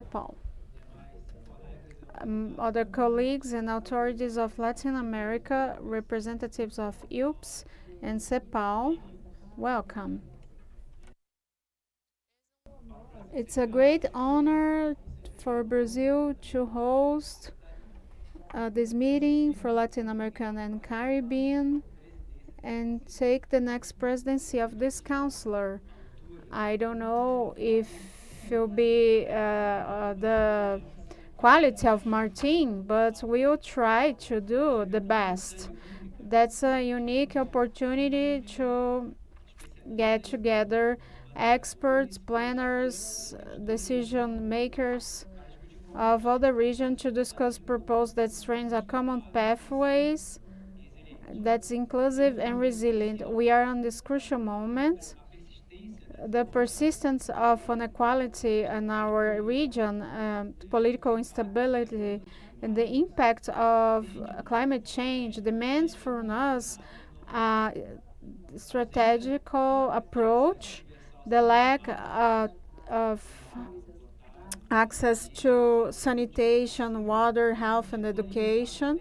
CEPAL. Other colleagues and authorities of Latin America, representatives of IUPS and CEPAL, welcome. It's a great honor for Brazil to host this meeting for Latin American and Caribbean and take the next presidency of this counselor. I don't know if it'll be the quality of Martin, but we'll try to do the best. That's a unique opportunity to get together experts, planners, decision makers of other regions to discuss proposals that strengthen a common pathways that's inclusive and resilient. We are on this crucial moment. The persistence of inequality in our region, political instability, and the impact of climate change demands from us a strategical approach. The lack of access to sanitation, water, health, and education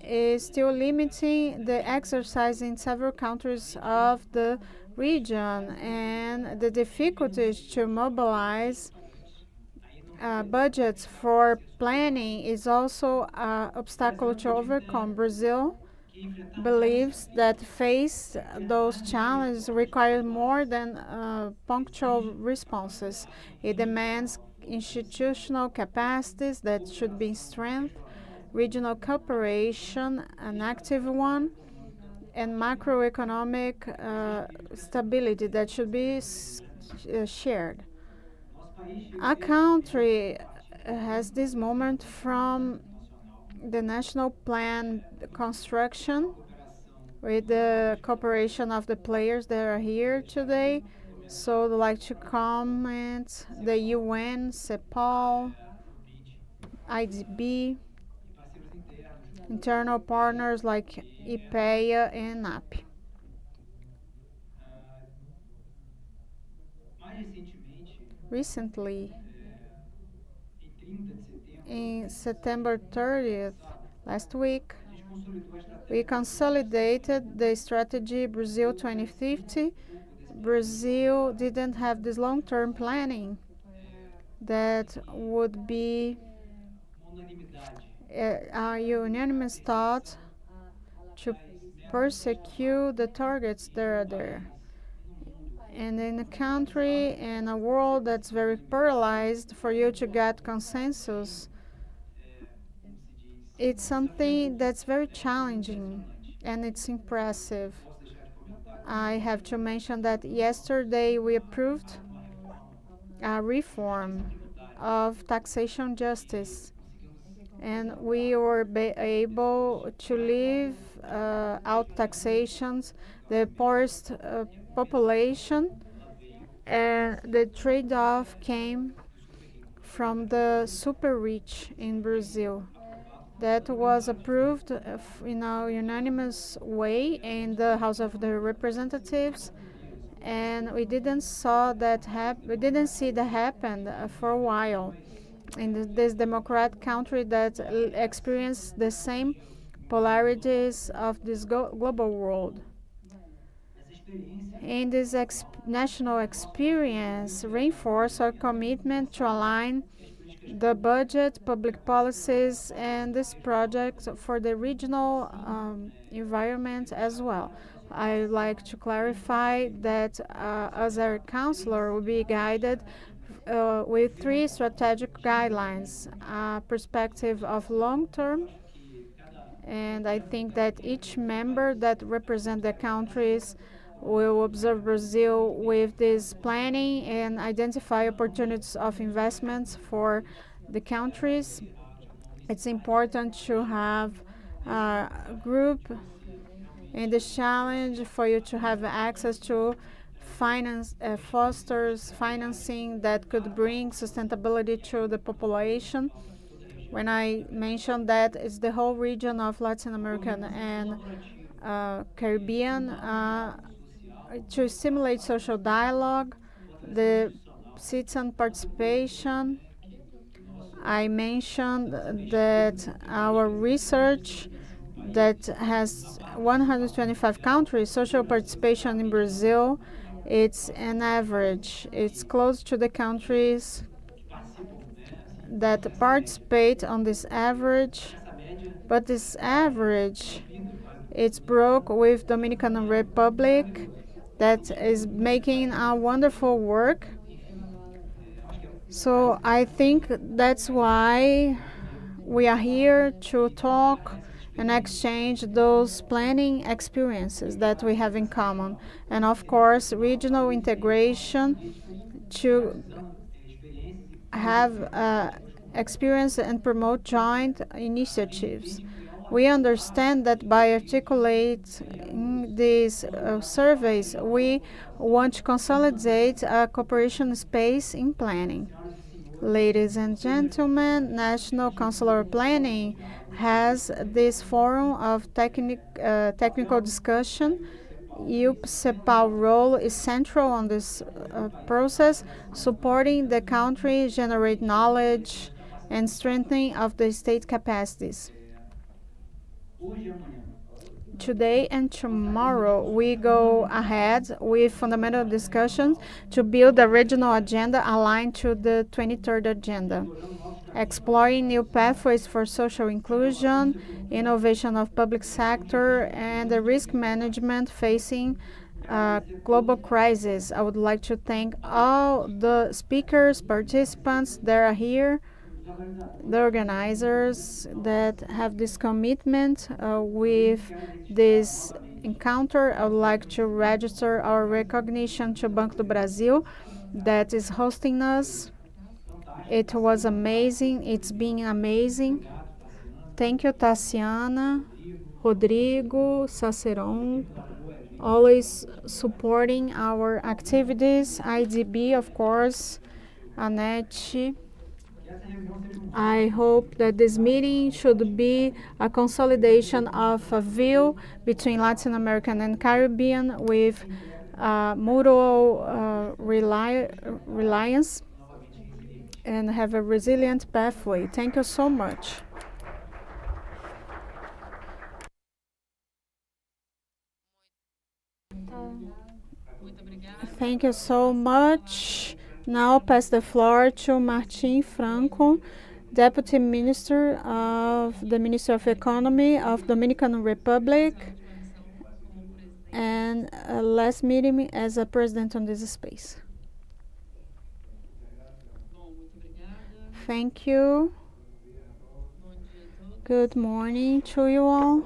is still limiting the exercise in several countries of the region, and the difficulties to mobilize budgets for planning is also an obstacle to overcome. Brazil believes that face those challenges require more than punctual responses. It demands institutional capacities that should be strengthened, regional cooperation, an active one, and macroeconomic stability that should be shared. Our country has this moment from the national plan construction with the cooperation of the players that are here today. So I'd like to comment the UN, CEPAL, IDB, internal partners like IPEA and NAP. Recently, in September 30th, last week, we consolidated the strategy Brazil 2050. Brazil didn't have this long-term planning that would be a unanimous thought to persecute the targets that are there. And in a country and a world that's very paralyzed, for you to get consensus, it's something that's very challenging and it's impressive. I have to mention that yesterday we approved a reform of taxation justice, and we were able to leave out taxations the poorest population, and the trade-off came from the super rich in Brazil. That was approved in a unanimous way in the House of the Representatives, and we didn't see that happen for a while in this democratic country that experienced the same polarities of this global world. In this national experience, reinforce our commitment to align the budget, public policies, and this project for the regional environment as well. I like to clarify that as our counselor will be guided with three strategic guidelines: perspective of long term, and I think that each member that represent the countries will observe Brazil with this planning and identify opportunities of investments for the countries. It's important to have a group in this challenge for you to have access to finance, fosters financing that could bring sustainability to the population. When I mention that, it's the whole region of Latin America and Caribbean, to stimulate social dialogue, the citizen participation, I mentioned that our research that has 125 countries, social participation in Brazil, it's an average. It's close to the countries that participate on this average, but this average it's broke with Dominican Republic that is making a wonderful work. So I think that's why we are here to talk and exchange those planning experiences that we have in common. And of course, regional integration to have experience and promote joint initiatives. We understand that by articulating these surveys, we want to consolidate a cooperation space in planning. Ladies and gentlemen, National Consular Planning has this forum of technical discussion. UPCEPAL role is central on this process, supporting the country, generate knowledge, and strengthening of the state capacities. Today and tomorrow, we go ahead with fundamental discussions to build a regional agenda aligned to the 23rd agenda, exploring new pathways for social inclusion, innovation of public sector, and the risk management facing global crisis. I would like to thank all the speakers, participants that are here, the organizers that have this commitment with this encounter. I would like to register our recognition to Banco do Brasil that is hosting us. It was amazing. It's been amazing. Thank you, Tassiana, Rodrigo, Saceron, always supporting our activities. IDB, of course, Anette. I hope that this meeting should be a consolidation of a view between Latin American and Caribbean with mutual reliance and have a resilient pathway. Thank you so much. Thank you so much. Now pass the floor to Martim Franco, Deputy Minister of the Ministry of Economy of Dominican Republic, and last meeting as a president on this space. Thank you. Good morning to you all.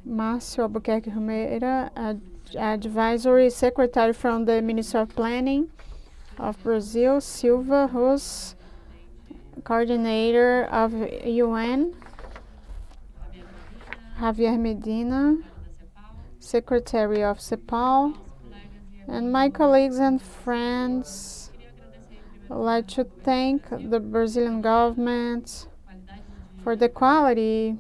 Márcio Albuquerque Romeira, Advisory Secretary from the Ministry of Planning of Brazil. Silva Rus, Coordinator of UN. Javier Medina, Secretary of CEPAL. And my colleagues and friends, I'd like to thank the Brazilian government for the quality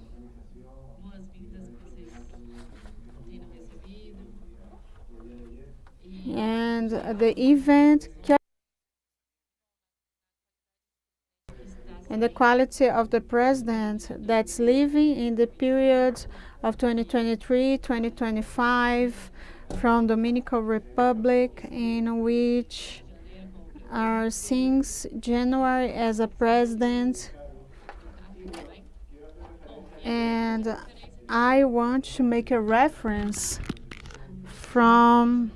and the event and the quality of the president that's living in the period of 2023-2025 from Dominican Republic, in which are since January as a president. And I want to make a reference from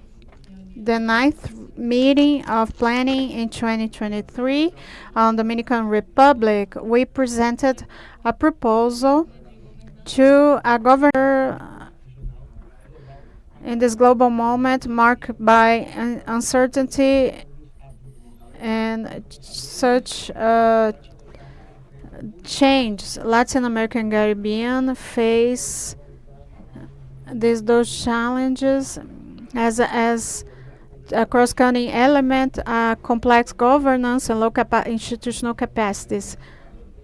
the 9th meeting of planning in 2023 on Dominican Republic. We presented a proposal to a governor in this global moment marked by uncertainty and such change. Latin American Caribbean face those challenges as a cross-cutting element, complex governance and low institutional capacities.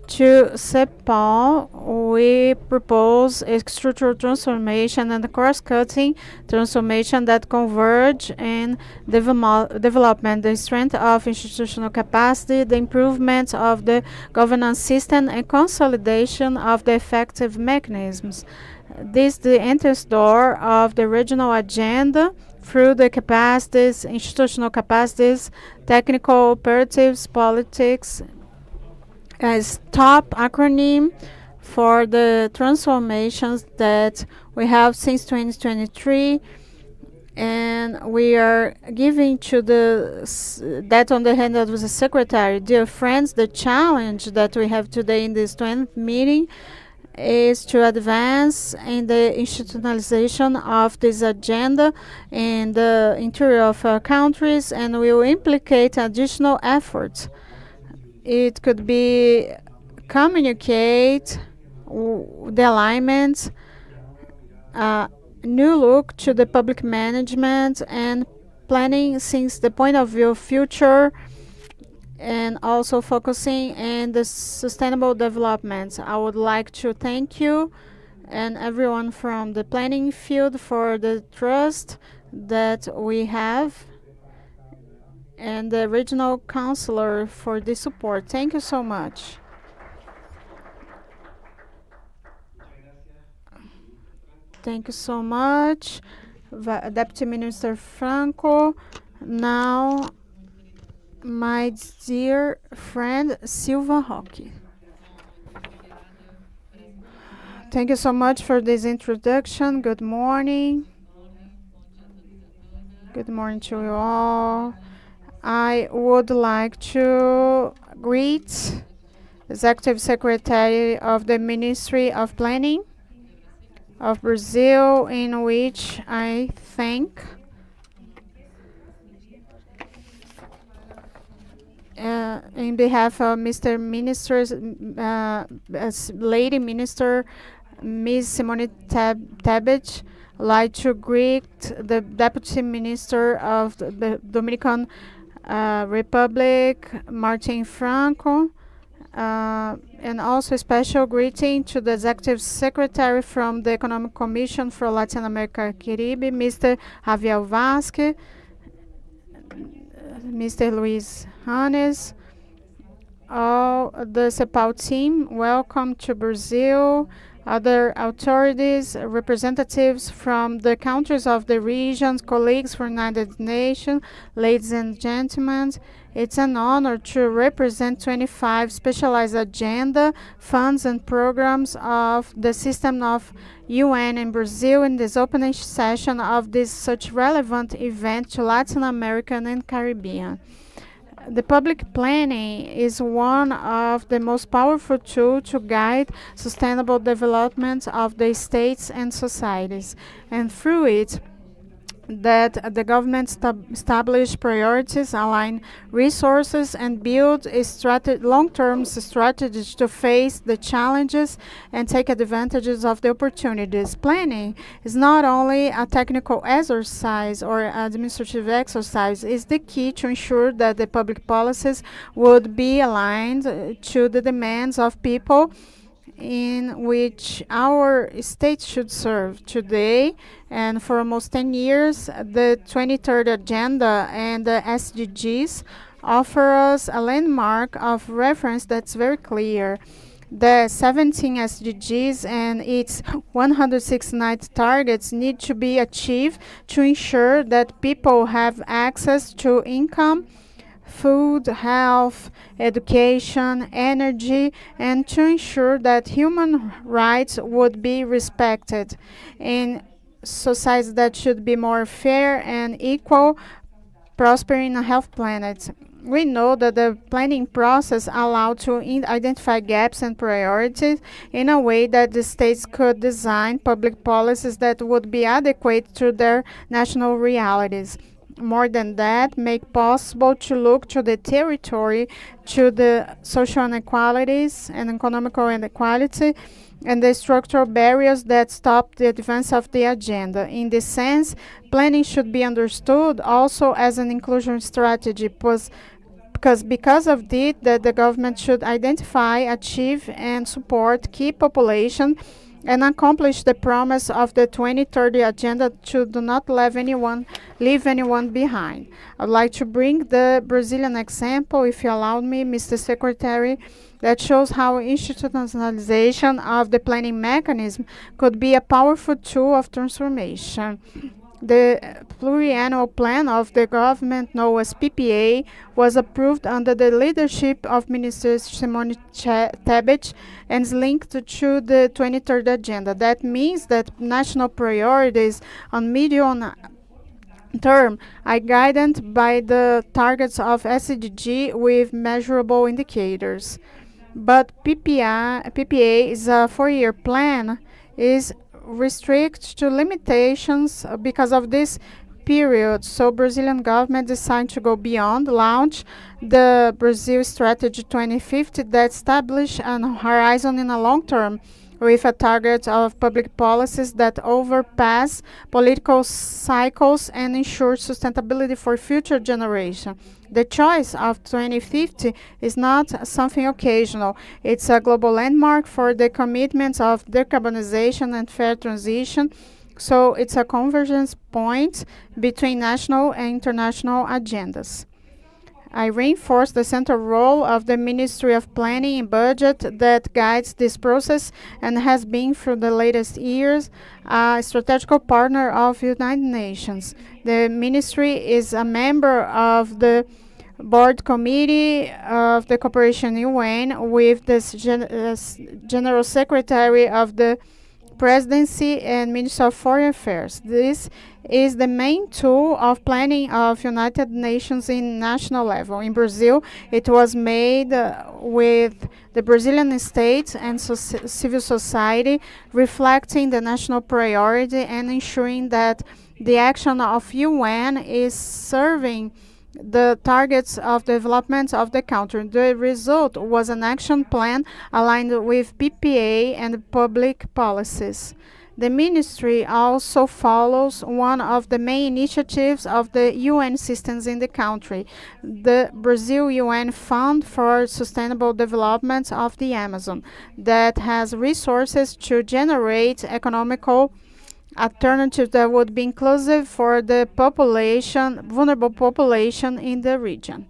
To CEPAL, we propose a structural transformation and a cross-cutting transformation that converge in development, the strength of institutional capacity, the improvement of the governance system, and consolidation of the effective mechanisms. This is the entrance door of the regional agenda through the capacities, institutional capacities, technical operatives, politics, as top acronym for the transformations that we have since 2023, and we are giving to that on the hand of the secretary. Dear friends, the challenge that we have today in this 20th meeting is to advance in the institutionalization of this agenda in the interior of our countries, and will implicate additional efforts. It could be communicate the alignment, new look to the public management and planning since the point of view of future, and also focusing on the sustainable development. I would like to thank you and everyone from the planning field for the trust that we have, and the regional councillor for the support. Thank you so much. Thank you so much, Deputy Minister Franco. Now, my dear friend Silva Roque. Thank you so much for this introduction. Good morning. Good morning to you all. I would like to greet Executive Secretary of the Ministry of Planning of Brazil, in which I thank in behalf of Mr. Ministers, Lady Minister Ms. Simone Tebet, like to greet the Deputy Minister of the Dominican Republic, Martin Franco, and also a special greeting to the Executive Secretary from the Economic Commission for Latin America Caribbean, Mr. Javier Vasque, Mr. Luis Hannes, all the CEPAL team, welcome to Brazil, other authorities, representatives from the countries of the regions, colleagues from United Nations, ladies and gentlemen. It's an honor to represent 25 specialized agenda, funds and programs of the system of UN in Brazil in this opening session of this such relevant event to Latin America and Caribbean. The public planning is one of the most powerful tools to guide sustainable development of the states and societies, and through it, that the government establish priorities, align resources, and build a long-term strategies to face the challenges and take advantages of the opportunities. Planning is not only a technical exercise or administrative exercise, it's the key to ensure that the public policies would be aligned to the demands of people in which our state should serve. Today and for almost 10 years, the 23rd Agenda and the SDGs offer us a landmark of reference that's very clear. The 17 SDGs and its 169 targets need to be achieved to ensure that people have access to income, food, health, education, energy, and to ensure that human rights would be respected in societies that should be more fair and equal, prospering a healthy planet. We know that the planning process allowed to identify gaps and priorities in a way that the states could design public policies that would be adequate to their national realities. More than that, make possible to look to the territory, to the social inequalities and economical inequality, and the structural barriers that stop the advance of the agenda. In this sense, planning should be understood also as an inclusion strategy, because of this, that the government should identify, achieve, and support key population and accomplish the promise of the 2030 agenda to do not leave anyone behind. I'd like to bring the Brazilian example, if you allow me, Mr. Secretary, that shows how institutionalization of the planning mechanism could be a powerful tool of transformation. The pluriannual plan of the government, known as PPA, was approved under the leadership of Minister Simone Tebet and is linked to the 2030 agenda. That means that national priorities on medium term are guided by the targets of SDG with measurable indicators. But PPA is a 4-year plan, is restrict to limitations because of this period. So Brazilian government decided to go beyond, launch the Brazil Strategy 2050 that establish an horizon in a long term with a target of public policies that overpass political cycles and ensure sustainability for future generations. The choice of 2050 is not something occasional. It's a global landmark for the commitments of decarbonization and fair transition. So it's a convergence point between national and international agendas. I reinforce the central role of the Ministry of Planning and Budget that guides this process and has been for the latest years a strategical partner of United Nations. The ministry is a member of the board committee of the Cooperation UN with the General Secretary of the Presidency and Minister of Foreign Affairs. This is the main tool of planning of United Nations in national level. In Brazil, it was made with the Brazilian state and civil society, reflecting the national priority and ensuring that the action of UN is serving the targets of development of the country. The result was an action plan aligned with PPA and public policies. The ministry also follows one of the main initiatives of the UN systems in the country, the Brazil UN Fund for Sustainable Development of the Amazon, that has resources to generate economical alternatives that would be inclusive for the vulnerable population in the region.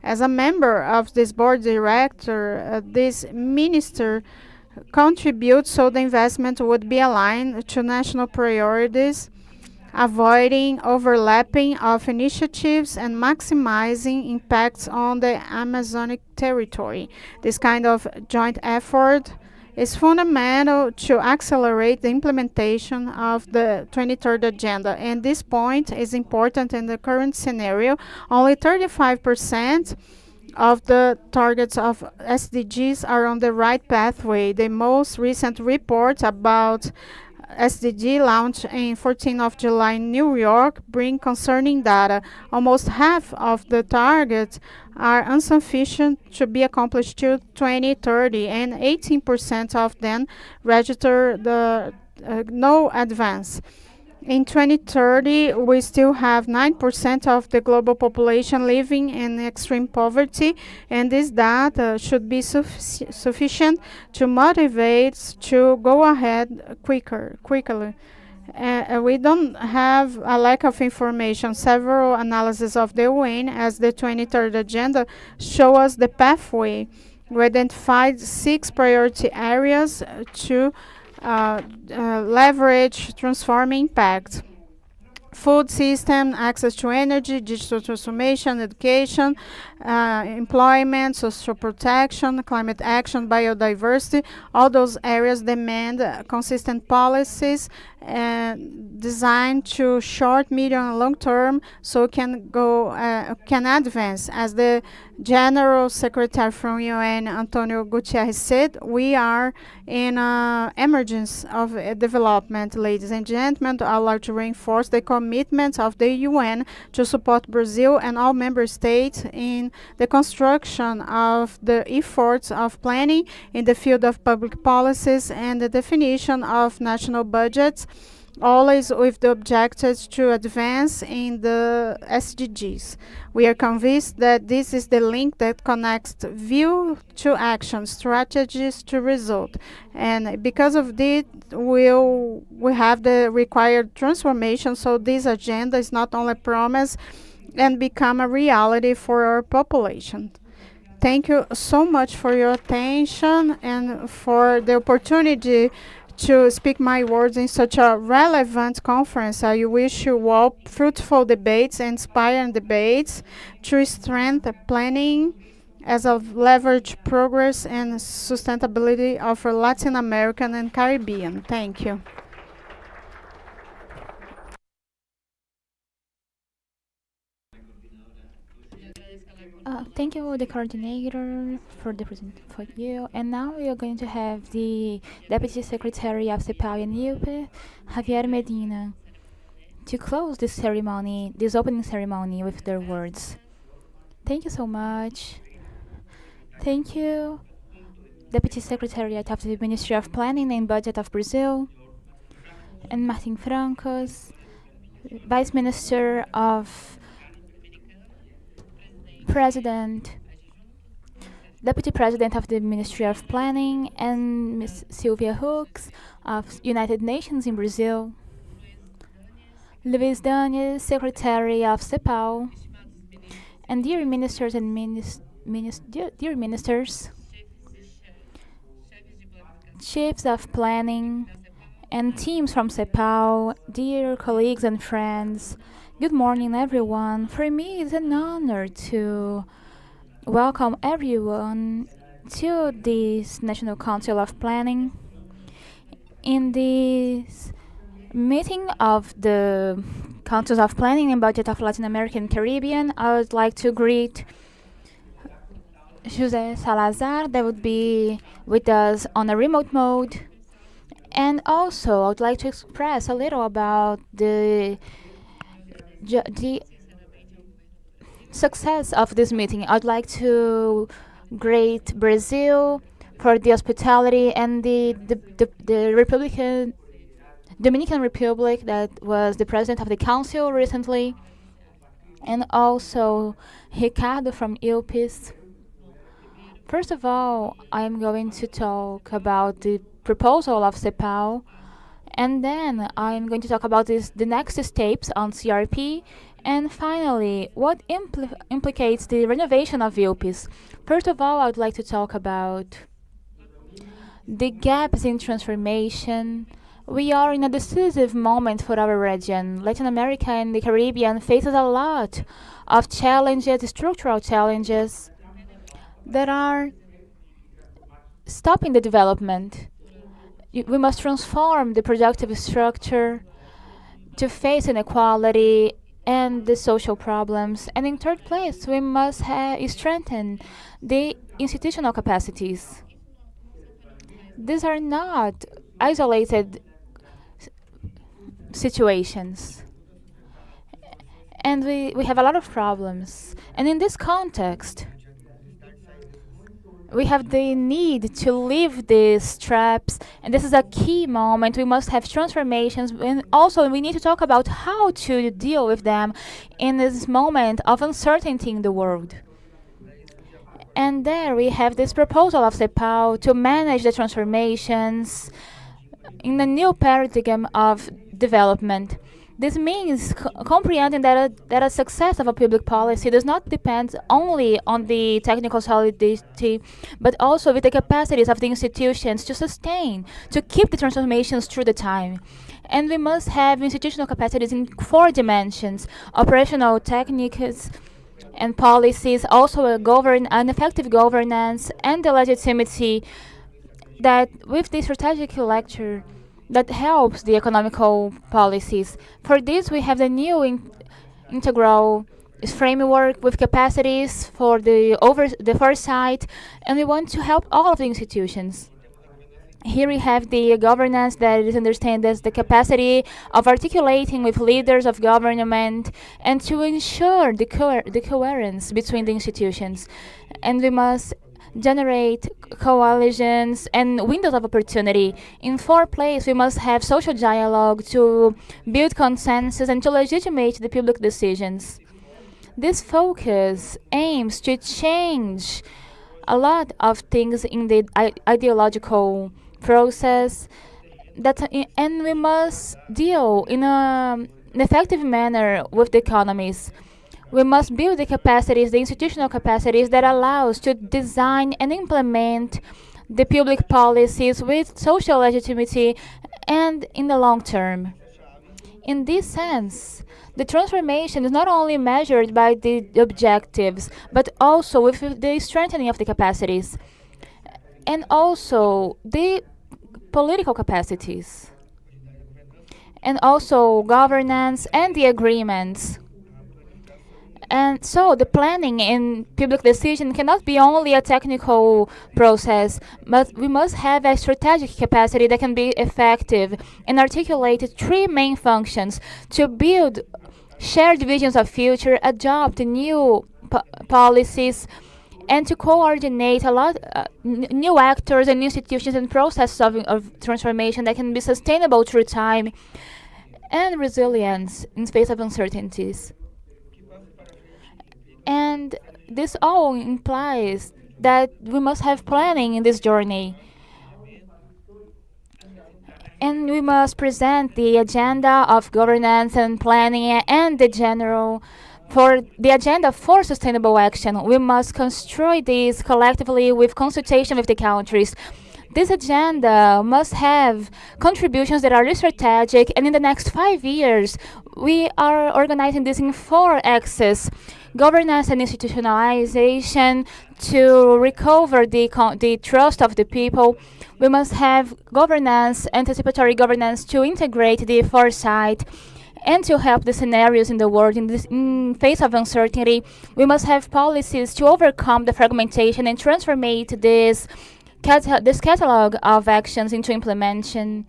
As a member of this board director, this minister contributes so the investment would be aligned to national priorities, avoiding overlapping of initiatives and maximizing impacts on the Amazonic territory. This kind of joint effort is fundamental to accelerate the implementation of the 2030 agenda, and this point is important in the current scenario. Only 35% of the targets of SDGs are on the right pathway. The most recent report about SDG launched in 14th of July in New York bring concerning data. Almost half of the targets are insufficient to be accomplished till 2030, and 18% of them register the no advance. In 2030, we still have 9% of the global population living in extreme poverty, and this data should be sufficient to motivate to go ahead quickly. We don't have a lack of information. Several analyses of the UN as the 2030 agenda show us the pathway. We identified 6 priority areas to leverage transforming impact: food system, access to energy, digital transformation, education, employment, social protection, climate action, biodiversity. All those areas demand consistent policies designed to short, medium, and long term, so can advance. As the General Secretary from UN, Antonio Gutierrez, said, we are in emergence of development. Ladies and gentlemen, I would like to reinforce the commitment of the UN to support Brazil and all member states in the construction of the efforts of planning in the field of public policies and the definition of national budgets always with the objectives to advance in the SDGs. We are convinced that this is the link that connects view to action, strategies to result. And because of this, we have the required transformation, so this agenda is not only promise and become a reality for our population. Thank you so much for your attention and for the opportunity to speak my words in such a relevant conference. I wish you all fruitful debates, inspiring debates to strengthen planning as of leverage progress and sustainability of Latin American and Caribbean. Thank you. Thank you, the coordinator, for the present for you. And now we are going to have the Deputy Secretary of CEPAL and UP, Javier Medina, to close this ceremony, this opening ceremony, with their words. Thank you so much. Thank you, Deputy Secretariat of the Ministry of Planning and Budget of Brazil, and Martin Francos, Vice Minister of President, Deputy President of the Ministry of Planning, and Ms. Sylvia Hooks of United Nations in Brazil, Luiz Daniel, Secretary of CEPAL, and dear ministers and dear ministers, chiefs of planning, and teams from CEPAL, dear colleagues and friends. Good morning, everyone. For me, it's an honor to welcome everyone to this National Council of Planning. In this meeting of the Councils of Planning and Budget of Latin America and Caribbean, I would like to greet Jose Salazar, that would be with us on a remote mode. And also, I would like to express a little about the success of this meeting. I'd like to greet Brazil for the hospitality and the Republican Dominican Republic, that was the president of the council recently, and also Ricardo from ILPIS. First of all, I'm going to talk about the proposal of CEPAL, and then I'm going to talk about the next steps on CRP, and finally, what implicates the renovation of ILPIS. First of all, I would like to talk about the gaps in transformation. We are in a decisive moment for our region. Latin America and the Caribbean faces a lot of challenges, structural challenges, that are stopping the development. We must transform the productive structure to face inequality and the social problems. And in third place, we must strengthen the institutional capacities. These are not isolated situations. And we have a lot of problems. And in this context, we have the need to leave these traps, and this is a key moment. We must have transformations, and also we need to talk about how to deal with them in this moment of uncertainty in the world. And there we have this proposal of CEPAL to manage the transformations in the new paradigm of development. This means comprehending that a success of a public policy does not depend only on the technical solidity, but also with the capacities of the institutions to sustain, to keep the transformations through the time. And we must have institutional capacities in four dimensions: operational techniques and policies, also an effective governance, and the legitimacy that with the strategic lecture that helps the economical policies. For this, we have the new integral framework with capacities for the foresight, and we want to help all of the institutions. Here we have the governance that is understood as the capacity of articulating with leaders of government and to ensure the coherence between the institutions. And we must generate coalitions and windows of opportunity. In fourth place, we must have social dialogue to build consensus and to legitimate the public decisions. This focus aims to change a lot of things in the ideological process and we must deal in an effective manner with the economies. We must build the capacities, the institutional capacities that allow us to design and implement the public policies with social legitimacy and in the long term. In this sense, the transformation is not only measured by the objectives, but also with the strengthening of the capacities and also the political capacities and also governance and the agreements. And so the planning and public decision cannot be only a technical process, but we must have a strategic capacity that can be effective and articulate three main functions to build shared visions of future, adopt new policies, and to coordinate a lot new actors and institutions and processes of transformation that can be sustainable through time and resilience in face of uncertainties. And this all implies that we must have planning in this journey. And we must present the agenda of governance and planning and the general for the agenda for sustainable action. We must construct this collectively with consultation with the countries. This agenda must have contributions that are strategic, and in the next 5 years, we are organizing this in four axes: governance and institutionalization to recover the trust of the people. We must have governance, anticipatory governance to integrate the foresight and to help the scenarios in the world in face of uncertainty. We must have policies to overcome the fragmentation and transformate this catalog of actions into implementation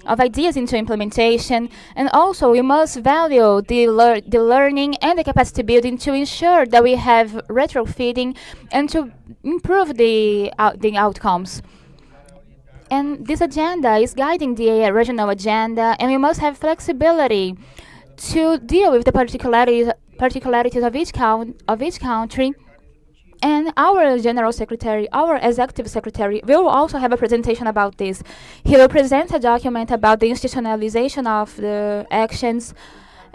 of ideas into implementation, and also we must value the learning and the capacity building to ensure that we have retrofitting and to improve the outcomes. And this agenda is guiding the regional agenda, and we must have flexibility to deal with the particularities of each country. And our General Secretary, our Executive Secretary, will also have a presentation about this. He will present a document about the institutionalization of the actions,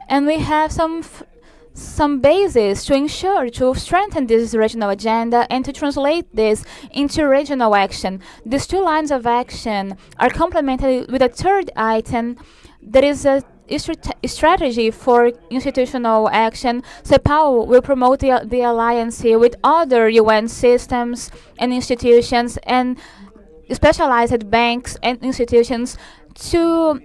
and we have some basis to ensure to strengthen this regional agenda and to translate this into regional action. These two lines of action are complemented with a third item that is a strategy for institutional action. CEPAL will promote the alliance with other UN systems and institutions and specialized banks and institutions to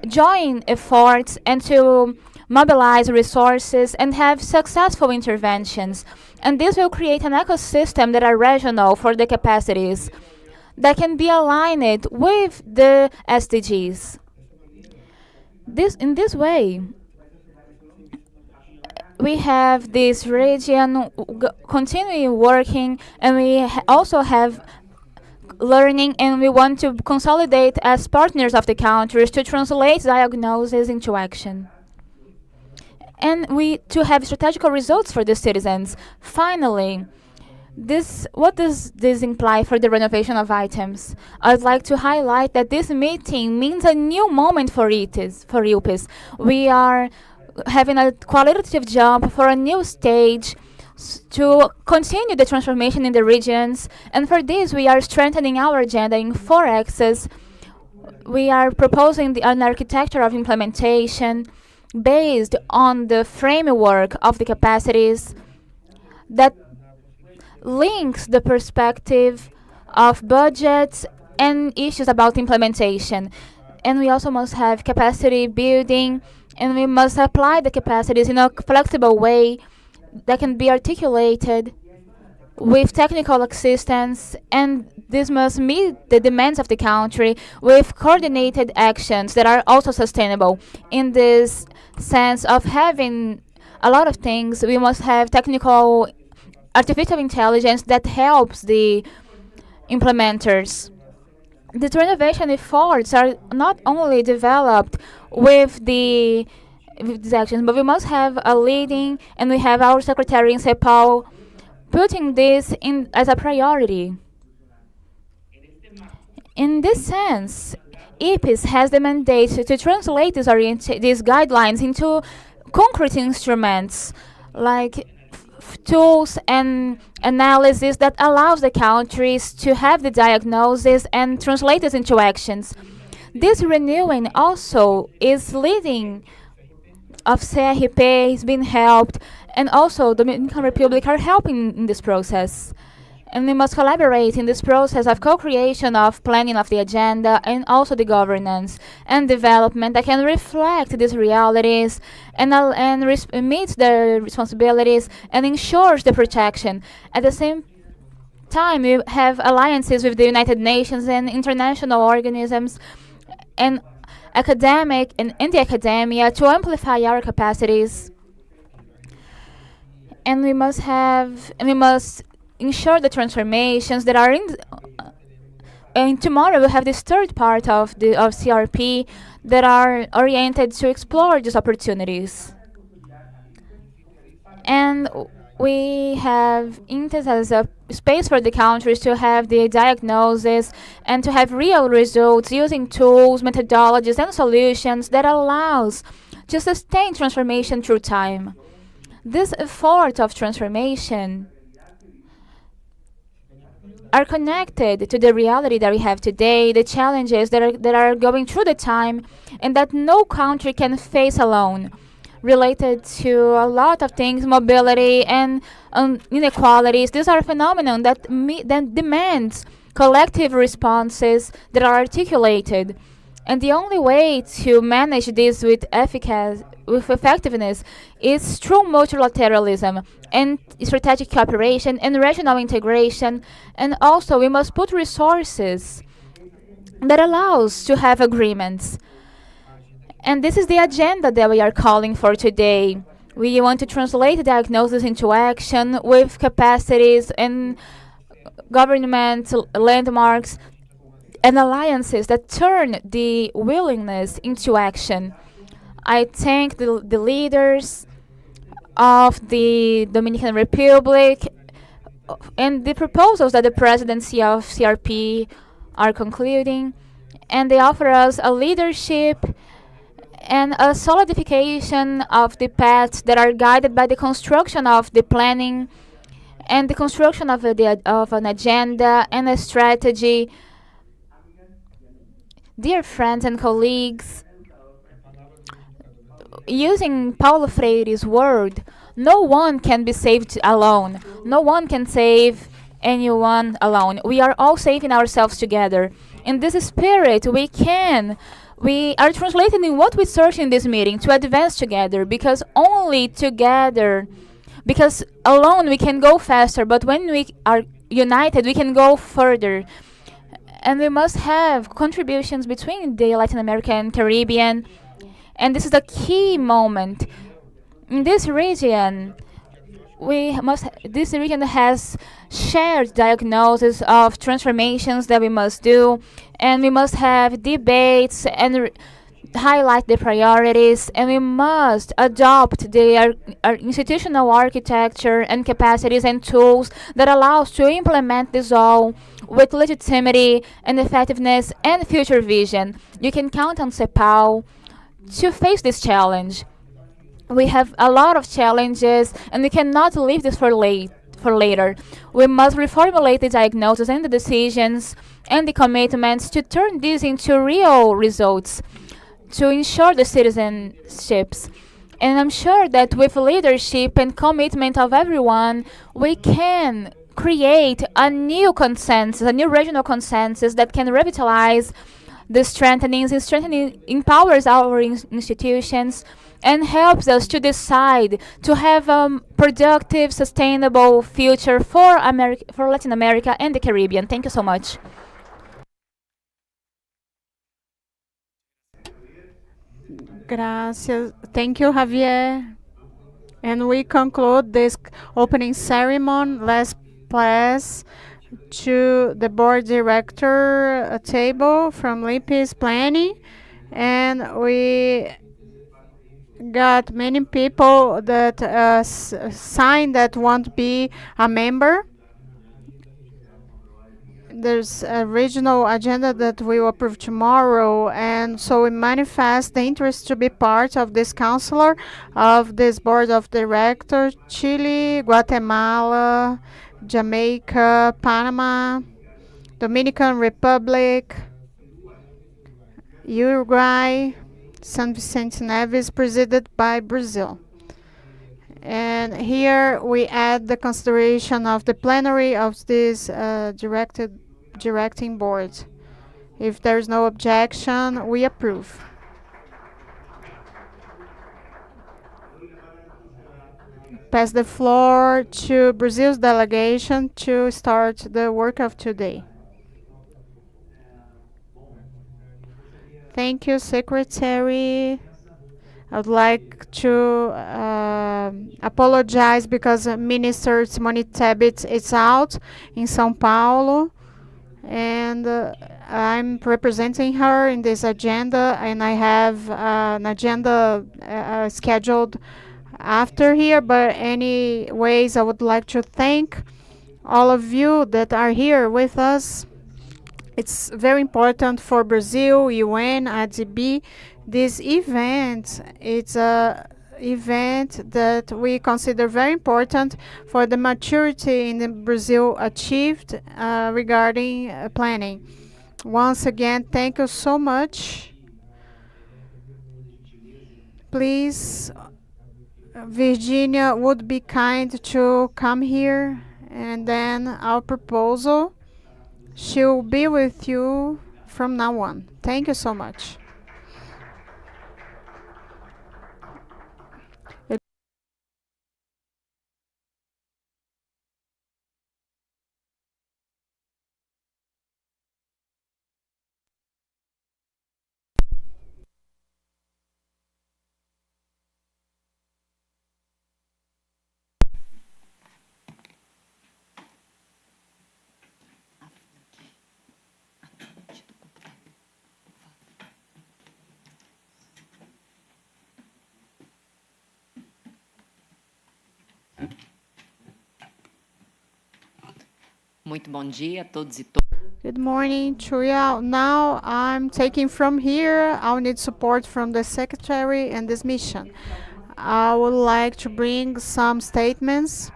join efforts and to mobilize resources and have successful interventions. And this will create an ecosystem that are regional for the capacities that can be aligned with the SDGs. In this way, we have this region continuing working, and we also have learning, and we want to consolidate as partners of the countries to translate diagnosis into action. And we to have strategical results for the citizens. Finally, what does this imply for the renovation of items? I'd like to highlight that this meeting means a new moment for UPIS. We are having a qualitative jump for a new stage to continue the transformation in the regions, and for this we are strengthening our agenda in four axes. We are proposing an architecture of implementation based on the framework of the capacities that links the perspective of budgets and issues about implementation. And we also must have capacity building, and we must apply the capacities in a flexible way that can be articulated with technical assistance, and this must meet the demands of the country with coordinated actions that are also sustainable. In this sense of having a lot of things, we must have technical artificial intelligence that helps the implementers. The renovation efforts are not only developed with these actions, but we must have a leading, and we have our secretary in CEPAL putting this in as a priority. In this sense, EPIS has the mandate to translate these guidelines into concrete instruments like tools and analysis that allows the countries to have the diagnosis and translate this into actions. This renewing also is leading of CRP is being helped, and also the Dominican Republic are helping in this process. And we must collaborate in this process of co-creation of planning of the agenda and also the governance and development that can reflect these realities and meet the responsibilities and ensures the protection. At the same time, we have alliances with the United Nations and international organisms and academic and in the academia to amplify our capacities. And we must ensure the transformations that are in and tomorrow we'll have this third part of CRP that are oriented to explore these opportunities. And we have Intes as a space for the countries to have the diagnosis and to have real results using tools, methodologies, and solutions that allows to sustain transformation through time. This effort of transformation are connected to the reality that we have today, the challenges that are going through the time, and that no country can face alone, related to a lot of things, mobility and inequalities. These are phenomena that demands collective responses that are articulated. And the only way to manage this with effectiveness is through multilateralism and strategic cooperation and regional integration. And also, we must put resources that allows to have agreements. And this is the agenda that we are calling for today. We want to translate diagnosis into action with capacities and government landmarks and alliances that turn the willingness into action. I thank the leaders of the Dominican Republic and the proposals that the presidency of CRP are concluding, and they offer us a leadership and a solidification of the paths that are guided by the construction of the planning and the construction of an agenda and a strategy. Dear friends and colleagues, using Paulo Freire's word, no one can be saved alone. No one can save anyone alone. We are all saving ourselves together. In this spirit, we are translating in what we search in this meeting to advance together, because only together, because alone we can go faster, but when we are united, we can go further. And we must have contributions between the Latin American and Caribbean. And this is a key moment. In this region, this region has shared diagnosis of transformations that we must do, and we must have debates and highlight the priorities, and we must adopt our institutional architecture and capacities and tools that allows to implement this all with legitimacy and effectiveness and future vision. You can count on CEPAL to face this challenge. We have a lot of challenges, and we cannot leave this for later. We must reformulate the diagnosis and the decisions and the commitments to turn these into real results to ensure the citizenships. And I'm sure that with leadership and commitment of everyone, we can create a new consensus, a new regional consensus that can revitalize the strengthenings and strengthening empowers our institutions and helps us to decide to have a productive, sustainable future for Latin America and the Caribbean. Thank you so much. Gracias. Thank you, Javier. And we conclude this opening ceremony. Let's pass to the board director table from Lippis Planning. And we got many people that signed that want to be a member. There's a regional agenda that we will approve tomorrow, and so we manifest the interest to be part of this counselor of this board of directors: Chile, Guatemala, Jamaica, Panama, Dominican Republic, Uruguay, San Vicente Neves, presided by Brazil. And here we add the consideration of the plenary of this directing board. If there's no objection, we approve. Pass the floor to Brazil's delegation to start the work of today. Thank you, Secretary. I would like to apologize because Minister Simone Tebet is out in São Paulo, and I'm representing her in this agenda, and I have an agenda scheduled after here. But anyways, I would like to thank all of you that are here with us. It's very important for Brazil, UN, ADB. This event, it's a event that we consider very important for the maturity in the Brazil achieved regarding planning. Once again, thank you so much. Please, Virginia would be kind to come here, and then our proposal. She'll be with you from now on. Thank you so much. Muito bom dia a todos e todas. Good morning, Chuya. Now I'm taking from here. I'll need support from the secretary and this mission. I would like to bring some statements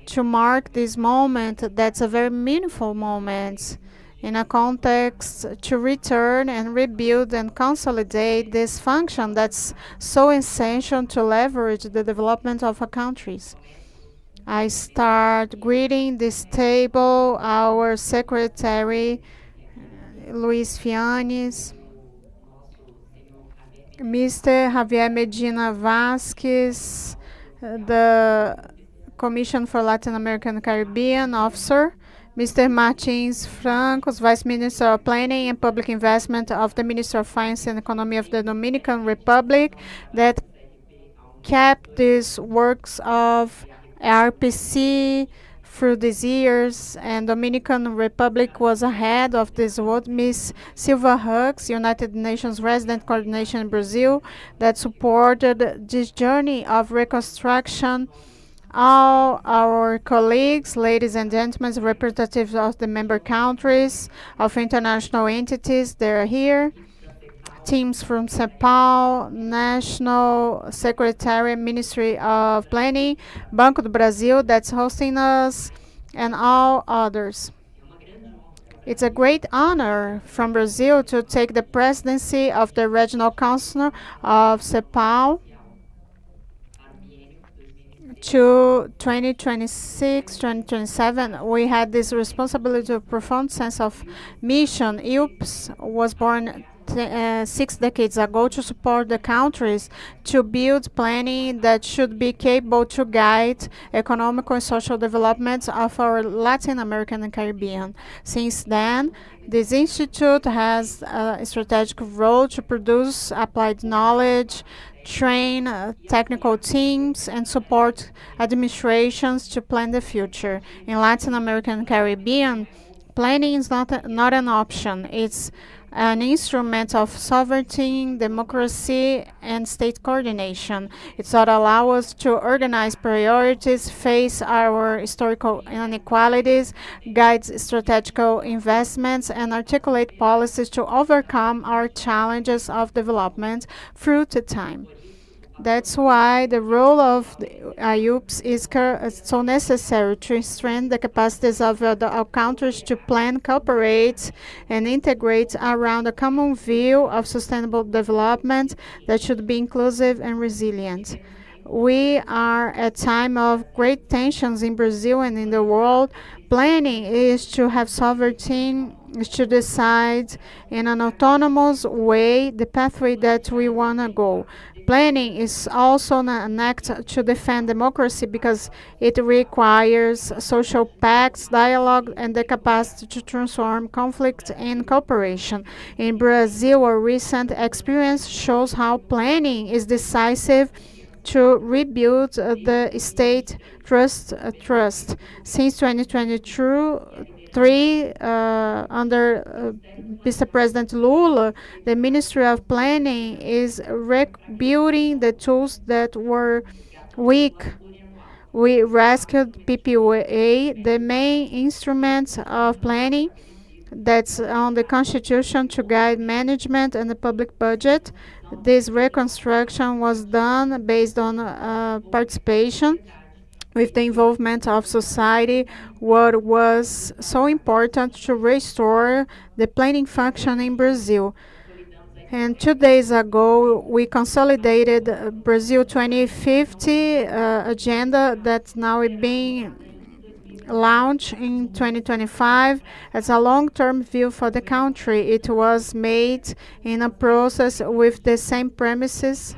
to mark this moment that's a very meaningful moment in a context to return and rebuild and consolidate this function that's so essential to leverage the development of our countries. I start greeting this table, our secretary, Luis Fianes, Mr. Javier Medina Vasquez, the Commission for Latin American and Caribbean officer, Mr. Martins Francos, Vice Minister of Planning and Public Investment of the Ministry of Finance and Economy of the Dominican Republic, that kept these works of RPC through these years, and Dominican Republic was ahead of this world. Miss Silva Hux, United Nations Resident Coordination in Brazil, that supported this journey of reconstruction. All our colleagues, ladies and gentlemen, representatives of the member countries, of international entities, they're here. Teams from CEPAL, National Secretariat, Ministry of Planning, Banco do Brasil that's hosting us, and all others. It's a great honor from Brazil to take the presidency of the Regional Council of CEPAL to 2026, 2027. We had this responsibility of profound sense of mission. IUPS was born 6 decades ago to support the countries to build planning that should be capable to guide economic and social development of our Latin American and Caribbean. Since then, this institute has a strategic role to produce applied knowledge, train technical teams, and support administrations to plan the future. In Latin American and Caribbean, planning is not an option. It's an instrument of sovereignty, democracy, and state coordination. It's what allows us to organize priorities, face our historical inequalities, guide strategical investments, and articulate policies to overcome our challenges of development through the time. That's why the role of the IUPS is so necessary to strengthen the capacities of our countries to plan, cooperate, and integrate around a common view of sustainable development that should be inclusive and resilient. We are at a time of great tensions in Brazil and in the world. Planning is to have sovereignty, is to decide in an autonomous way the pathway that we want to go. Planning is also an act to defend democracy because it requires social pacts, dialogue, and the capacity to transform conflict in cooperation. In Brazil, a recent experience shows how planning is decisive to rebuild the state trust. Since 2023, under Mr. President Lula, the Ministry of Planning is rebuilding the tools that were weak. We rescued PPA, the main instruments of planning that's on the Constitution to guide management and the public budget. This reconstruction was done based on participation with the involvement of society, what was so important to restore the planning function in Brazil. And 2 days ago, we consolidated Brazil 2050 agenda that's now being launched in 2025 as a long-term view for the country. It was made in a process with the same premises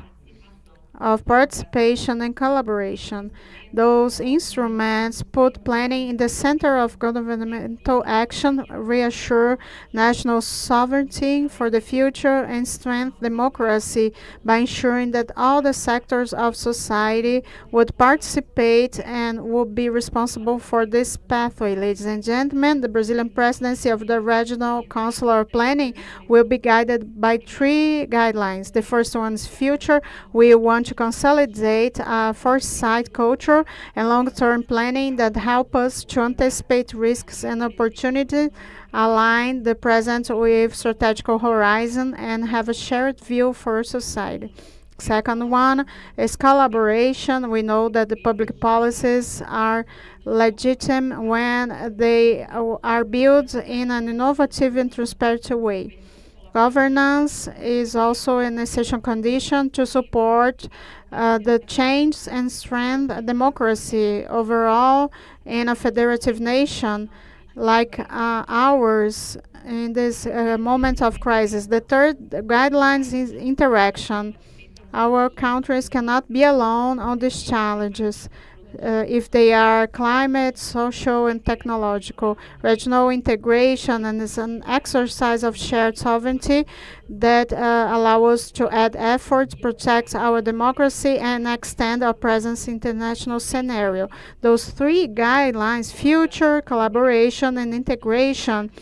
of participation and collaboration. Those instruments put planning in the center of governmental action, reassure national sovereignty for the future, and strengthen democracy by ensuring that all the sectors of society would participate and would be responsible for this pathway. Ladies and gentlemen, the Brazilian presidency of the Regional Council of Planning will be guided by 3 guidelines. The first one is future. We want to consolidate a foresight culture and long-term planning that help us to anticipate risks and opportunities, align the present with strategic horizon, and have a shared view for society. Second one is collaboration. We know that the public policies are legitimate when they are built in an innovative and transparent way. Governance is also an essential condition to support the change and strengthen democracy overall in a federative nation like ours in this moment of crisis. The third guidelines is interaction. Our countries cannot be alone on these challenges. If they are climate, social, and technological. Regional integration and is an exercise of shared sovereignty that allow us to add effort, protect our democracy, and extend our presence in the international scenario. Those 3 guidelines, future, collaboration, and integration,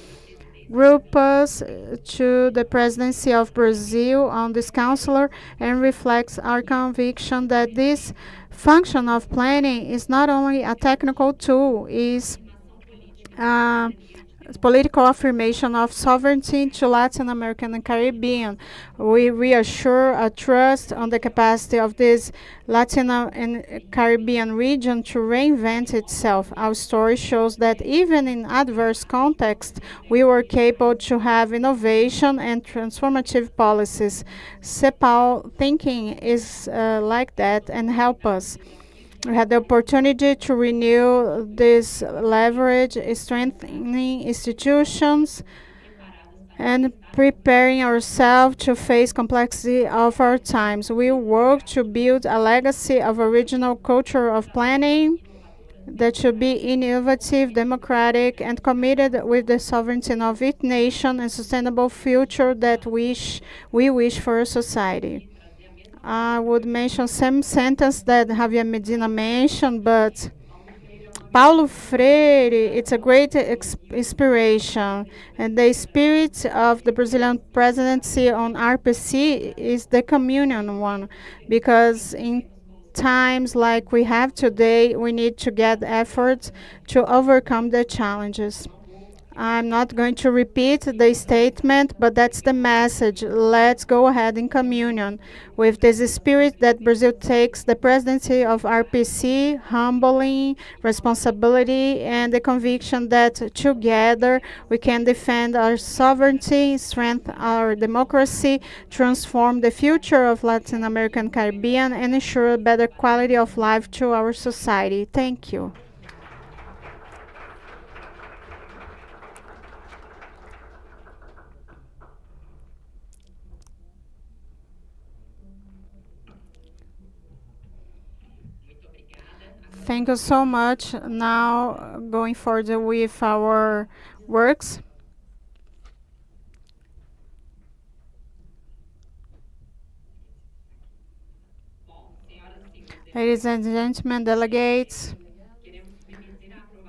group us to the presidency of Brazil on this council and reflects our conviction that this function of planning is not only a technical tool, is political affirmation of sovereignty to Latin American and Caribbean. We reassure a trust on the capacity of this Latin and Caribbean region to reinvent itself. Our story shows that even in adverse contexts, we were capable to have innovation and transformative policies. CEPAL thinking is like that and help us. We had the opportunity to renew this leverage, strengthening institutions and preparing ourselves to face complexity of our times. We work to build a legacy of original culture of planning that should be innovative, democratic, and committed with the sovereignty of each nation and sustainable future that we wish for a society. I would mention same sentence that Javier Medina mentioned, but Paulo Freire, it's a great inspiration. And the spirit of the Brazilian presidency on RPC is the communion one, because in times like we have today, we need to get efforts to overcome the challenges. I'm not going to repeat the statement, but that's the message. Let's go ahead in communion with this spirit that Brazil takes the presidency of RPC, humbling, responsibility, and the conviction that together we can defend our sovereignty, strengthen our democracy, transform the future of Latin American Caribbean, and ensure a better quality of life to our society. Thank you. Thank you so much. Now, going further with our works. Ladies and gentlemen, delegates,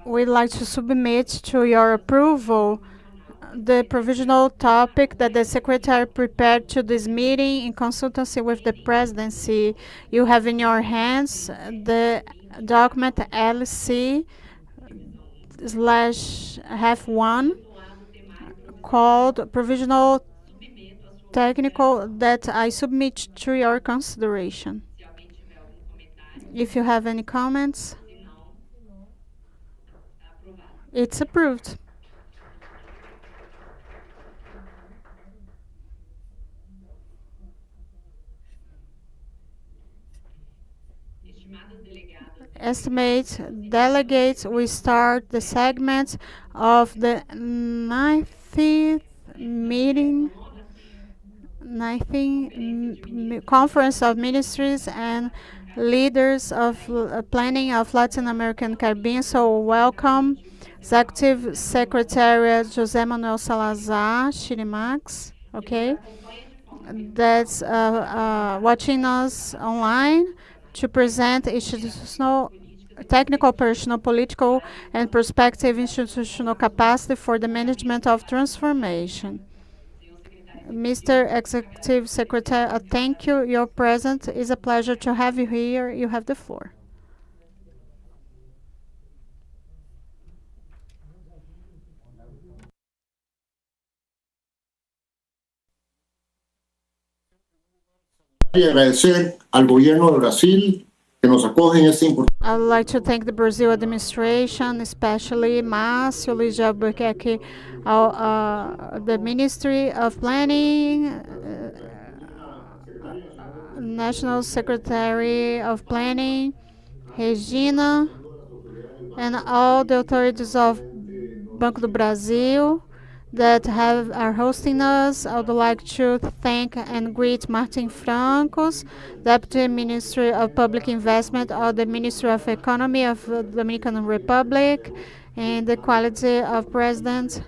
we'd like to submit to your approval the provisional topic that the secretary prepared to this meeting in consultancy with the presidency. You have in your hands the document LC slash have one called provisional technical that I submit to your consideration. If you have any comments, it's approved. Estimate delegates, we start the segment of the 19th meeting, 19th Conference of Ministries and Leaders of Planning of Latin American Caribbean. So welcome, Executive Secretary Jose Manuel Salazar Chirimax. Okay, that's watching us online to present institutional, technical, operational, political, and prospective institutional capacity for the management of transformation. Mr. Executive Secretary, thank you. Your presence is a pleasure to have you here. You have the floor. Y agradecer al gobierno de Brasil que nos acoge en este importante. I would like to thank the Brazil administration, especially Márcio Luiz de Albuquerque, the Ministry of Planning, National Secretary of Planning, Regina, and all the authorities of Banco do Brasil that are hosting us. I would like to thank and greet Martin Francos, Deputy Ministry of Public Investment of the Ministry of Economy of the Dominican Republic, and the quality of President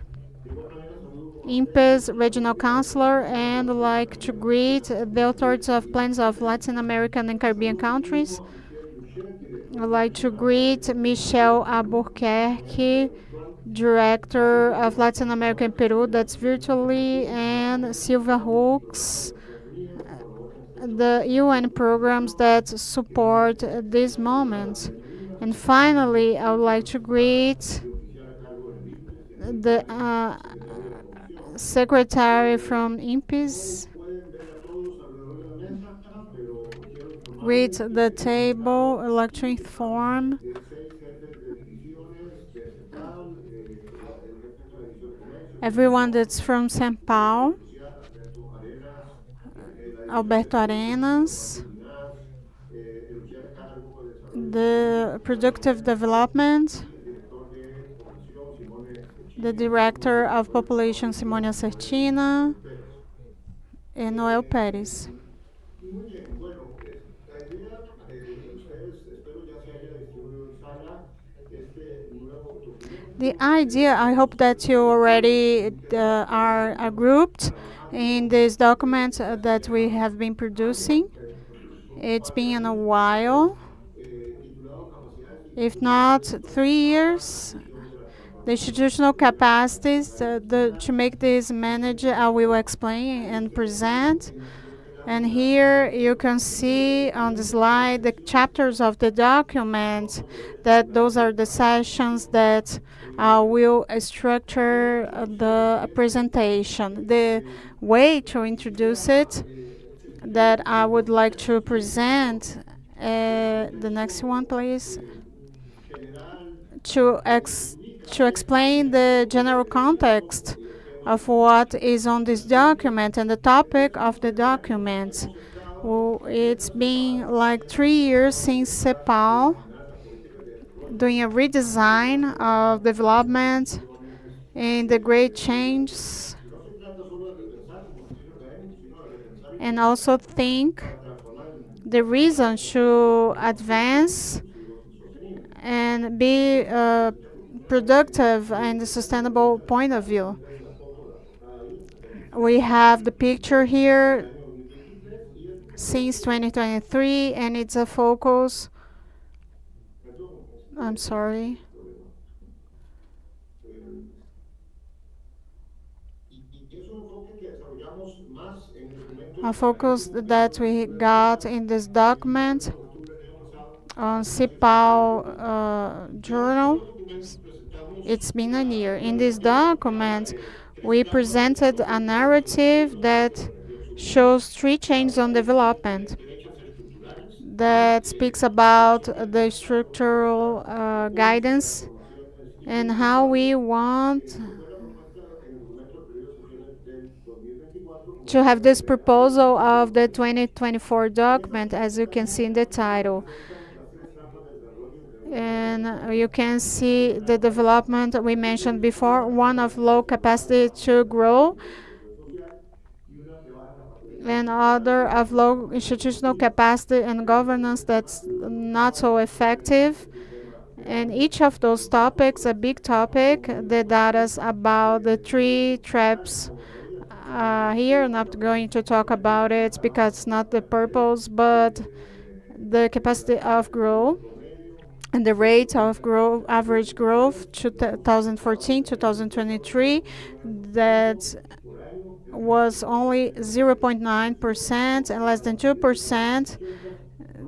IMPES Regional Councilor, and would like to greet the authorities of plans of Latin American and Caribbean countries. I'd like to greet Michelle Albuquerque, Director of Latin American Peru, that's virtually, and Silvia Hooks, the UN programs that support this moment. And finally, I would like to greet the secretary from IMPES with the table. I'd like to inform everyone that's from São Paulo, Alberto Arenas, the productive development, the Director of Population, Simonia Certina, and Noel Pérez. Muy bien, bueno, la idea de ustedes, espero ya se haya distribuido en sala este nuevo documento. The idea, I hope that you already are grouped in this document that we have been producing. It's been a while, if not 3 years. The institutional capacities to make this manage, I will explain and present. And here you can see on the slide the chapters of the document, that those are the sessions that will structure the presentation. The way to introduce it that I would like to present, the next one please, to explain the general context of what is on this document and the topic of the document. Well, it's been like 3 years since CEPAL doing a redesign of development and the great changes, and also think the reason to advance and be productive in the sustainable point of view. We have the picture here since 2023, and it's a focus. I'm sorry. A focus that we got in this document on CIPAL journal. It's been a year. In this document, we presented a narrative that shows 3 changes on development, that speaks about the structural guidance and how we want to have this proposal of the 2024 document, as you can see in the title. And you can see the development we mentioned before, one of low capacity to grow, and other of low institutional capacity and governance that's not so effective. And each of those topics, a big topic, the data about the 3 traps. Here I'm not going to talk about it because it's not the purpose, but the capacity of growth and the rate of growth, average growth, 2014-2023, that was only 0.9% and less than 2%,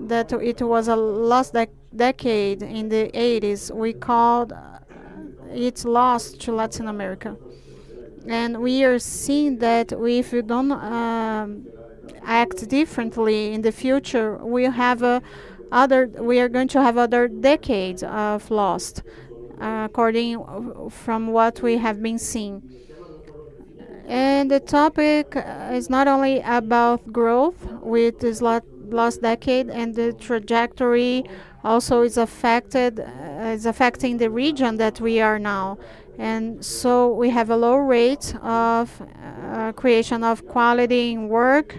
that it was a lost decade in the 80s. We called it lost to Latin America. And we are seeing that if we don't act differently in the future, we are going to have other decades of lost, according from what we have been seeing. And the topic is not only about growth with this last decade, and the trajectory also is affecting the region that we are now. And so we have a low rate of creation of quality in work.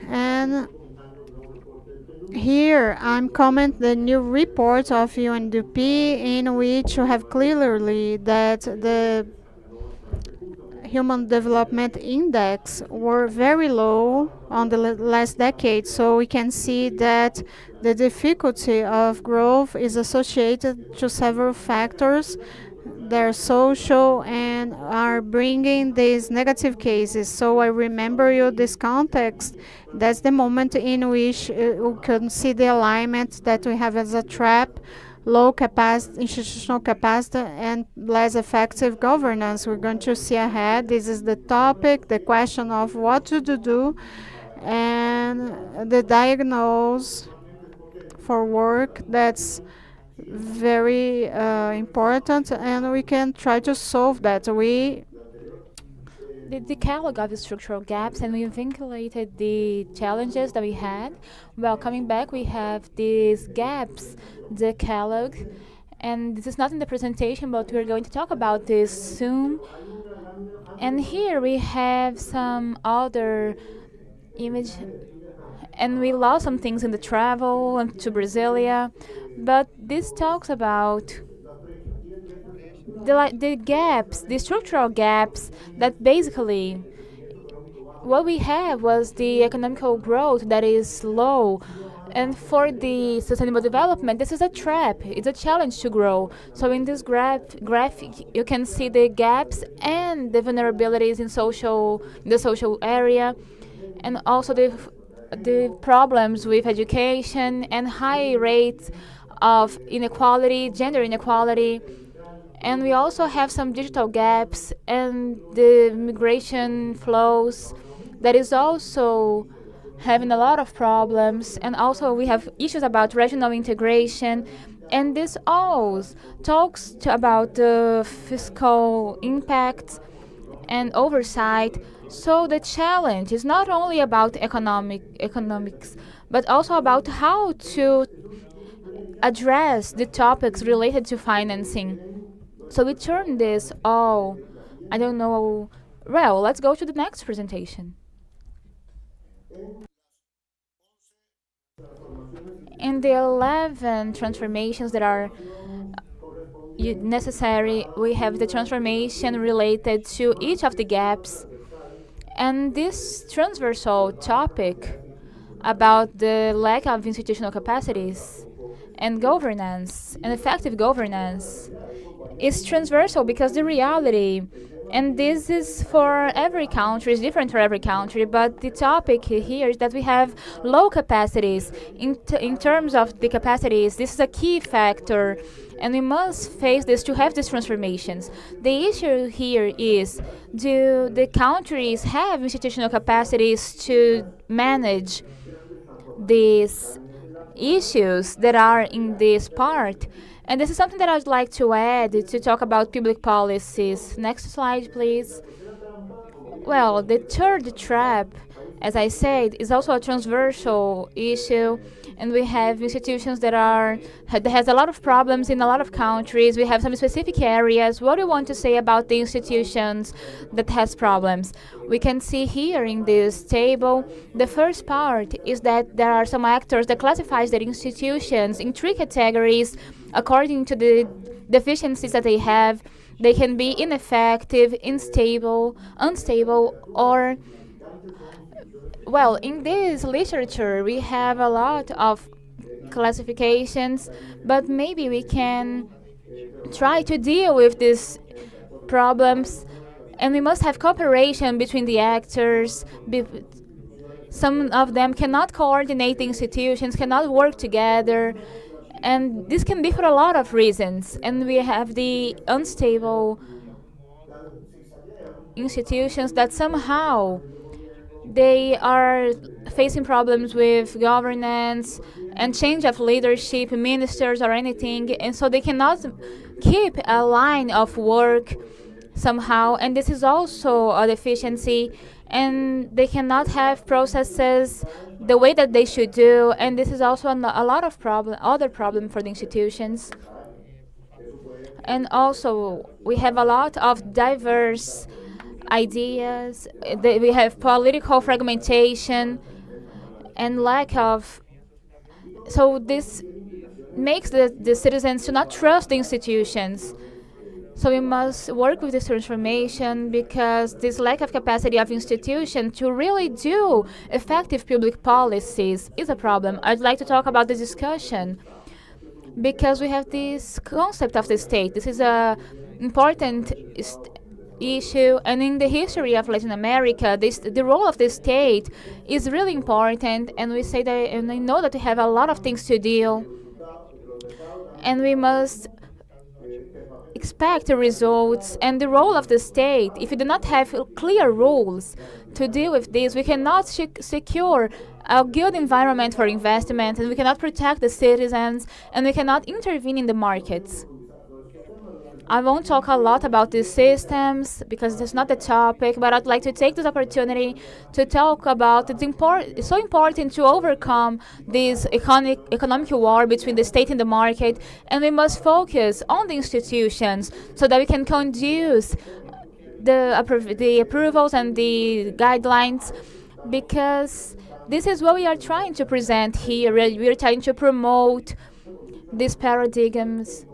And here I'm commenting the new report of UNDP, in which you have clearly that the Human Development Index were very low on the last decade. So we can see that the difficulty of growth is associated to several factors. They're social and are bringing these negative cases. So I remember you this context. That's the moment in which we can see the alignment that we have as a trap: low capacity, institutional capacity, and less effective governance. We're going to see ahead. This is the topic, the question of what to do, and the diagnose for work that's very important, and we can try to solve that. The decalogue of the structural gaps, and we vinculated the challenges that we had. Well, coming back, we have these gaps decalogue, And this is not in the presentation, but we're going to talk about this soon. And here we have some other image, and we lost some things in the travel and to Brasilia, but this talks about the gaps, the structural gaps that basically what we have was the economical growth that is slow. And for the sustainable development, this is a trap. It's a challenge to grow. So in this graphic, you can see the gaps and the vulnerabilities in the social area, and also the problems with education and high rates of inequality, gender inequality. And we also have some digital gaps and the migration flows that is also having a lot of problems. And also we have issues about regional integration. And this all talks about the fiscal impact and oversight. So the challenge is not only about economics, but also about how to address the topics related to financing. So we turn this all, I don't know. Well, let's go to the next presentation. In the 11 transformations that are necessary, we have the transformation related to each of the gaps. And this transversal topic about the lack of institutional capacities and governance and effective governance is transversal because the reality, and this is for every country, is different for every country, but the topic here is that we have low capacities. In terms of the capacities, this is a key factor, and we must face this to have these transformations. The issue here is, do the countries have institutional capacities to manage these issues that are in this part? And this is something that I'd like to add to talk about public policies. Next slide, please. Well, the third trap, as I said, is also a transversal issue, and we have institutions that has a lot of problems in a lot of countries. We have some specific areas. What do you want to say about the institutions that has problems? We can see here in this table, the first part is that there are some actors that classifies their institutions in three categories according to the deficiencies that they have. They can be ineffective, unstable, or, well, in this literature, we have a lot of classifications, but maybe we can try to deal with these problems, and we must have cooperation between the actors. Some of them cannot coordinate the institutions, cannot work together, and this can be for a lot of reasons. And we have the unstable institutions that somehow they are facing problems with governance and change of leadership, ministers or anything, and so they cannot keep a line of work somehow, and this is also a deficiency, and they cannot have processes the way that they should do, and this is also a lot of other problem for the institutions. And also we have a lot of diverse ideas. We have political fragmentation and lack of, so this makes the citizens to not trust the institutions. So we must work with this transformation because this lack of capacity of institutions to really do effective public policies is a problem. I'd like to talk about the discussion because we have this concept of the state. This is a important issue, and in the history of Latin America, the role of the state is really important, and we say that, and I know that we have a lot of things to deal, and we must expect the results and the role of the state. If we do not have clear rules to deal with this, we cannot secure a good environment for investment, and we cannot protect the citizens, and we cannot intervene in the markets. I won't talk a lot about these systems because it's not the topic, but I'd like to take this opportunity to talk about it's so important to overcome this economic war between the state and the market, and we must focus on the institutions so that we can conduce the approvals and the guidelines, because this is what we are trying to present here. We are trying to promote these paradigms.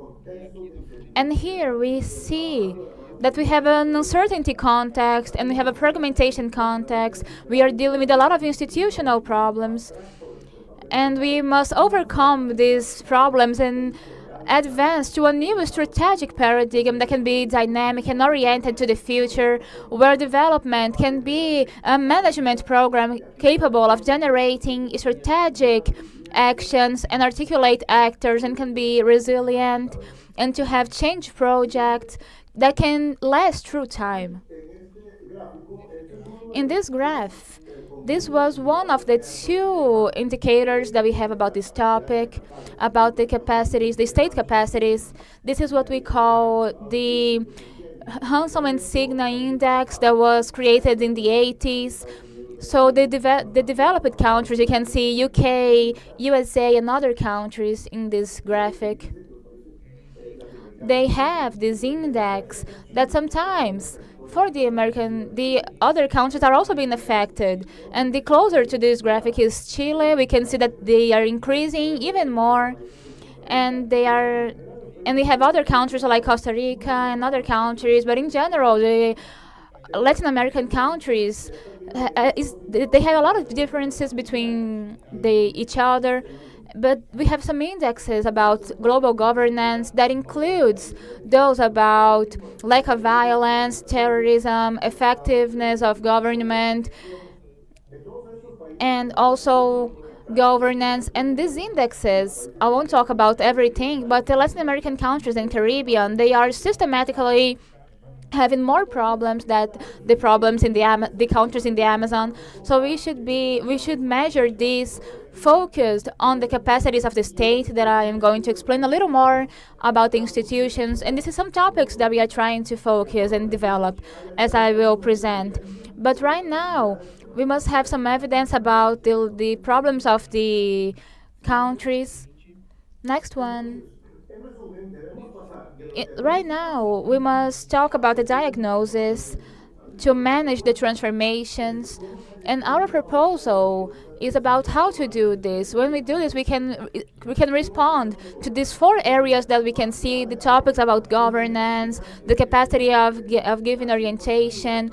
And here we see that we have an uncertainty context and we have a fragmentation context. We are dealing with a lot of institutional problems, and we must overcome these problems and advance to a new strategic paradigm that can be dynamic and oriented to the future, where development can be a management program capable of generating strategic actions and articulate actors, and can be resilient, and to have change projects that can last through time. In this graph, this was one of the two indicators that we have about this topic, about the capacities, the state capacities. This is what we call the Hansom and Cigna index that was created in the 80s. So the developed countries, you can see UK, USA, and other countries in this graphic. They have this index that sometimes for the other countries are also being affected. And the closer to this graphic is Chile. We can see that they are increasing even more, and they are, and we have other countries like Costa Rica and other countries. But in general, the Latin American countries they have a lot of differences between each other, but we have some indexes about global governance that includes those about lack of violence, terrorism, effectiveness of government, and also governance. And these indexes, I won't talk about everything, but the Latin American countries and Caribbean, they are systematically having more problems than the problems in the countries in the Amazon. So we should measure this focused on the capacities of the state, that I am going to explain a little more about the institutions. And this is some topics that we are trying to focus and develop, as I will present. But right now, we must have some evidence about the problems of the countries. Next one. Right now, we must talk about the diagnosis to manage the transformations. And our proposal is about how to do this. When we do this, we can respond to these four areas that we can see: the topics about governance, the capacity of giving orientation,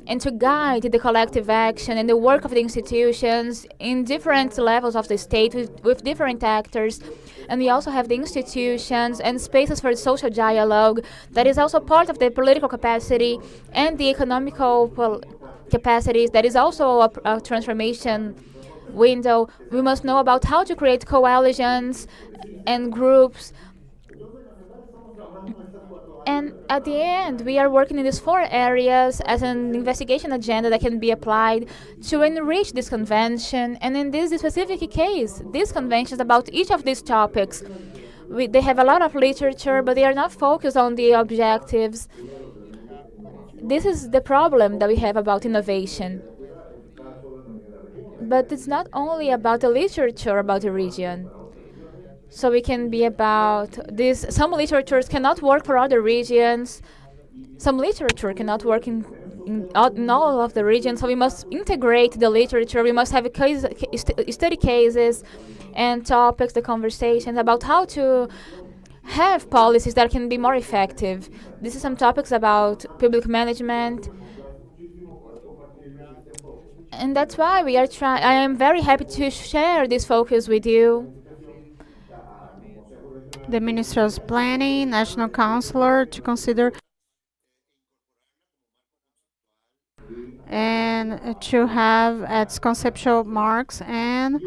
and to guide the collective action and the work of the institutions in different levels of the state with different actors. And we also have the institutions and spaces for social dialogue that is also part of the political capacity, and the economical capacities that is also a transformation window. We must know about how to create coalitions and groups. And at the end, we are working in these four areas as an investigation agenda that can be applied to enrich this convention. And in this specific case, these conventions about each of these topics, they have a lot of literature, but they are not focused on the objectives. This is the problem that we have about innovation. But it's not only about the literature about the region. So we can be about this. Some literatures cannot work for other regions. Some literature cannot work in all of the regions. So we must integrate the literature. We must have study cases and topics, the conversations about how to have policies that can be more effective. This is some topics about public management. And that's why we are trying. I am very happy to share this focus with you. The Minister of Planning, National Councilor, to consider and to have its conceptual marks and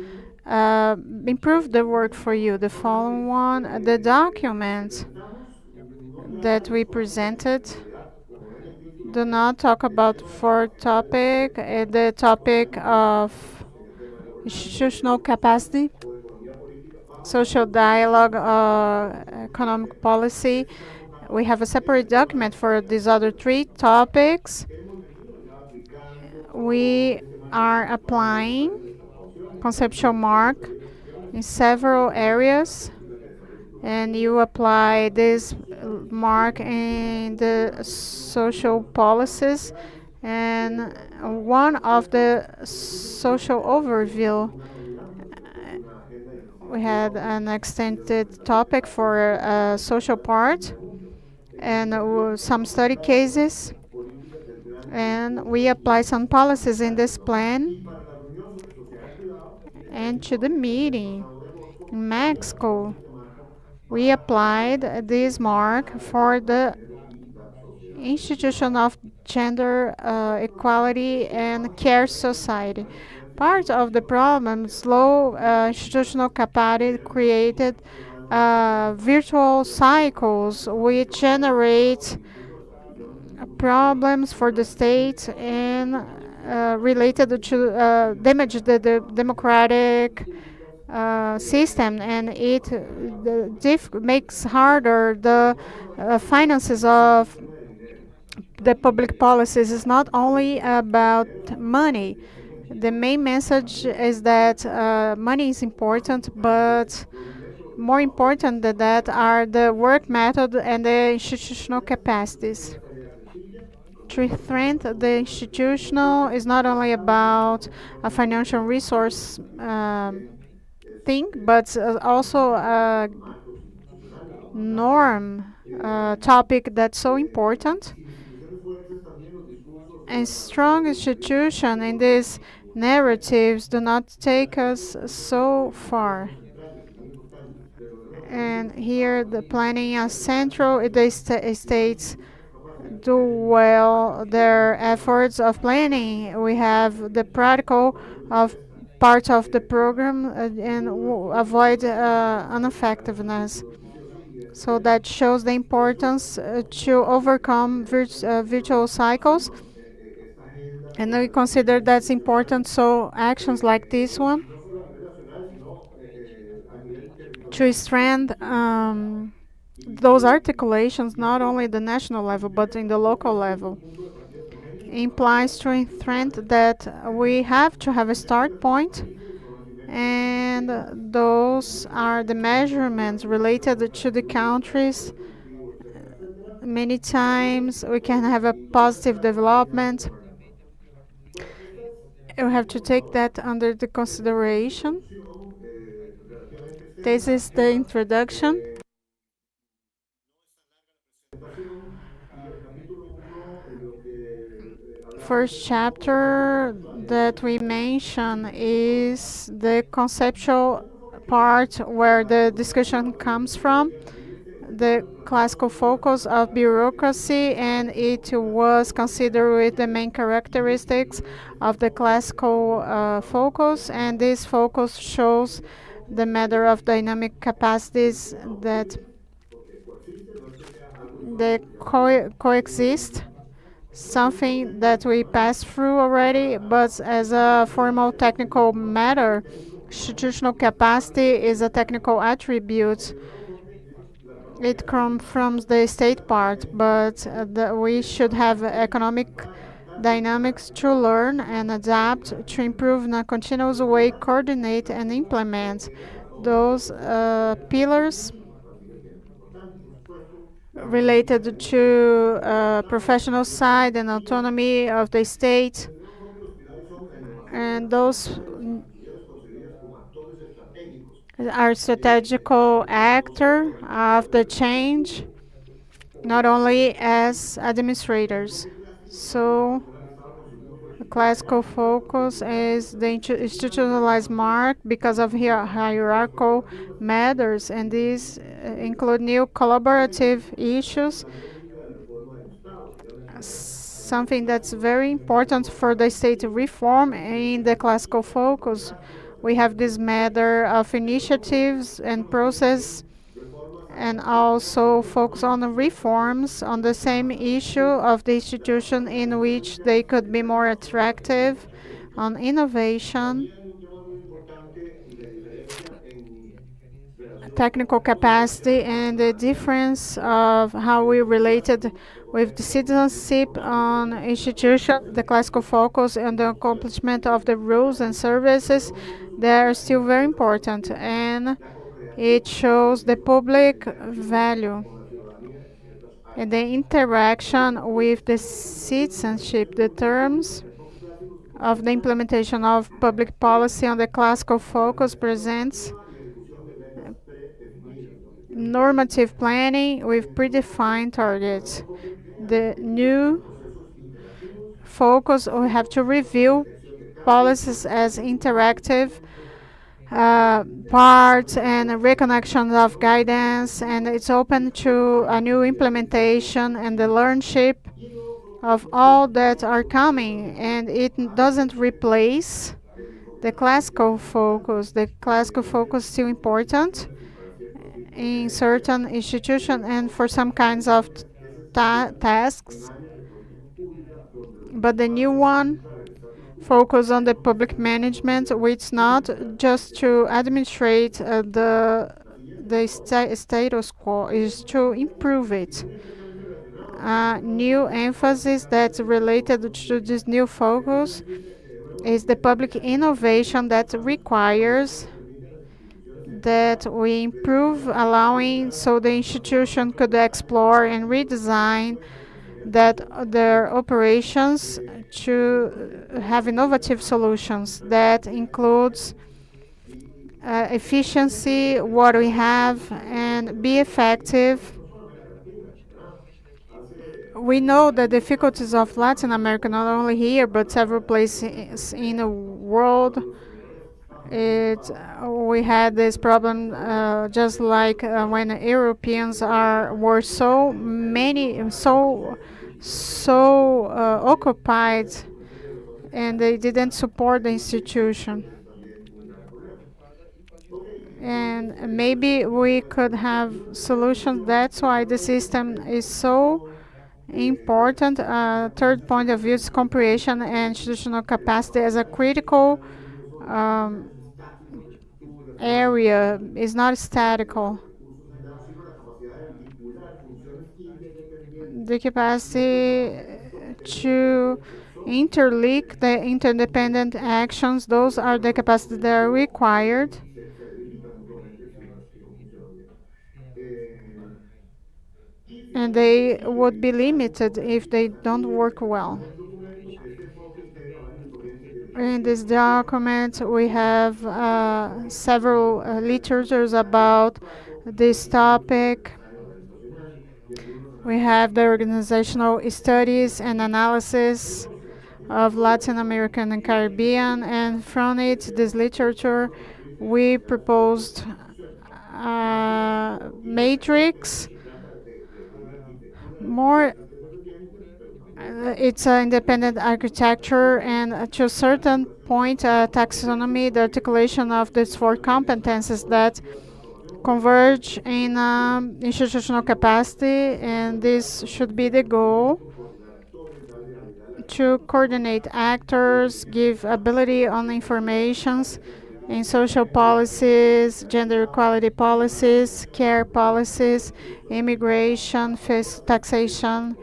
improve the work for you. The following one, the documents that we presented do not talk about four topic, the topic of institutional capacity, social dialogue, economic policy, we have a separate document for these other three topics. We are applying conceptual mark in several areas, and you apply this mark in the social policies. And one of the social overview, we had an extended topic for social part and some study cases, and we apply some policies in this plan. And to the meeting in Mexico, we applied this mark for the institution of gender equality and care society. Part of the problem, slow institutional capacity created virtual cycles which generate problems for the state and related to damage the democratic system, and it makes harder the finances of the public policies. Is not only about money. The main message is that money is important, but more important than that are the work method and the institutional capacities. To strengthen the institutional is not only about a financial resource thing, but also a norm topic that's so important. And strong institution in these narratives do not take us so far. And here the planning as central, the states do well their efforts of planning. We have the practical of part of the program and avoid ineffectiveness. So that shows the importance to overcome virtual cycles. And we consider that's important. So actions like this one to strengthen those articulations, not only at the national level but in the local level, implies to strength that we have to have a start point, and those are the measurements related to the countries. Many times we can have a positive development. We have to take that under the consideration. This is the introduction. First chapter that we mention is the conceptual part where the discussion comes from, the classical focus of bureaucracy, and it was considered with the main characteristics of the classical focus, and this focus shows the matter of dynamic capacities that they coexist, something that we passed through already, but as a formal technical matter, institutional capacity is a technical attribute. It comes from the state part, but we should have economic dynamics to learn and adapt, to improve in a continuous way, coordinate and implement those pillars related to professional side and autonomy of the state, and those are strategical actor of the change, not only as administrators. So the classical focus is the institutionalized mark because of hierarchical matters, and these include new collaborative issues, something that's very important for the state reform. In the classical focus, we have this matter of initiatives and process, and also focus on the reforms on the same issue of the institution in which they could be more attractive, on innovation, technical capacity and the difference of how we related with the citizenship on institution, the classical focus and the accomplishment of the rules and services, they are still very important, and it shows the public value and the interaction with the citizenship, the terms of the implementation of public policy on the classical focus presents normative planning with predefined targets. The new focus, we have to review policies as interactive parts and reconnection of guidance, and it's open to a new implementation and the learnership of all that are coming, and it doesn't replace the classical focus. The classical focus is still important in certain institutions and for some kinds of tasks, but the new one focus on the public management, which not just to administrate the status quo, is to improve it. New emphasis that's related to this new focus is the public innovation that requires that we improve, allowing so the institution could explore and redesign that their operations to have innovative solutions that includes efficiency, what we have, and be effective. We know the difficulties of Latin America, not only here, but several places in the world. We had this problem just like when Europeans were so many, so occupied, and they didn't support the institution. And maybe we could have solutions. That's why the system is so important. Third point of view is comprehension and institutional capacity as a critical area. Is not statical. The capacity to interlink the interdependent actions, those are the capacities that are required. And they would be limited if they don't work well. In this document, we have several literatures about this topic. We have the organizational studies and analysis of Latin American and Caribbean, and from it, this literature, we proposed a matrix. More it's an independent architecture, and to a certain point, taxonomy, the articulation of these four competences that converge in institutional capacity, and this should be the goal to coordinate actors, give ability on informations in social policies, gender equality policies, care policies, immigration, taxation,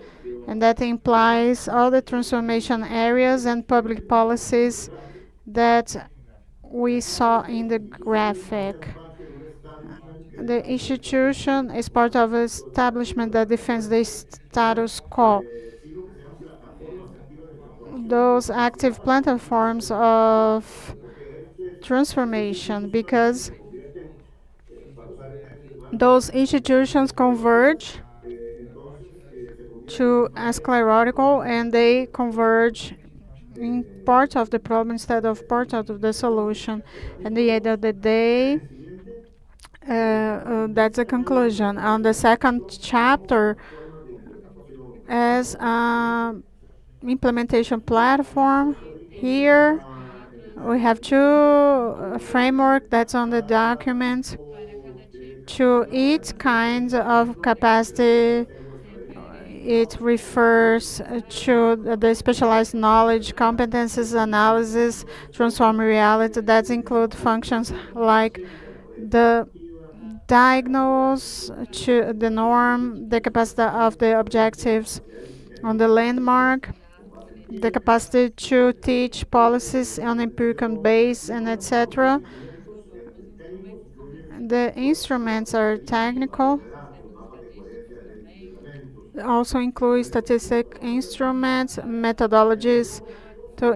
and that implies all the transformation areas and public policies that we saw in the graphic. The institution is part of an establishment that defends the status quo. Those active platforms of transformation, because those institutions converge to sclerotical, and they converge in part of the problem instead of part of the solution. At the end of the day, that's a conclusion. On the second chapter, as implementation platform, here we have two framework that's on the document. To each kind of capacity, it refers to the specialized knowledge, competences, analysis, transform reality that include functions like the diagnose to the norm, the capacity of the objectives on the landmark, the capacity to teach policies on empirical base, and etc. Técnicos incluyen The instruments are technical, datos, mapas de coherencia de lineamientos, also include statistic instruments, methodologies to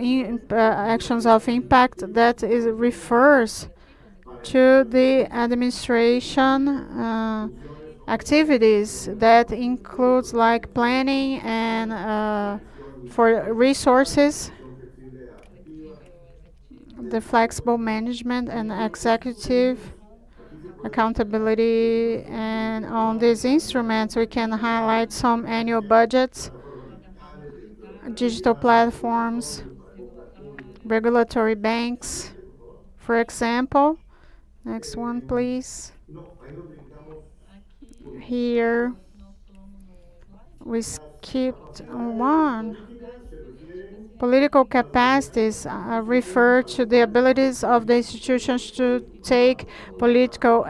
actions of impact that is refers to the administration activities that includes like planning and for resources, gestión flexible adaptativa. the flexible management and executive Aquí se puede accountability. And on these instruments we can highlight some annual budgets, plataformas digitales de digital interoperabilidad, platforms, laboratorios para compras públicas. regulatory banks, Siguiente, por favor. for example. Next one, please. No, ahí nos brincamos Here we las skipped capacidades one. políticas se refieren Political capacities refer to the abilities of the institutions to take political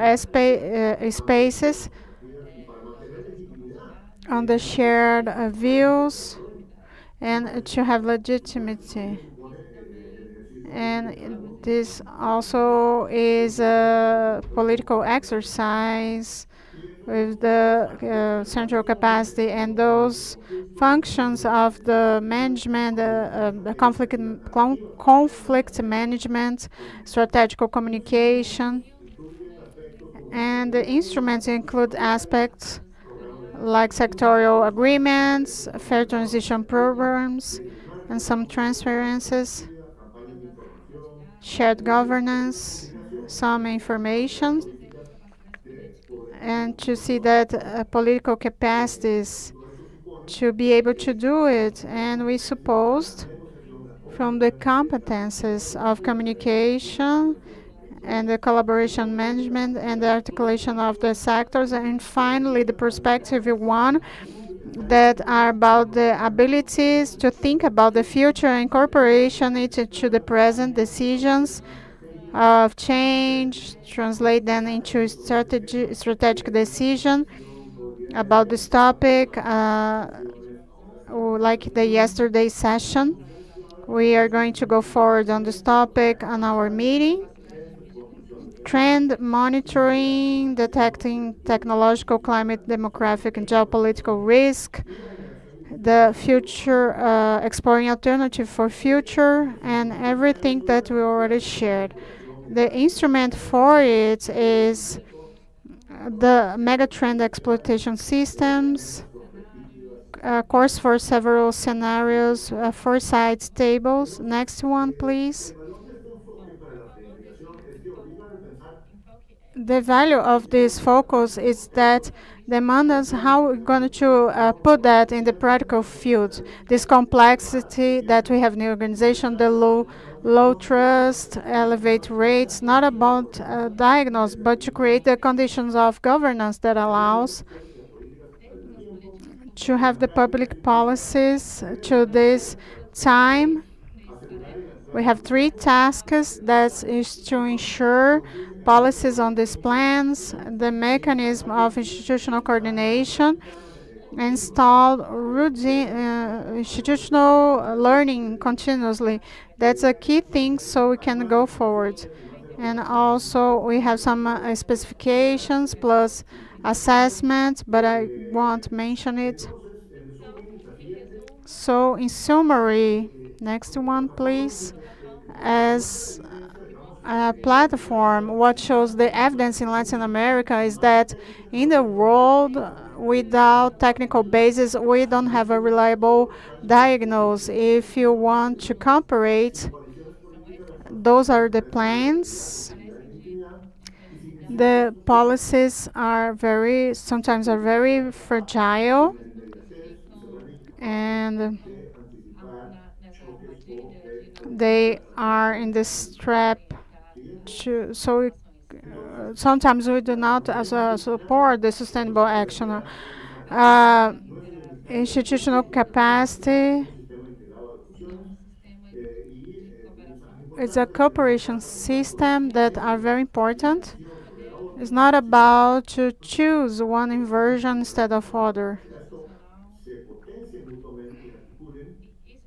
spaces y para mantener legitimidad on the shared views and to have legitimacy. supone el ejercicio de liderazgo, And this also is a political exercise with the central capacity and those functions of the management, the conflict management, strategical communication, incluyen aspectos como and the instruments include aspects programas de like sectorial agreements, fair transition programs, benchmarking, and some transparencies, campañas de información, shared governance, comunicación, some information, políticas de poder. and to see that political capacities Todo esto supone to be able to do it. And we supposed negociación, la from the competences of communication and the collaboration management and the articulation of the sectors, and finally the perspective one that are about the abilities to think about the future and incorporation it to the present decisions of change, translate them into strategic decision about this topic, like the yesterday session. We are going to go forward on this topic on our meeting. Trend monitoring, detecting technological, climate, demographic, and geopolitical risk, the future, exploring alternative for future, and everything that we already shared. The instrument for it is the megatrend exploitation systems, course for several scenarios, foresight tables. Next one, please. el valor de este enfoque para la planificación es que obliga a repensar The value of this focus is that demand us how we're going to put that in the practical field. This complexity that we have in the organization, the low trust, elevate rates, not about diagnose, but to create the conditions of governance that allows to have the public policies to this time. We have three tasks. That is to ensure policies on these plans, the mechanism of institutional coordination, install routine institutional learning continuously. That's a key thing so we can go forward. And also we have some specifications plus assessments, but I won't mention it. So in summary, next one please. As a platform, what shows the evidence in Latin America is that in the world, without technical basis, we don't have a reliable diagnosis. If you want to comparate, those are the plans. The policies are sometimes are very fragile, and they are in this trap. Sometimes we do not support the sustainable action. Institutional capacity. It's a cooperation system that are very important. It's not about to choose one inversion instead of other. Y a esto se potencian mutuamente y se articulen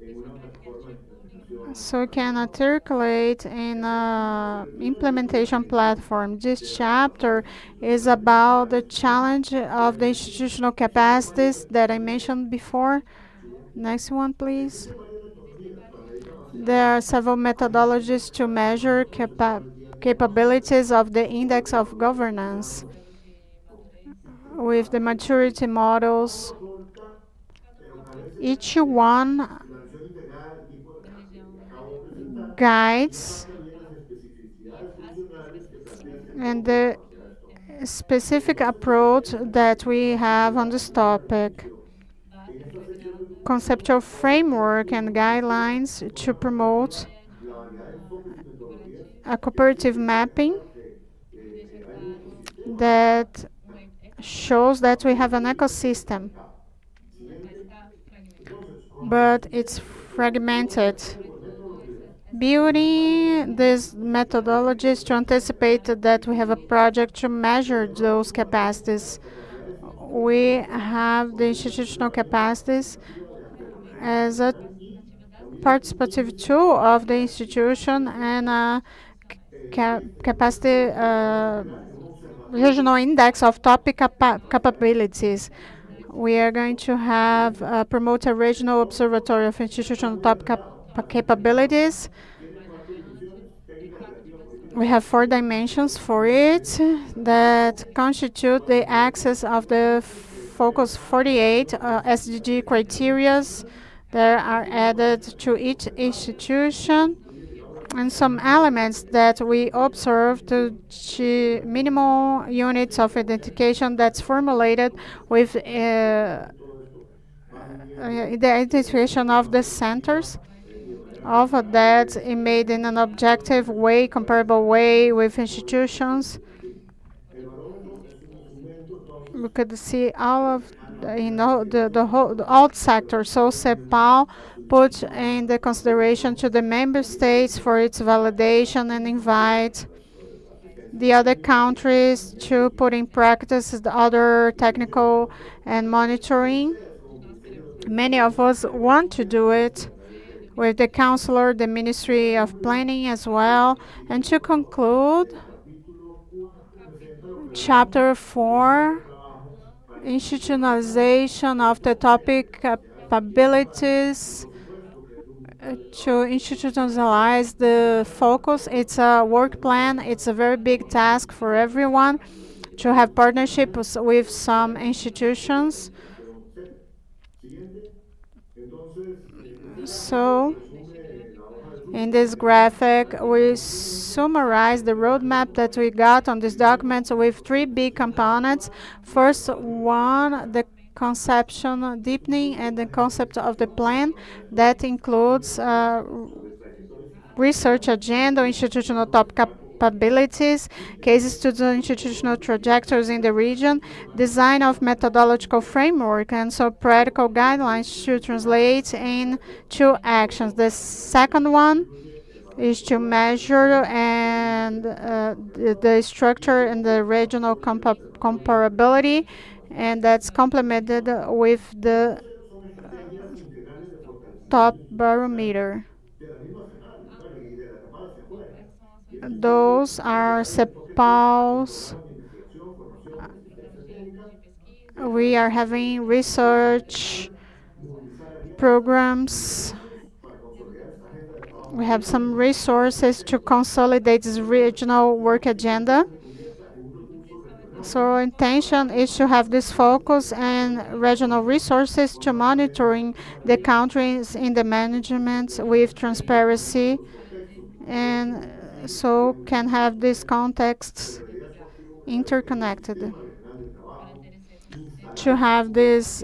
en una plataforma de implementación So we can transversal. articulate in a El reto de este implementation documento platform. This de las chapter capacidades is institucionales about the necesarias challenge of the para institutional existen varias capacities that I metodologías. mentioned before. ¿Sí? Next one, please. Existen varias metodologías para medir There capacidades. are several Hay methodologies to para los measure controles quality and governance, capabilities of the como el index of metodología governance Reunión, with the maturity cada models. uno otorga o carece Each one la visión integral del tipo que acabo de presentar y guides marca bien las especificidades funcionales que plantea este and enfoque de the capacidades TOP. specific En esta approach sección that we have on inicial this y de la topic. conclusión. En esta sección del documento Conceptual se framework and describen guidelines de to forma promote comparativa la variedad de enfoques y metodologías a que cooperative existen y mapping señalan que hay un ecosistema that shows that we have an ecosystem, fragmentado. Siguiente. Entonces, but it's fragmented. con metodologías Building these methodologies to anticipate that we have a project to measure those capacities. capacidades We institucionales have the institutional capacities participativa de alto rendimiento as a regional y al mismo tiempo participative tool of the institution and a capacity general en un observatorio regional index of topic capabilities. We are going to have promote a regional observatory of institutional top capabilities. tiene cuatro dimensiones: técnica, operativa, política, We have social. 4 dimensions for it that constitute the axis of the Focus 48 SDG criterias that are added to each institution, and some elements that we observe to minimal units of identification that's formulated with Todo esto va the identification of the centers de manera of that made in an objective way, comparable way with institutions. el barómetro es un instrumento We entonces could see all of the whole all sectors. So CEPAL put in the consideration to the member states for its validation and invite asistencia. the other countries to put in practice the other technical and monitoring. Ustedes como Ministerio de Many of us want to do it Planificación with the counselor, the Ministry of Planning as well. And to conclude, capítulo 4 presenta lo que Chapter 4, trabajo para institutionalization of the topic capabilities to institutionalize the focus. It's a work plan. It's a very big task for everyone to have partnerships with some institutions. Siguiente. Entonces, este So, resume la hoja de ruta. in this graphic, we summarize the roadmap that we got on this document with 3 big components. First one, the conception deepening and the concept of the plan that includes research agenda, institutional top capabilities, cases to the institutional trajectories in the region, design of methodological framework, and so practical guidelines to translate into actions. The second one is to measure and the structure and the regional comparability, and that's complemented with the Son estrategias integrales de top fortalecimiento barometer. de la misma CEPAL, bueno, y de la CEPAL hacia afuera. Y este estudio Those are integrará el enfoque CEPAL's. de investigación, formación y asistencia técnica, We are having research movilizar alianzas programs. para consolidar esta agenda de trabajo We have some resources to consolidate this regional work agenda. se convierta en un recurso regional So our intention is to have this focus and regional resources to monitoring the countries in the management with transparency, and so can have these contexts interconnected. regional de trabajo, instalar, To have these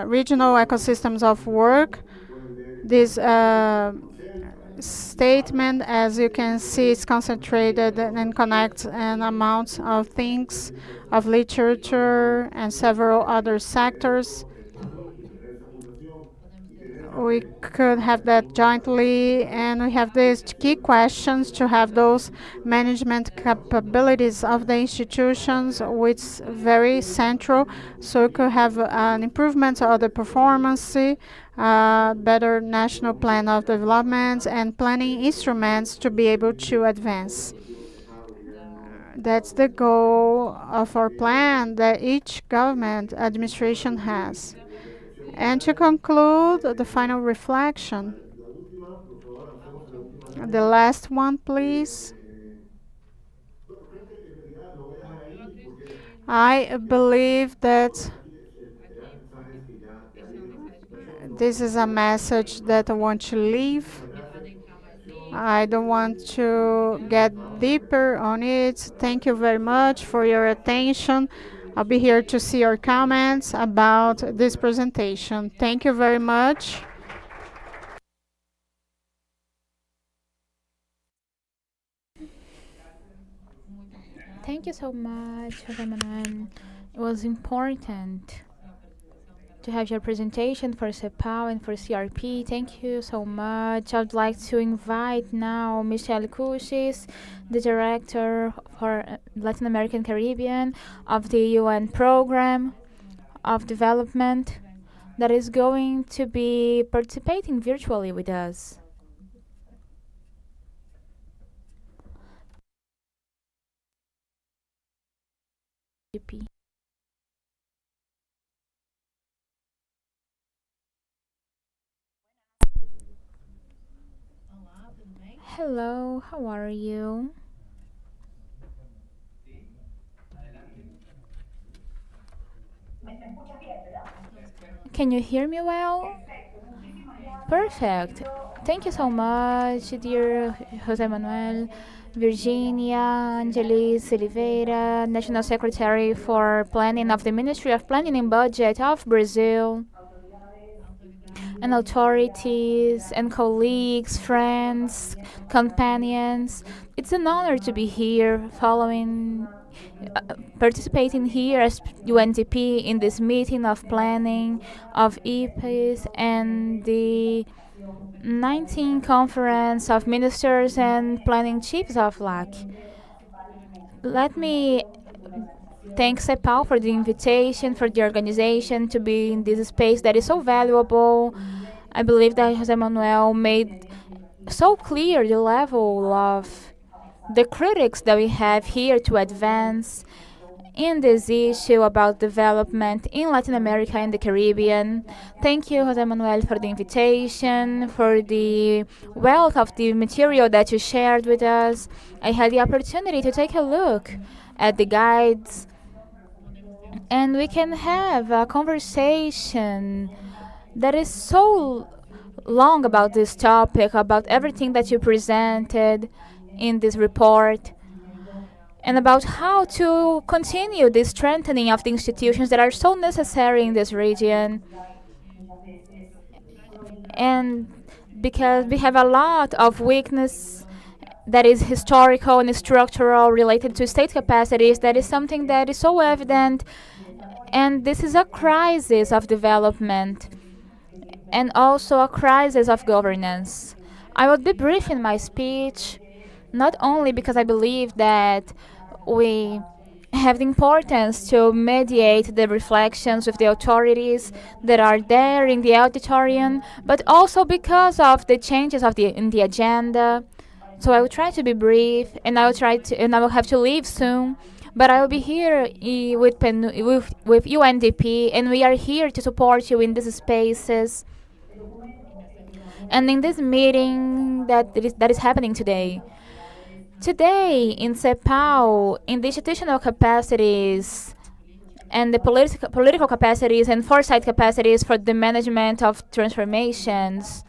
regional ecosystems of work, pueden ver this hacer statement, as you can see, is concentrated and connects an amount of things, of literature and several other sectors. y tener esa fundación y tener we could have that jointly, and we have these key questions to have those management capabilities of the institutions, which is very central, so we could have an improvement of the performance, better national plan of development, and planning instruments to be able to advance. That's the goal of our plan that each government administration has. And to conclude, the final reflection. La última, por favor, avancemos a la última The lámina. last one, please. Bueno, creo que en realidad lo voy a dejar ahí porque I believe that aquí eran mensajes que ya vienen this is a message that I want to leave. Muchas gracias por su atención. I don't want to get deeper on it. Thank you very much for your attention. I'll be here to see your comments about this presentation. Thank you very much. Thank you so much, Jose Manuel. It was important to have your presentation for CEPAL and for CRP. Thank you so much. I would like to invite now Michelle Cushis, the Director for Latin American Caribbean of the UN Program of Development, that is going to be participating virtually with us. Hello, how are you? Can you hear me well? Perfect. Thank you so much, dear Jose Manuel, Virginia, Angelis Oliveira, National Secretary for Planning of the Ministry of Planning and Budget of Brazil, and authorities and colleagues, friends, companions. It's an honor to be here participating here as UNDP in this meeting of planning of EPIS and the 19th Conference of Ministers and Planning Chiefs of LAC. Let me thank CEPAL for the invitation, for the organization to be in this space that is so valuable. I believe that Jose Manuel made so clear the level of the critics that we have here to advance in this issue about development in Latin America and the Caribbean. Thank you, Jose Manuel, for the invitation, for the wealth of the material that you shared with us. I had the opportunity to take a look at the guides, and we can have a conversation that is so long about this topic, about everything that you presented in this report, and about how to continue the strengthening of the institutions that are so necessary in this region. And because we have a lot of weakness that is historical and structural related to state capacities, that is something that is so evident. And this is a crisis of development and also a crisis of governance. I will be brief in my speech, not only because I believe that we have the importance to mediate the reflections with the authorities that are there in the auditorium, but also because of the changes in the agenda. So I will try to be brief, and I will have to leave soon. But I will be here with UNDP, and we are here to support you in these spaces and in this meeting that is happening today. Today, in CEPAL, in the institutional capacities and the political capacities and foresight capacities for the management of transformations,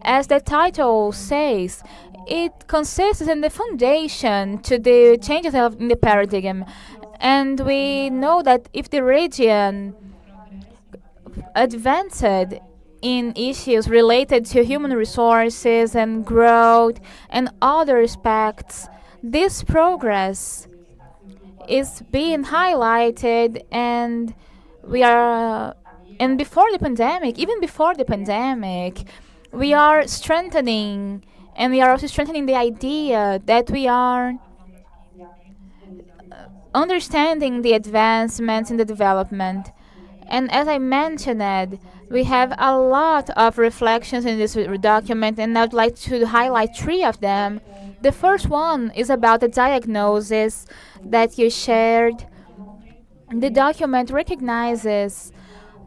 as the title says, it consists in the foundation to the changes in the paradigm. And we know that if the region advanced in issues related to human resources and growth and other aspects, this progress is being highlighted, and we are And before the pandemic, even before the pandemic, we are strengthening, and we are also strengthening the idea that we are understanding the advancements in the development. And as I mentioned, we have a lot of reflections in this document, and I'd like to highlight three of them. The first one is about the diagnosis that you shared. The document recognizes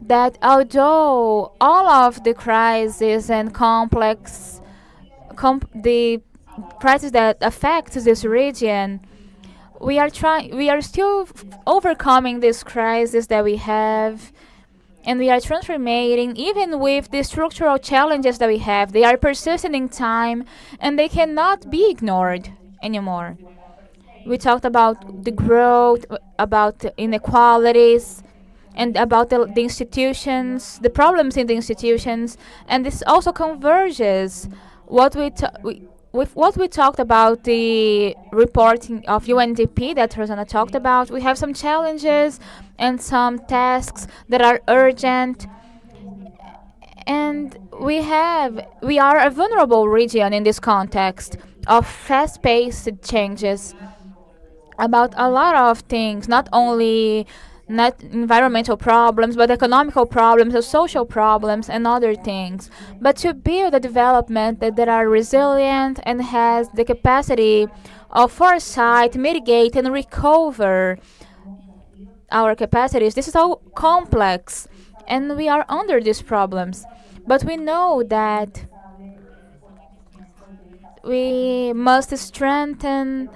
that although all of the crises and the crisis that affects this region, we are still overcoming this crisis that we have, and we are transforming even with the structural challenges that we have. They are persistent in time, and they cannot be ignored anymore. We talked about the growth, about the inequalities, and about the institutions, the problems in the institutions, and this also converges what with what we talked about the reporting of UNDP that Rosanna talked about. We have some challenges and some tasks that are urgent, and we are a vulnerable region in this context of fast-paced changes about a lot of things, not only not environmental problems, but economical problems, social problems, and other things. But to build a development that are resilient and has the capacity of foresight, mitigate, and recover our capacities, this is all complex, and we are under these problems. But we know that we must strengthen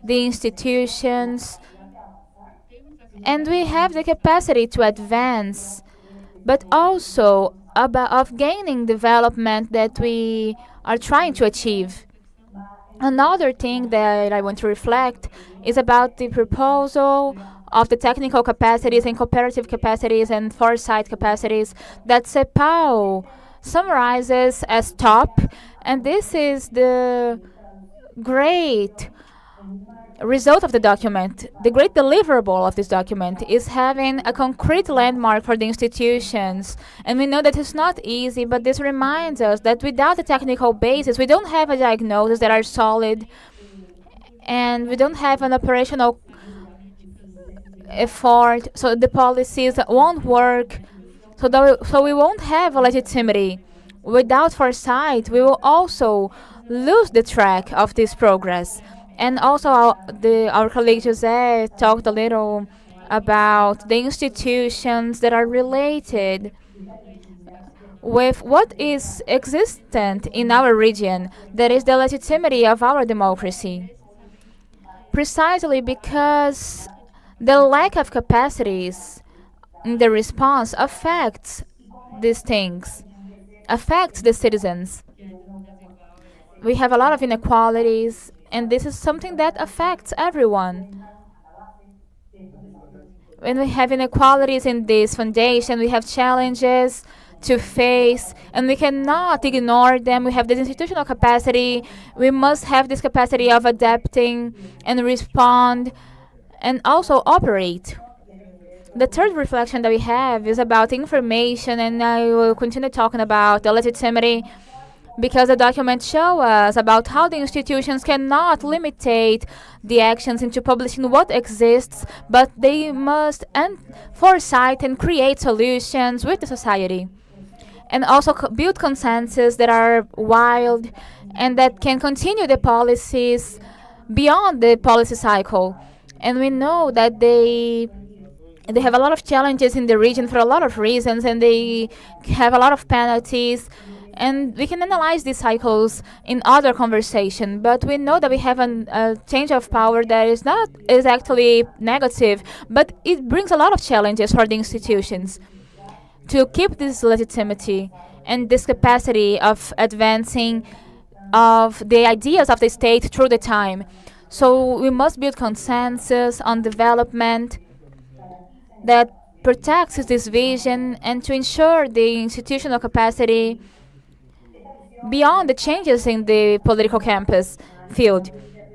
the institutions, and we have the capacity to advance, but also of gaining development that we are trying to achieve. Another thing that I want to reflect is about the proposal of the technical capacities and cooperative capacities and foresight capacities that CEPAL summarizes as top, and this is the great result of the document. The great deliverable of this document is having a concrete landmark for the institutions. And we know that it's not easy, but this reminds us that without the technical basis, we don't have a diagnosis that are solid, and we don't have an operational effort, so the policies won't work, so we won't have a legitimacy. Without foresight, we will also lose the track of this progress. And also, our colleague Jose talked a little about the institutions that are related with what is existent in our region, that is the legitimacy of our democracy. Precisely because the lack of capacities in the response affects these things, affects the citizens. We have a lot of inequalities, and this is something that affects everyone. When we have inequalities in this foundation, we have challenges to face, and we cannot ignore them. We have this institutional capacity. We must have this capacity of adapting and respond and also operate. The third reflection that we have is about information, and I will continue talking about the legitimacy, because the documents show us about how the institutions cannot limitate the actions into publishing what exists, but they must foresight and create solutions with the society, and also build consensus that are wild and that can continue the policies beyond the policy cycle. And we know that they have a lot of challenges in the region for a lot of reasons, and they have a lot of penalties, and we can analyze these cycles in other conversation, but we know that we have a change of power that is not exactly negative, but it brings a lot of challenges for the institutions to keep this legitimacy and this capacity of advancing of the ideas of the state through the time. So we must build consensus on development that protects this vision and to ensure the institutional capacity beyond the changes in the political campus field.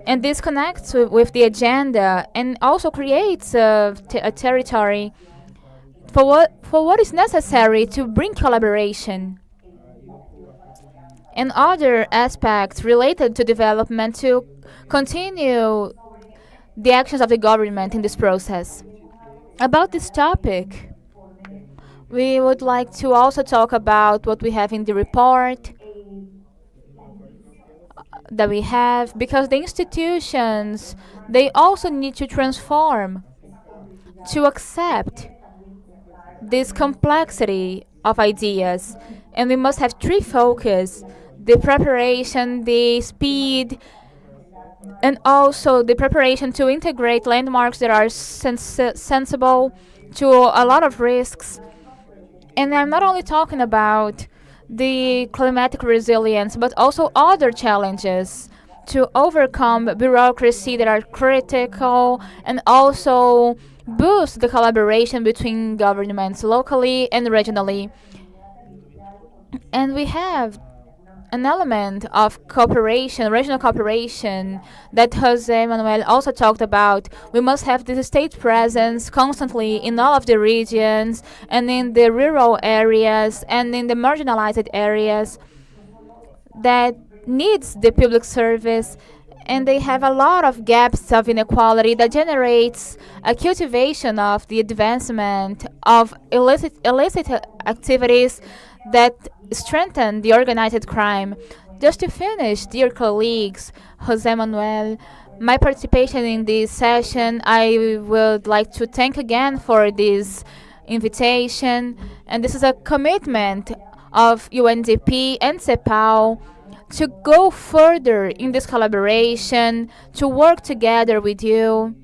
And this connects with the agenda and also creates a territory for what is necessary to bring collaboration and other aspects related to development to continue the actions of the government in this process. About this topic, we would like to also talk about what we have in the report that we have, because the institutions, they also need to transform to accept this complexity of ideas. And we must have three focus: the preparation, the speed, and also the preparation to integrate landmarks that are sensible to a lot of risks. And I'm not only talking about the climatic resilience, but also other challenges to overcome bureaucracy that are critical, and also boost the collaboration between governments locally and regionally. And we have an element of cooperation, regional cooperation, that Jose Manuel also talked about. We must have this state presence constantly in all of the regions and in the rural areas and in the marginalized areas that needs the public service, and they have a lot of gaps of inequality that generates a cultivation of the advancement of illicit activities that strengthen the organized crime. Just to finish, dear colleagues, Jose Manuel, my participation in this session, I would like to thank again for this invitation. And this is a commitment of UNDP and CEPAL to go further in this collaboration, to work together with you,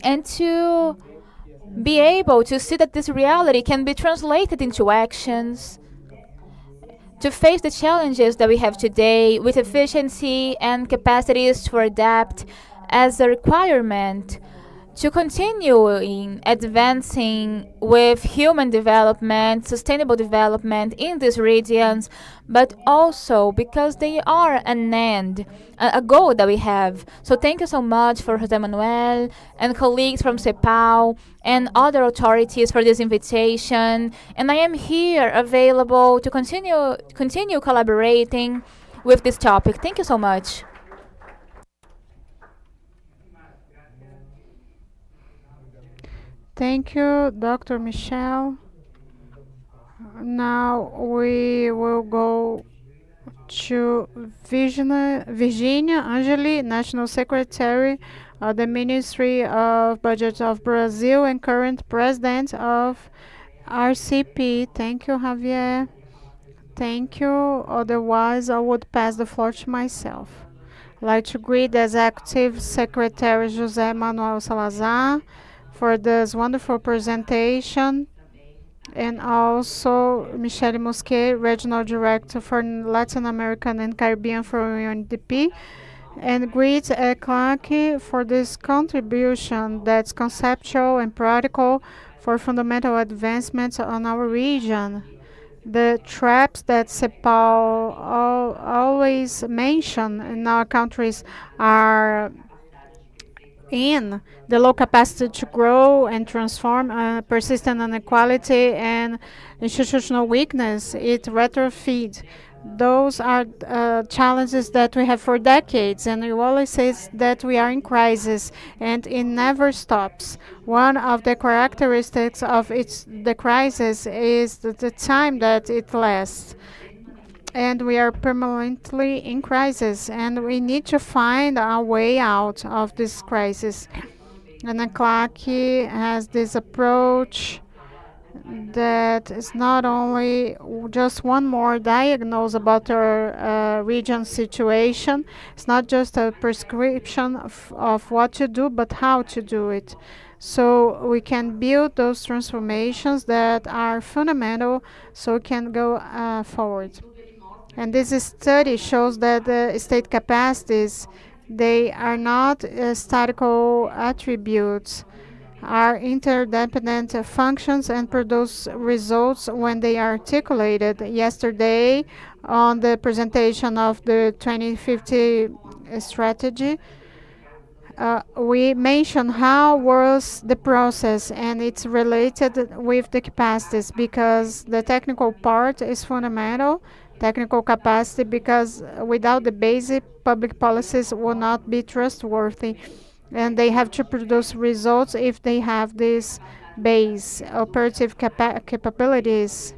and to be able to see that this reality can be translated into actions to face the challenges that we have today with efficiency and capacities to adapt as a requirement to continue in advancing with human development, sustainable development in these regions, but also because they are an end, a goal that we have. So thank you so much for Jose Manuel and colleagues from CEPAL and other authorities for this invitation. And I am here available to continue collaborating with this topic. Thank you so much. Thank you, Dr. Michelle. Now we will go to Virginia Angeli, National Secretary of the Ministry of Budget of Brazil and current President of RCP. Thank you, Javier. Thank you. Otherwise, I would pass the floor to myself. I'd like to greet the Executive Secretary José Manuel Salazar for this wonderful presentation, and also Michele Mosquet, Regional Director for Latin American and Caribbean for UNDP, and greet Clark for this contribution that's conceptual and practical for fundamental advancements on our region. The traps that CEPAL always mention in our countries are in the low capacity to grow and transform, persistent inequality, and institutional weakness. It retrofeed. Those are challenges that we have for decades, and we always say that we are in crisis, and it never stops. One of the characteristics of the crisis is the time that it lasts, and we are permanently in crisis, and we need to find a way out of this crisis. And Clarky has this approach that is not only just one more diagnose about our region situation. It's not just a prescription of what to do, but how to do it. So we can build those transformations that are fundamental so we can go forward. And this study shows that the state capacities, they are not statical attributes, are interdependent functions and produce results when they are articulated. Yesterday, on the presentation of the 2050 strategy, we mentioned how was the process, and it's related with the capacities because the technical part is fundamental. Technical capacity, because without the basic, public policies will not be trustworthy, and they have to produce results if they have this base operative capabilities.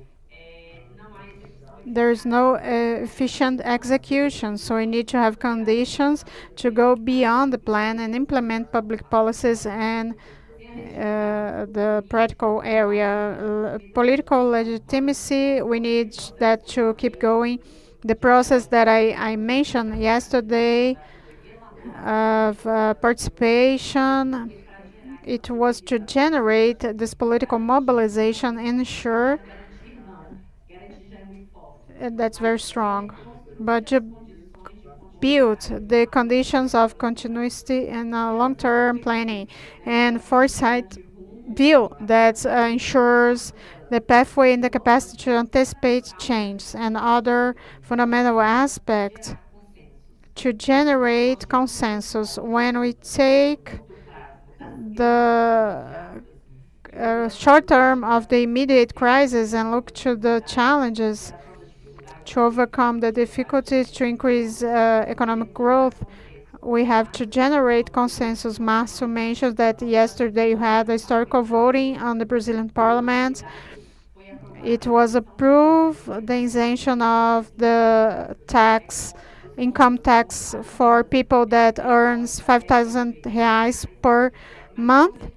There's no efficient execution, so we need to have conditions to go beyond the plan and implement public policies and the practical area. Political legitimacy, we need that to keep going. The process that I mentioned yesterday of participation, it was to generate this political mobilization and ensure that's very strong. But to build the conditions of continuity and long-term planning and foresight view that ensures the pathway and the capacity to anticipate change and other fundamental aspects to generate consensus. When we take the short term of the immediate crisis and look to the challenges to overcome the difficulties to increase economic growth, we have to generate consensus. Márcio mentioned that yesterday you had a historical voting on the Brazilian parliament. It was approved the exemption of the income tax for people that earns 5,000 reais per month,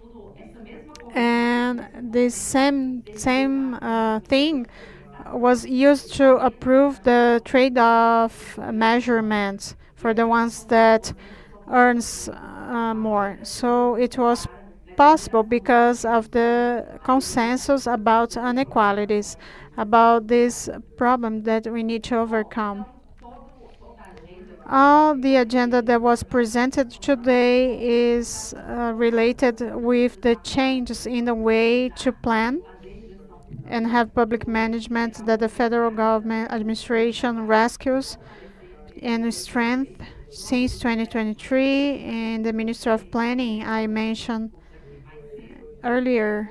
and this same thing was used to approve the trade-off measurements for the ones that earns more. So it was possible because of the consensus about inequalities, about this problem that we need to overcome. All the agenda that was presented today is related with the changes in the way to plan and have public management that the federal government administration rescues and strength since 2023. And the Minister of Planning I mentioned earlier,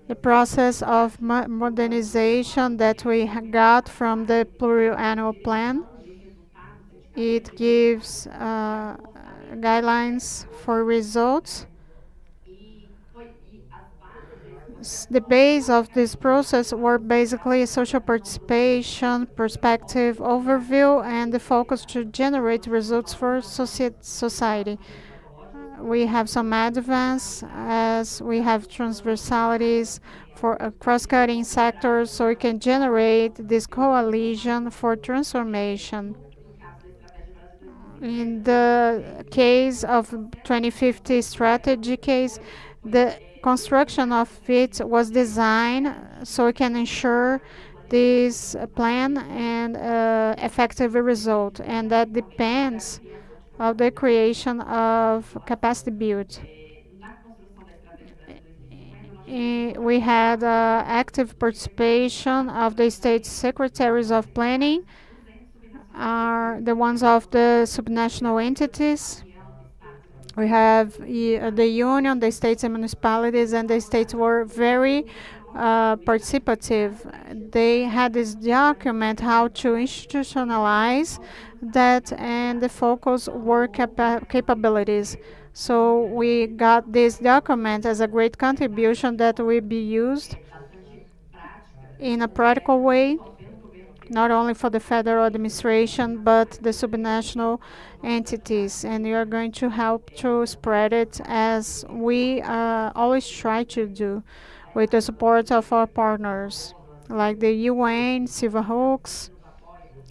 the process of modernization that we got from the pluriannual plan. It gives guidelines for results. The base of this process were basically social participation, perspective, overview, and the focus to generate results for society. We have some advance as we have transversalities for cross-cutting sectors, so we can generate this coalition for transformation. In the case of 2050 strategy case, the construction of it was designed so it can ensure this plan and effective result, and that depends of the creation of capacity build. We had active participation of the state secretaries of planning, are the ones of the subnational entities. We have the union, the states and municipalities, and the states were very participative. They had this document how to institutionalize that, and the focus were capabilities. So we got this document as a great contribution that will be used in a practical way, not only for the federal administration but the subnational entities, and we are going to help to spread it as we always try to do with the support of our partners like the UN, Silver Hooks,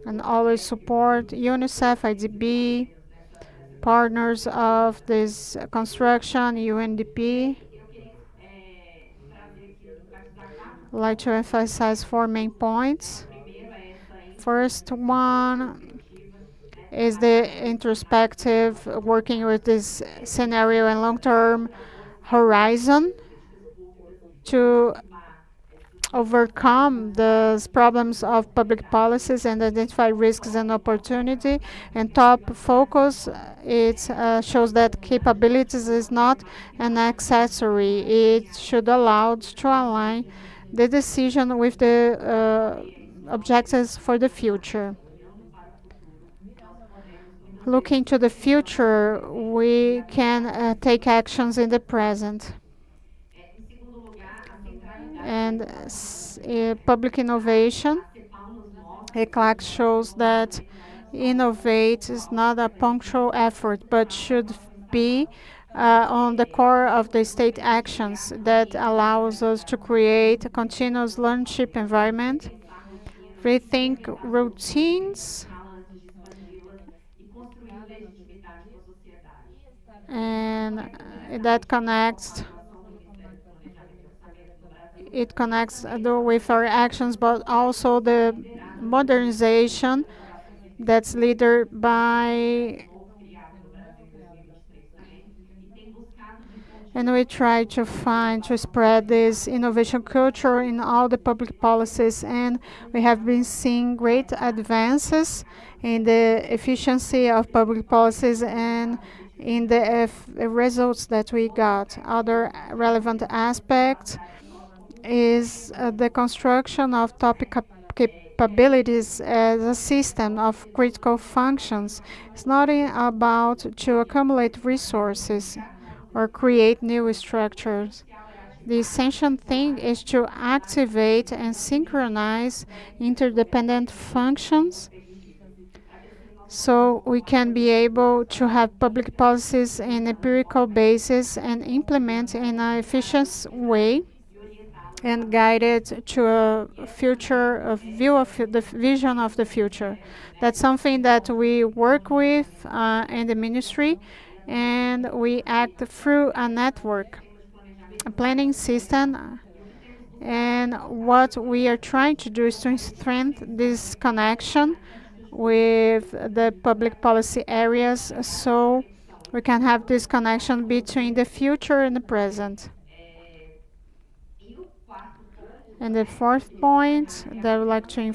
and always support UNICEF, IDB, partners of this construction, UNDP. I'd like to emphasize four main points. First one is the introspective, working with this scenario and long-term horizon to overcome the problems of public policies and identify risks and opportunity. And top focus, it shows that capabilities is not an accessory. It should allow to align the decision with the objectives for the future. Looking to the future, we can take actions in the present. And public innovation, ECLAC shows that innovate is not a punctual effort, but should be on the core of the state actions that allows us to create a continuous learnership environment, rethink routines, and that connects it connects with our actions, but also the modernization that's led by, and we try to spread this innovation culture in all the public policies, and we have been seeing great advances in the efficiency of public policies and in the results that we got. Other relevant aspects is the construction of topic capabilities as a system of critical functions. It's not about to accumulate resources or create new structures. The essential thing is to activate and synchronize interdependent functions so we can be able to have public policies in empirical basis and implement in an efficient way and guided to a future, a view of the vision of the future. That's something that we work with in the ministry, and we act through a network, a planning system. And what we are trying to do is to strengthen this connection with the public policy areas so we can have this connection between the future and the present. And the fourth point that I would like to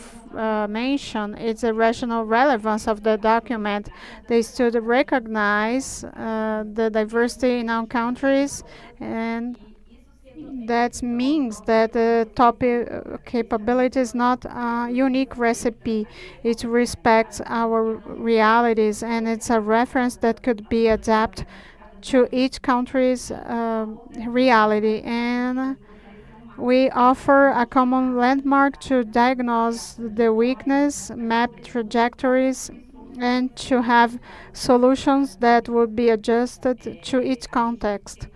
mention is the regional relevance of the document. They should recognize the diversity in our countries, and that means that the topic capability is not a unique recipe. It respects our realities, and it's a reference that could be adapted to each country's reality. And we offer a common landmark to diagnose the weakness, map trajectories, and to have solutions that would be adjusted to each context.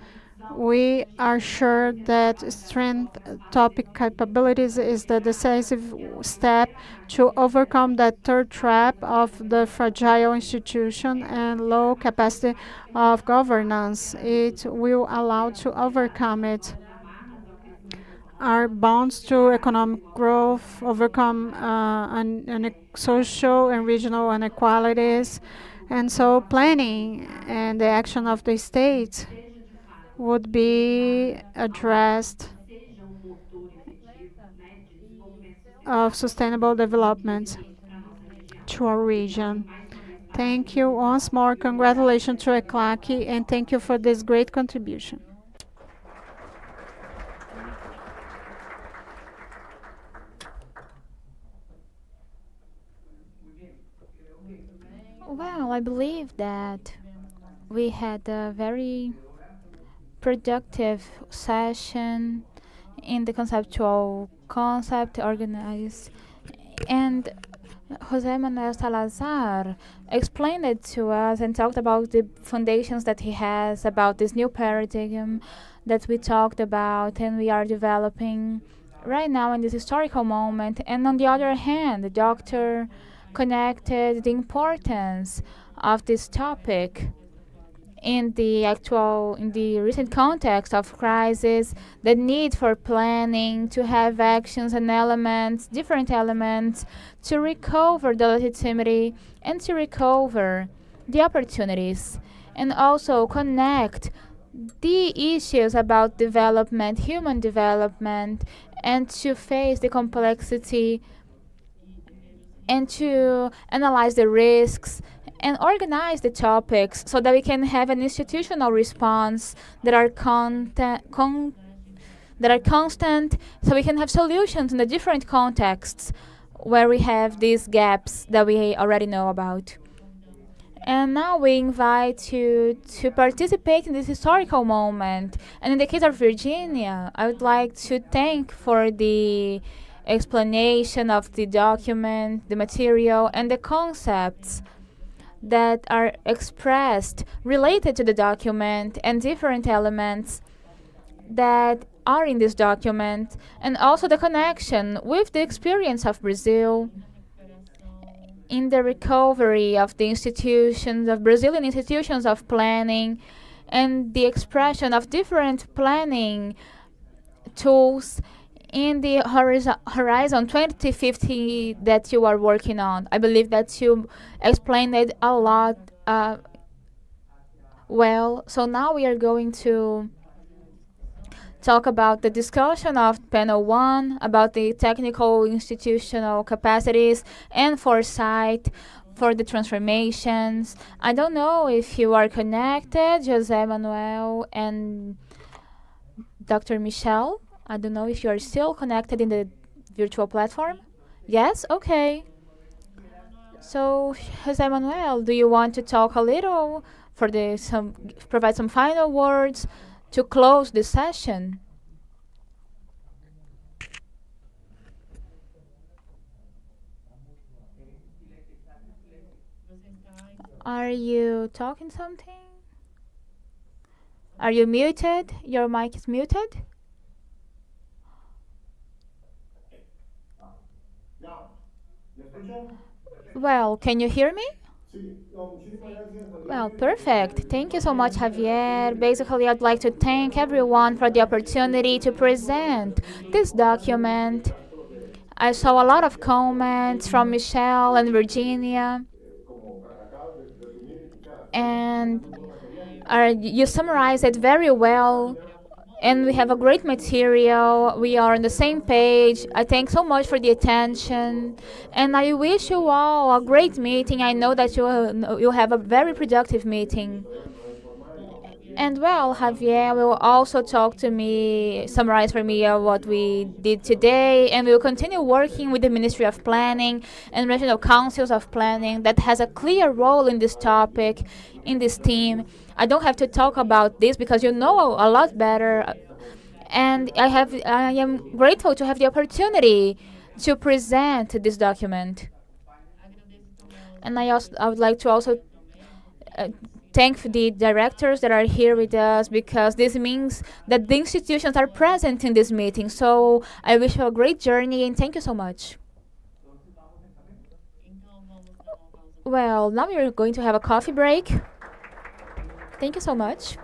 We are sure that strength topic capabilities is the decisive step to overcome that third trap of the fragile institution and low capacity of governance. It will allow to overcome it. Our bonds to economic growth, overcome social and regional inequalities, and so planning and the action of the state would be addressed of sustainable development to our region. Thank you once more. Congratulations to ECLAC, and thank you for this great contribution. Well, I believe that we had a very productive session in the conceptual concept organized, and Jose Manuel Salazar explained it to us and talked about the foundations that he has about this new paradigm that we talked about and we are developing right now in this historical moment. And on the other hand, the doctor connected the importance of this topic in the recent context of crisis, the need for planning, to have actions and elements, different elements, to recover the legitimacy and to recover the opportunities, and also connect the issues about development, human development, and to face the complexity and to analyze the risks and organize the topics so that we can have an institutional response that are that are constant, so we can have solutions in the different contexts where we have these gaps that we already know about. And now we invite you to participate in this historical moment. And in the case of Virginia, I would like to thank for the explanation of the document, the material, and the concepts that are expressed related to the document and different elements that are in this document, and also the connection with the experience of Brazil in the recovery of the institutions of Brazilian institutions of planning and the expression of different planning tools in the horizon 2050 that you are working on. I believe that you explained it a lot well. So now we are going to talk about the discussion of panel 1 about the technical institutional capacities and foresight for the transformations. I don't know if you are connected, Jose Manuel and Dr. Michelle. I don't know if you are still connected in the virtual platform. Yes? Okay. So, Jose Manuel, do you want to talk a little for the some provide some final words to close this session? Are you talking something? Are you muted? Your mic is muted? Ya, ¿me escuchan? Well, can you hear me? Sí, no, muchísimas gracias, Javier. Well, Miren, perfect. Thank you so much, Javier. básicamente, Basically, I'd like to thank everyone for the opportunity to present this document. I saw a lot of comments from Michelle and Virginia, como acabas de resumir, o sea, and muy buen material. you summarized it very well. And we have a great material. We are on the same page. I thank so much for the attention, and I wish you all a great meeting. I know that you have a very productive meeting. And well, Javier will also talk to me, summarize for me what we did today, and we will continue working with the Ministry of Planning and regional councils of planning that has a clear role in this topic, in this team. I don't have to talk about this because you know a lot better, and I am grateful to have the opportunity to present this document. And I would like to also uh, thank the directors that are here with us because this means that the institutions are present in this meeting. So I wish you a great journey and thank you so much. Well, now we're going to have a coffee break. Thank you so much.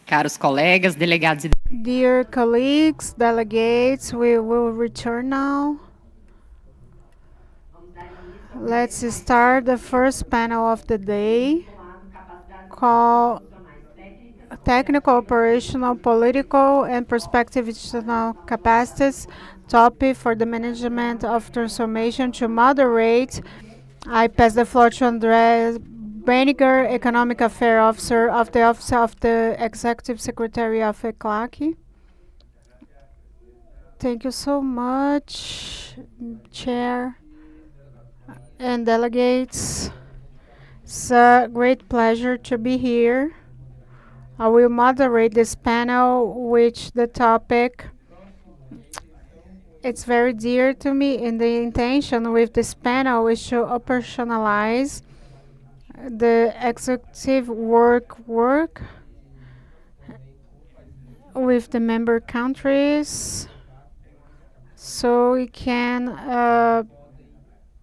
Caros colegas, delegados e Dear colleagues, delegates, we will return now. Let's start the first panel of the day, called Technical, Operational, Political, and Prospective Institutional Capacities, topic for the management of transformation. To moderate, I pass the floor to André Beniger, Economic Affairs Officer of the Office of the Executive Secretary of ECLAC. Thank you so much, Chair and delegates. It's a great pleasure to be here. I will moderate this panel, which the topic it's very dear to me, and the intention with this panel is to operationalize the executive work with the member countries so we can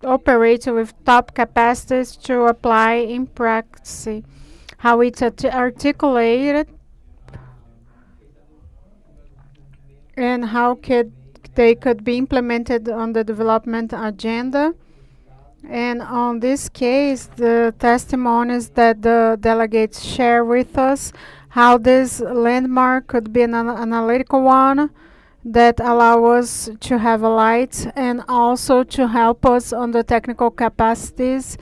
operate with top capacities to apply in practice how it's articulated and how they could be implemented on the development agenda. And on this case, the testimonies that the delegates share with us, how this landmark could be an analytical one that allow us to have a light and also to help us on the technical capacities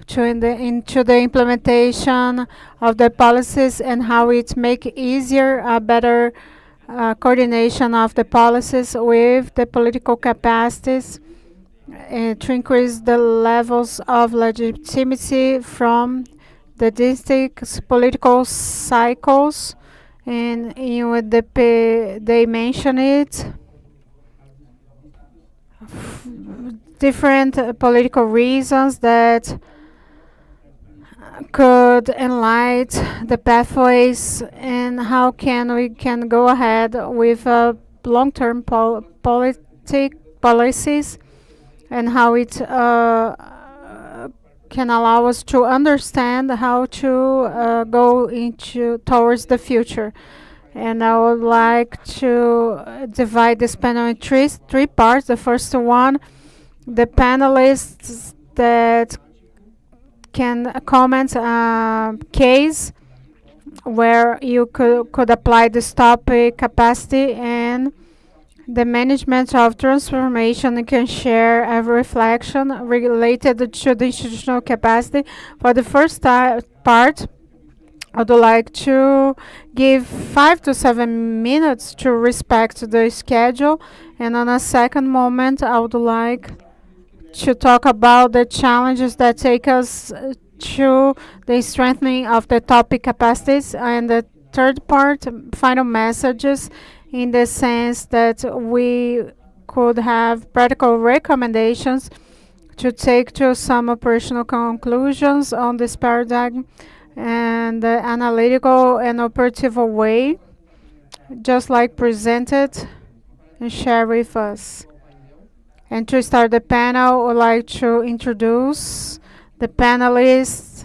into the implementation of the policies and how it make easier a better coordination of the policies with the political capacities to increase the levels of legitimacy from the district's political cycles. And with they mention it, different political reasons that could enlighten the pathways and how we can go ahead with long-term policies and how it can allow us to understand how to go towards the future. And I would like to divide this panel in three parts. The first one, the panelists that can comment case where you could apply this topic capacity and the management of transformation and can share a reflection related to the institutional capacity. For the first part, I would like to give 5 to 7 minutes to respect the schedule, and on a second moment I would like to talk about the challenges that take us to the strengthening of the topic capacities, and the third part, final messages, in the sense that we could have practical recommendations to take to some operational conclusions on this paradigm and the analytical and operative way, just like presented and share with us. And to start the panel, I would like to introduce the panelists.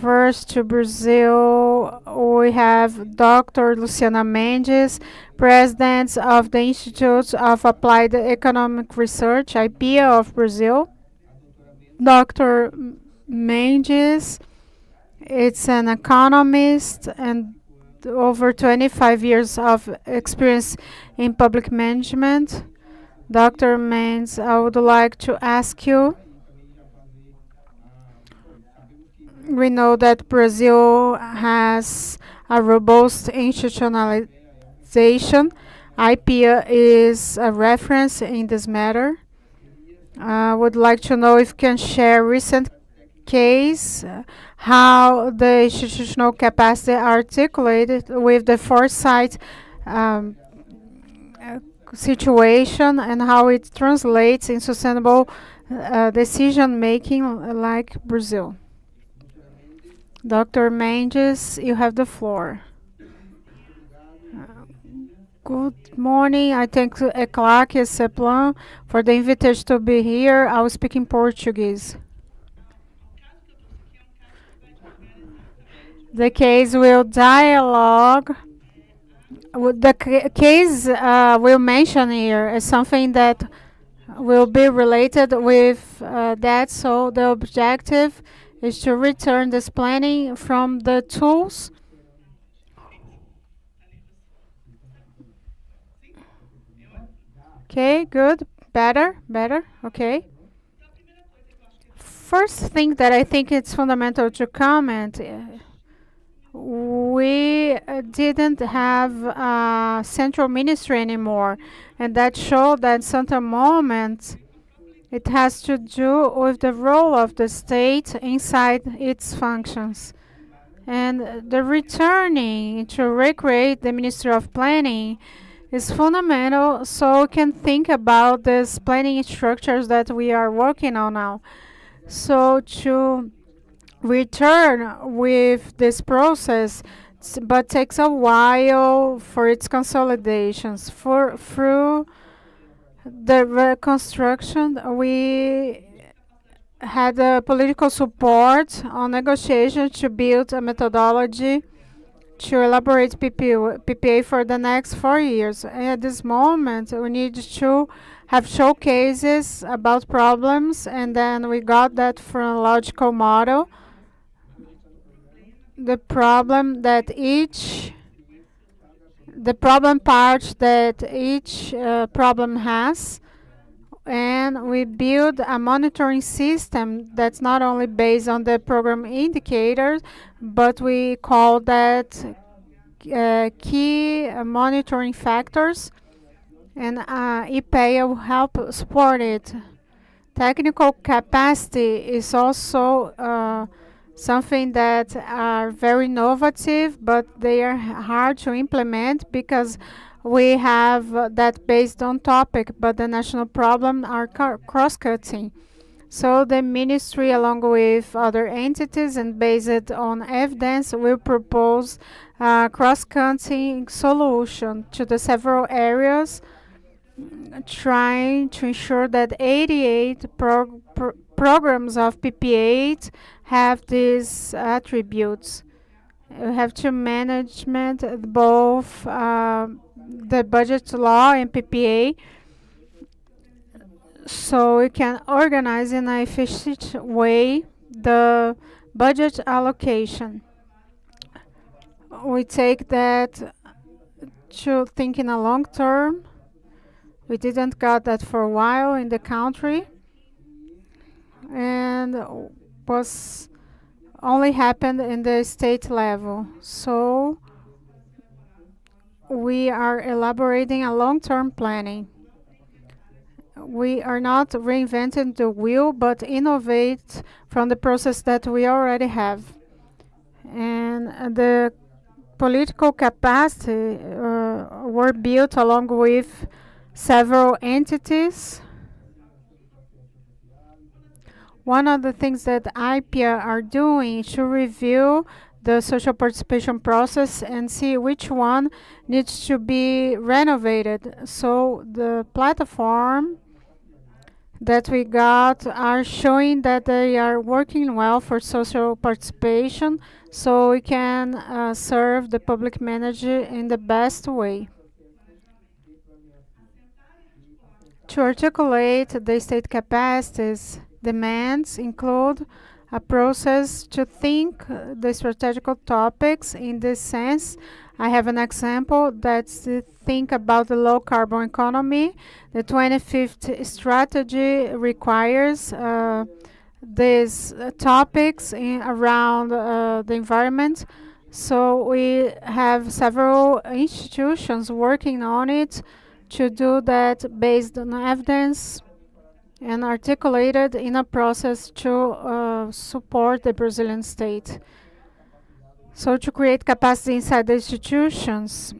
First, to Brazil, we have Dr. Luciana Mendes, President of the Institute of Applied Economic Research, IPEA of Brazil. Dr. Mendes, it's an economist and over 25 years of experience in public management. Dr. Mendes, I would like to ask you, we know that Brazil has a robust institutionalization. IPEA is a reference in this matter. I would like to know if you can share recent case, how the institutional capacity articulated with the foresight situation and how it translates in sustainable decision making like Brazil. Dr. Mendes, you have the floor. Good morning. I thank ECLAC e CEPLAN for the invitation to be here. I will speak in Portuguese. The case will dialogue. The case we'll mention here is something that will be related with that. So the objective is to return this planning from the tools. Okay, good. Better. Okay. First thing that I think it's fundamental to comment, we didn't have a central ministry anymore, and that showed that certain moment it has to do with the role of the state inside its functions. And the returning to recreate the Ministry of Planning is fundamental so we can think about these planning structures that we are working on now. So to return with this process, but takes a while for its consolidations. For through the reconstruction, we had political support on negotiation to build a methodology to elaborate PPA for the next 4 years. At this moment, we need to have showcases about problems, and then we got that chronological model. The problem that each the problem part that each problem has, and we build a monitoring system that's not only based on the program indicators, but we call that key monitoring factors, and IPEA will help support it. Technical capacity is also something that are very innovative, but they are hard to implement because we have that based on topic, but the national problem are cross-cutting. So the ministry, along with other entities and based on evidence, will propose a cross-cutting solution to the several areas, trying to ensure that 88 programs of PP8 have these attributes. We have to management both the budget law and PPA, so we can organize in an efficient way the budget allocation. We take that to think in a long term. We didn't got that for a while in the country, and was only happened in the state level. So we are elaborating a long-term planning. We are not reinventing the wheel, but innovate from the process that we already have. And the political capacity were built along with several entities. One of the things that IPEA are doing is to review the social participation process and see which one needs to be renovated. So the platform that we got are showing that they are working well for social participation, so we can serve the public manager in the best way. To articulate the state capacities, demands include a process to think the strategical topics in this sense. I have an example that's to think about the low carbon economy. The 2050 strategy requires these topics around the environment. So we have several institutions working on it to do that based on evidence and articulated in a process to support the Brazilian state. So to create capacity inside the institutions,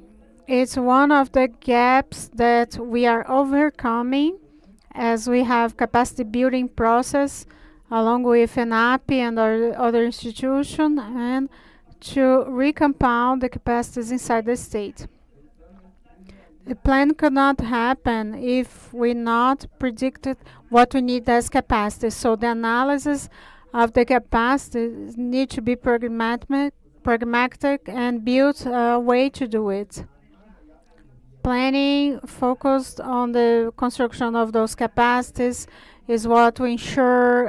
it's one of the gaps that we are overcoming as we have capacity building process along with FENAP and other institution, and to recompound the capacities inside the state. The plan could not happen if we not predicted what we need as capacity. So the analysis of the capacity need to be pragmatic and built a way to do it. Planning focused on the construction of those capacities is what will ensure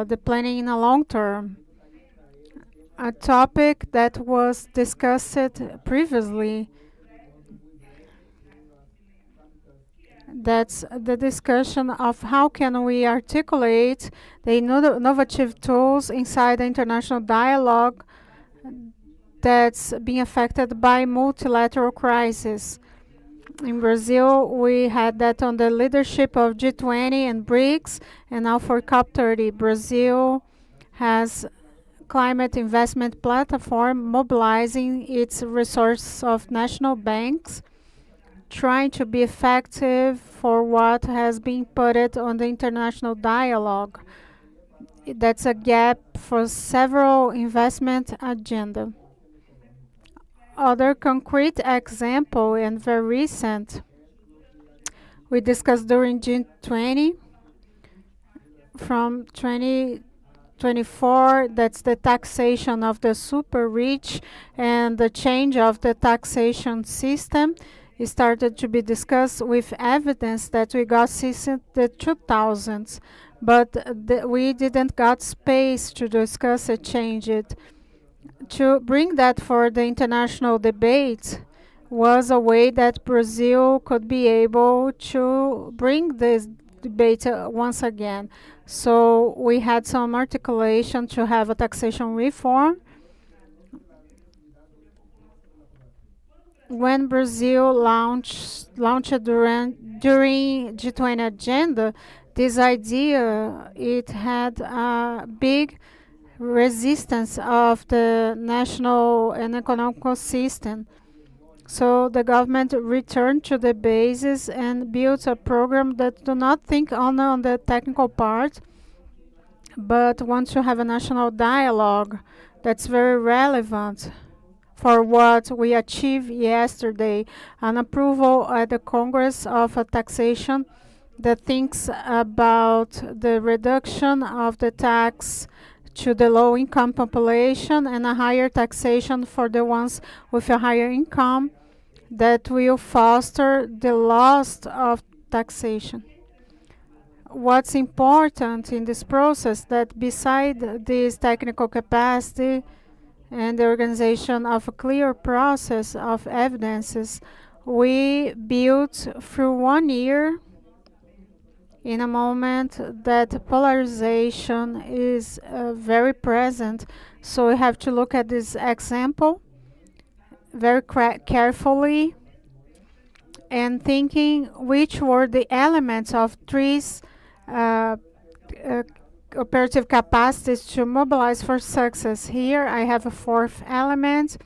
the planning in the long term. A topic that was discussed previously, that's the discussion of how can we articulate the innovative tools inside the international dialogue that's being affected by multilateral crisis. In Brazil, we had that on the leadership of G20 and BRICS, and now for COP30, Brazil has climate investment platform mobilizing its resources of national banks, trying to be effective for what has been put it on the international dialogue. That's a gap for several investment agenda. Other concrete example and very recent, we discussed during G20 from 2024, that's the taxation of the super rich and the change of the taxation system. It started to be discussed with evidence that we got since the 2000s, but we didn't got space to discuss it, change it. To bring that for the international debate was a way that Brazil could be able to bring this debate once again. So we had some articulation to have a taxation reform. When Brazil launched during G20 agenda, this idea, it had a big resistance of the national and economic system. So the government returned to the basis and built a program that do not think only on the technical part, but wants to have a national dialogue that's very relevant for what we achieved yesterday, an approval at the Congress of a taxation that thinks about the reduction of the tax to the low income population and a higher taxation for the ones with a higher income that will foster the loss of taxation. What's important in this process that beside this technical capacity and the organization of a clear process of evidences, we built through 1 year in a moment that polarization is very present. So we have to look at this example very carefully and thinking which were the elements of these uh, uh, operative capacities to mobilize for success. Here I have a fourth element,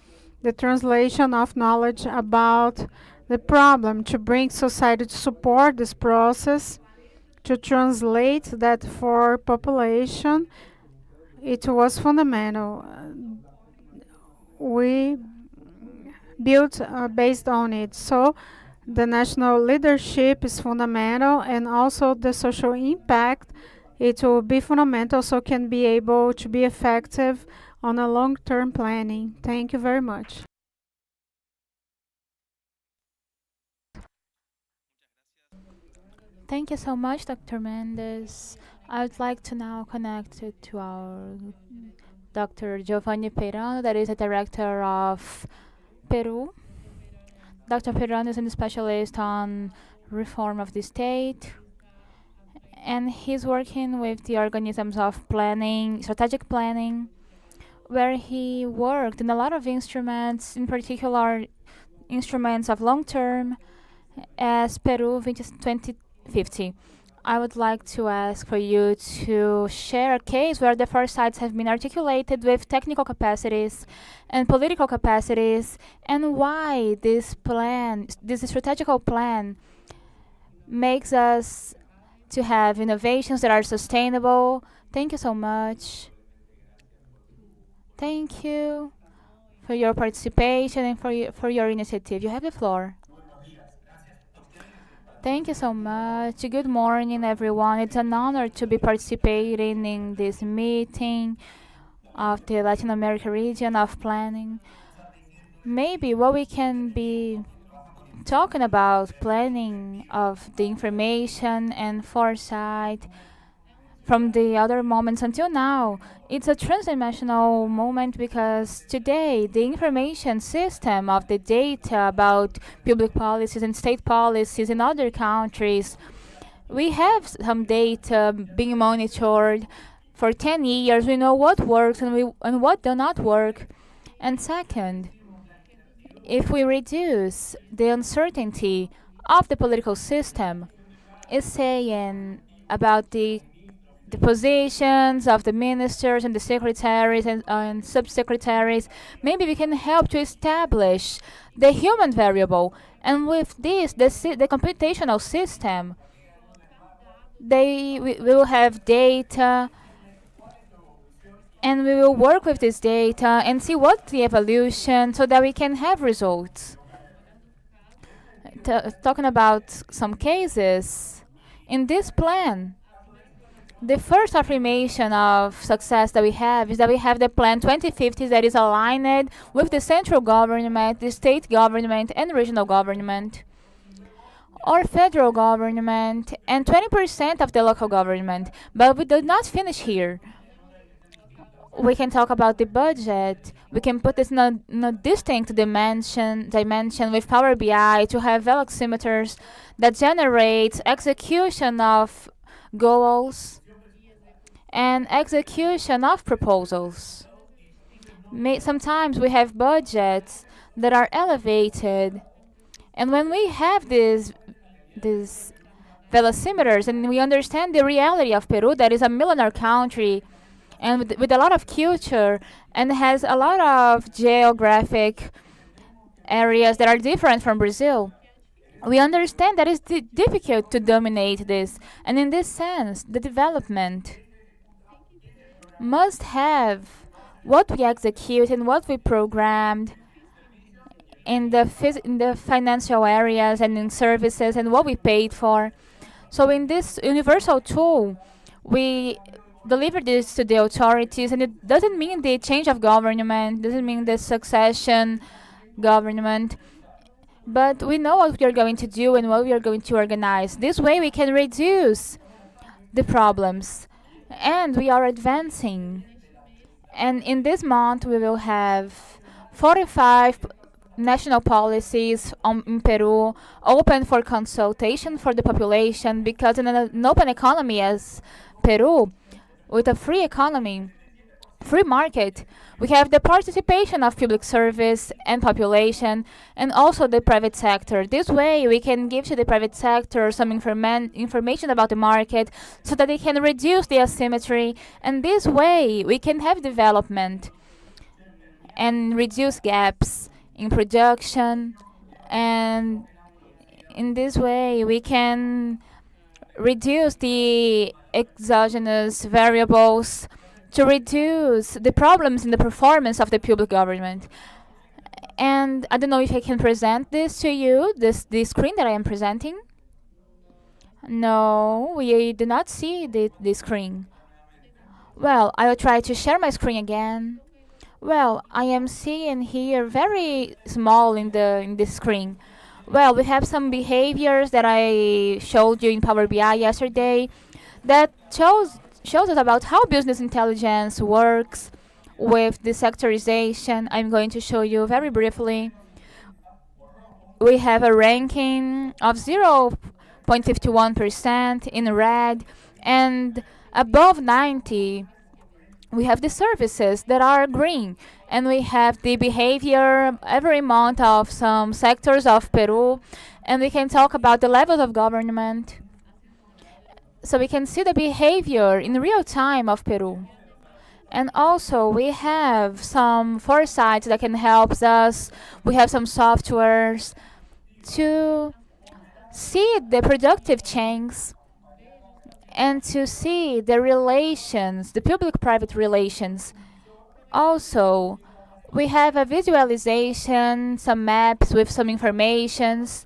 the translation of knowledge about the problem, to bring society to support this process, to translate that for population. It was fundamental. We built based on it. So the national leadership is fundamental, and also the social impact. It will be fundamental so can be able to be effective on a long-term planning. Thank you very much. Thank you so much, Dr. Mendes. I would like to now connect it to our Dr. Giovanni Peirano, that is the director of Peru. Dr. Peirano is a specialist on reform of the state, and he's working with the organisms of planning, strategic planning, where he worked in a lot of instruments, in particular instruments of long term, as Peru 2050. I would like to ask for you to share a case where the four sides have been articulated with technical capacities and political capacities, and why this plan, this strategical plan, makes us to have innovations that are sustainable. Thank you so much. Thank you for your participation and for your initiative. You have the floor. Thank you so much. Good morning, everyone. It's an honor to be participating in this meeting of the Latin America region of planning. Maybe what we can be talking about planning of the information and foresight from the other moments until now. It's a transdimensional moment because today the information system of the data about public policies and state policies in other countries, we have some data being monitored for 10 years. We know what works and what does not work. And second, if we reduce the uncertainty of the political system, is saying about the positions of the ministers and the secretaries and subsecretaries, maybe we can help to establish the human variable. And with this, the computational system, we will have data, and we will work with this data and see what's the evolution so that we can have results. Talking about some cases, in this plan, the first affirmation of success that we have is that we have the plan 2050 that is aligned with the central government, the state government, and regional government, or federal government, and 20% of the local government. But we did not finish here. We can talk about the budget. We can put this in a distinct dimension with Power BI to have veloximeters that generate execution of goals and execution of proposals. Sometimes we have budgets that are elevated, and when we have these velocimeters and we understand the reality of Peru, that is a millennial country and with a lot of culture and has a lot of geographic areas that are different from Brazil, we understand that it's difficult to dominate this. And in this sense, the development must have what we execute and what we programmed in the financial areas and in services and what we paid for. So in this universal tool, we deliver this to the authorities, and it doesn't mean the change of government, doesn't mean the succession government, but we know what we are going to do and what we are going to organize. This way we can reduce the problems, and we are advancing. And in this month we will have 45 national policies in Peru open for consultation for the population, because in an open economy as Peru, with a free economy, free market, we have the participation of public service and population, and also the private sector. This way we can give to the private sector some information about the market so that they can reduce the asymmetry, and this way we can have development and reduce gaps in production, and in this way we can reduce the exogenous variables to reduce the problems in the performance of the public government. And I don't know if I can present this to you, the screen that I am presenting. No, we do not see the screen. Well, I will try to share my screen again. Well, I am seeing here very small in the screen. Well, we have some behaviors that I showed you in Power BI yesterday that shows us about how business intelligence works with the sectorization. I'm going to show you very briefly. We have a ranking of 0.51% in red, and above 90 we have the services that are green, and we have the behavior every month of some sectors of Peru, and we can talk about the levels of government. So we can see the behavior in real time of Peru. And also we have some foresight that can help us. We have some softwares to see the productive chains and to see the relations, the public-private relations. Also, we have a visualization, some maps with some informations.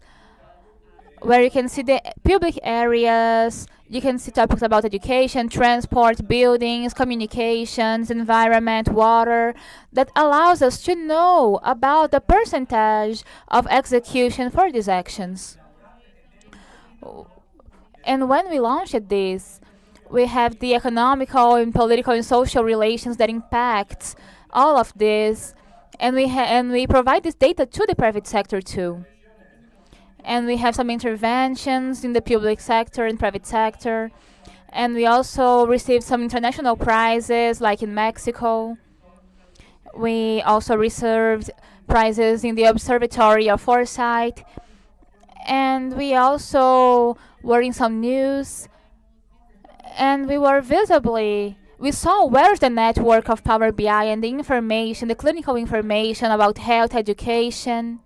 where you can see the public areas. You can see topics about education, transport, buildings, communications, environment, water, that allows us to know about the percentage of execution for these actions. And when we launched this, we have the economical and political and social relations that impacts all of this, and we provide this data to the private sector too. And we have some interventions in the public sector and private sector, and we also received some international prizes like in Mexico. We also received prizes in the Observatory of Foresight, and we also were in some news, and we saw where's the network of Power BI and the information, the clinical information about health education,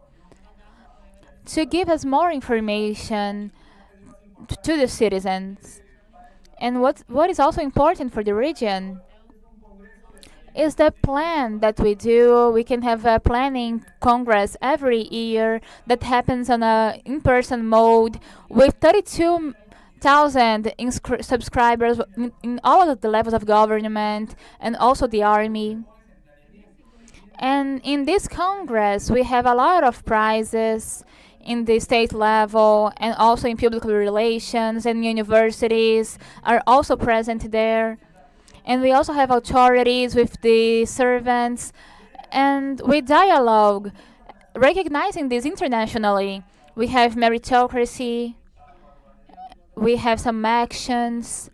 to give us more information to the citizens. And what is also important for the region is the plan that we do. We can have a planning congress every year that happens on a in-person mode with 32,000 subscribers in all of the levels of government and also the army. And in this congress, we have a lot of prizes in the state level and also in public relations, and universities are also present there. And we also have authorities with the servants, and we dialogue, recognizing this internationally. We have meritocracy, we have some actions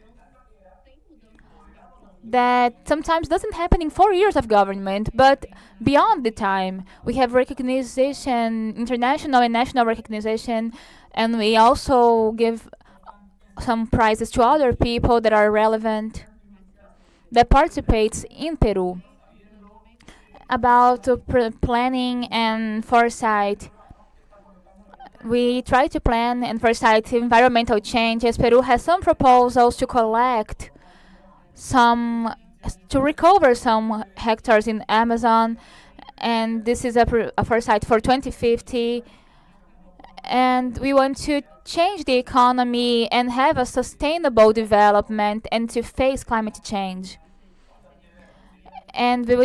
that sometimes doesn't happen in 4 years of government, but beyond the time. We have recognition, international and national recognition, and we also give some prizes to other people that are relevant that participates in Peru about planning and foresight. We try to plan and foresight environmental changes. Peru has some proposals to collect some to recover some hectares in Amazon, and this is a foresight for 2050. And we want to change the economy and have a sustainable development and to face climate change. And we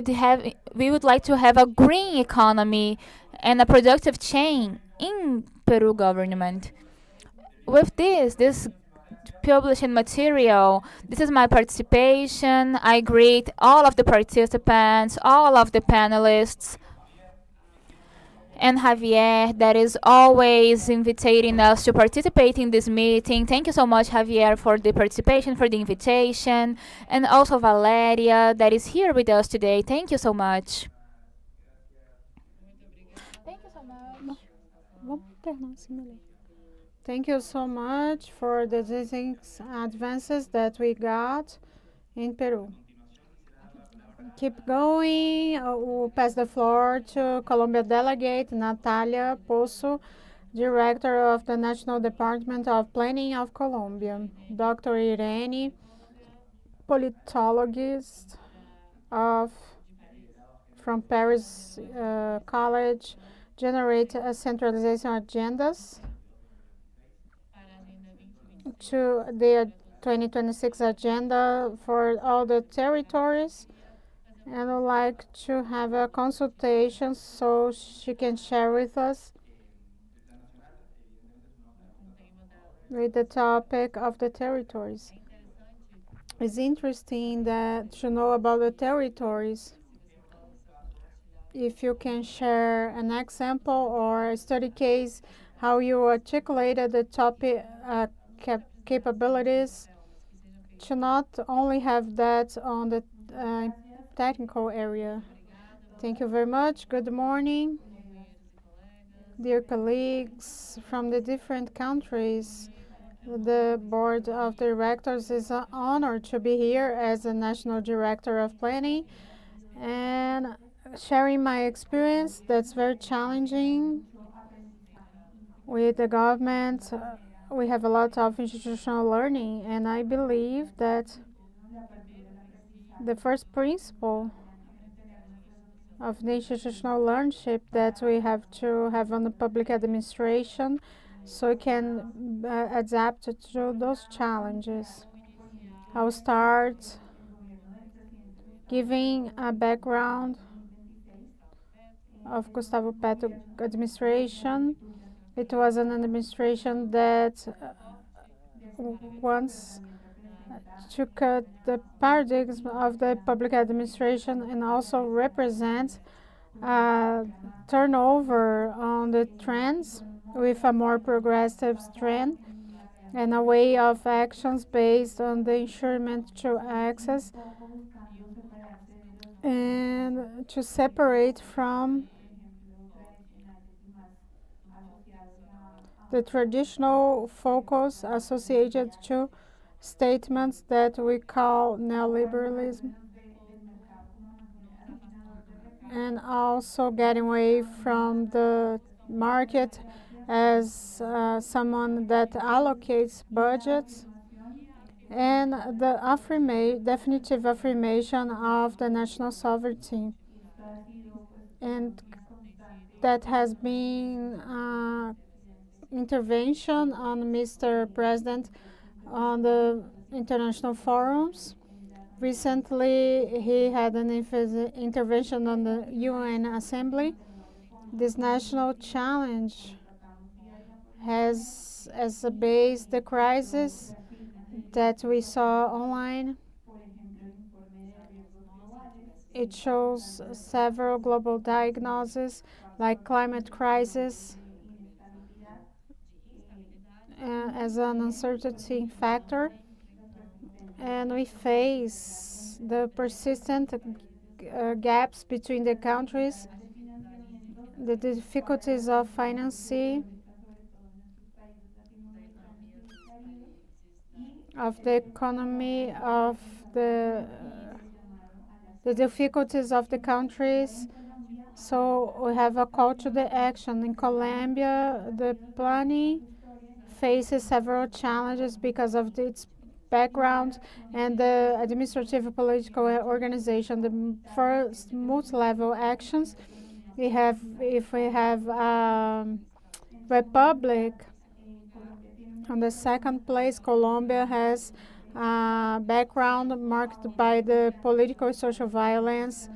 would like to have a green economy and a productive chain in Peru government. With this publishing material, this is my participation. I greet all of the participants, all of the panelists, and Javier, that is always inviting us to participate in this meeting. Thank you so much, Javier, for the participation, for the invitation, and also Valeria, that is here with us today. Thank you so much. Thank you so much. Thank you so much for the advances that we got in Peru. Keep going. We'll pass the floor to Colombia delegate Natalia Pozo, Director of the National Department of Planning of Colombia. Dr. Irene, politologist from Paris College, generate centralization agendas to the 2026 agenda for all the territories, and I'd like to have a consultation so she can share with us with the topic of the territories. It's interesting to know about the territories. If you can share an example or a study case, how you articulated the topic capabilities to not only have that on the technical area. Thank you very much. Good morning, dear colleagues from the different countries. The board of directors is an honor to be here as a national director of planning and sharing my experience that's very challenging with the government. We have a lot of institutional learning, and I believe that the first principle of the institutional learnership that we have to have on the public administration so it can adapt to those challenges. I'll start giving a background of Gustavo Petro administration. It was an administration that once took the paradigms of the public administration and also represents turnover on the trends with a more progressive trend and a way of actions based on the ensurement to access and to separate from the traditional focus associated to statements that we call neoliberalism, and also getting away from the market as someone that allocates budgets, and the definitive affirmation of the national sovereignty. And that has been intervention on Mr. President on the international forums. Recently, he had an intervention on the UN Assembly. This national challenge has as a base the crisis that we saw online. It shows several global diagnoses like climate crisis as an uncertainty factor, and we face the persistent gaps between the countries, the difficulties of financing of the economy of the difficulties of the countries. So we have a call to the action. In Colombia, the planning faces several challenges because of its background and the administrative political organization. The first multi-level actions we have, if we have republic. On the second place, Colombia has a background marked by the political and social violence,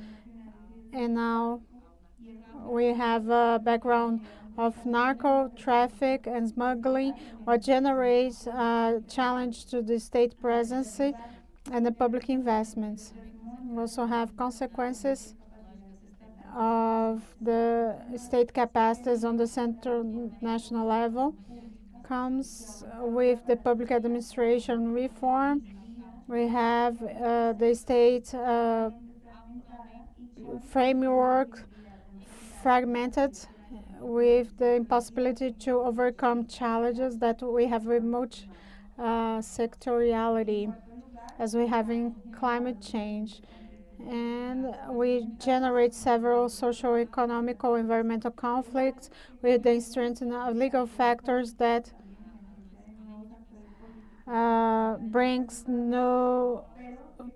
and now we have a background of narco traffic and smuggling, what generates a challenge to the state presence and the public investments. We also have consequences of the state capacities on the central national level. Comes with the public administration reform. We have the state framework fragmented with the impossibility to overcome challenges that we have with much sectoriality as we have in climate change. And we generate several social, economical, environmental conflicts with the strengthening of legal factors that brings new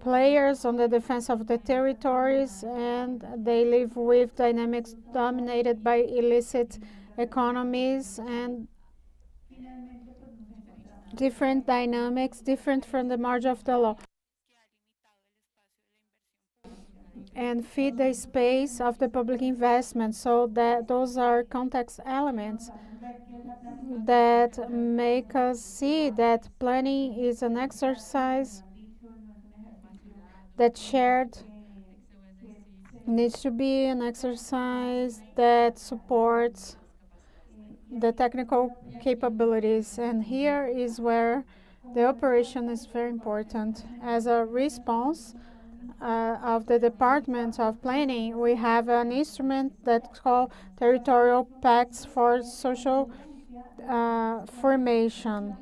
players on the defense of the territories, and they live with dynamics dominated by illicit economies and different dynamics, different from the margin of the law, and feed the space of the public investment. So that those are context elements that make us see that planning is an exercise that shared needs to be an exercise that supports the technical capabilities. And here is where the operation is very important. As a response of the Department of Planning, we have an instrument that's called Territorial Pacts for Social Formation.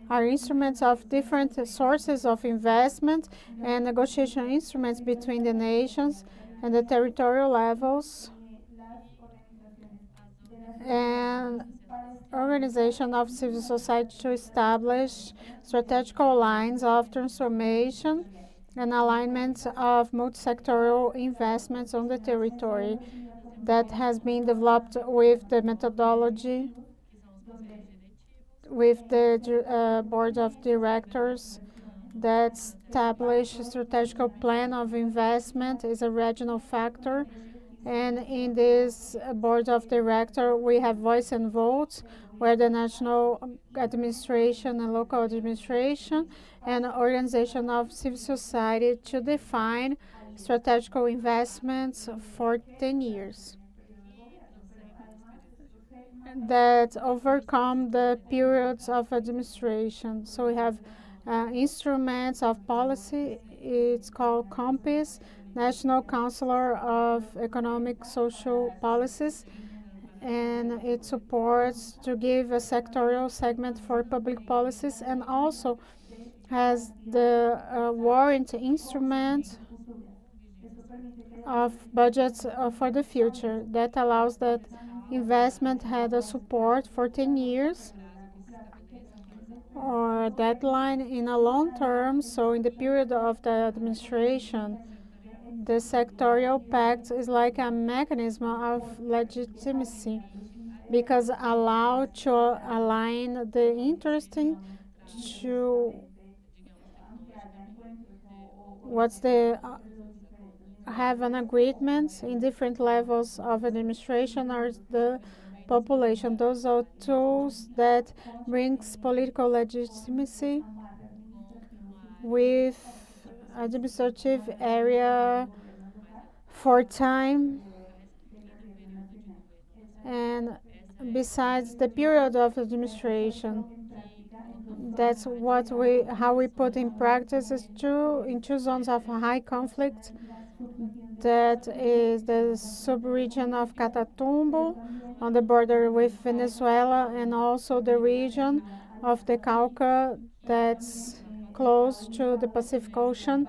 Are instruments of different sources of investment and negotiation instruments between the nations and the territorial levels, and organization of civil society to establish strategical lines of transformation and alignment of multi-sectoral investments on the territory that has been developed with the methodology with the board of directors that establish a strategic plan of investment is a regional factor. And in this board of director, we have voice and vote, where the national administration and local administration and organization of civil society to define strategic investments for 10 years that overcome the periods of administration. So we have instruments of policy. It's called COMPAS, National Counselor of Economic Social Policies, and it supports to give a sectorial segment for public policies, and also has the warrant instrument of budgets for the future that allows that investment had a support for 10 years or deadline in a long term. So in the period of the administration, the sectorial pact is like a mechanism of legitimacy because allow to align the interest to what's the have an agreement in different levels of administration or the population. Those are tools that brings political legitimacy with administrative area for time, and besides the period of administration. That's what we how we put in practice is in two zones of high conflict. That is the subregion of Catatumbo on the border with Venezuela, and also the region of the Cauca that's close to the Pacific Ocean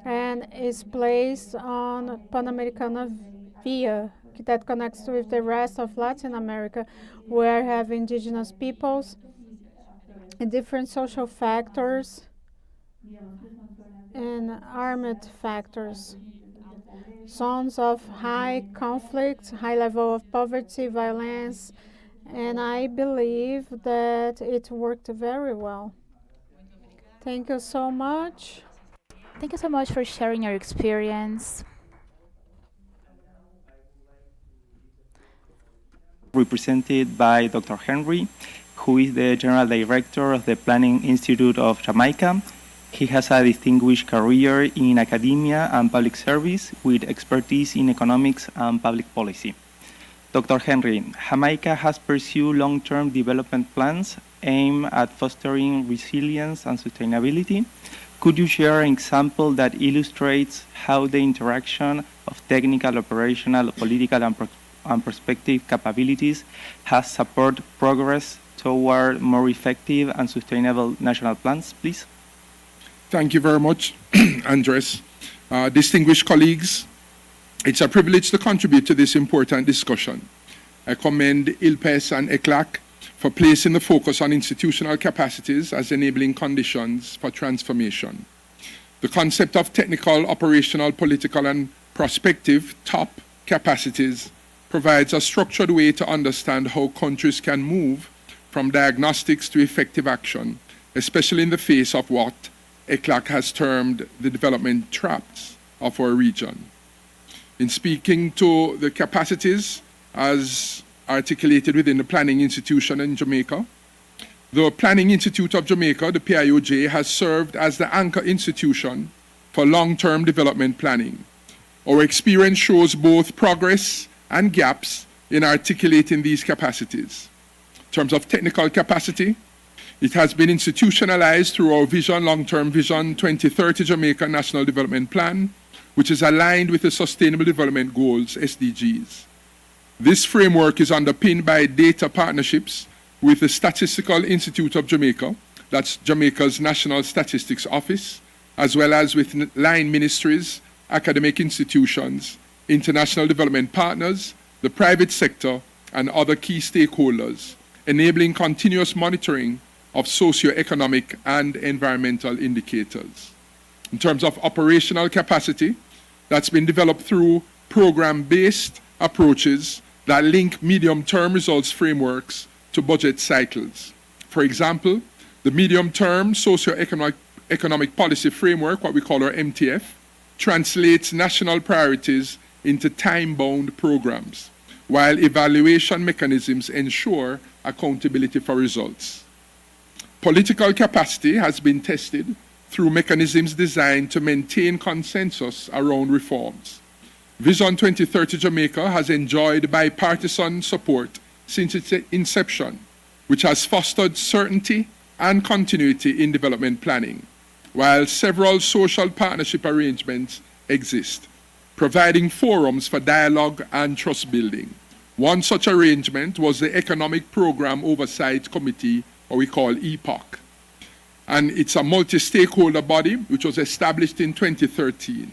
and is placed on Panamericana Via that connects with the rest of Latin America, where have indigenous peoples and different social factors and armed factors. Zones of high conflict, high level of poverty, violence, and I believe that it worked very well. Thank you so much. Thank you so much for sharing your experience. Represented by Dr. Henry, who is the General Director of the Planning Institute of Jamaica. He has a distinguished career in academia and public service with expertise in economics and public policy. Dr. Henry, Jamaica has pursued long-term development plans aimed at fostering resilience and sustainability. Could you share an example that illustrates how the interaction of technical, operational, political, and prospective capabilities has supported progress toward more effective and sustainable national plans, please? Thank you very much, Andres. Distinguished colleagues, it's a privilege to contribute to this important discussion. I commend ILPES and ECLAC for placing the focus on institutional capacities as enabling conditions for transformation. The concept of technical, operational, political, and prospective top capacities provides a structured way to understand how countries can move from diagnostics to effective action, especially in the face of what ECLAC has termed the development traps of our region. In speaking to the capacities as articulated within the Planning Institution in Jamaica, the Planning Institute of Jamaica, the PIOJ, has served as the anchor institution for long-term development planning. Our experience shows both progress and gaps in articulating these capacities. In terms of technical capacity, it has been institutionalized through our Vision, Long-Term Vision 2030 Jamaica National Development Plan, which is aligned with the Sustainable Development Goals, SDGs. This framework is underpinned by data partnerships with the Statistical Institute of Jamaica, that's Jamaica's National Statistics Office, as well as with line ministries, academic institutions, international development partners, the private sector, and other key stakeholders, enabling continuous monitoring of socio-economic and environmental indicators. In terms of operational capacity, that's been developed through program-based approaches that link medium-term results frameworks to budget cycles. For example, the medium-term socio-economic policy framework, what we call our MTF, translates national priorities into time-bound programs, while evaluation mechanisms ensure accountability for results. Political capacity has been tested through mechanisms designed to maintain consensus around reforms. Vision 2030 Jamaica has enjoyed bipartisan support since its inception, which has fostered certainty and continuity in development planning, while several social partnership arrangements exist, providing forums for dialogue and trust building. One such arrangement was the Economic Program Oversight Committee, or we call EPOC. And it's a multi-stakeholder body which was established in 2013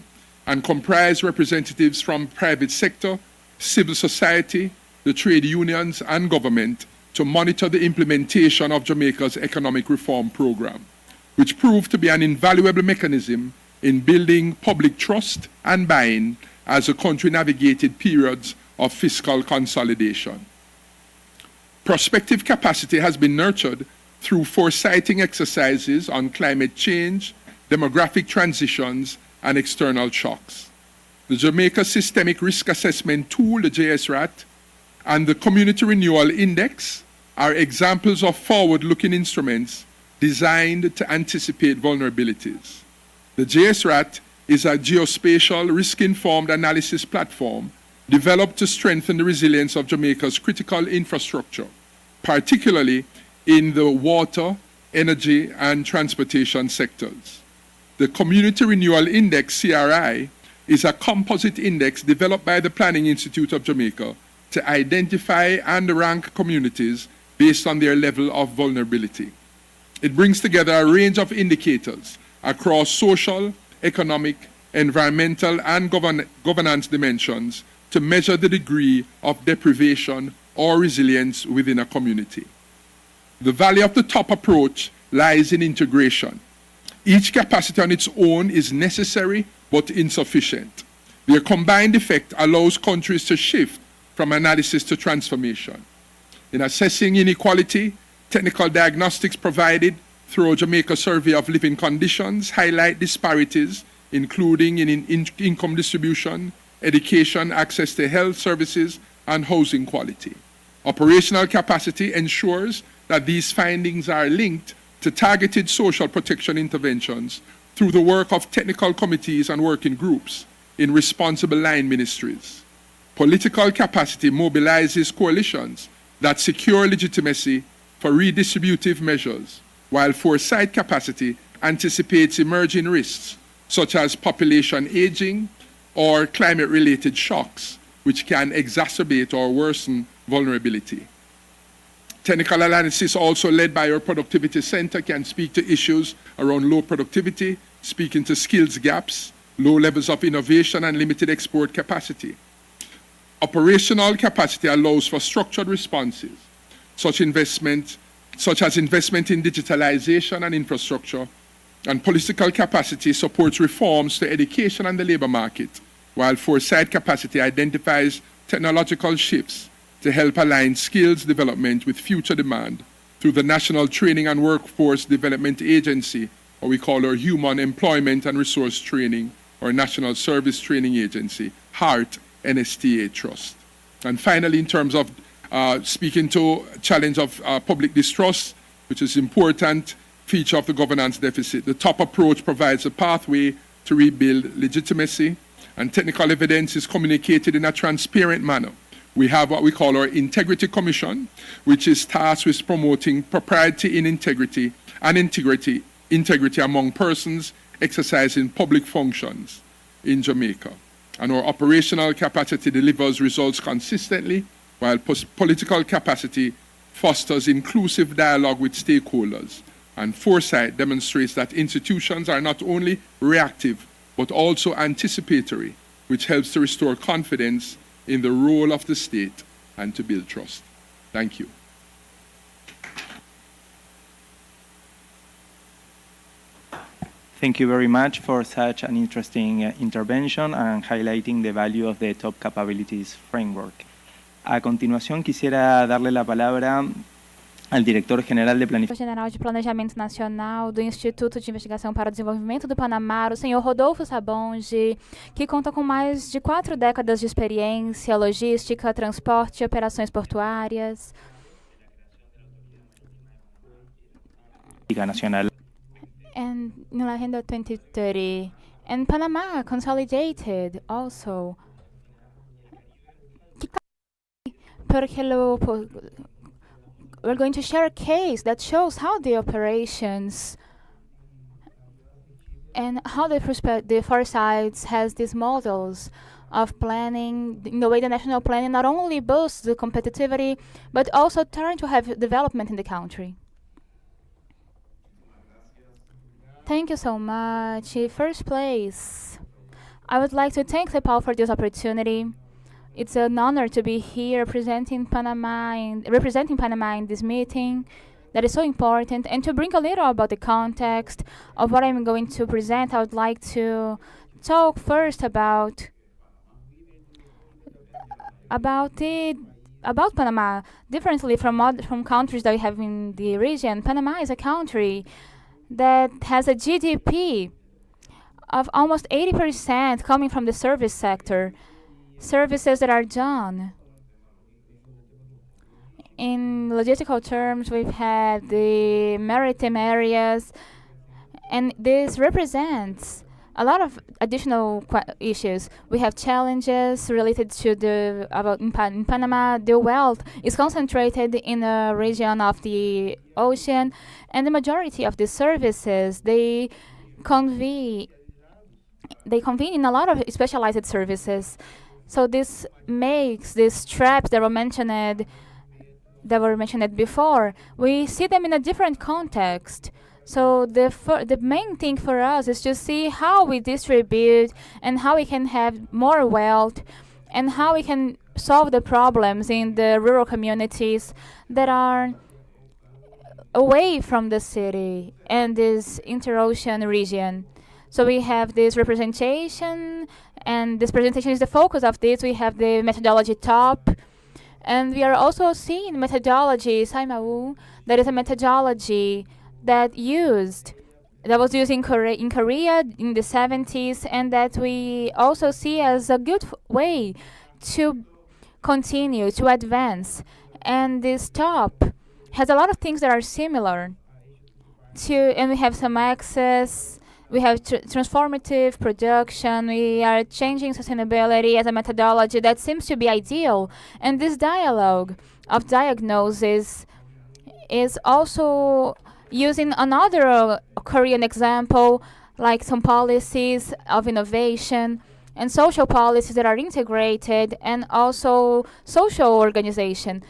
and comprised representatives from private sector, civil society, the trade unions, and government to monitor the implementation of Jamaica's economic reform program, which proved to be an invaluable mechanism in building public trust and buy-in as the country navigated periods of fiscal consolidation. Prospective capacity has been nurtured through foresighting exercises on climate change, demographic transitions, and external shocks. The Jamaica Systemic Risk Assessment Tool, the JSRAT, and the Community Renewal Index are examples of forward-looking instruments designed to anticipate vulnerabilities. The JSRAT is a geospatial risk-informed analysis platform developed to strengthen the resilience of Jamaica's critical infrastructure, particularly in the water, energy, and transportation sectors. The Community Renewal Index, CRI, is a composite index developed by the Planning Institute of Jamaica to identify and rank communities based on their level of vulnerability. It brings together a range of indicators across social, economic, environmental, and governance dimensions to measure the degree of deprivation or resilience within a community. The value of the top approach lies in integration. Each capacity on its own is necessary but insufficient. Their combined effect allows countries to shift from analysis to transformation. In assessing inequality, technical diagnostics provided through a Jamaica Survey of Living Conditions highlight disparities, including in income distribution, education, access to health services, and housing quality. Operational capacity ensures that these findings are linked to targeted social protection interventions through the work of technical committees and working groups in responsible line ministries. Political capacity mobilizes coalitions that secure legitimacy for redistributive measures, while foresight capacity anticipates emerging risks such as population aging or climate-related shocks, which can exacerbate or worsen vulnerability. Technical analysis, also led by our Productivity Center, can speak to issues around low productivity, speaking to skills gaps, low levels of innovation, and limited export capacity. Operational capacity allows for structured responses, such as investment in digitalization and infrastructure, and political capacity supports reforms to education and the labor market, while foresight capacity identifies technological shifts to help align skills development with future demand through the National Training and Workforce Development Agency, or we call our Human Employment and Resource Training, or National Service Training Agency, HART, NSTA Trust. And finally, in terms of speaking to challenge of public distrust, which is an important feature of the governance deficit, the top approach provides a pathway to rebuild legitimacy, and technical evidence is communicated in a transparent manner. We have what we call our Integrity Commission, which is tasked with promoting propriety in integrity and integrity among persons exercising public functions in Jamaica. And our operational capacity delivers results consistently, while political capacity fosters inclusive dialogue with stakeholders. And foresight demonstrates that institutions are not only reactive, but also anticipatory, which helps to restore confidence in the role of the state and to build trust. Thank you. Thank you very much for such an interesting intervention and highlighting the value of the top capabilities framework. A continuación quisiera darle la palabra al director general de Planificación General de Planejamento Nacional do Instituto de Investigação para o Desenvolvimento do Panamá, o senhor Rodolfo Sabonge, que conta com mais de 4 décadas de experiência, logística, transporte e operações portuárias. Nacional. And in la Agenda 2030, and Panama consolidated also. Porque we're going to share a case that shows how the operations and how the foresights has these models of planning in the way the national planning not only boosts the competitivity but also trying to have development in the country. Thank you so much. In first place, I would like to thank Nepal for this opportunity. It's an honor to be here representing Panama in this meeting that is so important, and to bring a little about the context of what I'm going to present. I would like to talk first about Panama. Differently from countries that we have in the region, Panama is a country that has a GDP of almost 80% coming from the service sector. Services that are done. In logistical terms, we've had the maritime areas, and this represents a lot of additional issues. We have challenges related to in Panama. The wealth is concentrated in a region of the ocean, and the majority of the services they convene in a lot of specialized services. So this makes these traps that were mentioned before. We see them in a different context. So the main thing for us is to see how we distribute and how we can have more wealth and how we can solve the problems in the rural communities that are away from the city and this interocean region. So we have this representation, and this presentation is the focus of this. We have the methodology top, and we are also seeing methodology, Saimau, that is a methodology that was used in Korea in the 70s, and that we also see as a good way to continue to advance. And this top has a lot of things that are similar and we have some access. We have transformative production. We are changing sustainability as a methodology that seems to be ideal. And this dialogue of diagnosis is also using another Korean example, like some policies of innovation and social policies that are integrated, and also social organization.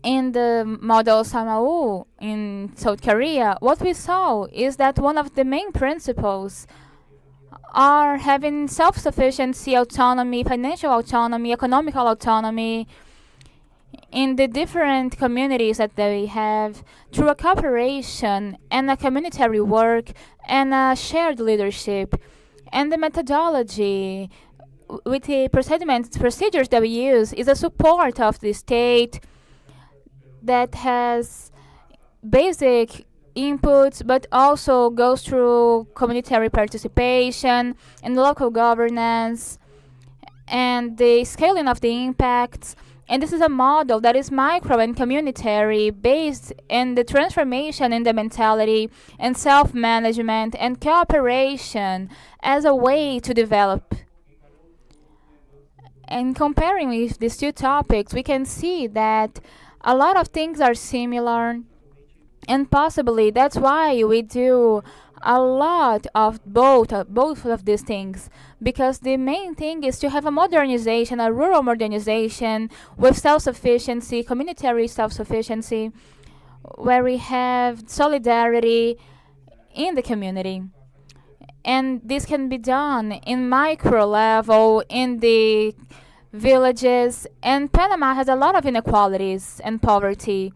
In the model Samau in South Korea, what we saw is that one of the main principles are having self-sufficiency, autonomy, financial autonomy, economical autonomy in the different communities that they have through a cooperation and a communitary work and a shared leadership. And the methodology with the procedures that we use is a support of the state that has basic inputs but also goes through communitary participation and local governance and the scaling of the impacts. And this is a model that is micro and communitary, based in the transformation in the mentality and self-management and cooperation as a way to develop. And comparing with these two topics, we can see that a lot of things are similar, and possibly that's why we do a lot of both of these things, because the main thing is to have a modernization, a rural modernization with self-sufficiency, communitary self-sufficiency, where we have solidarity in the community. And this can be done in micro level in the villages, and Panama has a lot of inequalities and poverty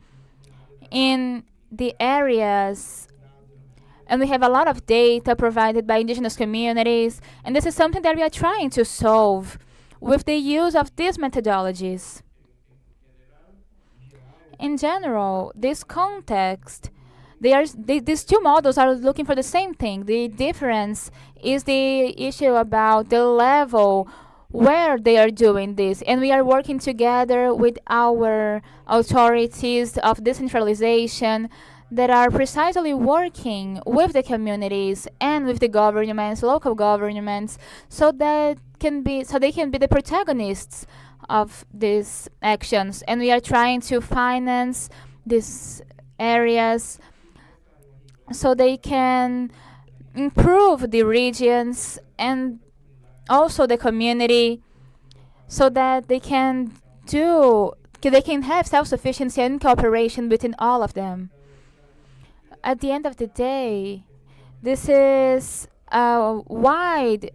in the areas, and we have a lot of data provided by indigenous communities, and this is something that we are trying to solve with the use of these methodologies. in general, this context, these two models are looking for the same thing. The difference is the issue about the level where they are doing this, and we are working together with our authorities of decentralization that are precisely working with the communities and with the governments, local governments, so they can be the protagonists of these actions. And we are trying to finance these areas so they can improve the regions and also the community, so that they can have self-sufficiency and cooperation between all of them. At the end of the day, this is a wide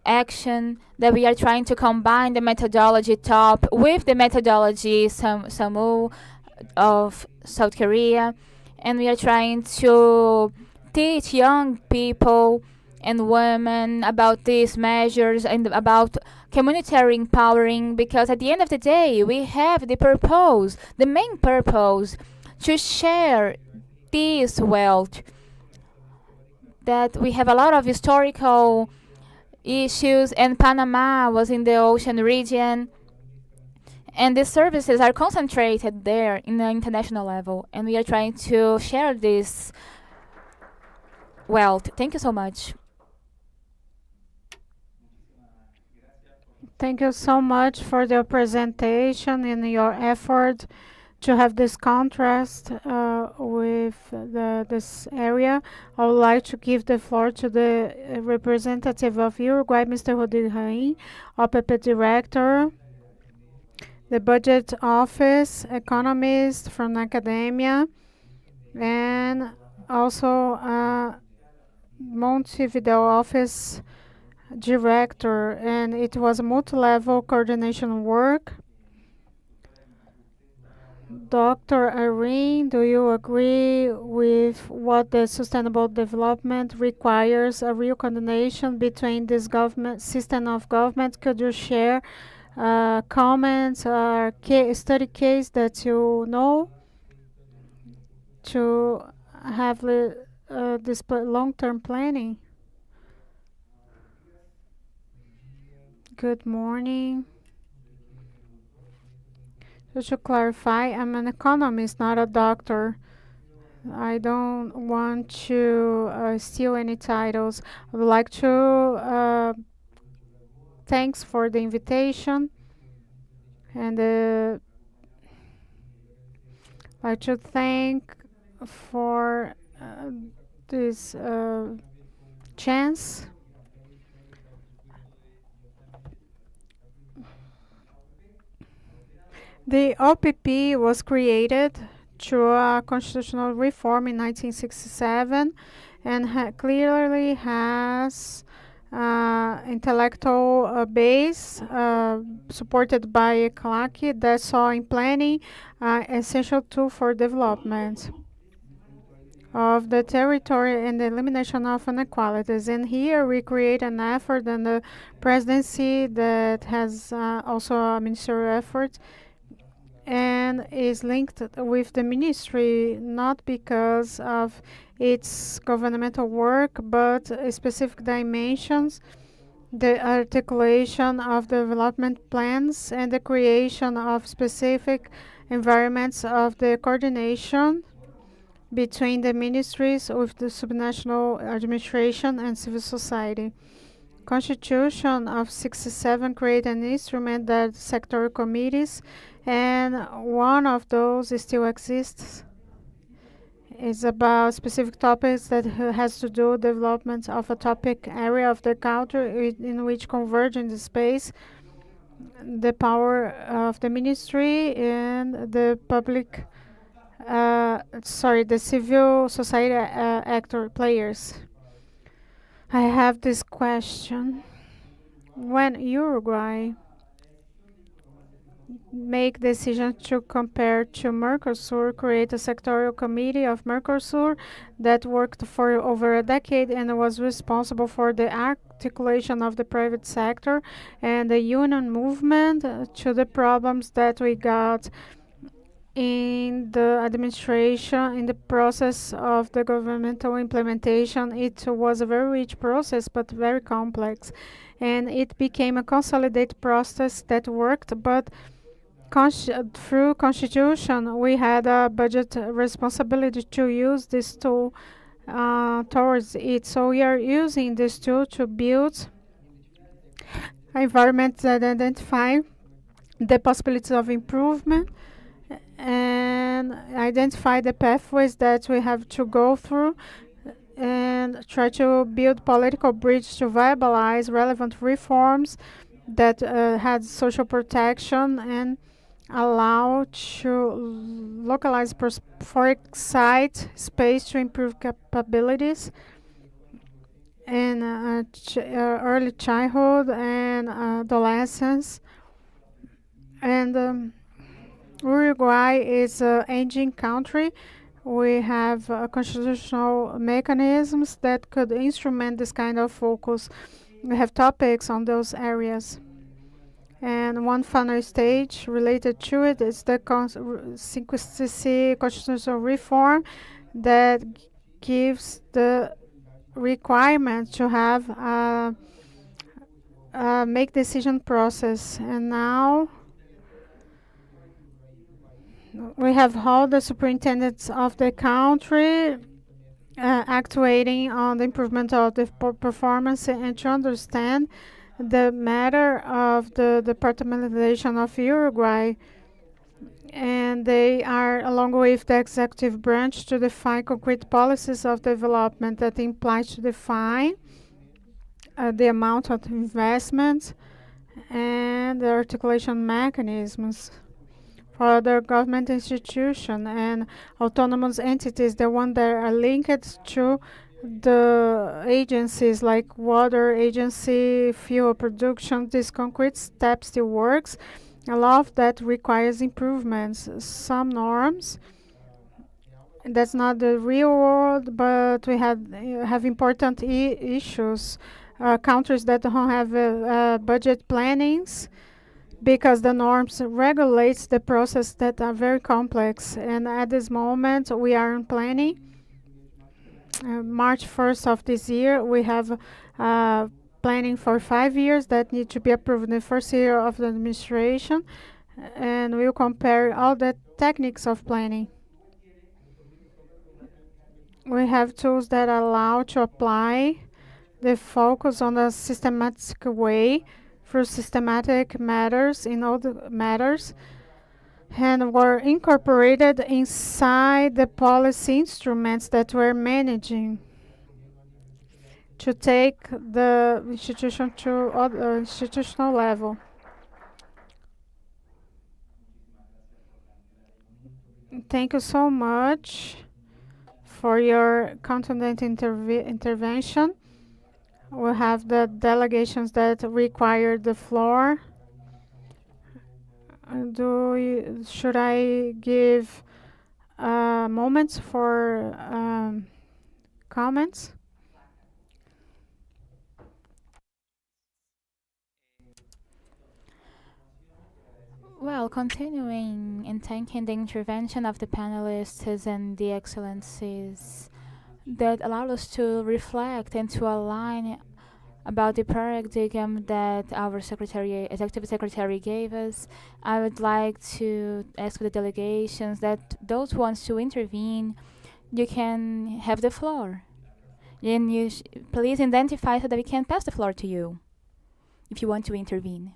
action that we are trying to combine the methodology top with the methodology SAMU of South Korea, and we are trying to teach young people and women about these measures and about communitary empowering, because at the end of the day we have the main purpose, to share this wealth, that we have a lot of historical issues, and Panama was in the ocean region, and the services are concentrated there in the international level, and we are trying to share this wealth. Thank you so much. Thank you so much for your presentation and your effort to have this contrast with this area. I would like to give the floor to the representative of Uruguay, Mr. Rodrigo Rain, OPP Director, the Budget Office, economist from academia, and also Montevideo Office Director, and it was a multi-level coordination work. Dr. Irene, do you agree with what the sustainable development requires a real coordination between this government system of government? Could you share comments or study case that you know to have this long-term planning? Good morning. Just to clarify, I'm an economist, not a doctor. I don't want to steal any titles. I would like to thanks for the invitation, and I'd like to thank for this chance. The OPP was created through a constitutional reform in 1967, and clearly has intellectual base supported by a CLAC that saw in planning essential tool for development of the territory and the elimination of inequalities. And here we create an effort, and the presidency that has also a ministerial effort and is linked with the ministry, not because of its governmental work, but specific dimensions, the articulation of development plans, and the creation of specific environments of the coordination between the ministries with the subnational administration and civil society. Constitution of 67 created an instrument that sectoral committees, and one of those still exists. It's about specific topics that has to do with development of a topic area of the country in which converge in the space the power of the ministry and the public the civil society actor players. I have this question. When Uruguay make decision to compare to Mercosur, create a sectorial committee of Mercosur that worked for over a decade and was responsible for the articulation of the private sector and the union movement to the problems that we got in the administration, in the process of the governmental implementation. It was a very rich process, but very complex. And it became a consolidated process that worked, but through constitution, we had a budget responsibility to use this tool towards it. So we are using this tool to build environments that identify the possibilities of improvement and identify the pathways that we have to go through and try to build political bridge to viabilize relevant reforms that had social protection and allow to localize for excite space to improve capabilities in early childhood and adolescence. And Uruguay is an aging country. We have constitutional mechanisms that could instrument this kind of focus. We have topics on those areas. And one final stage related to it is the 50 constitutional reform that gives the requirement to have a make decision process. And now we have all the superintendents of the country actuating on the improvement of the performance and to understand the matter of the departmentalization of Uruguay. And they are, along with the executive branch, to define concrete policies of development that implies to define the amount of investment and the articulation mechanisms for the government institution and autonomous entities, the one that are linked to the agencies like water agency, fuel production. These concrete steps still works. A lot of that requires improvements. Some norms, that's not the real world, but we have important issues. Countries that don't have budget plannings because the norms regulates the process that are very complex. And at this moment, we are in planning. March 1st of this year, we have planning for 5 years that need to be approved in the first year of the administration, and we'll compare all the techniques of planning. We have tools that allow to apply the focus on a systematic way through systematic matters in all the matters and were incorporated inside the policy instruments that we're managing to take the institution to other institutional level. Thank you so much for your confident intervention. We have the delegations that require the floor. Should I give moments for comments? Well, continuing and thanking the intervention of the panelists and the excellencies that allow us to reflect and to align about the paradigm that our executive secretary gave us. I would like to ask the delegations that those who want to intervene, you can have the floor. And you please identify so that we can pass the floor to you if you want to intervene.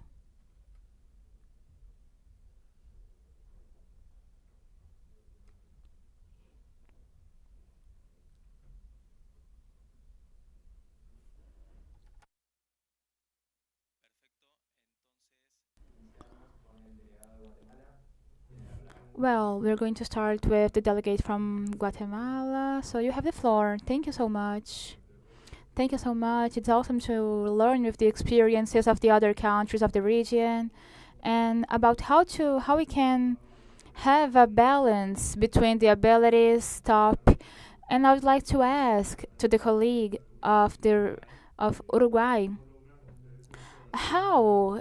Well, we're going to start with the delegate from Guatemala. So you have the floor. Thank you so much. Thank you so much. It's awesome to learn with the experiences of the other countries of the region and about how we can have a balance between the abilities top. And I would like to ask to the colleague of Uruguay how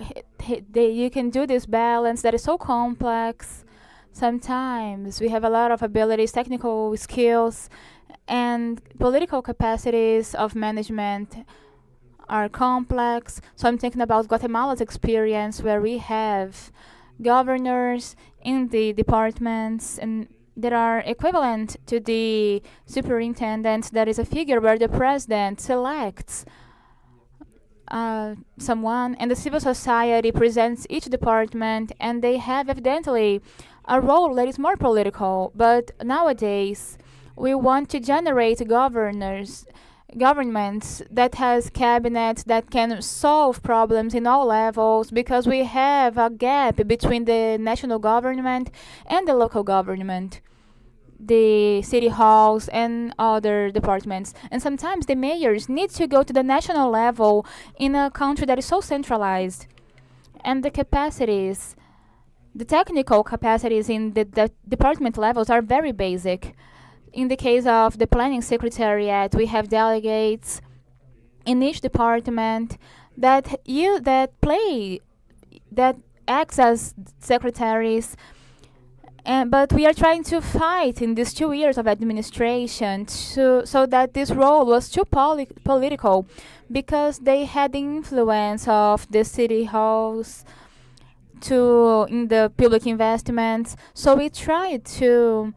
you can do this balance that is so complex Sometimes we have a lot of abilities, technical skills, and political capacities of management are complex. So I'm thinking about Guatemala's experience where we have governors in the departments and that are equivalent to the superintendent. That is a figure where the president selects someone and the civil society presents each department and they have evidently a role that is more political. But nowadays we want to generate governments that has cabinets that can solve problems in all levels because we have a gap between the national government and the local government, the city halls and other departments. And sometimes the mayors need to go to the national level in a country that is so centralized. And the technical capacities in the department levels are very basic. In the case of the planning secretariat, we have delegates in each department that acts as secretaries. But we are trying to fight in these 2 years of administration so that this role was too political because they had the influence of the city halls in the public investments. So we tried to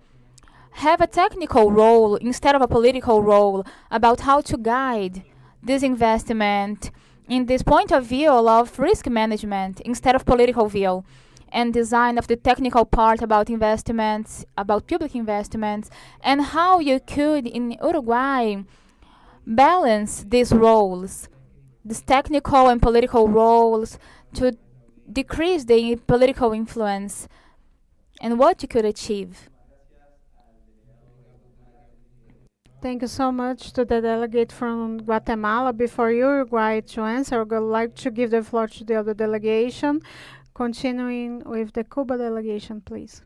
have a technical role instead of a political role about how to guide this investment in this point of view of risk management instead of political view and design of the technical part about investments, about public investments, and how you could in Uruguay balance these roles, these technical and political roles, to decrease the political influence and what you could achieve. Thank you so much to the delegate from Guatemala. Before Uruguay to answer, I would like to give the floor to the other delegation. Continuing with the Cuba delegation, please.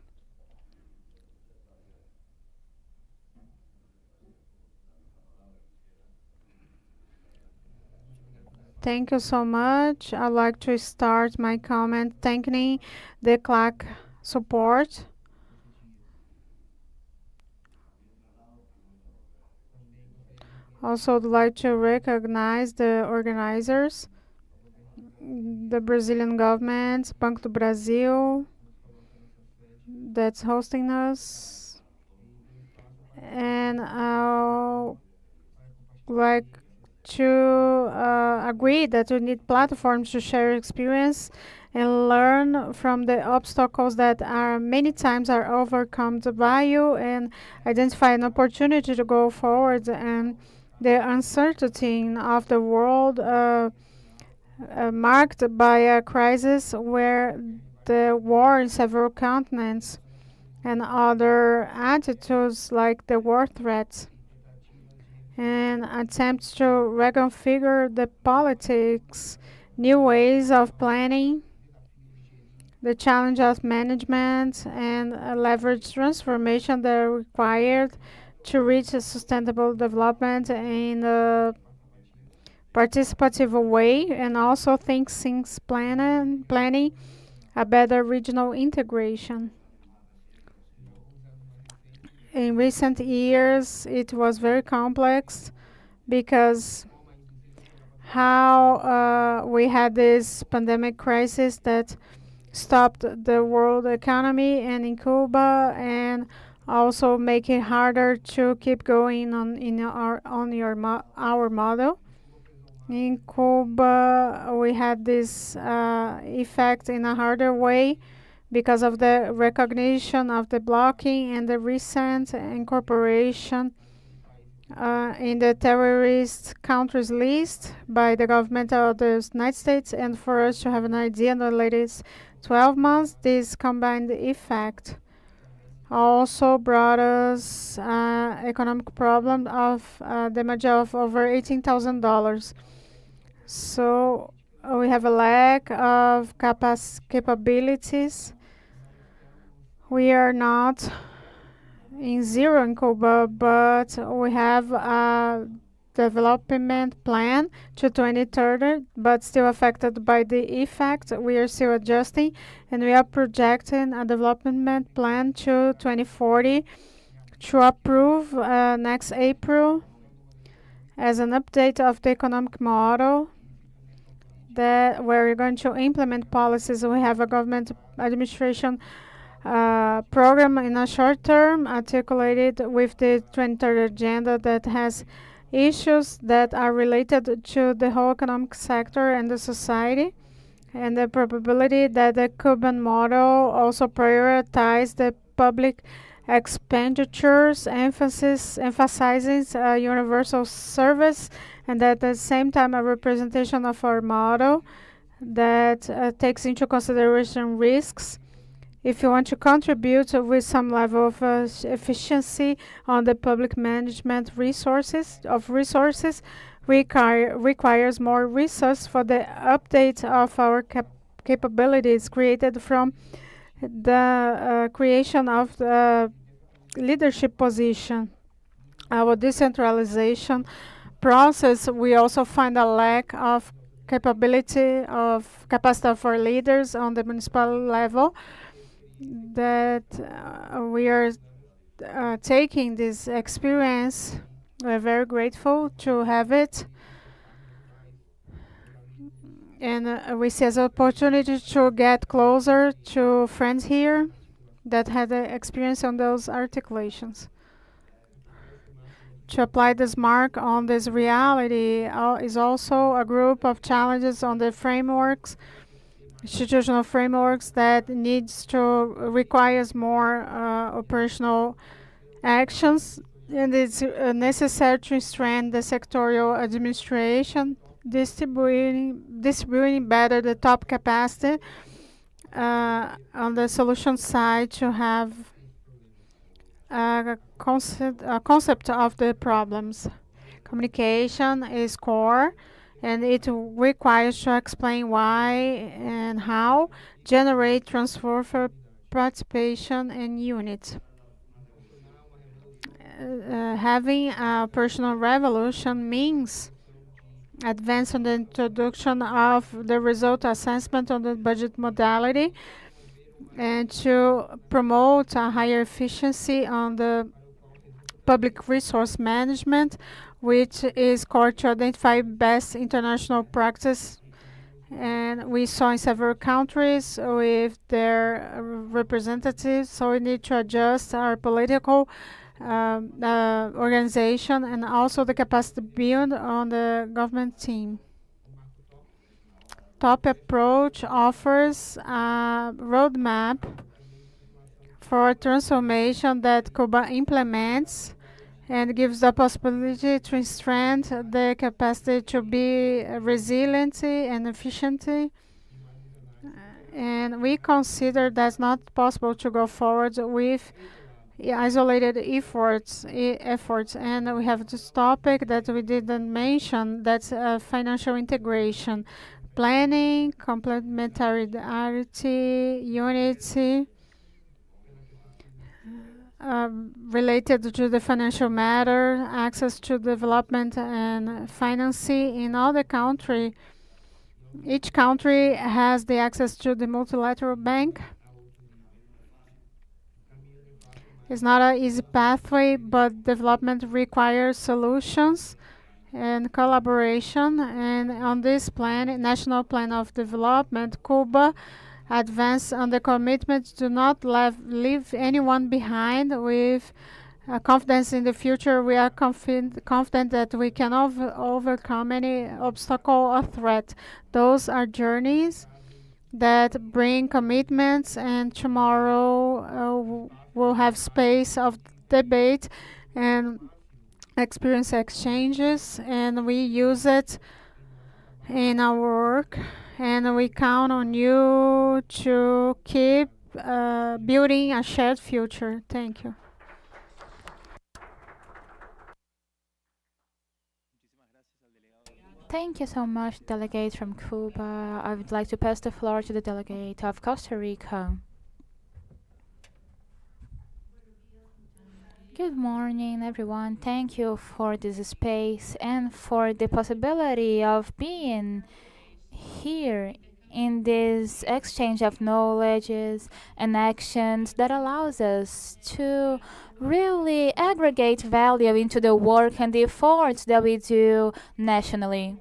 Thank you so much. I'd like to start my comment thanking the CLAC support. Also, I'd like to recognize the organizers, the Brazilian government, Banco do Brasil, that's hosting us. And I'd like to agree that we need platforms to share experience and learn from the obstacles that are many times are overcome to value and identify an opportunity to go forward. And the uncertainty of the world marked by a crisis where the war in several continents and other attitudes like the war threats and attempts to reconfigure the politics, new ways of planning, the challenge of management, and a leverage transformation that are required to reach a sustainable development in a participative way, and also think things planning a better regional integration. In recent years, it was very complex because how we had this pandemic crisis that stopped the world economy and in Cuba and also make it harder to keep going our model. In Cuba, we had this effect in a harder way because of the recognition of the blocking and the recent incorporation in the terrorist countries list by the government of the United States. And for us to have an idea in the latest 12 months, this combined effect also brought us economic problem of damage of over $18,000. So we have a lack of capabilities. We are not in zero in Cuba, but we have development plan to 2030, but still affected by the effect. We are still adjusting, and we are projecting a development plan to 2040 to approve next April as an update of the economic model that where we're going to implement policies. We have a government administration program in a short term articulated with the 2030 agenda that has issues that are related to the whole economic sector and the society, and the probability that the Cuban model also prioritizes the public expenditures, emphasizes universal service, and at the same time a representation of our model that takes into consideration risks. If you want to contribute with some level of efficiency on the public management resources, requires more resources for the update of our capabilities created from the creation of the leadership position. Our decentralization process, we also find a lack of capacity of our leaders on the municipal level, that we are taking this experience. We're very grateful to have it, and we see as an opportunity to get closer to friends here that had experience on those articulations. To apply this mark on this reality is also a group of challenges on the frameworks, institutional frameworks, that requires more operational actions, and it's necessary to strengthen the sectorial administration, distributing better the top capacity on the solution side, to have a concept of the problems. Communication is core, and it requires to explain why and how, generate, transfer for participation and unit. Having a personal revolution means advance on the introduction of the result assessment on the budget modality, and to promote a higher efficiency on the public resource management, which is core to identify best international practice. And we saw in several countries with their representatives, so we need to adjust our political organization, and also the capacity build on the government team. Top approach offers a roadmap for transformation that Cuba implements, and gives the possibility to strengthen the capacity to be resilient and efficient. And we consider that's not possible to go forward with isolated efforts. And we have this topic that we didn't mention, that's financial integration, planning, complementarity, unity, related to the financial matter, access to development and financing in all the country. Each country has the access to the multilateral bank. It's not an easy pathway, but development requires solutions and collaboration. And on this plan, National Plan of Development, Cuba advance on the commitment to not leave anyone behind. With confidence in the future, we are confident that we can overcome any obstacle or threat. Those are journeys that bring commitments, and tomorrow we'll have space of debate and experience exchanges, and we use it in our work, and we count on you to keep building a shared future. Thank you. Thank you so much, delegate from Cuba. I would like to pass the floor to the delegate of Costa Rica. Good morning, everyone. Thank you for this space and for the possibility of being here in this exchange of knowledges and actions that allows us to really aggregate value into the work and the efforts that we do nationally.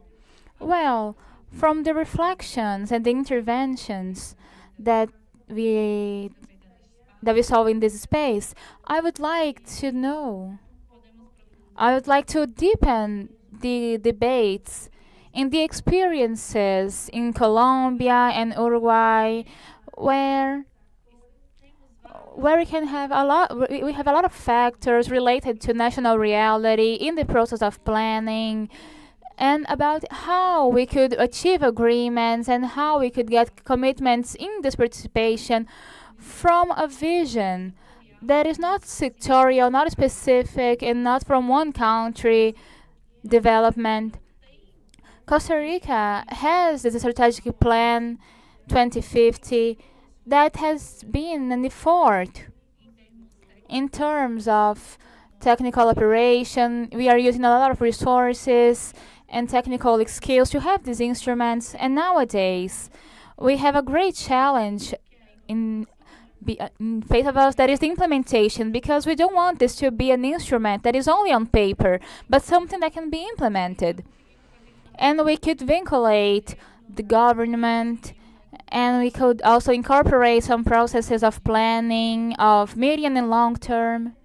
Well, from the reflections and the interventions that we we saw in this space, I would like to know. I would like to deepen the debates in the experiences in Colombia and Uruguay, where we can have a lot. We have a lot of factors related to national reality in the process of planning, and about how we could achieve agreements and how we could get commitments in this participation from a vision that is not sectorial, not specific, and not from one country development. Costa Rica has this strategic plan 2050 that has been an effort in terms of technical operation. We are using a lot of resources and technical skills to have these instruments, and nowadays we have a great challenge in in face of us, that is the implementation, because we don't want this to be an instrument that is only on paper but something that can be implemented. And we could vinculate the government, and we could also incorporate some processes of planning of medium and long term.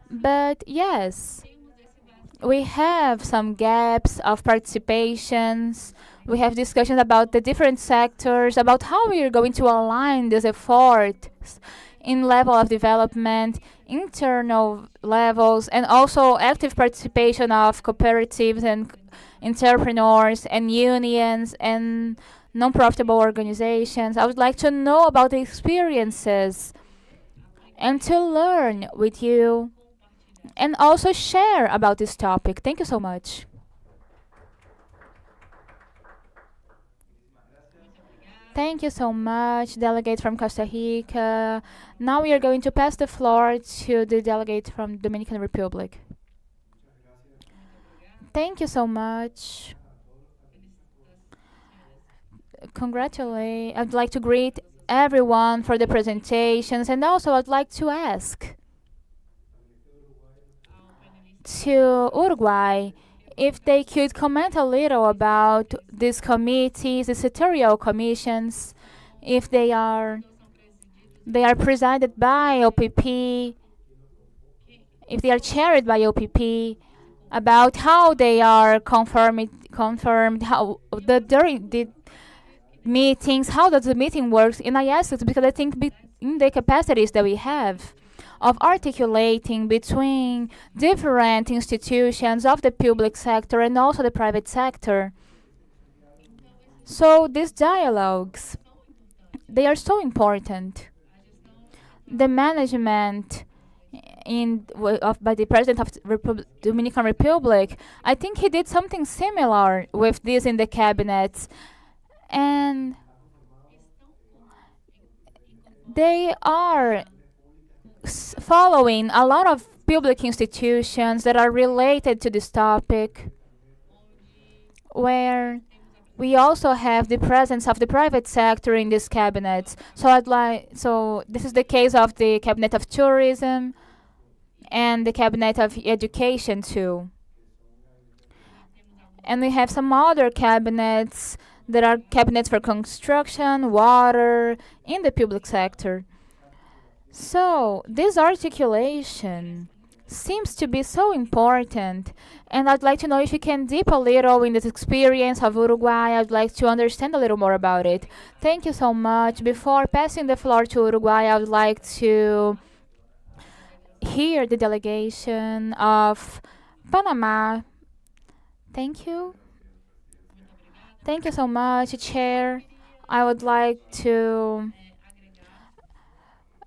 But yes, we have some gaps of participations. We have discussions about the different sectors, about how we are going to align these efforts in level of development, internal levels, and also active participation of cooperatives and entrepreneurs and unions and non-profitable organizations. I would like to know about the experiences and to learn with you and also share about this topic. Thank you so much. Thank you so much, delegate from Costa Rica. Now we are going to pass the floor to the delegate from Dominican Republic. Thank you so much. Congratulate. I'd like to greet everyone for the presentations, and also I'd like to ask to Uruguay if they could comment a little about these committees, the sectorial commissions, if they are presided by OPP, if they are chaired by OPP, about how they are confirmed, how the during the meetings, how does the meeting works. And I ask it because I think in the capacities that we have of articulating between different institutions of the public sector and also the private sector. So these dialogues, they are so important. The management by the president of the Dominican Republic, I think he did something similar with this in the cabinet, and they are following a lot of public institutions that are related to this topic, where we also have the presence of the private sector in this cabinet. So this is the case of the cabinet of tourism and the cabinet of education too. And we have some other cabinets that are cabinets for construction, water, in the public sector. So this articulation seems to be so important, and I'd like to know if you can deep a little in this experience of Uruguay. I'd like to understand a little more about it. Thank you so much. Before passing the floor to Uruguay, I would like to hear the delegation of Panama. Thank you. Thank you so much, Chair. I would like to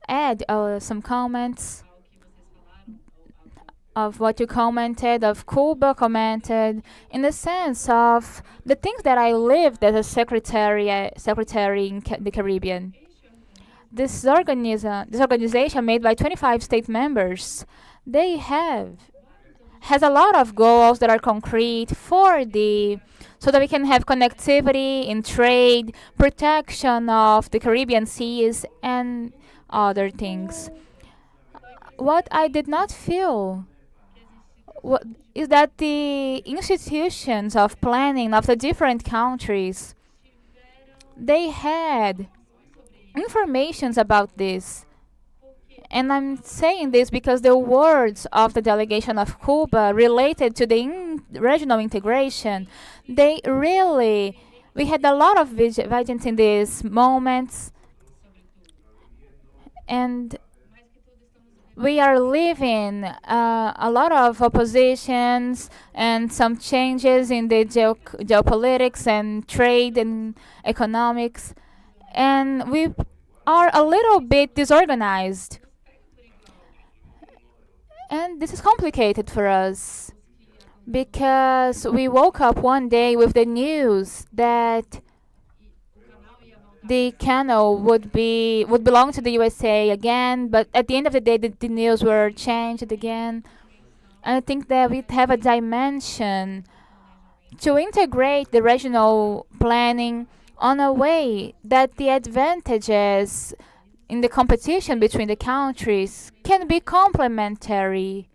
add some comments of what you commented, of Cuba commented, in the sense of the things that I lived as a secretary in the Caribbean. This organization made by 25 state members, they has a lot of goals that are concrete for the so that we can have connectivity in trade, protection of the Caribbean seas, and other things. What I did not feel what is that the institutions of planning of the different countries, they had informations about this. And I'm saying this because the words of the delegation of Cuba related to the regional integration, they really, we had a lot of vigilance in these moments, and we are living a lot of oppositions and some changes in the geopolitics and trade and economics, and we are a little bit disorganized. And this is complicated for us because we woke up one day with the news that the canal would belong to the USA again, but at the end of the day, the news were changed again. I think that we have a dimension to integrate the regional planning on a way that the advantages in the competition between the countries can be complementary.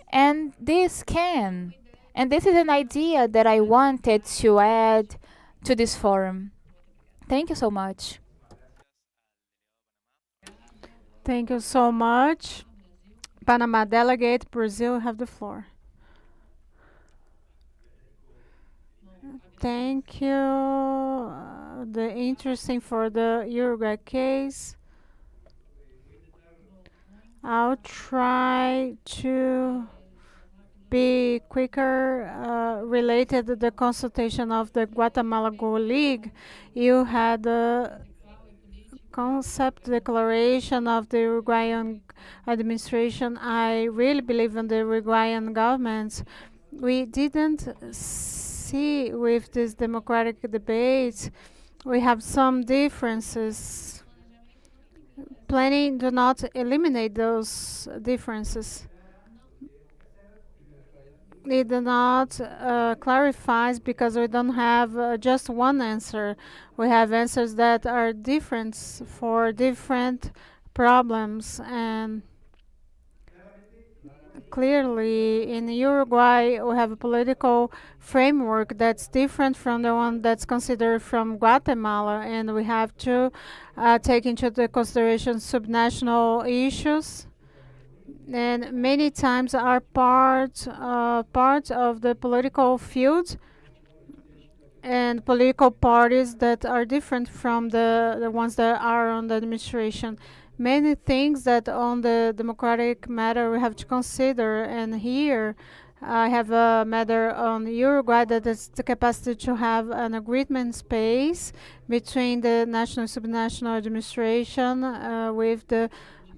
And this can. And this is an idea that I wanted to add to this forum. Thank you so much. Thank you so much. Panama delegate, Brazil, have the floor. Thank you. The interesting for the Uruguay case. I'll try to be quicker related to the consultation of the Guatemala Go League. You had a concept declaration of the Uruguayan administration. I really believe in the Uruguayan government. We didn't see with this democratic debate, we have some differences. Planning do not eliminate those differences. It do not clarifies because we don't have just one answer. We have answers that are different for different problems, and clearly in Uruguay we have a political framework that's different from the one that's considered from Guatemala, and we have to take into the consideration subnational issues, and many times are part of the political field and political parties that are different from the ones that are on the administration. Many things that on the democratic matter we have to consider, and here I have a matter on Uruguay that is the capacity to have an agreement space between the national and subnational administration with the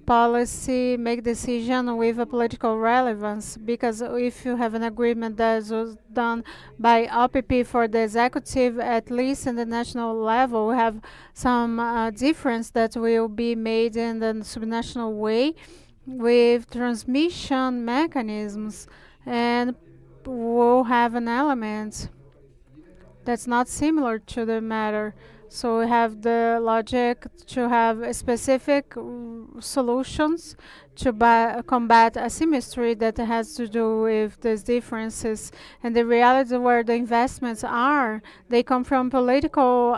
policy make decision with a political relevance, because if you have an agreement that was done by OPP for the executive, at least in the national level, we have some difference that will be made in the subnational way with transmission mechanisms, and we'll have an element that's not similar to the matter. So we have the logic to have specific solutions to combat asymmetry that has to do with these differences. And the reality where the investments are, they come from political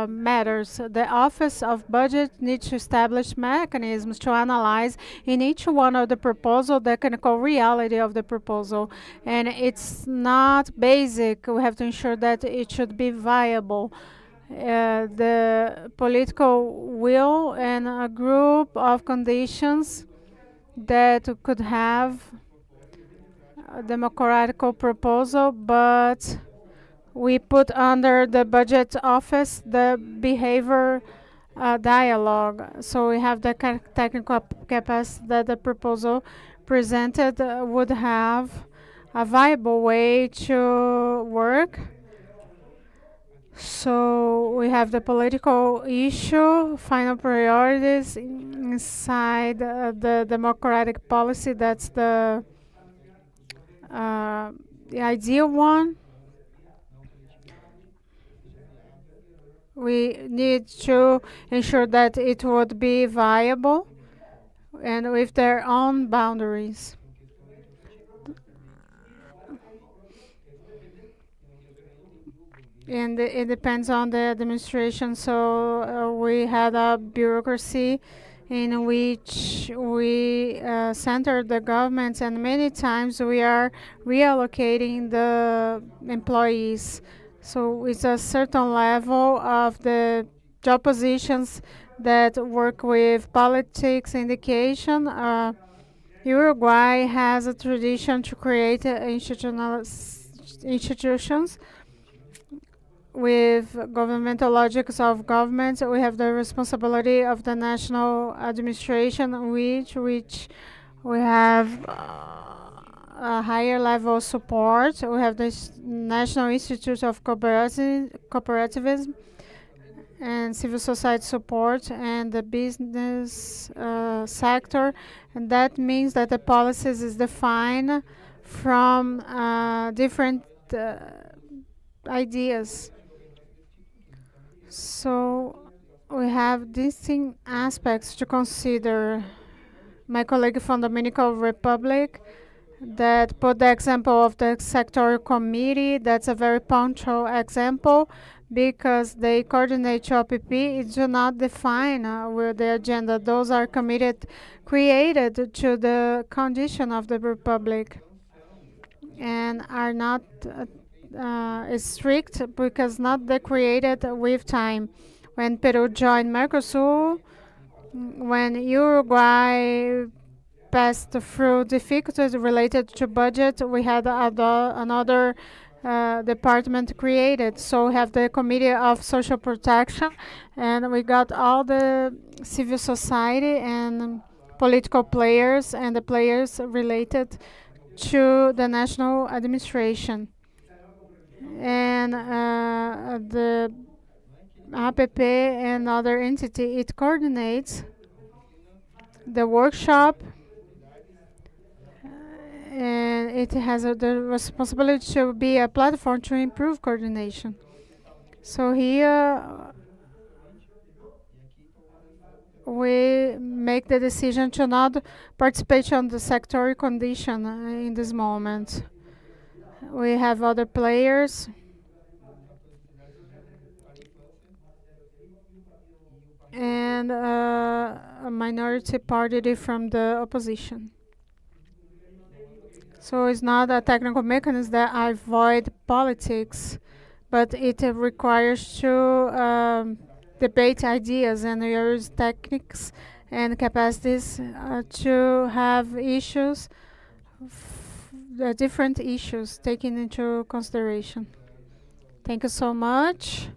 matters. The Office of Budget needs to establish mechanisms to analyze in each one of the proposal the economical reality of the proposal. And it's not basic. We have to ensure that it should be viable. The political will and a group of conditions that could have a democratical proposal, but we put under the budget office the behavior dialogue. So we have the technical capacity that the proposal presented would have a viable way to work So we have the political issue, final priorities inside the democratic policy. That's the ideal one. We need to ensure that it would be viable and with their own boundaries. And it depends on the administration. So we had a bureaucracy in which we center the governments, and many times we are reallocating the employees. So it's a certain level of the job positions that work with politics indication. Uruguay has a tradition to create institutions with governmental logics of governments. We have the responsibility of the national administration, which we have a higher level support. We have the National Institute of Cooperativism and civil society support and the business sector, and that means that the policies is defined from different ideas. So we have distinct aspects to consider. My colleague from Dominican Republic that put the example of the sectorial committee. That's a very punctual example because they coordinate OPP. It do not define with the agenda. Those are committed, created to the condition of the republic and are not strict because not they created with time. When Peru joined Mercosur, when Uruguay passed through difficulties related to budget, we had another department created. So we have the Committee of Social Protection, and we got all the civil society and political players and the players related to the national administration. And the APP and other entity, it coordinates the workshop and it has the responsibility to be a platform to improve coordination. So here we make the decision to not participate on the sectorial condition in this moment. We have other players. And a minority party from the opposition. So it's not a technical mechanism that avoid politics, but it requires to debate ideas and use techniques and capacities to have issues, different issues taken into consideration. Thank you so much.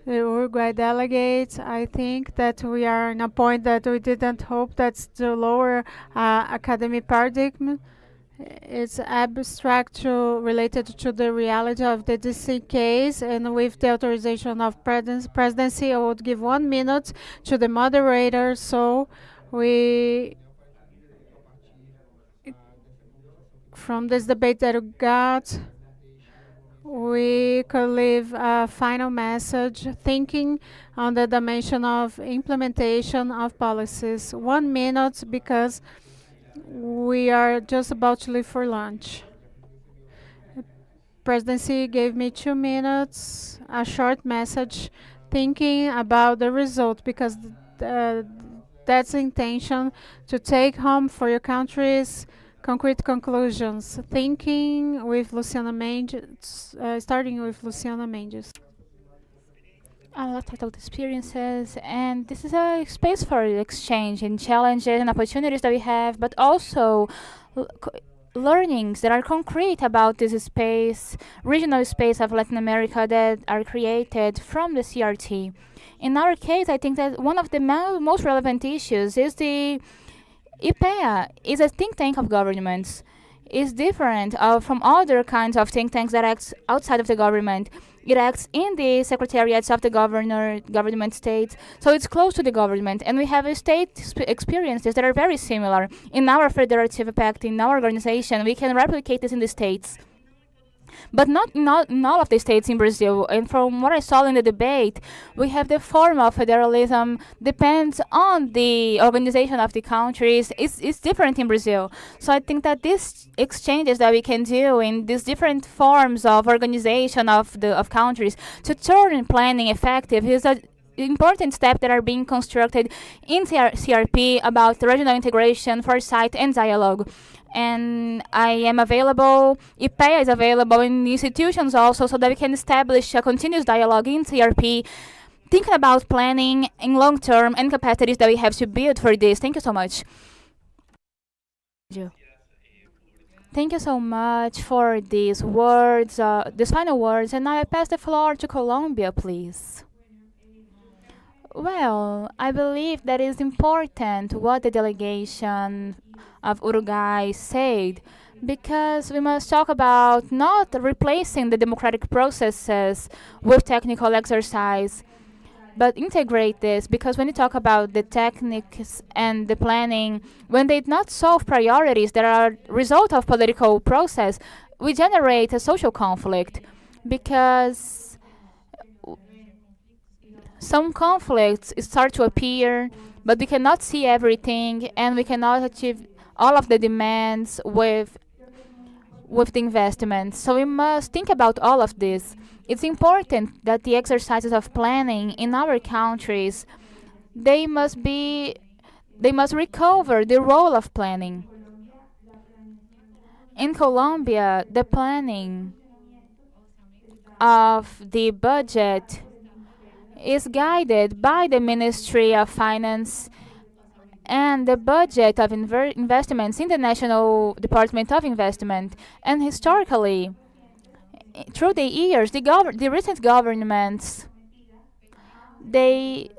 The Uruguay delegates, I think that we are in a point that we didn't hope that's the lower academic paradigm. It's abstract related to the reality of the DC case, and with the authorization of presidency, I would give 1 minute to the moderator. So we, from this debate that we got, we could leave a final message thinking on the dimension of implementation of policies. 1 minute because we are just about to leave for lunch. Presidency gave me 2 minutes, a short message thinking about the result because that's the intention to take home for your countries concrete conclusions. Thinking with Luciana Mendes, starting with Luciana Mendes. A lot of experiences, and this is a space for exchange and challenges and opportunities that we have, but also learnings that are concrete about this space, regional space of Latin America that are created from the CRT. In our case, I think that one of the most relevant issues is the IPEA is a think tank of governments. is different from other kinds of think tanks that acts outside of the government. It acts in the secretariats of the government states, so it's close to the government. And we have experiences that are very similar. In our federative pact, in our organization, we can replicate this in the states, but not in all of the states in Brazil. And from what I saw in the debate, we have the form of federalism depends on the organization of the countries. It's different in Brazil. So I think that these exchanges that we can do in these different forms of organization of countries to turn planning effective is a important step that are being constructed in CRP about regional integration, foresight, and dialogue. And I am available, IPEA is available in institutions also, so that we can establish a continuous dialogue in CRP, thinking about planning in long term and capacities that we have to build for this. Thank you so much. Thank you so much for these words, these final words, and now I pass the floor to Colombia, please. Well, I believe that is important what the delegation of Uruguay said, because we must talk about not replacing the democratic processes with technical exercise, but integrate this, because when you talk about the techniques and the planning, when they not solve priorities that are result of political process, we generate a social conflict, because some conflicts start to appear, but we cannot see everything, and we cannot achieve all of the demands with the investments. So we must think about all of this. It's important that the exercises of planning in our countries, they must recover the role of planning. In Colombia, the planning of the budget is guided by the Ministry of Finance, and the budget of investments in the National Department of Investment. And historically, through the years, the recent governments, they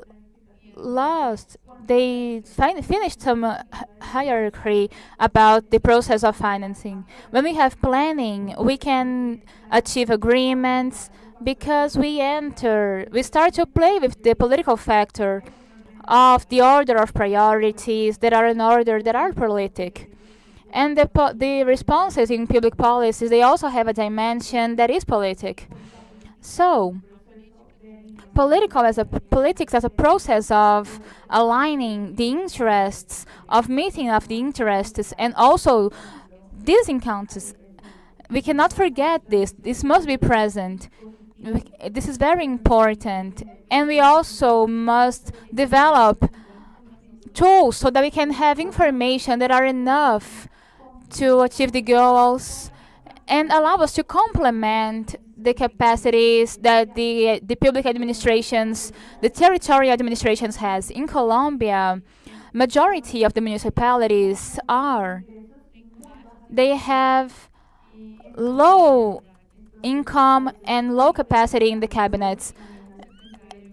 finished some hierarchy about the process of financing. When we have planning, we can achieve agreements, because we start to play with the political factor of the order of priorities that are in order that are politic. And the responses in public policies, they also have a dimension that is politic. So, politics as a process of aligning the interests, of meeting of the interests, and also these encounters. We cannot forget this. This must be present. This is very important. And we also must develop tools so that we can have information that are enough to achieve the goals and allow us to complement the capacities that the public administrations, the territorial administrations has. In Colombia, majority of the municipalities they have low income and low capacity in the cabinets.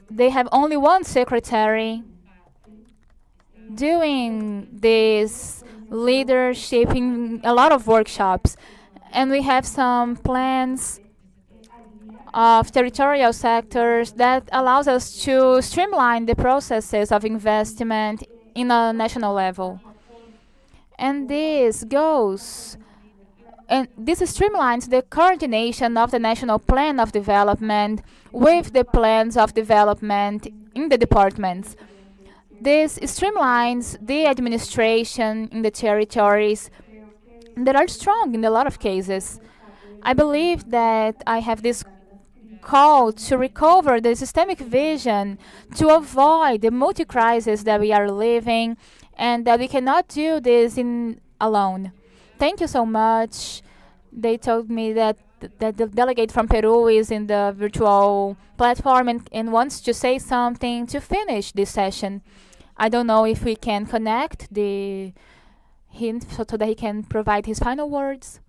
They have only one secretary doing this leadership in a lot of workshops. And we have some plans of territorial sectors that allows us to streamline the processes of investment in a national level. And this streamlines the coordination of the national plan of development with the plans of development in the departments. This streamlines the administration in the territories that are strong in a lot of cases. I believe that I have this call to recover the systemic vision to avoid the multi-crisis that we are living, and that we cannot do this alone. Thank you so much. They told me that the delegate from Peru is in the virtual platform and wants to say something to finish this session. I don't know if we can connect him so that he can provide his final words.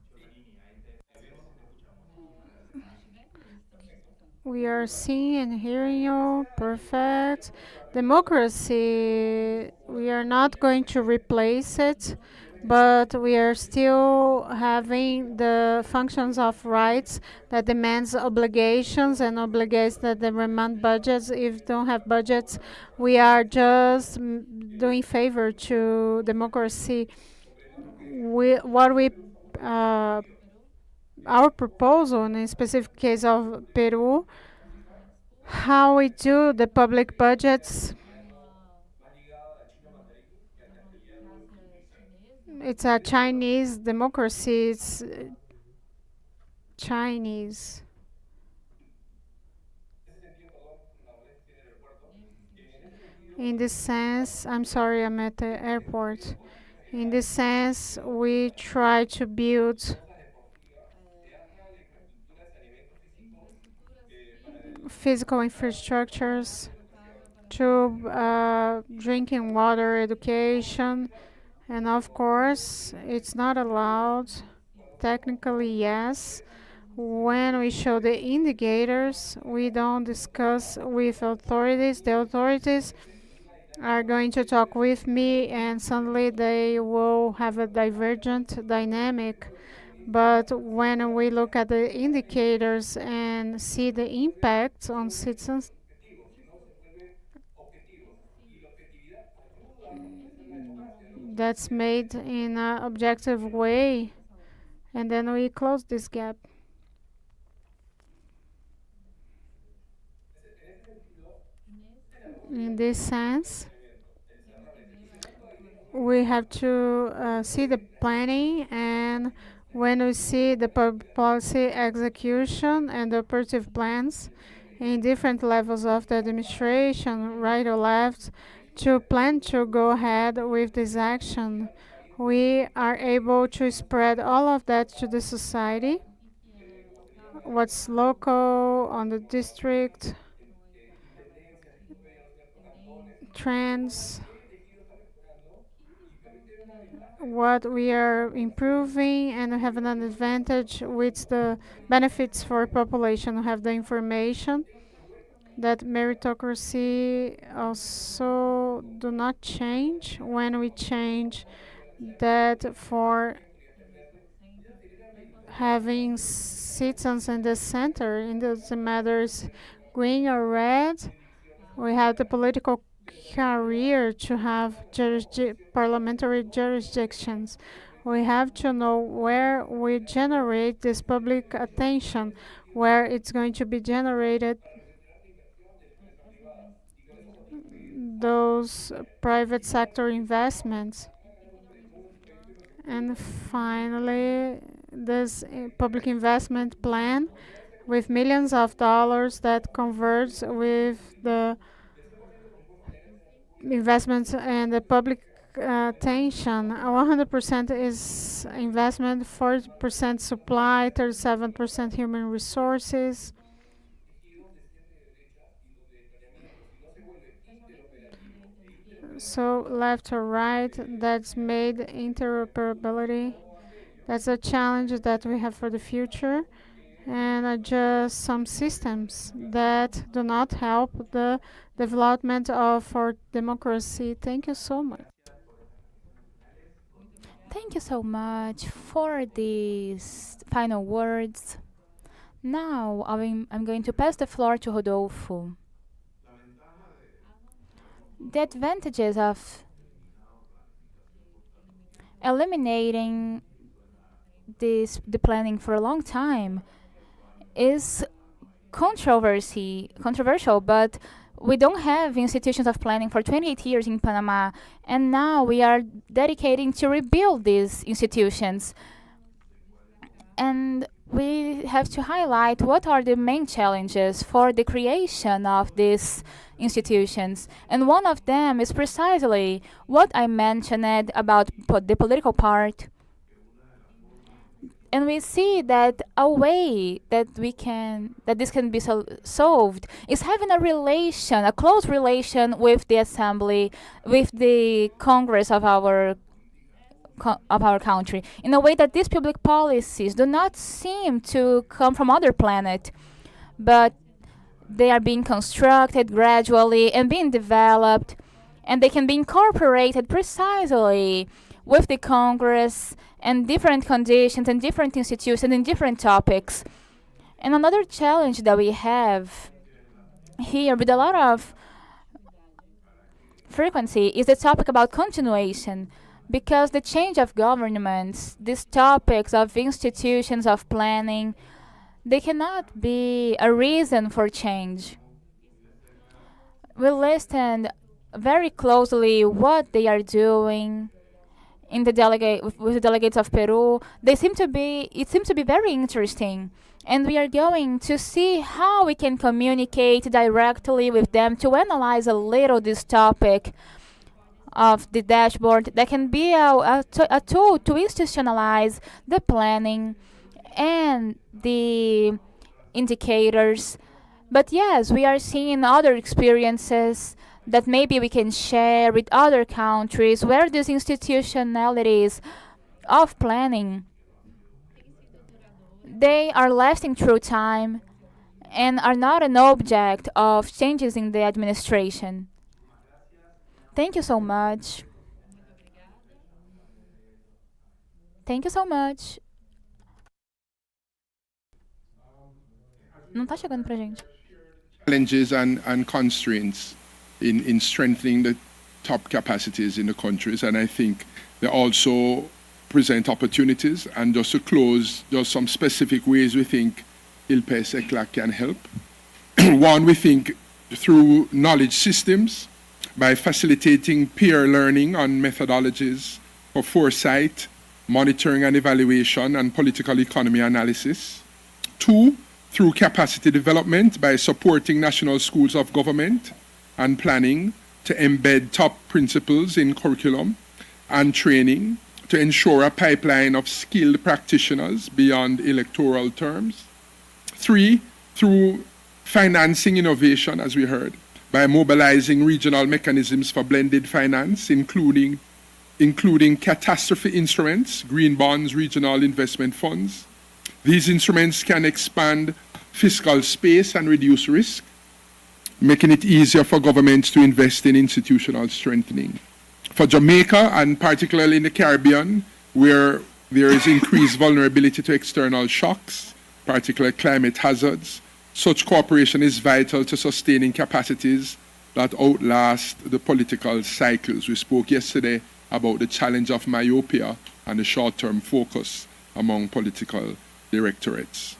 We are seeing and hearing you. Perfect. Democracy, we are not going to replace it. but we are still having the functions of rights that demands obligations and obligates that demand budgets. If don't have budgets, we are just doing favor to democracy. We our proposal in a specific case of Peru, how we do the public budgets. It's a Chinese democracy. It's Chinese. In this sense, I'm sorry, I'm at the airport. In this sense, we try to build physical infrastructures to drinking water, education, and of course, it's not allowed. Technically, yes. When we show the indicators, we don't discuss with authorities. The authorities are going to talk with me, and suddenly they will have a divergent dynamic. But when we look at the indicators and see the impact on citizens, that's made in an objective way, and then we close this gap. In this sense, we have to see the planning, and when we see the public policy execution and the operative plans in different levels of the administration, right or left, to plan to go ahead with this action, we are able to spread all of that to the society, what's local on the district, trends, what we are improving, and we have an advantage with the benefits for population. We have the information that meritocracy also do not change when we change that for having citizens in the center. It doesn't matter green or red. We have the political career to have parliamentary jurisdictions. We have to know where we generate this public attention, where it's going to be generated, those private sector investments. And finally, this public investment plan with millions of dollars that converts with the investments and the public attention. 100% is investment, 40% supply, 37% human resources. So left or right, that's made interoperability. That's a challenge that we have for the future, and just some systems that do not help the development of our democracy. Thank you so much. Thank you so much for these final words. Now I'm going to pass the floor to Rodolfo. The advantages of eliminating the planning for a long time is controversial, but we don't have institutions of planning for 28 years in Panama, and now we are dedicating to rebuild these institutions. And we have to highlight what are the main challenges for the creation of these institutions. And one of them is precisely what I mentioned about the political part. And we see that a way that this can be solved is having a close relation with the assembly, with the Congress of our country, in a way that these public policies do not seem to come from other planet, but they are being constructed gradually and being developed, and they can be incorporated precisely with the Congress and different conditions and different institutions and different topics. And another challenge that we have here with a lot of frequency is the topic about continuation. Because the change of governments, these topics of institutions of planning, they cannot be a reason for change. We listened very closely what they are doing in the delegate with the delegates of Peru. It seems to be very interesting. And we are going to see how we can communicate directly with them to analyze a little this topic of the dashboard that can be a tool to institutionalize the planning and the indicators. But yes, we are seeing other experiences that maybe we can share with other countries where these institutionalities of planning, they are lasting through time and are not an object of changes in the administration. Thank you so much. Thank you so much. Não tá chegando pra gente. Challenges and constraints in strengthening the top capacities in the countries, and I think they also present opportunities. And just to close, just some specific ways we think ILPES ECLAC can help. One, we think through knowledge systems, by facilitating peer learning on methodologies for foresight, monitoring and evaluation, and political economy analysis. Two, through capacity development by supporting national schools of government and planning to embed top principles in curriculum and training to ensure a pipeline of skilled practitioners beyond electoral terms. Three, through financing innovation, as we heard, by mobilizing regional mechanisms for blended finance, including catastrophe instruments, green bonds, regional investment funds. These instruments can expand fiscal space and reduce risk, making it easier for governments to invest in institutional strengthening. For Jamaica, and particularly in the Caribbean, where there is increased vulnerability to external shocks, particularly climate hazards, such cooperation is vital to sustaining capacities that outlast the political cycles. We spoke yesterday about the challenge of myopia and the short-term focus among political directorates.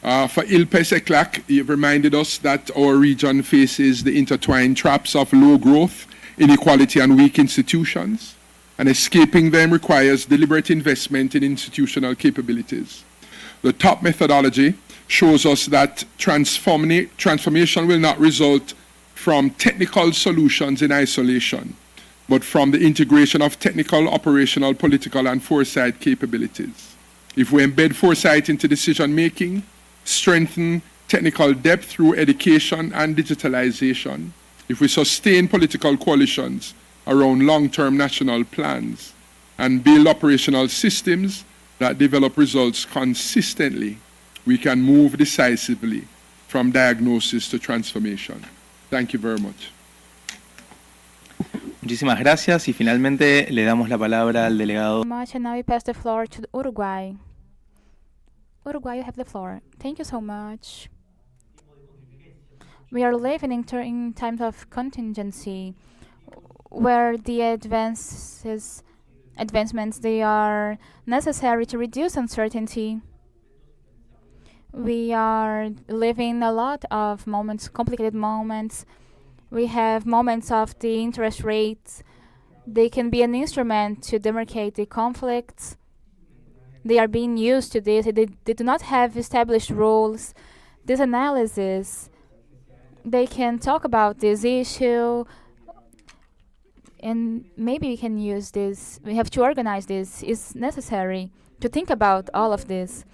For ILPES ECLAC, you've reminded us that our region faces the intertwined traps of low growth, inequality, and weak institutions, and escaping them requires deliberate investment in institutional capabilities. The top methodology shows us that transformation will not result from technical solutions in isolation, but from the integration of technical, operational, political, and foresight capabilities. If we embed foresight into decision making, strengthen technical depth through education and digitalization, if we sustain political coalitions around long-term national plans, and build operational systems that develop results consistently, we can move decisively from diagnosis to transformation. Thank you very much. Muchísimas gracias y finalmente le damos la palabra al delegado. Much, and now we pass the floor to Uruguay. Uruguay, you have the floor. Thank you so much. We are living in times of contingency, where the advancements they are necessary to reduce uncertainty. We are living a lot of moments, complicated moments. We have moments of the interest rates. They can be an instrument to demarcate the conflicts. They are being used to this. They do not have established rules. This analysis, they can talk about this issue, and maybe we can use this. We have to organize this. It's necessary to think about all of this.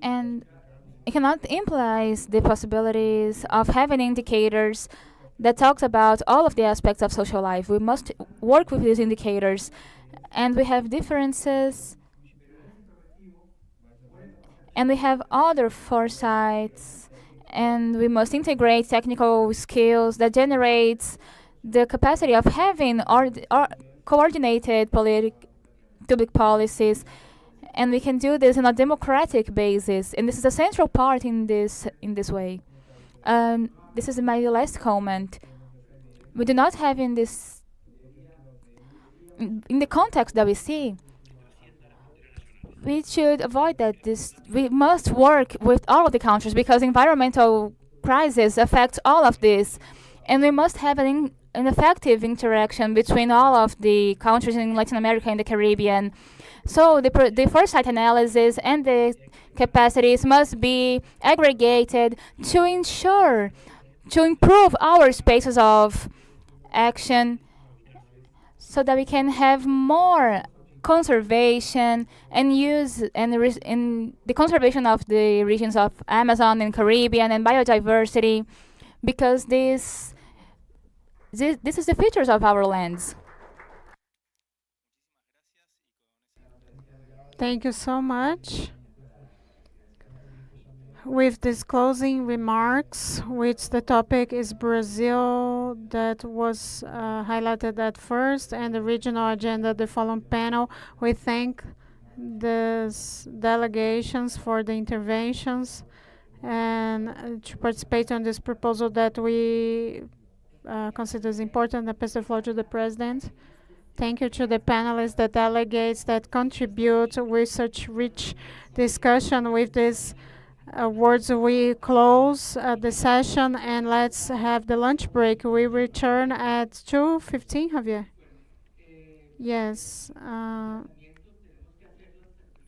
And it cannot imply the possibilities of having indicators that talks about all of the aspects of social life. We must work with these indicators, and we have differences, and we have other foresights, and we must integrate technical skills that generates the capacity of having or coordinated public policies, and we can do this on a democratic basis. And this is a central part in this way. This is my last comment. We do not have in the context that we see. We should avoid that. We must work with all of the countries because environmental crisis affects all of this, and we must have an effective interaction between all of the countries in Latin America and the Caribbean. So the foresight analysis and the capacities must be aggregated to ensure to improve our spaces of action so that we can have more conservation and use in the conservation of the regions of Amazon and Caribbean and biodiversity, because this is the features of our lands. Thank you so much. With these closing remarks, which the topic is Brazil, that was highlighted at first, and the regional agenda, the following panel, we thank the delegations for the interventions and to participate on this proposal that we consider as important. I pass the floor to the President. Thank you to the panelists, the delegates that contribute with such rich discussion. With these words, we close the session and let's have the lunch break. We return at 2:15, Javier? Yes.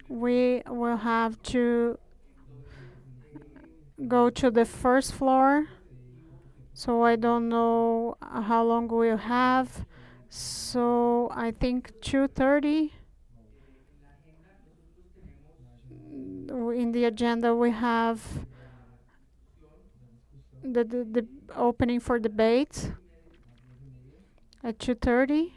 We will have to go to the first floor, so I don't know how long we'll have. So I think 2:30. In the agenda we have the opening for debate at 2:30.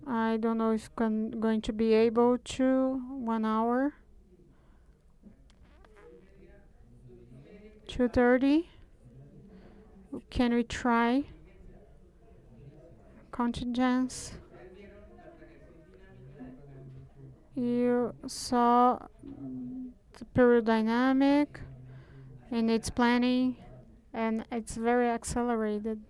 I don't know if going to be able to 1 hour. 2:30. Can we try? Contingents. You saw the period dynamic and its planning, and it's very accelerated.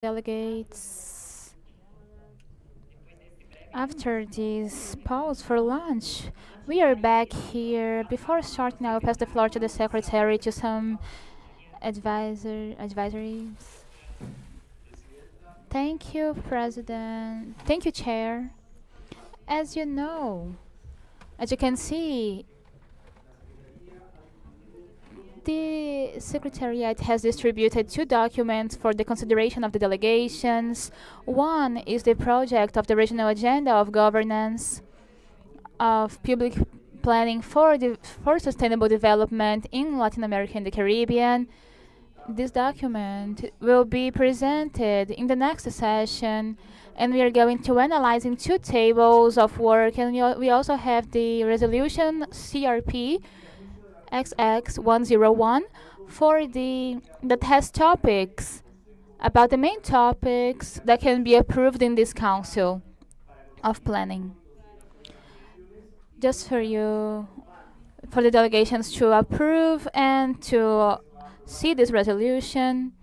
Delegates, after this pause for lunch, we are back here. Before starting, I will pass the floor to the secretary to some advisories. Thank you, President. Thank you, Chair. As you know, as you can see, the Secretariat has distributed two documents for the consideration of the delegations. One is the project of the regional agenda of governance of public planning for sustainable development in Latin America and the Caribbean. This document will be presented in the next session, and we are going to analyze in two tables of work. And we also have the resolution CRP XX101 that has topics about the main topics that can be approved in this council of planning. Just for the delegations to approve and to see this resolution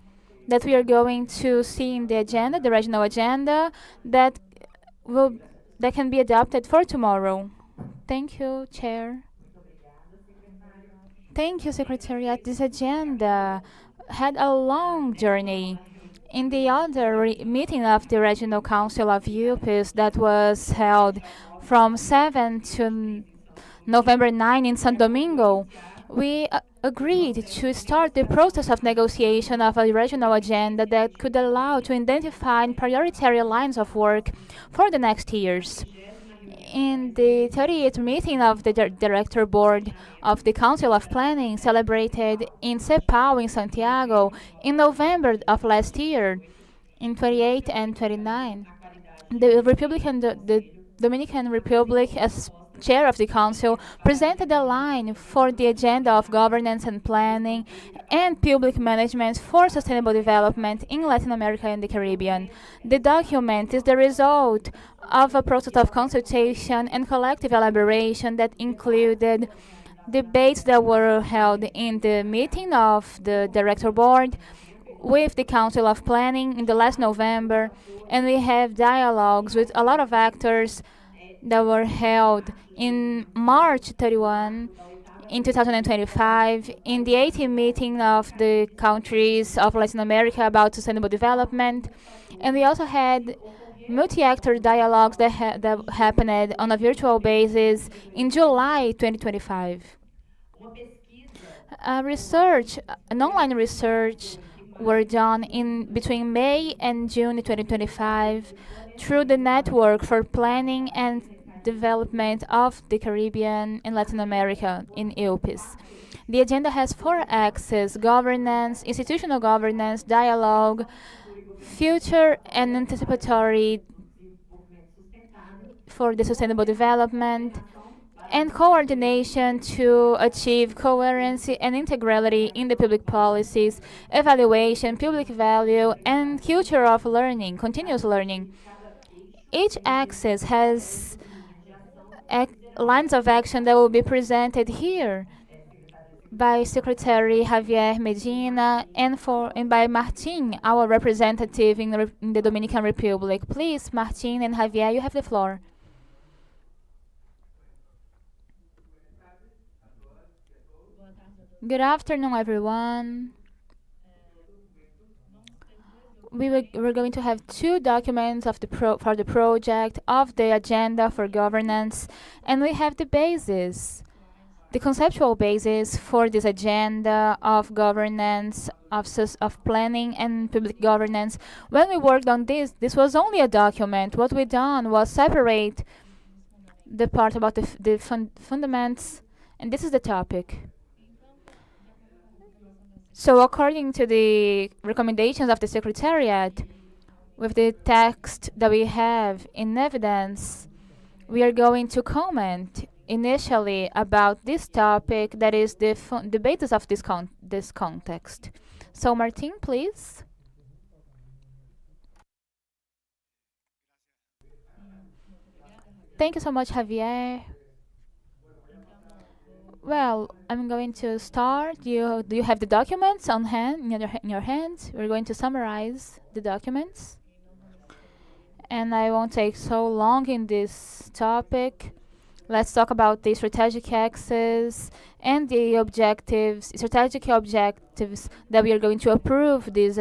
that we are going to see in the agenda, the regional agenda that will that can be adopted for tomorrow. Thank you, Chair. Thank you, Secretariat. This agenda had a long journey. In the other meeting of the Regional Council of UPIS that was held from 7 to November 9 in Santo Domingo, we agreed to start the process of negotiation of a regional agenda that could allow to identify priority lines of work for the next years. In the 38th meeting of the Director Board of the Council of Planning, celebrated in Cepao in Santiago in November of last year, in 28 and 29, the Dominican Republic, as chair of the council, presented a line for the agenda of governance and planning and public management for sustainable development in Latin America and the Caribbean. The document is the result of a process of consultation and collective elaboration that included debates that were held in the meeting of the director board with the Council of Planning in the last November, and we have dialogues with a lot of actors that were held in March 31 in 2025 in the 18th meeting of the countries of Latin America about sustainable development. And we also had multi-actor dialogues that happened on a virtual basis in July 2025. An online research were done in between May and June 2025 through the Network for Planning and Development of the Caribbean and Latin America in EUPIS. The agenda has four axes: governance, institutional governance, dialogue, future and anticipatory for the sustainable development, and coordination to achieve coherency and integrality in the public policies, evaluation, public value, and culture of learning, continuous learning. Each axis has lines of action that will be presented here by Secretary Javier Medina and by Martin, our representative in the Dominican Republic. Please, Martin and Javier, you have the floor. Good afternoon, everyone. We're going to have two documents for the project of the agenda for governance, and we have the basis, the conceptual basis for this agenda of governance, of planning and public governance. When we worked on this was only a document. What we done was separate the part about the fundaments, and this is the topic. So according to the recommendations of the Secretariat, with the text that we have in evidence, we are going to comment initially about this topic that is the basis of this context. So Martin, please. Thank you so much, Javier. Well, I'm going to start. Do you have the documents on hand in your hands? We're going to summarize the documents, and I won't take so long in this topic. Let's talk about the strategic axis and the objectives, strategic objectives that we are going to approve this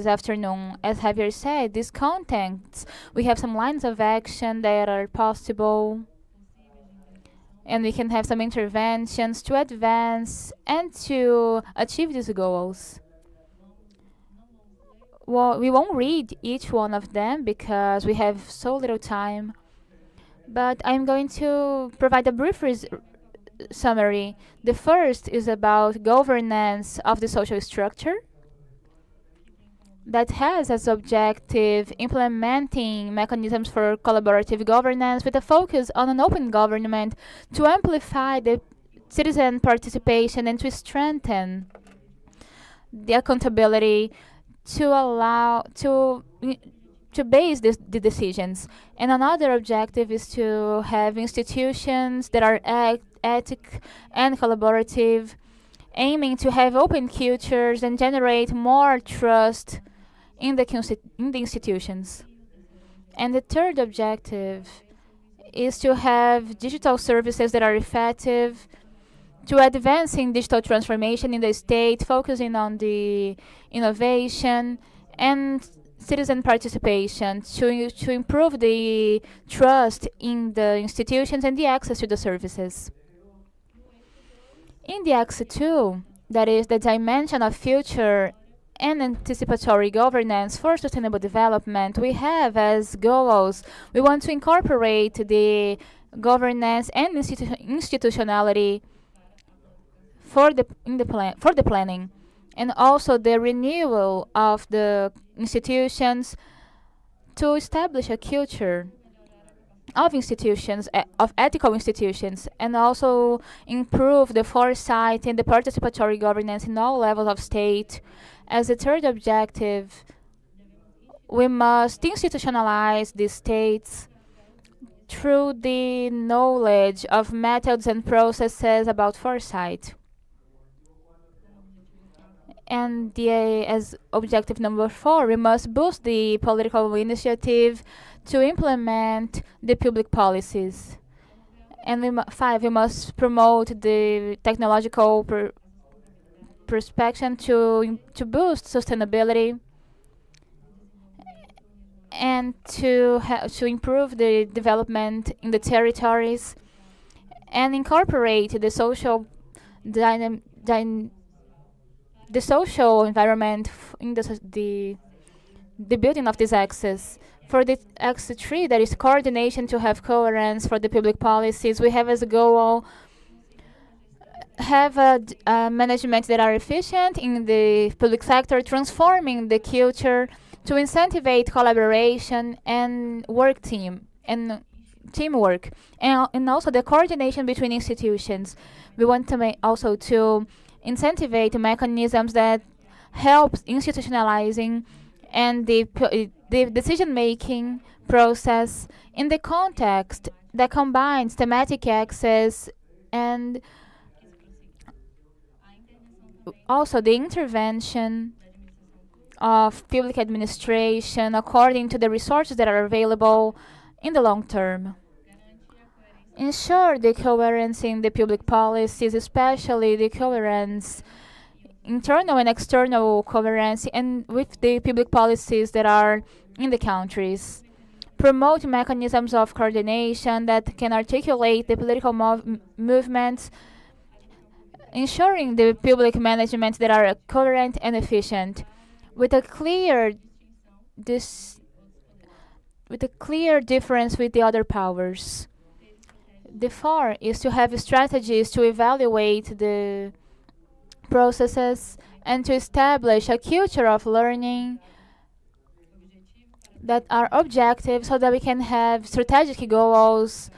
afternoon. As Javier said, these contents, we have some lines of action that are possible, and we can have some interventions to advance and to achieve these goals. Well, we won't read each one of them because we have so little time, but I'm going to provide a brief summary. The first is about governance of the social structure that has as objective implementing mechanisms for collaborative governance with a focus on an open government to amplify the citizen participation and to strengthen the accountability to allow to base the decisions. And another objective is to have institutions that are ethic and collaborative, aiming to have open cultures and generate more trust in in the institutions. And the third objective is to have digital services that are effective, to advancing digital transformation in the state, focusing on the innovation and citizen participation to improve the trust in the institutions and the access to the services. In the Act 2, that is the dimension of future and anticipatory governance for sustainable development, we have as goals, we want to incorporate the governance and institutionality for the planning, and also the renewal of the institutions to establish a culture of institutions, of ethical institutions, and also improve the foresight and the participatory governance in all levels of state. As a third objective, we must institutionalize the states through the knowledge of methods and processes about foresight. And as objective number 4, we must boost the political initiative to implement the public policies. And 5, we must promote the technological perspection to boost sustainability and to improve the development in the territories and incorporate the social the social environment in the building of this axis. For the Axis 3, there is coordination to have coherence for the public policies. We have as a goal have a management that are efficient in the public sector, transforming the culture to incentivize collaboration and teamwork, and also the coordination between institutions. We want to also to incentivize mechanisms that helps institutionalizing and the decision-making process in the context that combines thematic access and also the intervention of public administration according to the resources that are available in the long term. Ensure the coherence in the public policies, especially the coherence, internal and external coherence, and with the public policies that are in the countries. Promote mechanisms of coordination that can articulate the political movements, ensuring the public management that are coherent and efficient, with a clear difference with the other powers. The 4 is to have strategies to evaluate the processes and to establish a culture of learning that are objective so that we can have strategic goals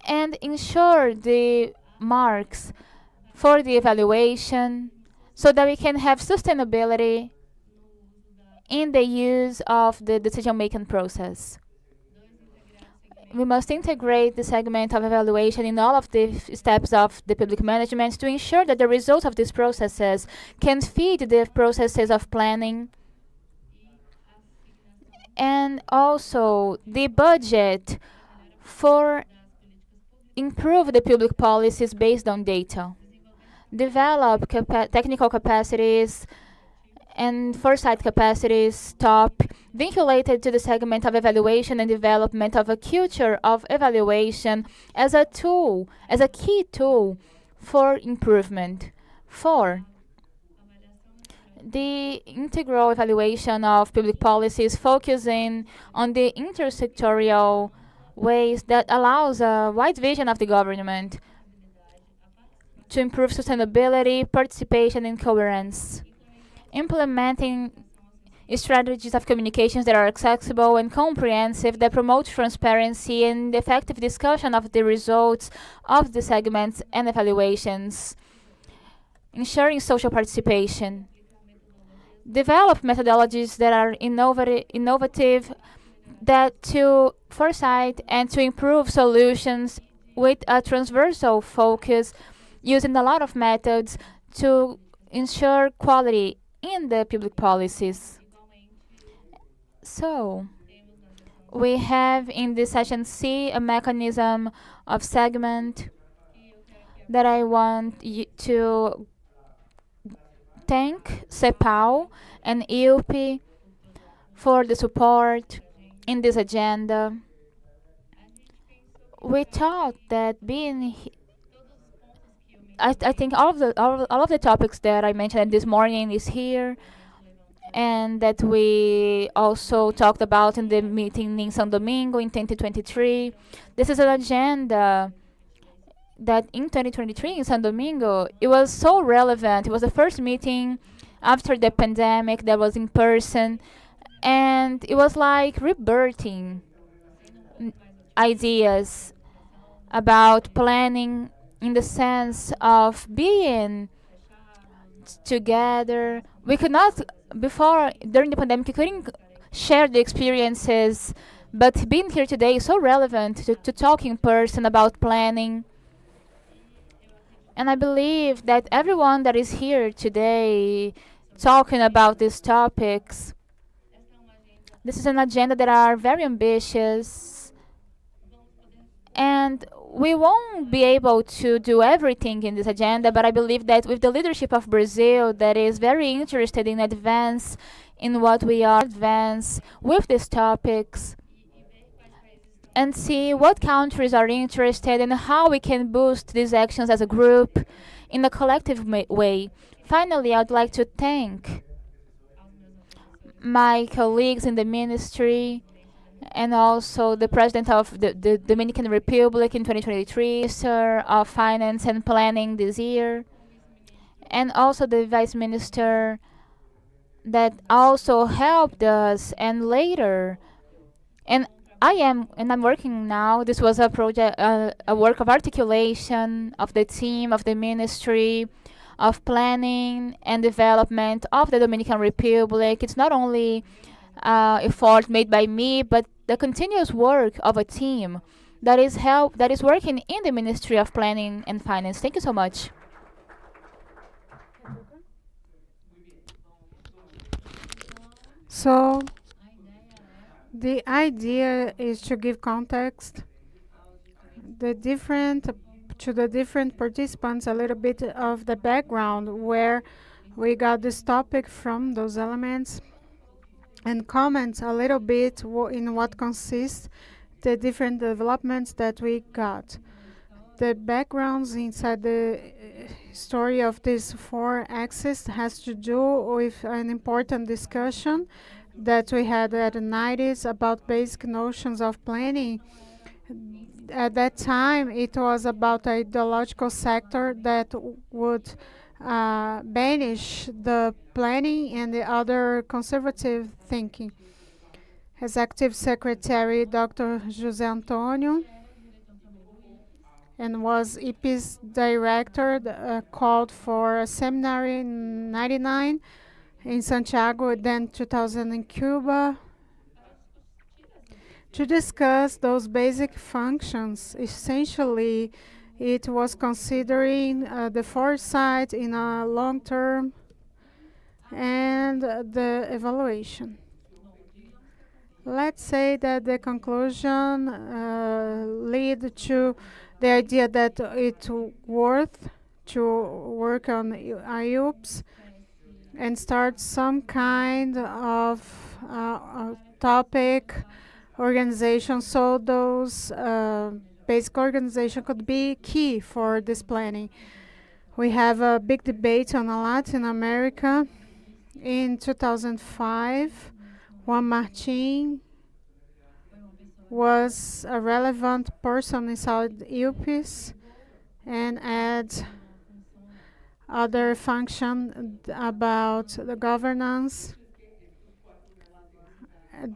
and ensure the marks for the evaluation so that we can have sustainability in the use of the decision-making process. we must integrate the segment of evaluation in all of the steps of the public management to ensure that the results of these processes can feed the processes of planning, and also the budget for improve the public policies based on data, develop technical capacities and foresight capacities top vinculated to the segment of evaluation and development of a culture of evaluation as a tool, as a key tool for improvement. 4. The integral evaluation of public policies focusing on the intersectorial ways that allows a wide vision of the government to improve sustainability, participation, and coherence. Implementing strategies of communications that are accessible and comprehensive that promote transparency and effective discussion of the results of the segments and evaluations. Ensuring social participation. Develop methodologies that are innovative that to foresight and to improve solutions with a transversal focus using a lot of methods to ensure quality in the public policies. So, we have in this session C a mechanism of segment that I want to thank CEPAL and IUP for the support in this agenda. We thought that I think all of the topics that I mentioned this morning is here, and that we also talked about in the meeting in San Domingo in 2023. This is an agenda that in 2023 in San Domingo, it was so relevant. It was the first meeting after the pandemic that was in person, and it was like rebirthing ideas about planning in the sense of being together. We could not, before, during the pandemic, we couldn't share the experiences, but being here today is so relevant to talk in person about planning. And I believe that everyone that is here today talking about these topics, this is an agenda that are very ambitious, and we won't be able to do everything in this agenda, but I believe that with the leadership of Brazil that is very interested in advance in what we are advance with these topics, and see what countries are interested and how we can boost these actions as a group in a collective way. Finally, I'd like to thank my colleagues in the ministry and also the President of the Dominican Republic in 2023, Minister of Finance and Planning this year, and also the Vice Minister that also helped us, and later, and I'm working now. This was a project, a work of articulation of the team of the Ministry of Planning and Development of the Dominican Republic. It's not only effort made by me, but the continuous work of a team that is working in the Ministry of Planning and Finance. Thank you so much. So the idea is to give context the different to the different participants a little bit of the background where we got this topic from, those elements, and comment a little bit in what consists the different developments that we got. The backgrounds inside the story of these 4 axes has to do with an important discussion that we had at the 90s about basic notions of planning. At that time, it was about an ideological sector that would banish the planning and the other conservative thinking. Executive Secretary Dr. José Antonio, and was IP's director, called for a seminar in 99 in Santiago, then 2000 in Cuba, To discuss those basic functions, essentially, it was considering the foresight in a long term and the evaluation. Let's say that the conclusion lead to the idea that it's worth to work on IUPs and start some kind of topic organization, so those basic organization could be key for this planning. We have a big debate on Latin America. In 2005, Juan Martin was a relevant person inside IUPIS and add other function about the governance,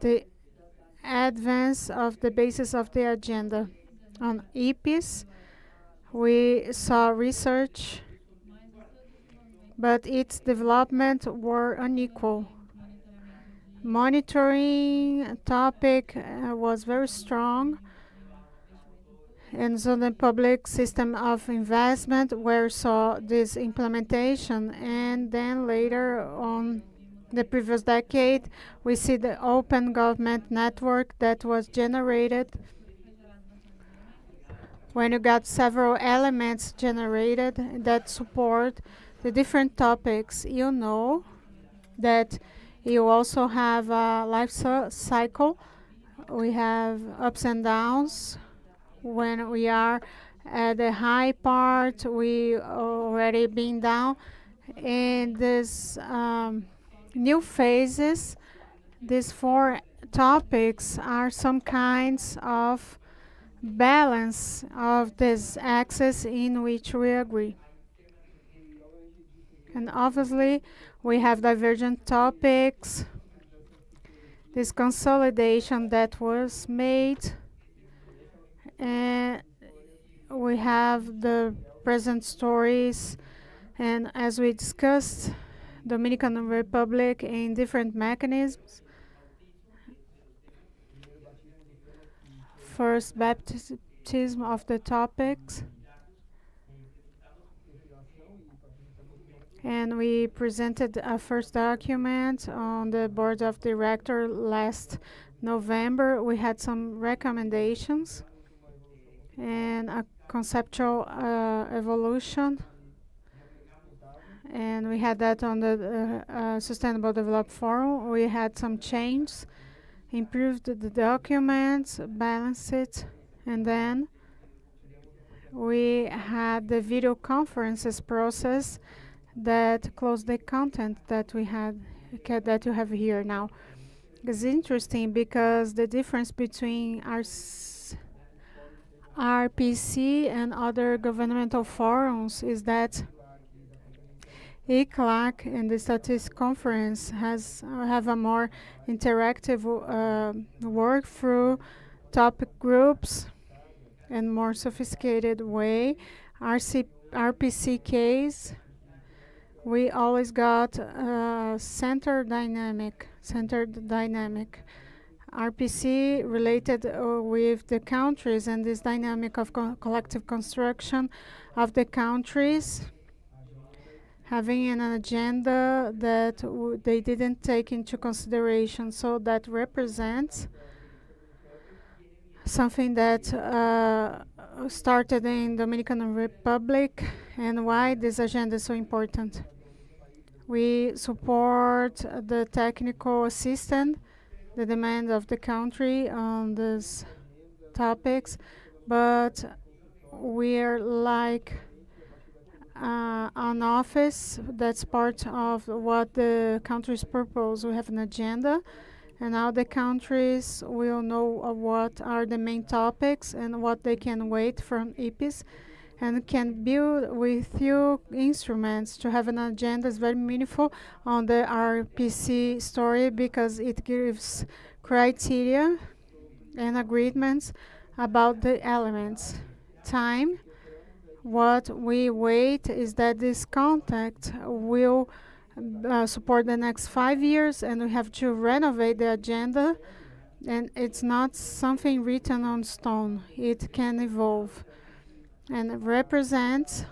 the advance of the basis of the agenda. On IPIS, we saw research, but its development were unequal. Monitoring topic was very strong, and so the public system of investment where saw this implementation, and then later on the previous decade we see the open government network that was generated when you got several elements generated that support the different topics. You know that you also have a life cycle. We have ups and downs. When we are at the high part, we already been down. In this new phases, these four topics are some kinds of balance of this axis in which we agree. And obviously, we have divergent topics. This consolidation that was made, and we have the present stories, and as we discussed, Dominican Republic in different mechanisms. First, baptism of the topics. And we presented a first document on the board of directors last November. We had some recommendations and a conceptual evolution. And we had that on the Sustainable Development Forum. We had some changes, improved the documents, balanced it, and then we had the video conferences process that closed the content that we had, that you have here now. It's interesting because the difference between our RPC and other governmental forums is that ECLAC and the Statistics Conference have a more interactive work through topic groups and more sophisticated way. RPC case, we always got centered dynamic. RPC related with the countries and this dynamic of collective construction of the countries, having an agenda that they didn't take into consideration. So that represents something that started in Dominican Republic, and why this agenda is so important. We support the technical assistance, the demand of the country on these topics, but we're like an office that's part of what the countries propose. We have an agenda, and now the countries will know what are the main topics and what they can wait from IPIS, and can build with you instruments to have an agenda. Is very meaningful on the RPC story because it gives criteria and agreements about the elements. Time. What we wait is that this contact will support the next 5 years, and we have to renovate the agenda And it's not something written on stone. It can evolve and represents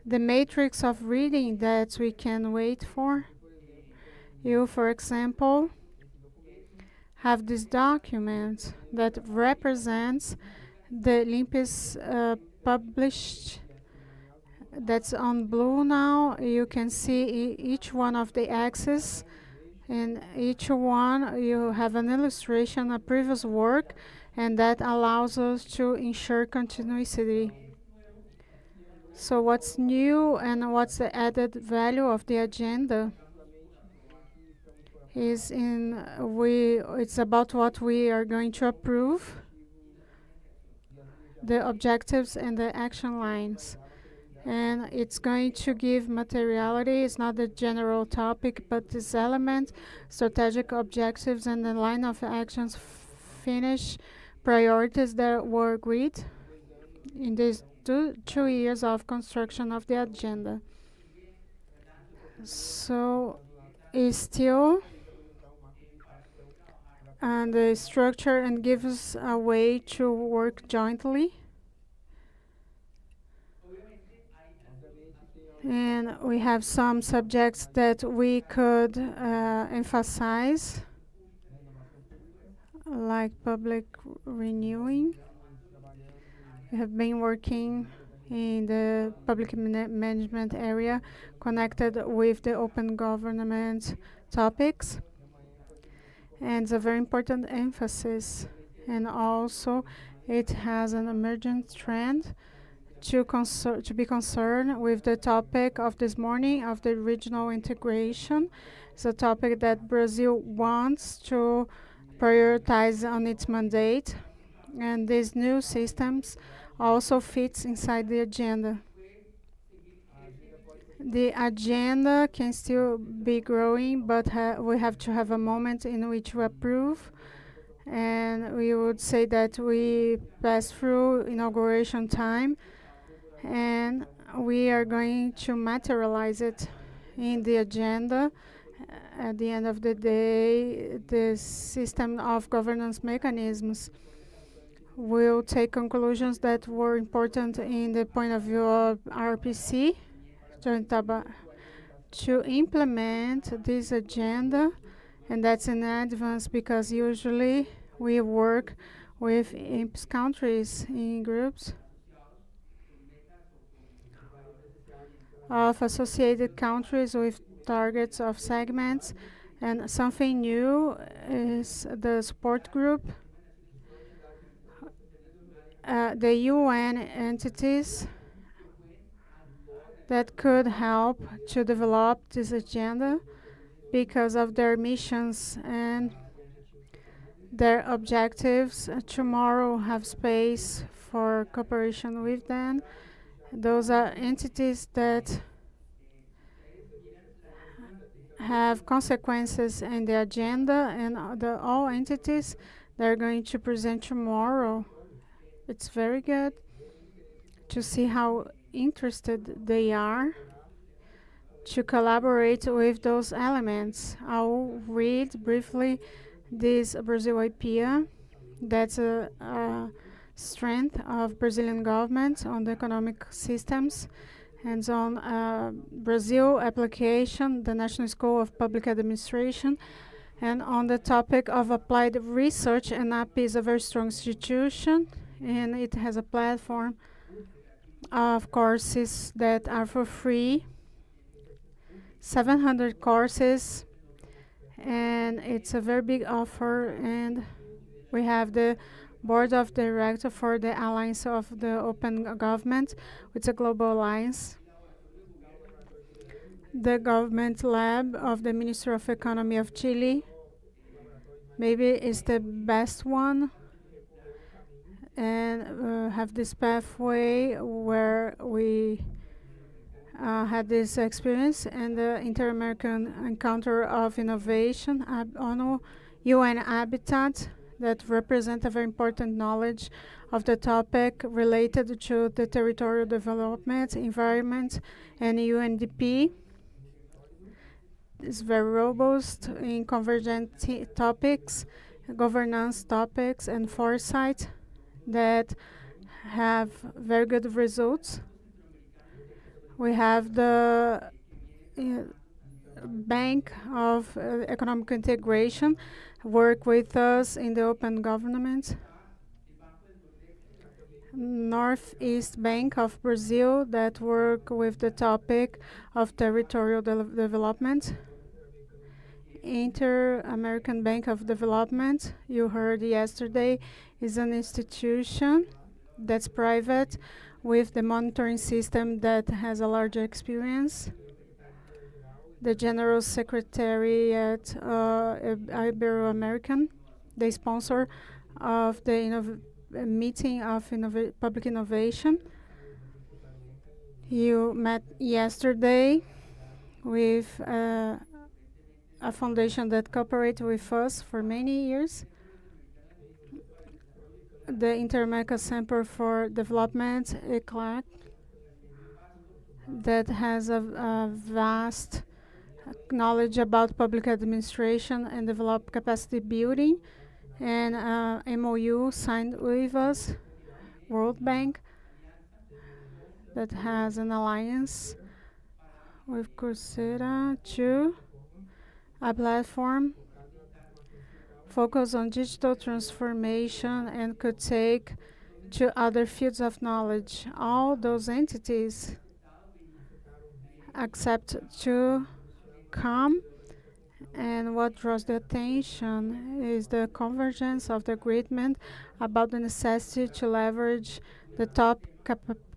the matrix of reading that we can wait for. You, for example, have this document that represents the Olympus published. That's on blue now. You can see each one of the axes. In each one, you have an illustration, a previous work, and that allows us to ensure continuity. So what's new and what's the added value of the agenda is it's about what we are going to approve, the objectives and the action lines. And it's going to give materiality. It's not the general topic, but this element, strategic objectives, and the line of actions finish priorities that were agreed in these 2 years of construction of the agenda. So it's still the structure and gives a way to work jointly. And we have some subjects that we could emphasize, like public renewing. We have been working in the public management area connected with the open government topics. And it's a very important emphasis. And also it has an emergent trend to be concerned with the topic of this morning of the regional integration. It's a topic that Brazil wants to prioritize on its mandate, and these new systems also fits inside the agenda. The agenda can still be growing, but we have to have a moment in which we approve, and we would say that we pass through inauguration time, and we are going to materialize it in the agenda. At the end of the day, the system of governance mechanisms will take conclusions that were important in the point of view of RPC to implement this agenda, and that's in advance because usually we work with IMPS countries in groups of associated countries with targets of segments. And something new is the support group. The UN entities that could help to develop this agenda because of their missions and their objectives. Tomorrow have space for cooperation with them. Those are entities that have consequences in the agenda, and all entities that are going to present tomorrow. It's very good to see how interested they are to collaborate with those elements. I'll read briefly this Brazil IPEA. That's a strength of Brazilian government on the economic systems, and on Brazil application, the National School of Public Administration, and on the topic of applied research. And API is a very strong institution, and it has a platform of courses that are for free, 700 courses, and it's a very big offer. And we have the board of directors for the Alliance of the Open Government, which is a global alliance. The government lab of the Ministry of Economy of Chile maybe is the best one, and have this pathway where we had this experience, and the Inter-American Encounter of Innovation, ONU, UN Habitat, that represent a very important knowledge of the topic related to the territorial development, environment, and UNDP. is very robust in convergent topics, governance topics, and foresight that have very good results. We have the uh, Bank of Economic Integration work with us in the open government. Northeast Bank of Brazil that work with the topic of territorial development. Inter-American Bank of Development, you heard yesterday, is an institution that's private with the monitoring system that has a larger experience. The General Secretariat Ibero-American, the sponsor of the meeting of public innovation. You met yesterday with a foundation that cooperated with us for many years. The Inter-America Center for Development, ECLAC, that has a vast knowledge about public administration and develop capacity building, and MOU signed with us, World Bank, that has an alliance with Coursera too, a platform focused on digital transformation and could take to other fields of knowledge. All those entities accept to come, and what draws the attention is the convergence of the agreement about the necessity to leverage the top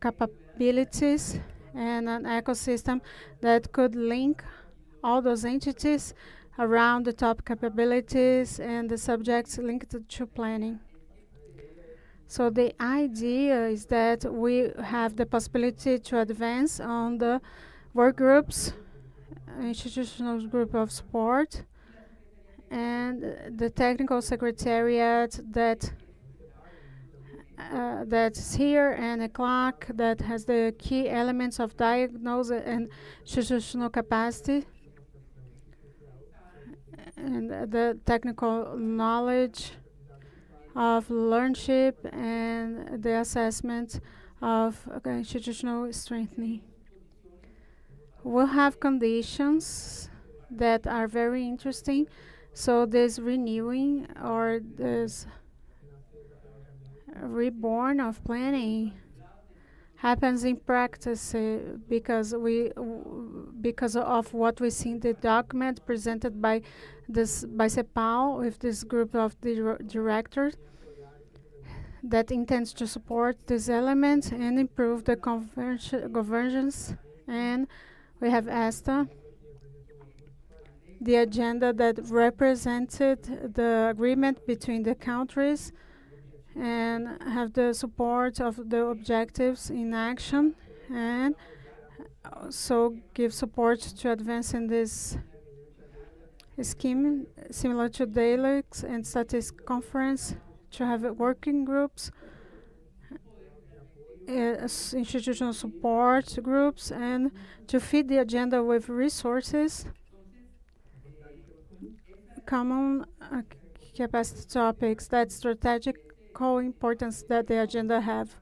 capabilities and an ecosystem that could link all those entities around the top capabilities and the subjects linked to planning. So the idea is that we have the possibility to advance on the work groups, institutional group of support, and the technical secretariat that's here, and a clock that has the key elements of diagnosis and institutional capacity, and the technical knowledge of learnership and the assessment of institutional strengthening. We'll have conditions that are very interesting. So this renewing or this reborn of planning happens in practice because of what we see in the document presented by CEPAL with this group of directors that intends to support this element and improve the convergence. And we have ESTA, the agenda that represented the agreement between the countries and have the support of the objectives in action, and also give support to advance in this scheme similar to DAILEX and Statistics Conference, to have working groups, institutional support groups, and to feed the agenda with resources, common capacity topics, that strategical importance that the agenda has.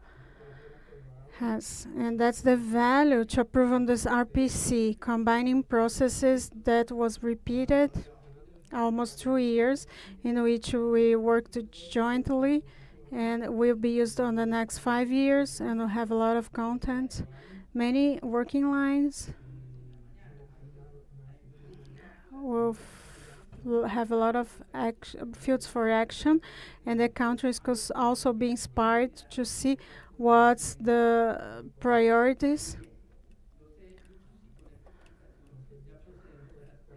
And that's the value to approve on this RPC, combining processes that was repeated almost 2 years, in which we worked jointly, and will be used on the next 5 years, and will have a lot of content, many working lines. We'll have a lot of fields for action, and the countries could also be inspired to see what's the priorities.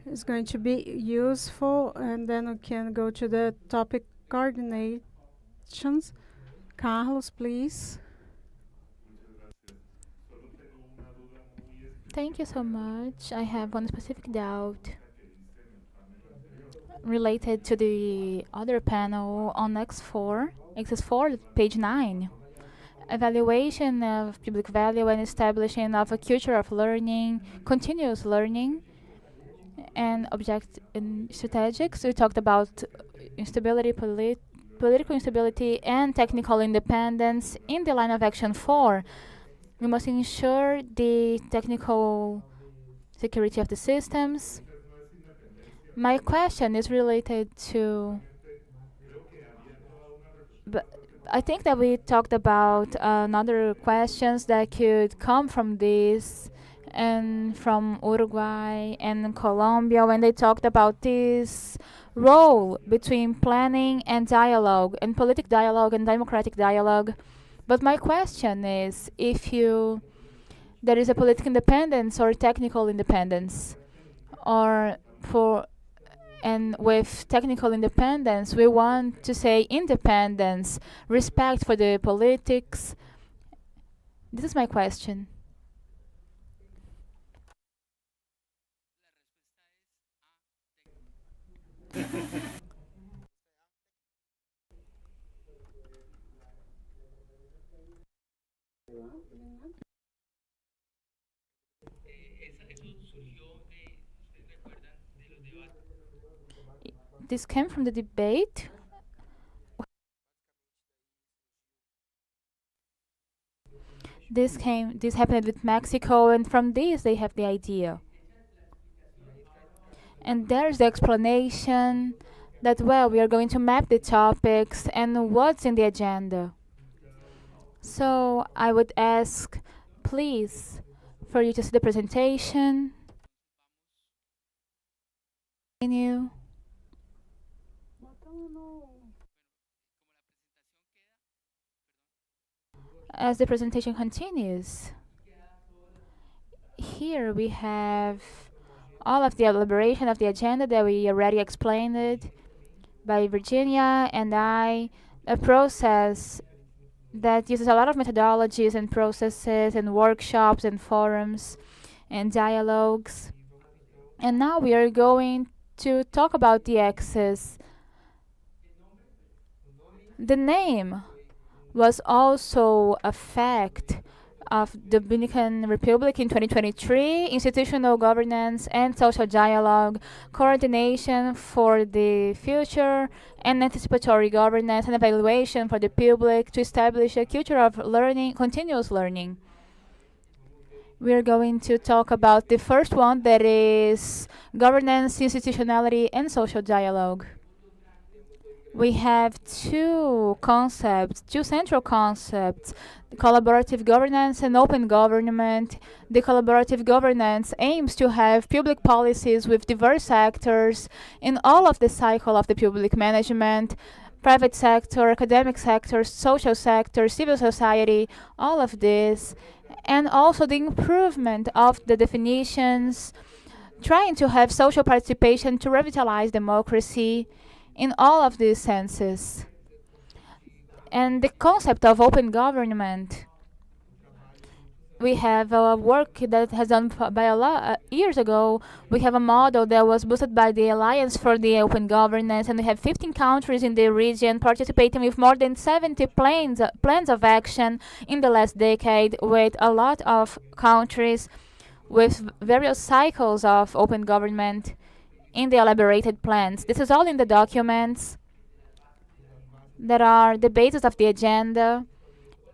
It's going to be useful, and then we can go to the topic coordinations. Carlos, please. Thank you so much. I have one specific doubt related to the other panel on X4, page 9. Evaluation of public value and establishing of a culture of learning, continuous learning. and object and strategics. We talked about instability, political instability, and technical independence. In the line of action 4, we must ensure the technical security of the systems. My question is related to, but I think that we talked about another questions that could come from this and from Uruguay and Colombia when they talked about this role between planning and dialogue and politic dialogue and democratic dialogue. But my question is if you there is a political independence or technical independence or for and with technical independence we want to say independence, respect for the politics. This is my question. This came from the debate. This happened with Mexico, and from this they have the idea. And there's the explanation that, well, we are going to map the topics and what's in the agenda. So I would ask, please, for you to see the presentation. Continue. As the presentation continues, here we have all of the elaboration of the agenda that we already explained it by Virginia and I, a process that uses a lot of methodologies and processes and workshops and forums and dialogues. And now we are going to talk about the axis. The name was also a fact of the Dominican Republic in 2023, institutional governance and social dialogue, coordination for the future, and anticipatory governance and evaluation for the public to establish a culture of learning, continuous learning. We're going to talk about the first one, that is governance, institutionality, and social dialogue. We have two central concepts, collaborative governance and open government. The collaborative governance aims to have public policies with diverse actors in all of the cycle of the public management, private sector, academic sector, social sector, civil society, all of this, and also the improvement of the definitions, trying to have social participation to revitalize democracy in all of these senses. And the concept of open government, we have a work that has done by a lot years ago. We have a model that was boosted by the Alliance for the Open Governance, and we have 15 countries in the region participating with more than 70 plans of action in the last decade, with a lot of countries with various cycles of open government in the elaborated plans. This is all in the documents that are the basis of the agenda.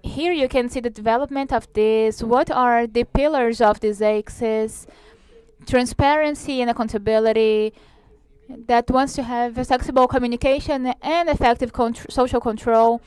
Here you can see the development of this. What are the pillars of this axis? Transparency and accountability, that wants to have a flexible communication and effective social control.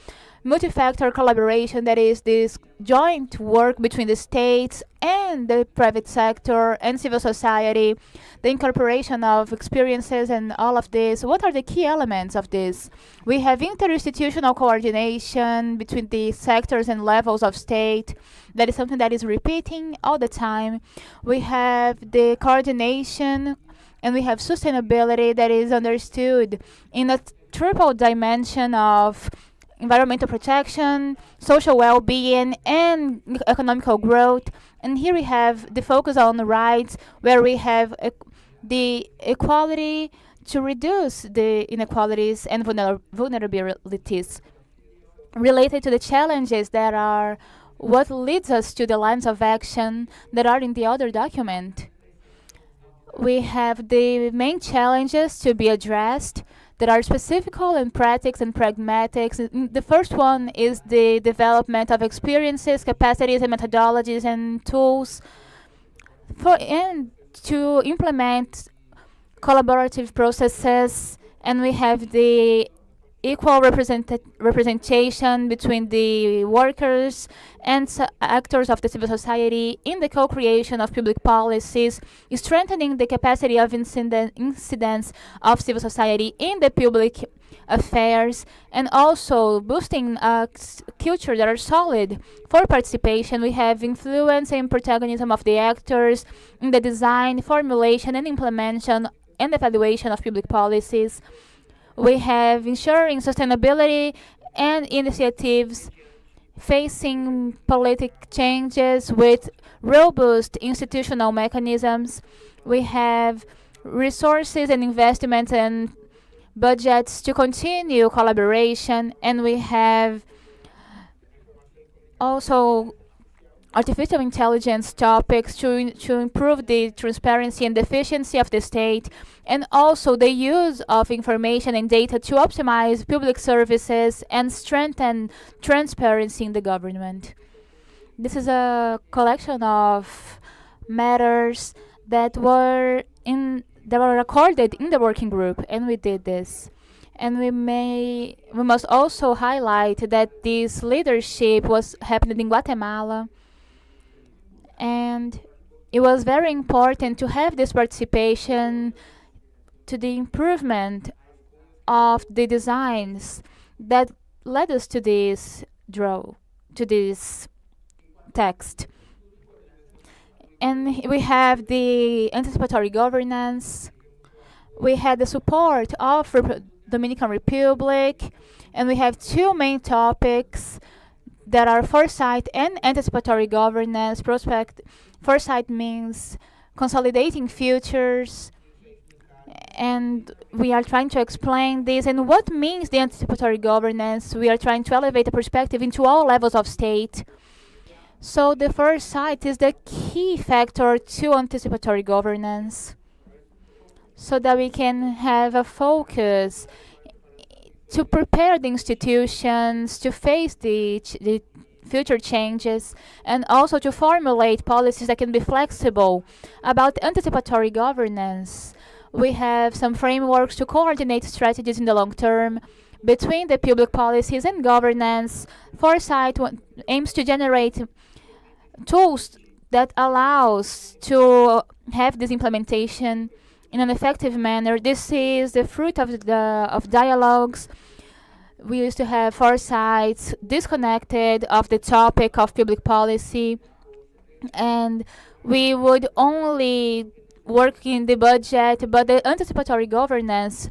Multi-factor collaboration, that is this joint work between the states and the private sector and civil society, the incorporation of experiences and all of this. What are the key elements of this? We have interinstitutional coordination between the sectors and levels of state. That is something that is repeating all the time. We have the coordination and we have sustainability, that is understood in a triple dimension of environmental protection, social well-being, and economical growth. And here we have the focus on the rights, where we have the equality to reduce the inequalities and vulnerabilities related to the challenges that are what leads us to the lines of action that are in the other document. We have the main challenges to be addressed that are specific and practics and pragmatics. The first one is the development of experiences, capacities, and methodologies and tools for and to implement collaborative processes, and we have the equal representation between the workers and actors of the civil society in the co-creation of public policies, strengthening the capacity of incidence of civil society in the public affairs, and also boosting culture that are solid for participation. We have influence and protagonism of the actors in the design, formulation, and implementation and evaluation of public policies. We have ensuring sustainability and initiatives facing politic changes with robust institutional mechanisms. We have resources and investments and budgets to continue collaboration, and we have also artificial intelligence topics to improve the transparency and efficiency of the state, and also the use of information and data to optimize public services and strengthen transparency in the government. This is a collection of matters that were recorded in the working group, and we did this. And we must also highlight that this leadership was happening in Guatemala, and it was very important to have this participation to the improvement of the designs that led us to this text. And we have the anticipatory governance. We had the support of Dominican Republic, and we have two main topics that are foresight and anticipatory governance. Foresight means consolidating futures, and we are trying to explain this. And what means the anticipatory governance? We are trying to elevate the perspective into all levels of state. So the foresight is the key factor to anticipatory governance, so that we can have a focus to prepare the institutions to face the future changes, and also to formulate policies that can be flexible. About anticipatory governance, we have some frameworks to coordinate strategies in the long term between the public policies and governance. Foresight aims to generate tools that allows to have this implementation in an effective manner. This is the fruit of dialogues. We used to have foresights disconnected of the topic of public policy, and we would only work in the budget, but the anticipatory governance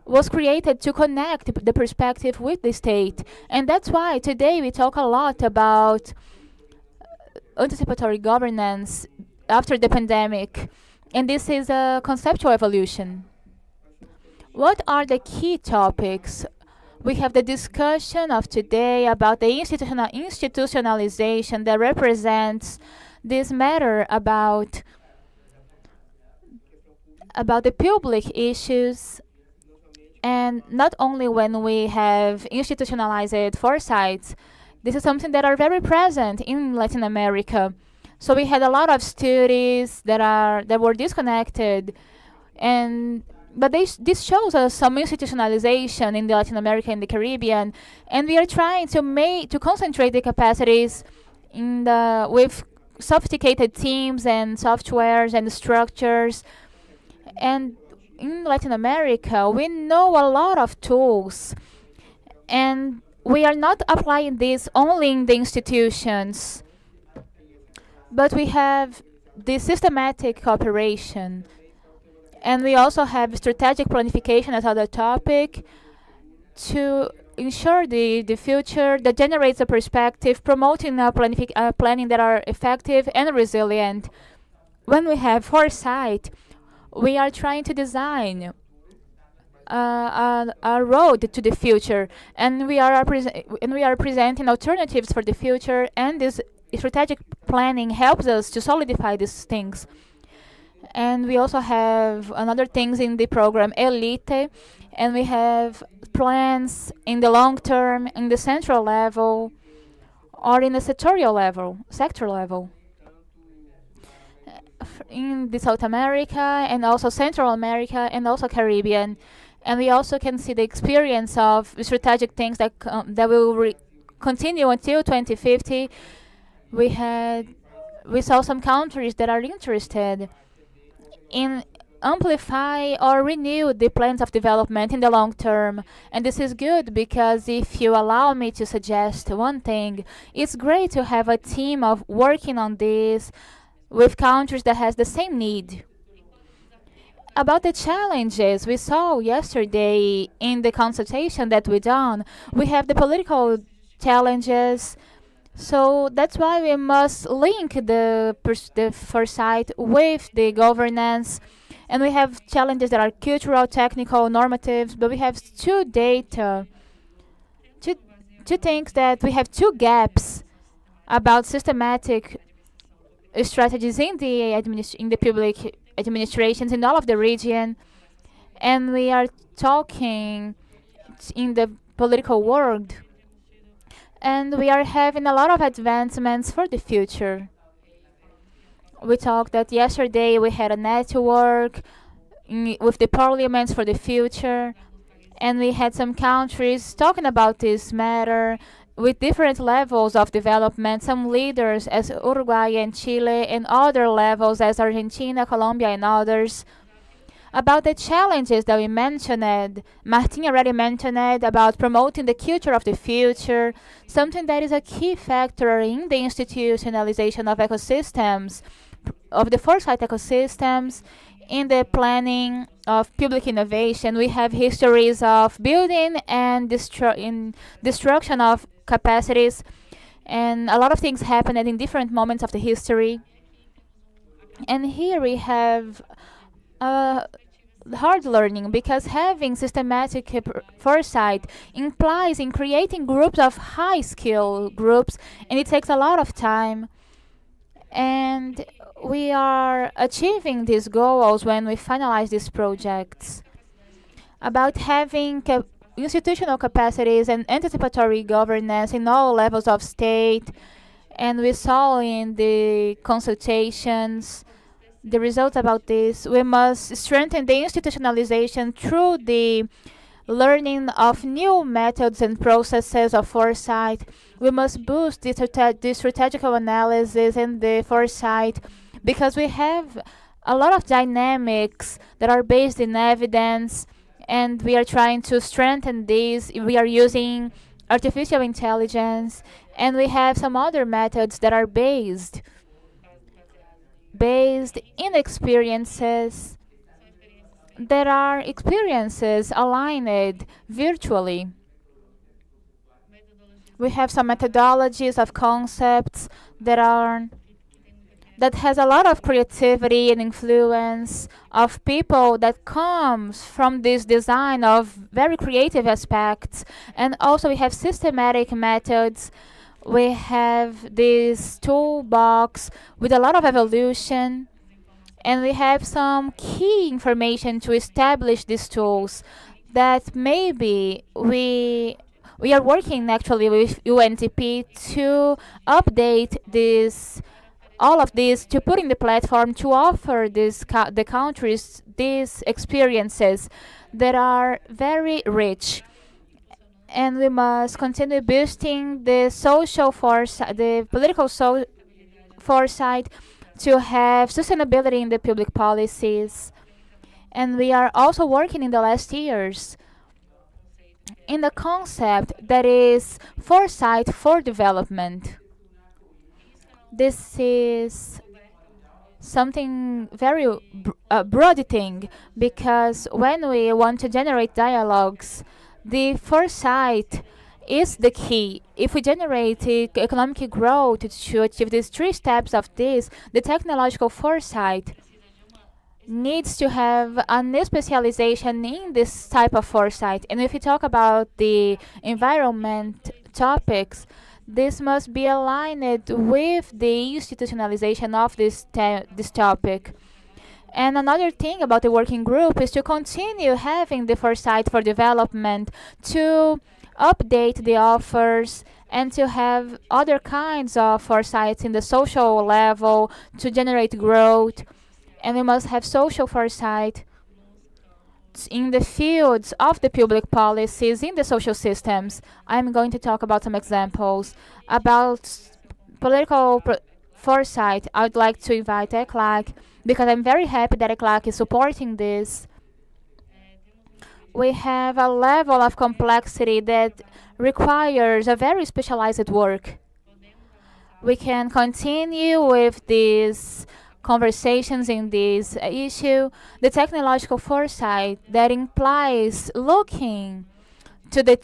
was created to connect the perspective with the state. And that's why today we talk a lot about anticipatory governance after the pandemic, and this is a conceptual evolution. What are the key topics? We have the discussion of today about the institutionalization that represents this matter about the public issues, and not only when we have institutionalized foresights. This is something that are very present in Latin America. So we had a lot of studies that were disconnected, but this shows us some institutionalization in the Latin America and the Caribbean, and we are trying to concentrate the capacities with sophisticated teams and softwares and structures. And in Latin America, we know a lot of tools, and we are not applying this only in the institutions, but we have the systematic cooperation. And we also have strategic planification as other topic to ensure the future that generates a perspective, promoting planning that are effective and resilient. When we have foresight, we are trying to design a road to the future, and we are presenting alternatives for the future, and this strategic planning helps us to solidify these things. And we also have another things in the program Elite, and we have plans in the long term, in the central level, or in the sector level, in the South America and also Central America and also Caribbean. And we also can see the experience of strategic things that will continue until 2050. We saw some countries that are interested in amplify or renew the plans of development in the long term. And this is good because if you allow me to suggest one thing, it's great to have a team of working on this with countries that has the same need. About the challenges we saw yesterday in the consultation that we done, we have the political challenges. So that's why we must link the foresight with the governance. And we have challenges that are cultural, technical, normatives, but we have two, two things that we have two gaps about systematic strategies in the public administrations in all of the region, and we are talking in the political world, and we are having a lot of advancements for the future. We talked that yesterday we had a network with the parliaments for the future, and we had some countries talking about this matter with different levels of development, some leaders as Uruguay and Chile, and other levels as Argentina, Colombia, and others. About the challenges that we mentioned, Martin already mentioned about promoting the culture of the future, something that is a key factor in the institutionalization of ecosystems, of the foresight ecosystems, in the planning of public innovation. We have histories of building and destruction of capacities, and a lot of things happened in different moments of the history. And here we have hard learning because having systematic foresight implies in creating groups of high skill groups, and it takes a lot of time. And we are achieving these goals when we finalize these projects. About having institutional capacities and anticipatory governance in all levels of state, and we saw in the consultations the results about this. We must strengthen the institutionalization through the learning of new methods and processes of foresight. We must boost the strategical analysis and the foresight because we have a lot of dynamics that are based in evidence, and we are trying to strengthen these. We are using artificial intelligence, and we have some other methods that are based in experiences that are experiences aligned virtually. We have some methodologies of concepts that has a lot of creativity and influence of people that comes from this design of very creative aspects. And also we have systematic methods. We have this toolbox with a lot of evolution, and we have some key information to establish these tools that maybe we are working actually with UNTP to update this all of this to put in the platform to offer the countries these experiences that are very rich. And we must continue boosting the social foresight, the political foresight to have sustainability in the public policies. And we are also working in the last years in the concept that is foresight for development. This is something very broad thing because when we want to generate dialogues, the foresight is the key. If we generate economic growth to achieve these three steps of this, the technological foresight needs to have a new specialization in this type of foresight. And if we talk about the environment topics, this must be aligned with the institutionalization of this topic. And another thing about the working group is to continue having the foresight for development, to update the offers, and to have other kinds of foresights in the social level to generate growth. And we must have social foresight in the fields of the public policies in the social systems. I'm going to talk about some examples about political foresight. I would like to invite ECLAC because I'm very happy that ECLAC is supporting this. We have a level of complexity that requires a very specialized work. We can continue with these conversations in this issue. The technological foresight that implies looking to the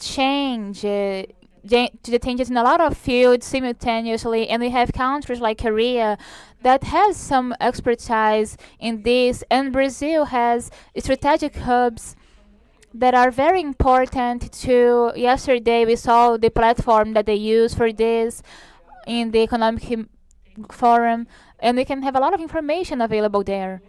to the changes in a lot of fields simultaneously, and we have countries like Korea that has some expertise in this, and Brazil has strategic hubs that are very important to. Yesterday we saw the platform that they use for this in the economic forum, and we can have a lot of information available there.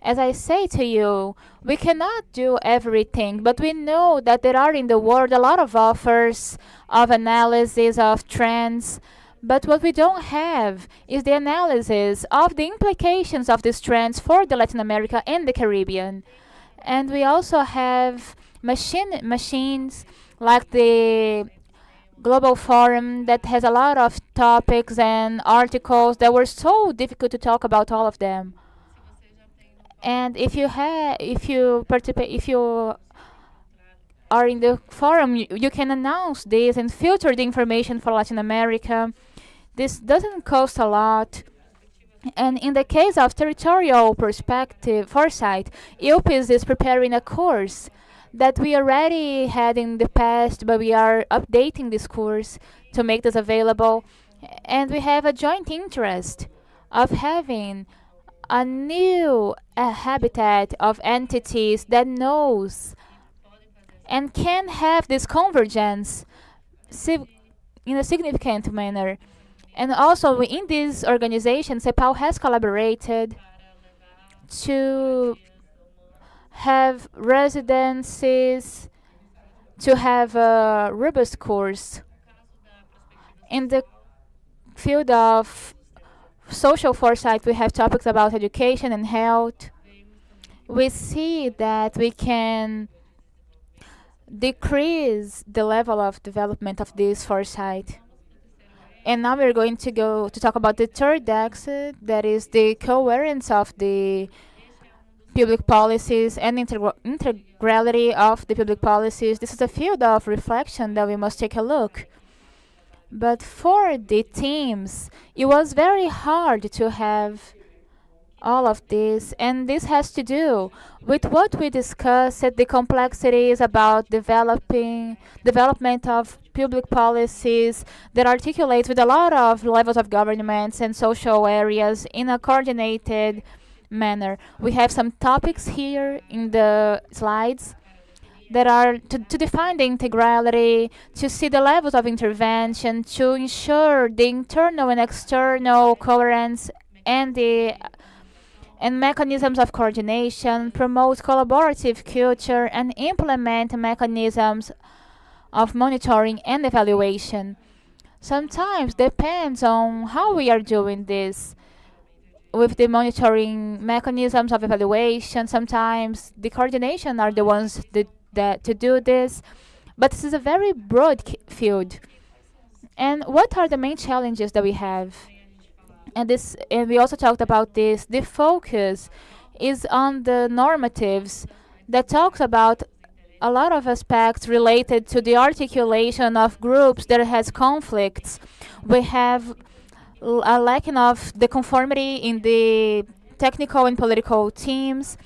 As I say to you, we cannot do everything, but we know that there are in the world a lot of offers of analysis of trends. But what we don't have is the analysis of the implications of these trends for the Latin America and the Caribbean. And we also have machines like the Global Forum that has a lot of topics and articles that were so difficult to talk about all of them. And if you are in the forum, you can announce this and filter the information for Latin America. This doesn't cost a lot. And in the case of territorial perspective foresight, ILPIS is preparing a course that we already had in the past, but we are updating this course to make this available. And we have a joint interest of having a new habitat of entities that knows and can have this convergence in a significant manner. And also in this organization, CEPAL has collaborated to have residencies, to have a robust course in the field of social foresight. We have topics about education and health. We see that we can decrease the level of development of this foresight. And now we're going to go to talk about the third exit, that is the coherence of the public policies and integrality of the public policies. This is a field of reflection that we must take a look. But for the teams, it was very hard to have all of this, and this has to do with what we discussed, the complexities about development of public policies that articulate with a lot of levels of governments and social areas in a coordinated manner. We have some topics here in the slides that are to define the integrality, to see the levels of intervention, to ensure the internal and external coherence and the and mechanisms of coordination, promote collaborative culture, and implement mechanisms of monitoring and evaluation. Sometimes depends on how we are doing this with the monitoring mechanisms of evaluation. Sometimes the coordination are the ones that to do this, but this is a very broad field. And what are the main challenges that we have? And we also talked about this. The focus is on the normatives that talks about a lot of aspects related to the articulation of groups that has conflicts. We have a lacking of the conformity in the technical and political teams.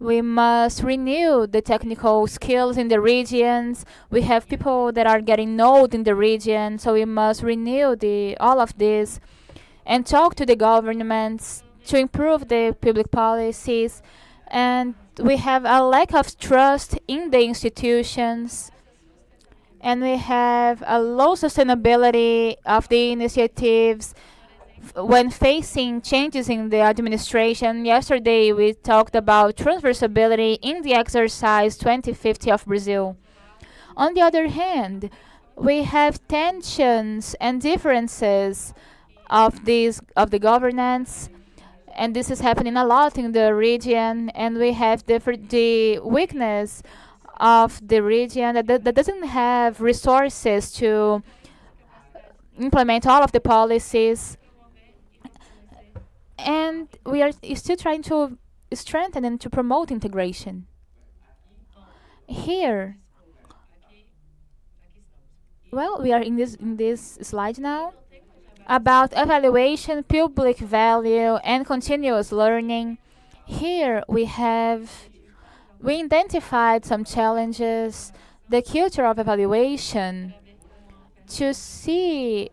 We must renew the technical skills in the regions. We have people that are getting old in the region, so we must renew all of this and talk to the governments to improve the public policies. And we have a lack of trust in the institutions, and we have a low sustainability of the initiatives when facing changes in the administration. Yesterday we talked about transversability in the exercise 2050 of Brazil. On the other hand, we have tensions and differences of the governance, and this is happening a lot in the region. And we have the weakness of the region that doesn't have resources to implement all of the policies, and we are still trying to strengthen and to promote integration. Here, well, we are in this slide now about evaluation, public value, and continuous learning. Here we identified some challenges, the culture of evaluation, to see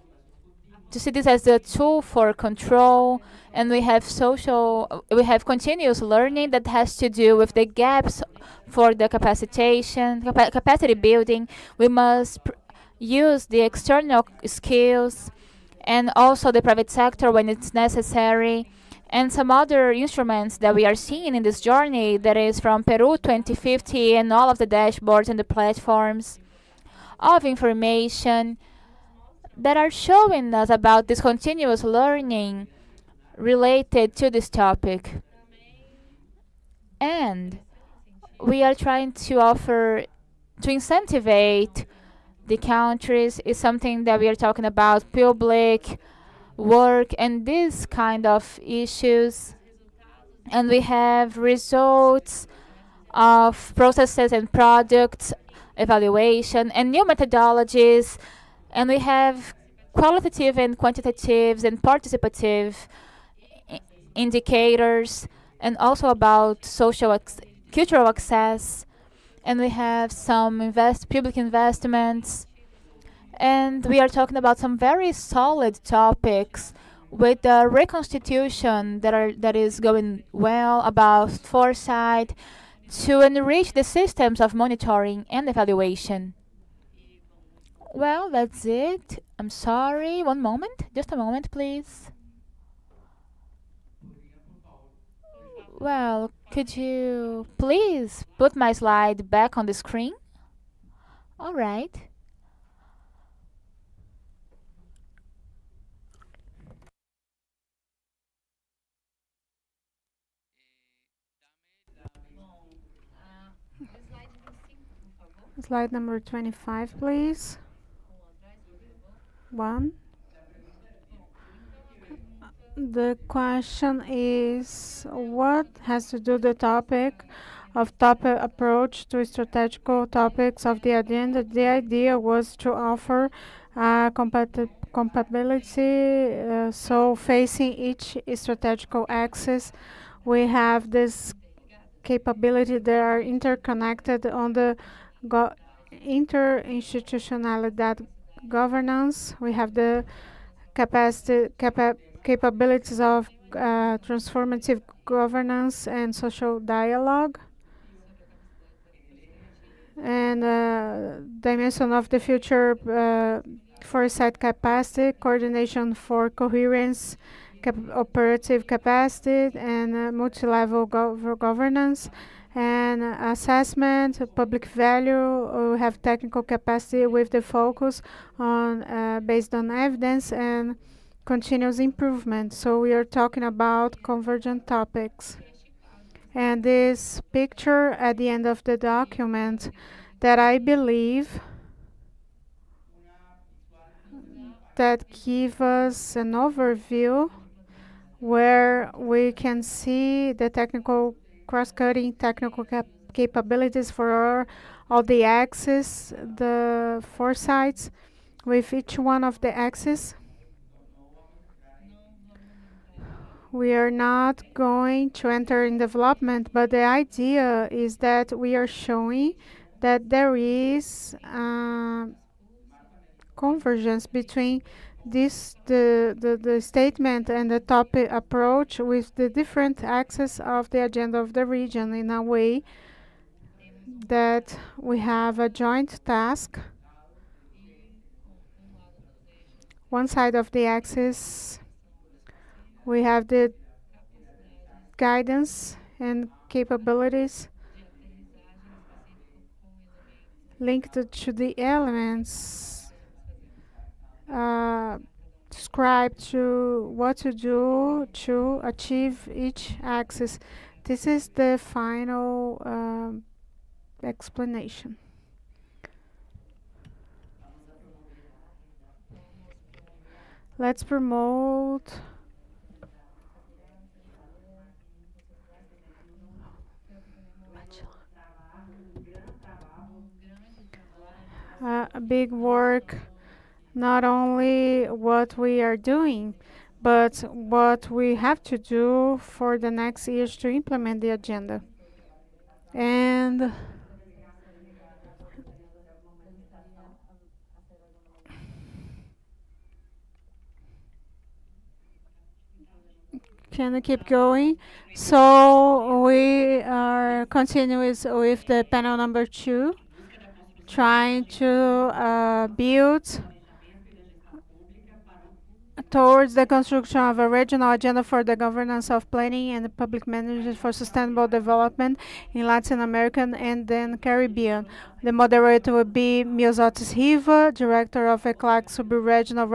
this as a tool for control, and we have continuous learning that has to do with the gaps for the capacity building. We must use the external skills and also the private sector when it's necessary, and some other instruments that we are seeing in this journey, that is from Peru 2050 and all of the dashboards and the platforms of information that are showing us about this continuous learning related to this topic. And we are trying to offer to incentivize the countries is something that we are talking about public work and this kind of issues. And we have results of processes and products evaluation and new methodologies, and we have qualitative and quantitative and participative indicators, and also about cultural access, and we have some public investments, and we are talking about some very solid topics with the reconstitution that is going well, about foresight to enrich the systems of monitoring and evaluation. Well, that's it. I'm sorry. One moment. Just a moment, please. Well, could you please put my slide back on the screen? All right. Slide number 25, please. One. The question is, what has to do the topic of topic approach to strategical topics of the agenda? The idea was to offer compatibility, so facing each strategical axis, we have this capability that are interconnected on the interinstitutionality governance. We have the capabilities of transformative governance and social dialogue, and dimension of the future foresight capacity, coordination for coherence, operative capacity, and multi-level governance, and assessment, public value. We have technical capacity with the focus on based on evidence and continuous improvement. So we are talking about convergent topics. And this picture at the end of the document that I believe that give us an overview where we can see the technical cross-cutting technical capabilities for all the axes, the foresights with each one of the axes. We are not going to enter in development, but the idea is that we are showing that there is convergence between the statement and the topic approach with the different axes of the agenda of the region, in a way that we have a joint task. One side of the axis We have the guidance and capabilities linked to the elements described to what to do to achieve each axis. This is the final explanation. Let's promote a big work, not only what we are doing, but what we have to do for the next years to implement the agenda. And can we keep going? So we are continuing with the panel number 2, trying to build towards the construction of a regional agenda for the governance of planning and public management for sustainable development in Latin America and then Caribbean. The moderator will be Miosotis Riva, Director of ECLAC Sub-Regional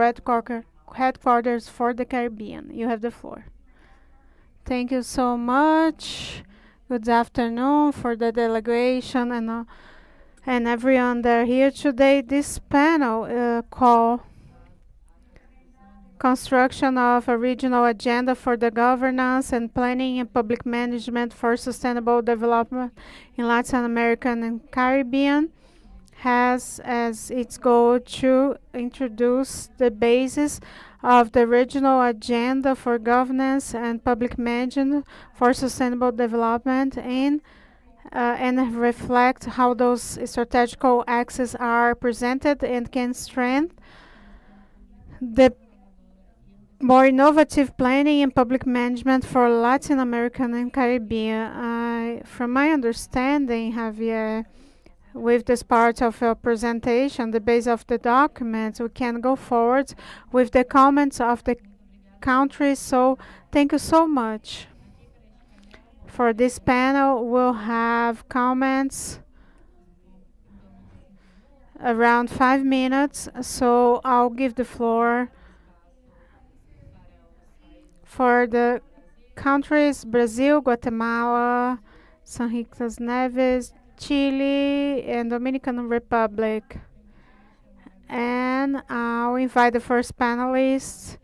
Headquarters for the Caribbean. You have the floor. Thank you so much. Good afternoon for the delegation and everyone that are here today. This panel called Construction of a Regional Agenda for the Governance and Planning and Public Management for Sustainable Development in Latin America and Caribbean has as its goal to introduce the basis of the regional agenda for governance and public management for sustainable development and reflect how those strategical axes are presented and can strengthen the more innovative planning and public management for Latin America and Caribbean. From my understanding, Javier, with this part of your presentation, the base of the document, we can go forward with the comments of the countries. So thank you so much. For this panel, we'll have comments around 5 minutes. So I'll give the floor for the countries Brazil, Guatemala, San Ricas Neves, Chile, and Dominican Republic. And I'll invite the first panelist,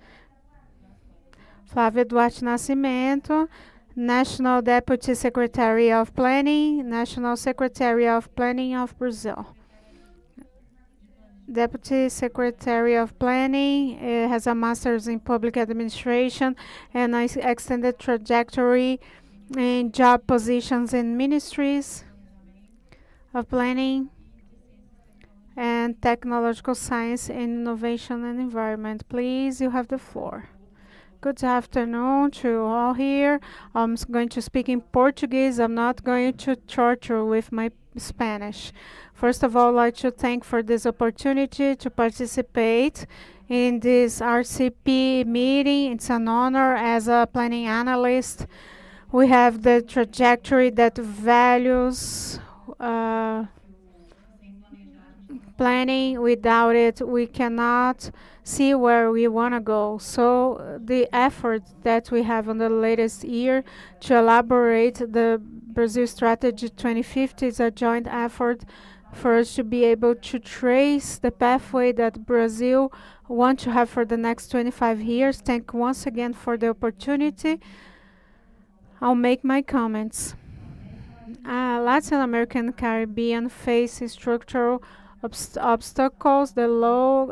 Flávio Duarte Nascimento, National Deputy Secretary of Planning, National Secretary of Planning of Brazil. Deputy Secretary of Planning has a master's in public administration and an extended trajectory in job positions in ministries of planning and technological science and innovation and environment. Please, you have the floor. Good afternoon to all here. I'm going to speak in Portuguese. I'm not going to torture with my Spanish. First of all, I'd like to thank for this opportunity to participate in this RCP meeting. It's an honor as a planning analyst. We have the trajectory that values planning. Without it, we cannot see where we want to go. So the effort that we have in the latest year to elaborate the Brazil Strategy 2050 is a joint effort for us to be able to trace the pathway that Brazil wants to have for the next 25 years. Thank once again for the opportunity. I'll make my comments. Latin America and Caribbean face structural obstacles, the low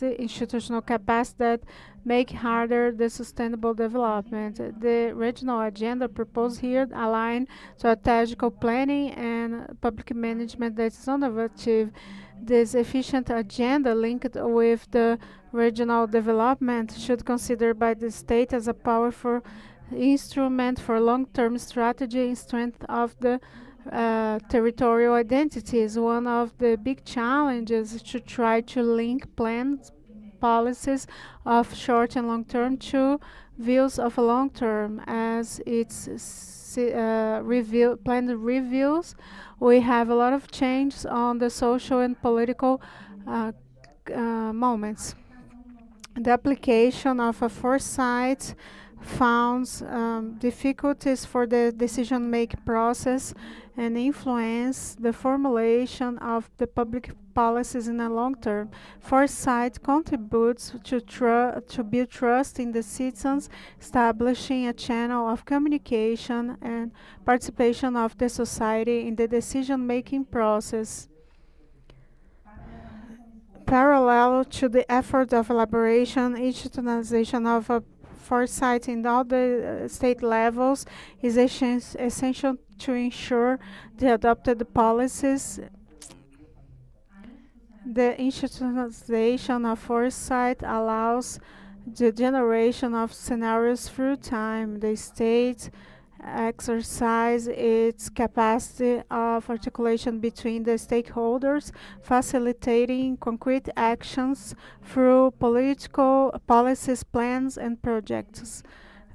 institutional capacity that make harder the sustainable development. The regional agenda proposed here align strategical planning and public management that is innovative. This efficient agenda linked with the regional development should consider by the state as a powerful instrument for long-term strategy and strength of the territorial identity is one of the big challenges to try to link plans policies of short and long term to views of a long term. As its planned reviews, we have a lot of changes on the social and political uh, moments. The application of a foresight found difficulties for the decision-making process and influence the formulation of the public policies in the long term. Foresight contributes to build trust in the citizens, establishing a channel of communication and participation of the society in the decision-making process. Parallel to the effort of elaboration, institutionalization of a foresight in all the state levels is essential to ensure the adopted policies. The institutionalization of foresight allows the generation of scenarios through time. The state exercise its capacity of articulation between the stakeholders, facilitating concrete actions through political policies, plans, and projects.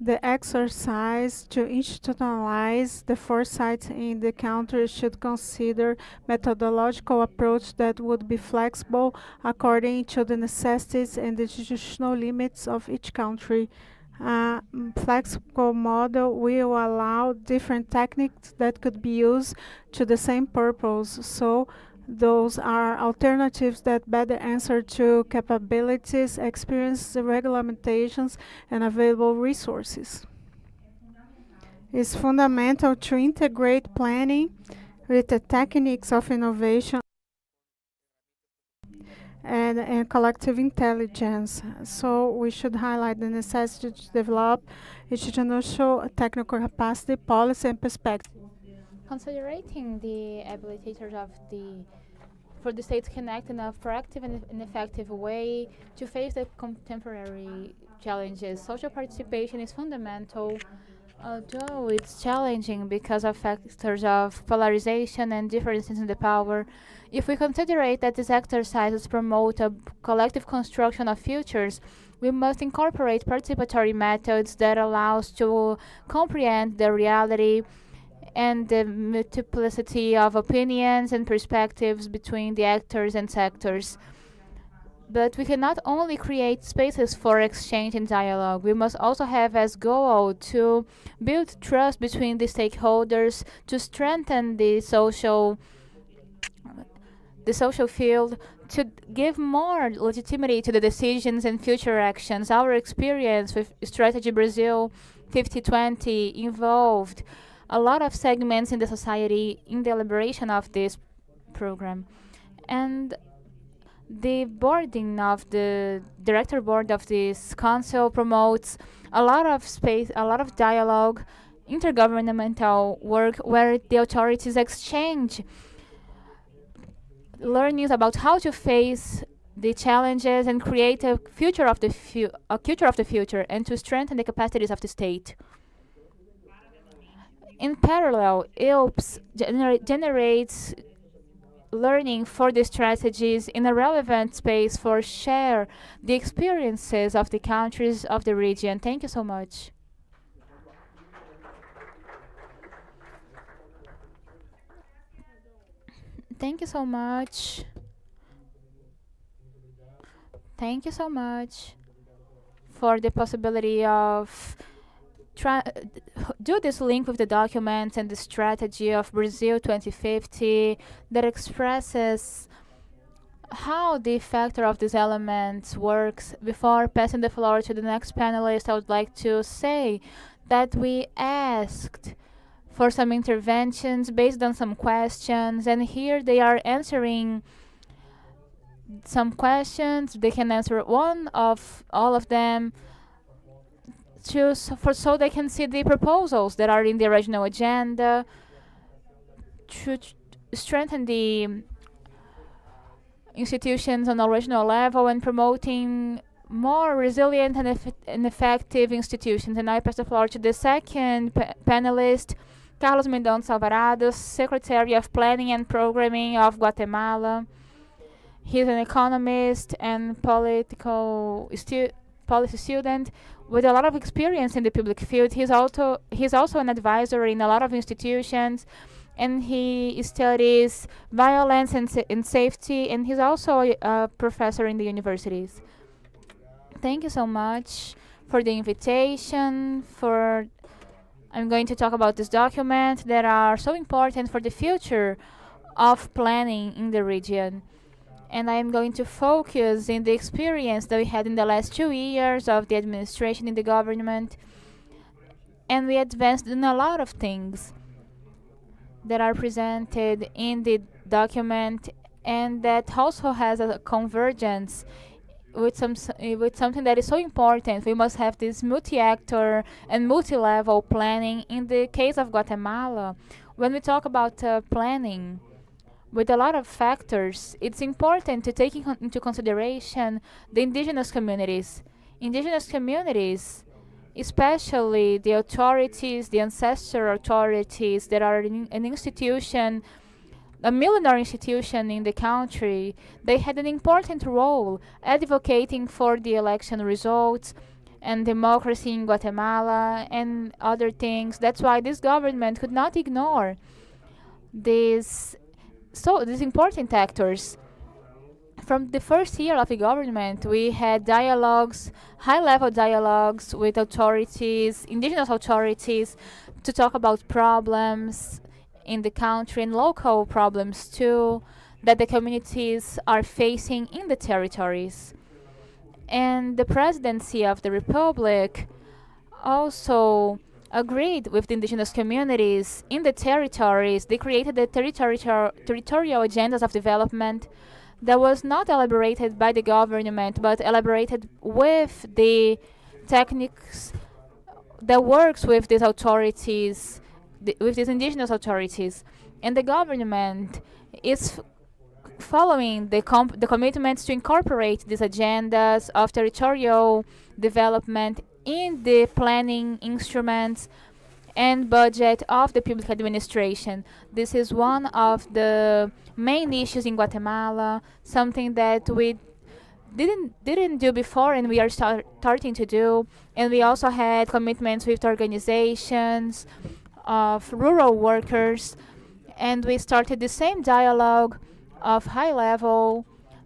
The exercise to institutionalize the foresight in the country should consider methodological approach that would be flexible according to the necessities and the institutional limits of each country. Flexible model will allow different techniques that could be used to the same purpose. So those are alternatives that better answer to capabilities, experience, regularizations, and available resources. It's fundamental to integrate planning with the techniques of innovation and collective intelligence. So we should highlight the necessity to develop institutional technical capacity, policy, and perspective. Considering the abilitators of for the state to connect in a proactive and effective way to face the contemporary challenges, social participation is fundamental. Although it's challenging because of factors of polarization and differences in the power, if we consider that these exercises promote a collective construction of futures, we must incorporate participatory methods that allow us to comprehend the reality and the multiplicity of opinions and perspectives between the actors and sectors. But we cannot only create spaces for exchange and dialogue. We must also have as goal to build trust between the stakeholders, to strengthen the social field, to give more legitimacy to the decisions and future actions. Our experience with Strategy Brazil 5020 involved a lot of segments in the society in the elaboration of this program. And the boarding of the director board of this council promotes a lot of space, a lot of dialogue, intergovernmental work where the authorities exchange learnings about how to face the challenges and create a future of the future and to strengthen the capacities of the state. In parallel, ILPS generates learning for the strategies in a relevant space for share the experiences of the countries of the region. Thank you so much. Thank you so much. Thank you so much for the possibility of do this link with the documents and the strategy of Brazil 2050 that expresses how the factor of these elements works. Before passing the floor to the next panelist, I would like to say that we asked for some interventions based on some questions, and here they are answering some questions. They can answer one of all of them so they can see the proposals that are in the original agenda to strengthen the institutions on the regional level and promoting more resilient and effective institutions. And I pass the floor to the second panelist, Carlos Mendonça Alvarado, Secretary of Planning and Programming of Guatemala. He's an economist and policy student with a lot of experience in the public field. He's also an advisor in a lot of institutions, and he studies violence and safety, and he's also a professor in the universities. Thank you so much for the invitation. For I'm going to talk about this document that are so important for the future of planning in the region. And I am going to focus in the experience that we had in the last 2 years of the administration in the government. And we advanced in a lot of things that are presented in the document, and that also has a convergence with with something that is so important. We must have this multi-actor and multi-level planning. In the case of Guatemala, when we talk about planning with a lot of factors, it's important to take into consideration the indigenous communities. Indigenous communities, especially the authorities, the ancestral authorities that are in an institution, a millenary institution in the country, they had an important role advocating for the election results and democracy in Guatemala and other things. That's why this government could not ignore these these important actors. From the first year of the government, we had dialogues, high-level dialogues with authorities, indigenous authorities, to talk about problems in the country and local problems too that the communities are facing in the territories. And the presidency of the republic also agreed with the indigenous communities in the territories. They created the territorial agendas of development that was not elaborated by the government, but elaborated with the techniques that works with these authorities, with these indigenous authorities. And the government is following the commitments to incorporate these agendas of territorial development in the planning instruments and budget of the public administration. This is one of the main issues in Guatemala, something that we didn't do before and we are starting to do. And we also had commitments with organizations of rural workers, and we started the same dialogue of high level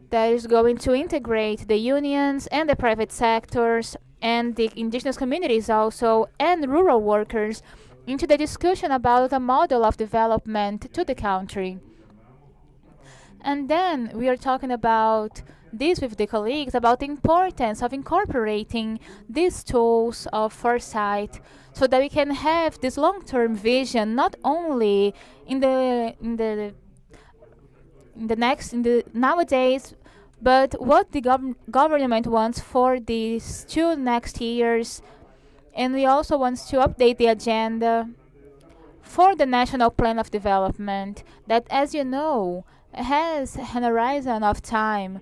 that is going to integrate the unions and the private sectors and the indigenous communities also and rural workers into the discussion about a model of development to the country. And then we are talking about this with the colleagues about the importance of incorporating these tools of foresight so that we can have this long-term vision not only in the nowadays, but what the government wants for these 2 next years. And we also want to update the agenda for the National Plan of Development that, as you know, has an horizon of time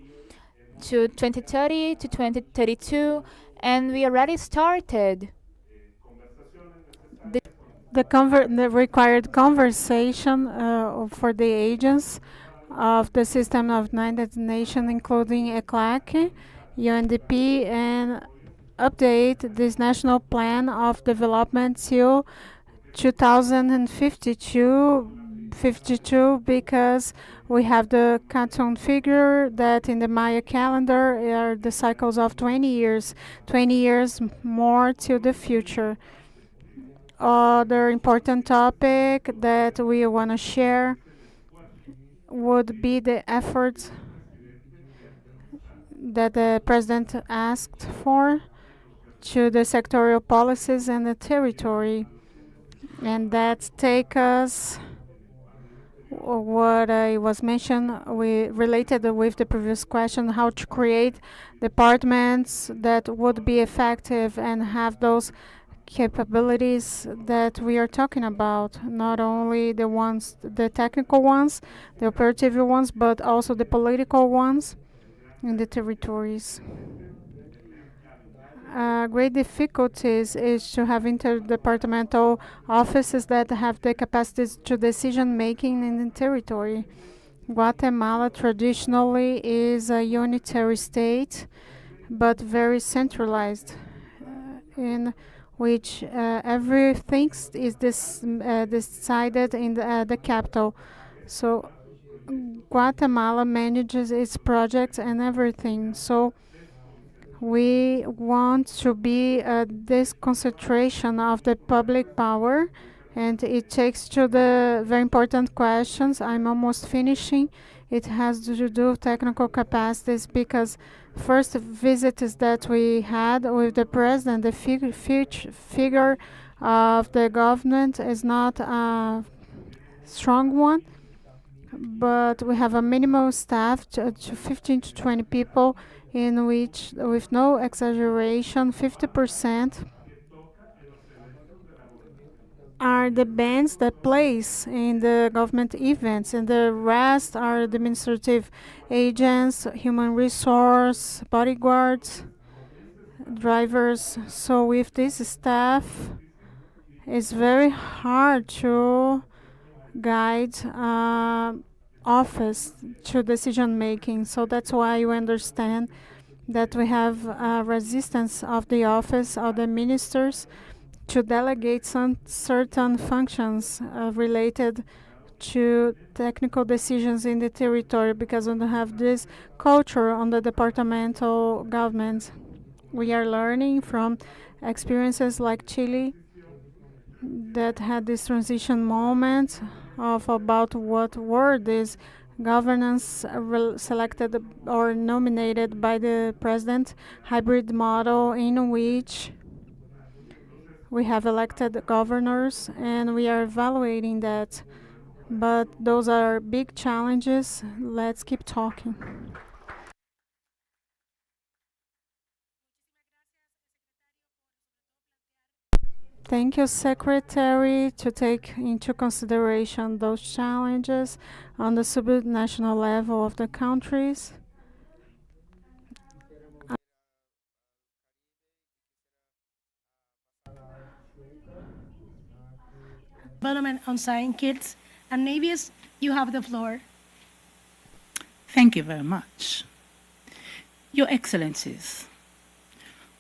to 2030 to 2032, and we already started The required conversation for the agents of the System of United Nations, including ECLAC, UNDP, and update this national plan of development till 2052 because we have the canton figure that in the Maya calendar are the cycles of 20 years more to the future. Other important topic that we want to share would be the efforts that the president asked for to the sectorial policies and the territory. And that take us what I was mentioned we related with the previous question, how to create departments that would be effective and have those capabilities that we are talking about, not only the ones, the technical ones, the operative ones, but also the political ones in the territories. Great difficulties is to have interdepartmental offices that have the capacities to decision making in the territory. Guatemala traditionally is a unitary state, but very centralized, in which everything is decided in the capital. So Guatemala manages its projects and everything. So we want to be this concentration of the public power, and it takes to the very important questions. I'm almost finishing. It has to do with technical capacities, because first visits that we had with the president, the figure of the government is not a strong one, but we have a minimal staff to 15 to 20 people, in which, with no exaggeration, 50% are the bands that plays in the government events, and the rest are administrative agents, human resource, bodyguards, drivers. So with this staff, it's very hard to guide office to decision making. So that's why you understand that we have resistance of the office of the ministers to delegate some certain functions related to technical decisions in the territory, because we don't have this culture on the departmental government. We are learning from experiences like Chile, that had this transition moment of about what were these governance selected or nominated by the president, hybrid model in which we have elected governors, and we are evaluating that. But those are big challenges. Let's keep talking. Thank you, Secretary, to take into consideration those challenges on the subnational level of the countries. Development on Science Kids and Navies, you have the floor. Thank you very much. Your Excellencies,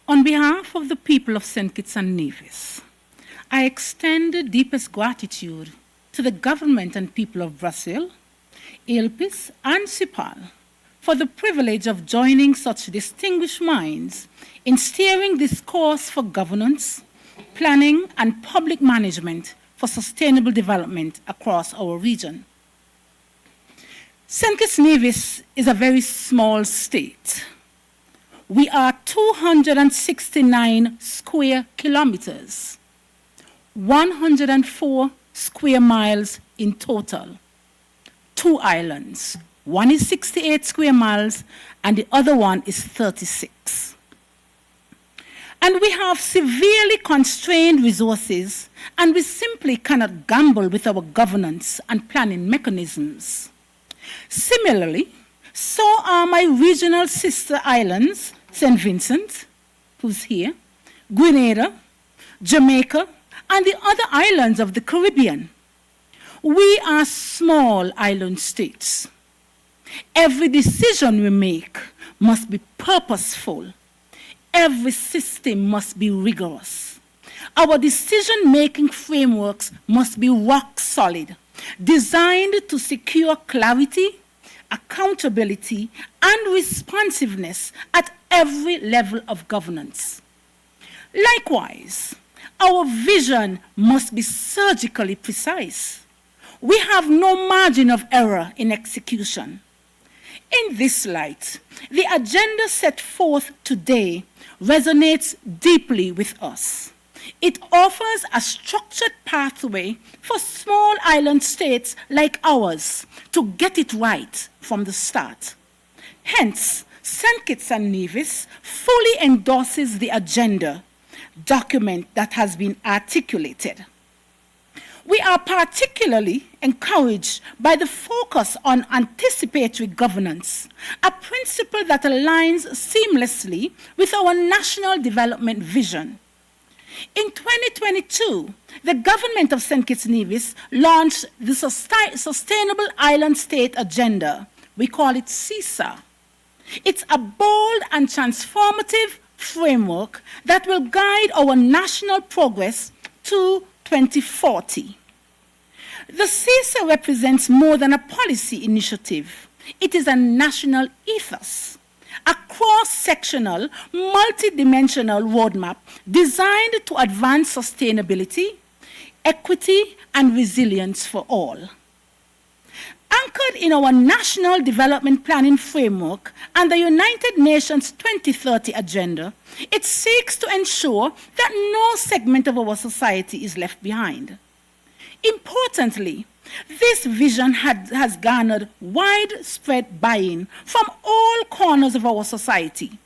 on behalf of the people of St. Kitts and Nevis, I extend the deepest gratitude to the government and people of Brazil, ILPIS, and CIPAL for the privilege of joining such distinguished minds in steering this course for governance, planning, and public management for sustainable development across our region. St. Kitts Nevis is a very small state. We are 269 square kilometers, 104 square miles in total. 2 islands. One is 68 square miles and the other one is 36. And we have severely constrained resources, and we simply cannot gamble with our governance and planning mechanisms. Similarly, so are my regional sister islands, St. Vincent, who's here, Grenada, Jamaica, and the other islands of the Caribbean. We are small island states. Every decision we make must be purposeful. Every system must be rigorous. Our decision-making frameworks must be rock solid, designed to secure clarity, accountability, and responsiveness at every level of governance. Likewise, our vision must be surgically precise. We have no margin of error in execution. In this light, the agenda set forth today resonates deeply with us. It offers a structured pathway for small island states like ours to get it right from the start. Hence, St. Kitts and Nevis fully endorses the agenda document that has been articulated. We are particularly encouraged by the focus on anticipatory governance, a principle that aligns seamlessly with our national development vision. In 2022, the government of St. Kitts and Nevis launched the Sustainable Island State Agenda. We call it CISA. It's a bold and transformative framework that will guide our national progress to 2040. The CISA represents more than a policy initiative. It is a national ethos, a cross-sectional, multidimensional roadmap designed to advance sustainability, equity, and resilience for all. Anchored in our National Development Planning Framework and the United Nations 2030 Agenda, it seeks to ensure that no segment of our society is left behind. Importantly, this vision has garnered widespread buy-in from all corners of our society: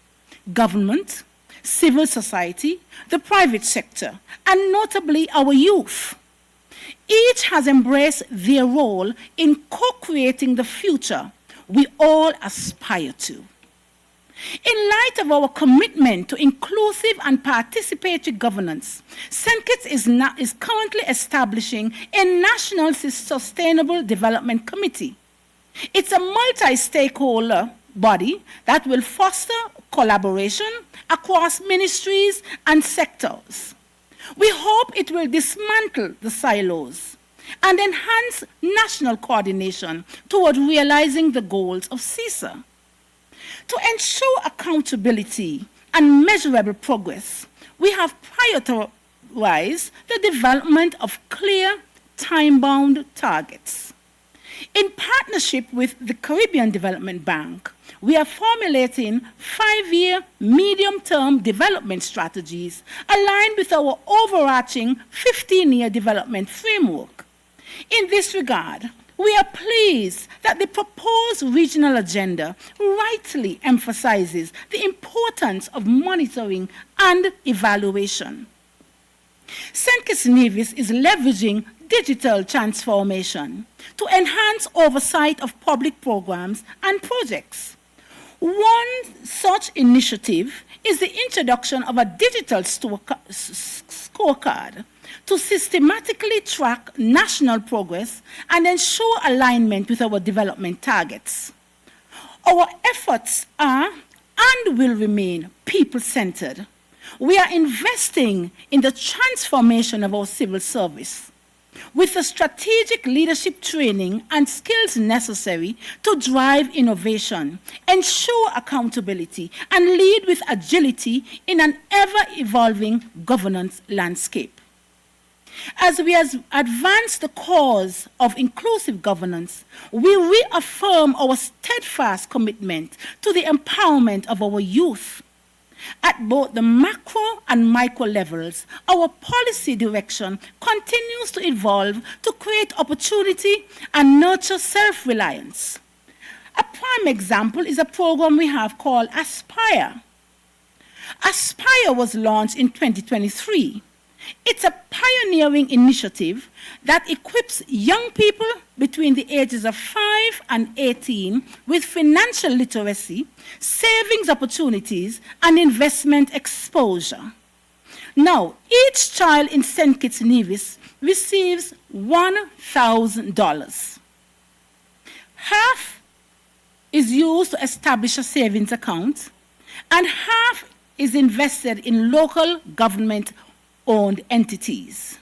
government, civil society, the private sector, and notably our youth. Each has embraced their role in co-creating the future we all aspire to. In light of our commitment to inclusive and participatory governance, St. Kitts is currently establishing a National Sustainable Development Committee. It's a multi-stakeholder body that will foster collaboration across ministries and sectors. We hope it will dismantle the silos and enhance national coordination toward realizing the goals of CISA. To ensure accountability and measurable progress, we have prioritized the development of clear, time-bound targets. In partnership with the Caribbean Development Bank, we are formulating 5-year medium-term development strategies aligned with our overarching 15-year development framework. In this regard, we are pleased that the proposed regional agenda rightly emphasizes the importance of monitoring and evaluation. St. Kitts and Nevis is leveraging digital transformation to enhance oversight of public programs and projects. One such initiative is the introduction of a digital scorecard to systematically track national progress and ensure alignment with our development targets. Our efforts are and will remain people-centered. We are investing in the transformation of our civil service with the strategic leadership training and skills necessary to drive innovation, ensure accountability, and lead with agility in an ever-evolving governance landscape. As we advance the cause of inclusive governance, we reaffirm our steadfast commitment to the empowerment of our youth. At both the macro and micro levels, our policy direction continues to evolve to create opportunity and nurture self-reliance. A prime example is a program we have called Aspire. Aspire was launched in 2023. It's a pioneering initiative that equips young people between the ages of 5 and 18 with financial literacy, savings opportunities, and investment exposure. Now, each child in St. Kitts and Nevis receives $1,000. Half is used to establish a savings account, and half is invested in local government-owned entities.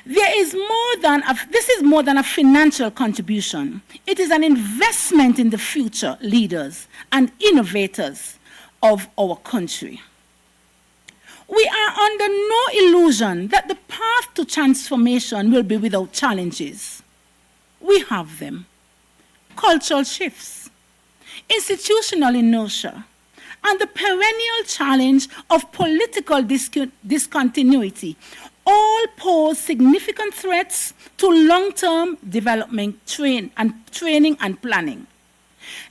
This is more than a financial contribution. It is an investment in the future leaders and innovators of our country. We are under no illusion that the path to transformation will be without challenges. We have them. Cultural shifts, institutional inertia, and the perennial challenge of political discontinuity all pose significant threats to long-term development training and planning.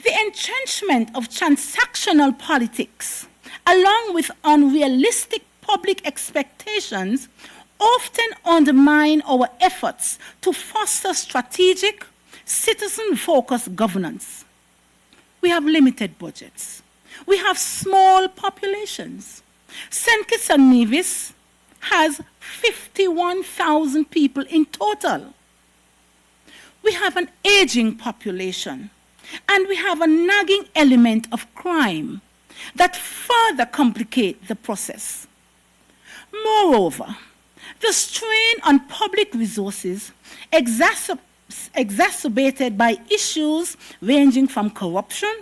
The entrenchment of transactional politics, along with unrealistic public expectations, often undermine our efforts to foster strategic, citizen-focused governance. We have limited budgets. We have small populations. St. Kitts and Nevis has 51,000 people in total. We have an aging population, and we have a nagging element of crime that further complicate the process. Moreover, the strain on public resources exacerbated by issues ranging from corruption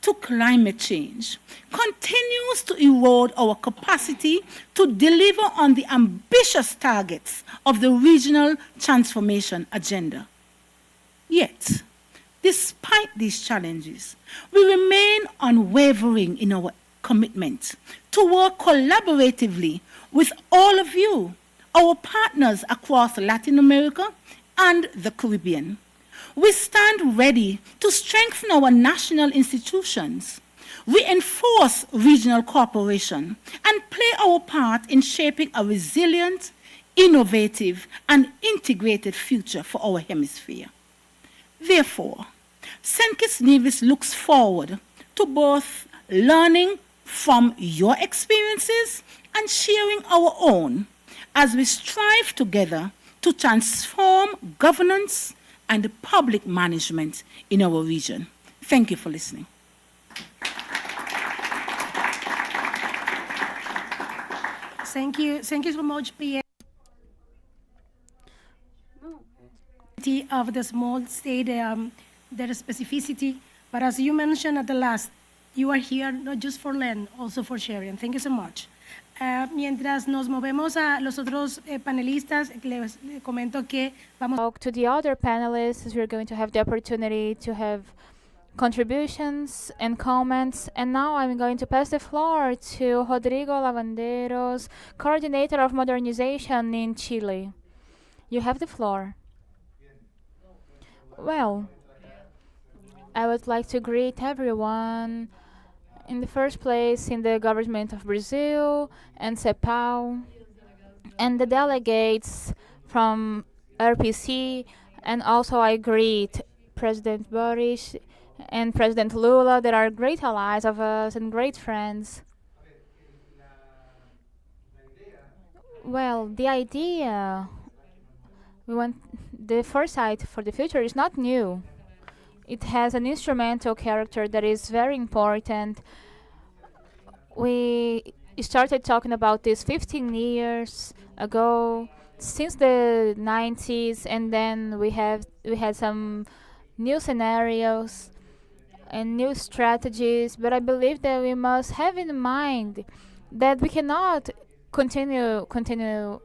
to climate change continues to erode our capacity to deliver on the ambitious targets of the regional transformation agenda. Yet, despite these challenges, we remain unwavering in our commitment to work collaboratively with all of you, our partners across Latin America and the Caribbean. We stand ready to strengthen our national institutions, reinforce regional cooperation, and play our part in shaping a resilient, innovative, and integrated future for our hemisphere. Therefore, St. Kitts Nevis looks forward to both learning from your experiences and sharing our own as we strive together to transform governance and public management in our region. Thank you for listening. Thank you so much, Pierre. Of the small state, their specificity, but as you mentioned at the last, you are here not just for learn, also for sharing. Thank you so much. Mientras nos movemos a los otros panelistas, les comento que vamos. Talk to the other panelists. We're going to have the opportunity to have contributions and comments. And now I'm going to pass the floor to Rodrigo Lavanderos, Coordinator of Modernization in Chile. You have the floor. Well, I would like to greet everyone, in the first place in the government of Brazil and CEPAL, and the delegates from RPC, and also I greet President Boris and President Lula, that are great allies of us and great friends. Well, the idea, we want the foresight for the future is not new. It has an instrumental character that is very important. We started talking about this 15 years ago, since the 90s, and then we had some new scenarios and new strategies, but I believe that we must have in mind that we cannot continue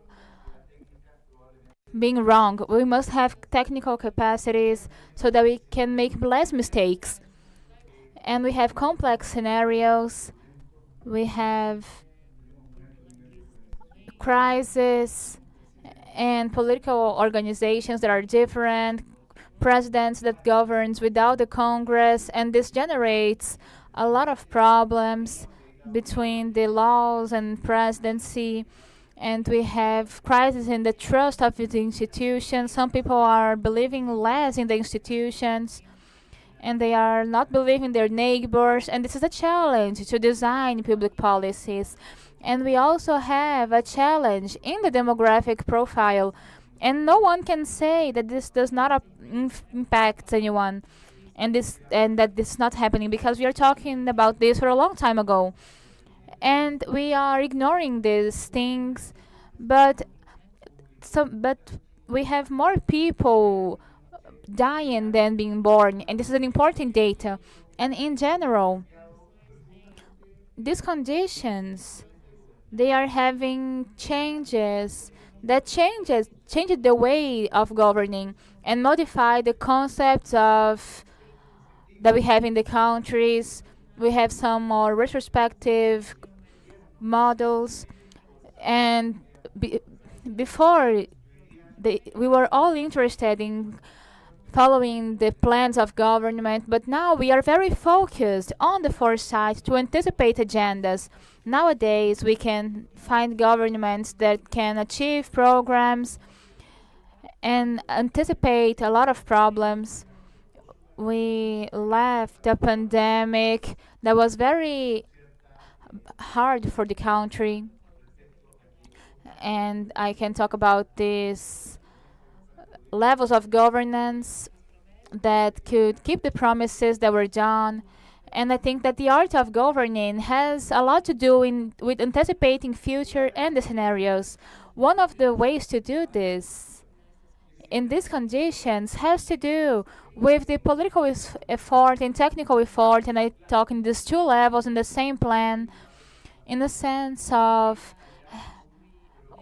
being wrong. We must have technical capacities so that we can make less mistakes. And we have complex scenarios. We have crises and political organizations that are different, presidents that governs without the Congress, and this generates a lot of problems between the laws and presidency. And we have crisis in the trust of the institutions. Some people are believing less in the institutions, and they are not believing their neighbors. And this is a challenge to design public policies. And we also have a challenge in the demographic profile. And no one can say that this does not impact anyone, and that this is not happening, because we are talking about this for a long time ago. And we are ignoring these things, but we have more people dying than being born, and this is an important data. And in general, these conditions, they are having changes that changes the way of governing and modify the concepts of that we have in the countries. We have some more retrospective models, and before we were all interested in following the plans of government, but now we are very focused on the foresight to anticipate agendas. Nowadays, we can find governments that can achieve programs and anticipate a lot of problems. We left a pandemic that was very hard for the country, and I can talk about these levels of governance that could keep the promises that were done. And I think that the art of governing has a lot to do with anticipating future and the scenarios. One of the ways to do this in these conditions has to do with the political effort and technical effort, and I talk in these two levels in the same plan, in the sense of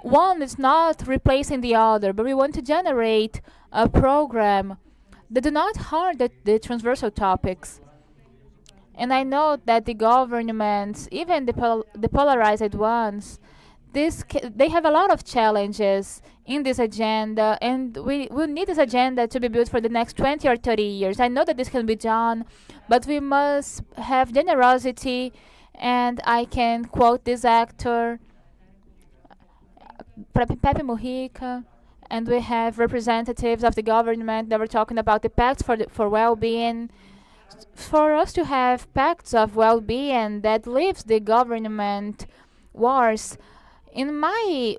one is not replacing the other, but we want to generate a program that do not harm the transversal topics. And I know that the governments, even the polarized ones, they have a lot of challenges in this agenda, and we will need this agenda to be built for the next 20 or 30 years. I know that this can be done, but we must have generosity, and I can quote this actor, Pepe Mujica, and we have representatives of the government that were talking about the pacts for well-being. For us to have pacts of well-being that leaves the government wars, in my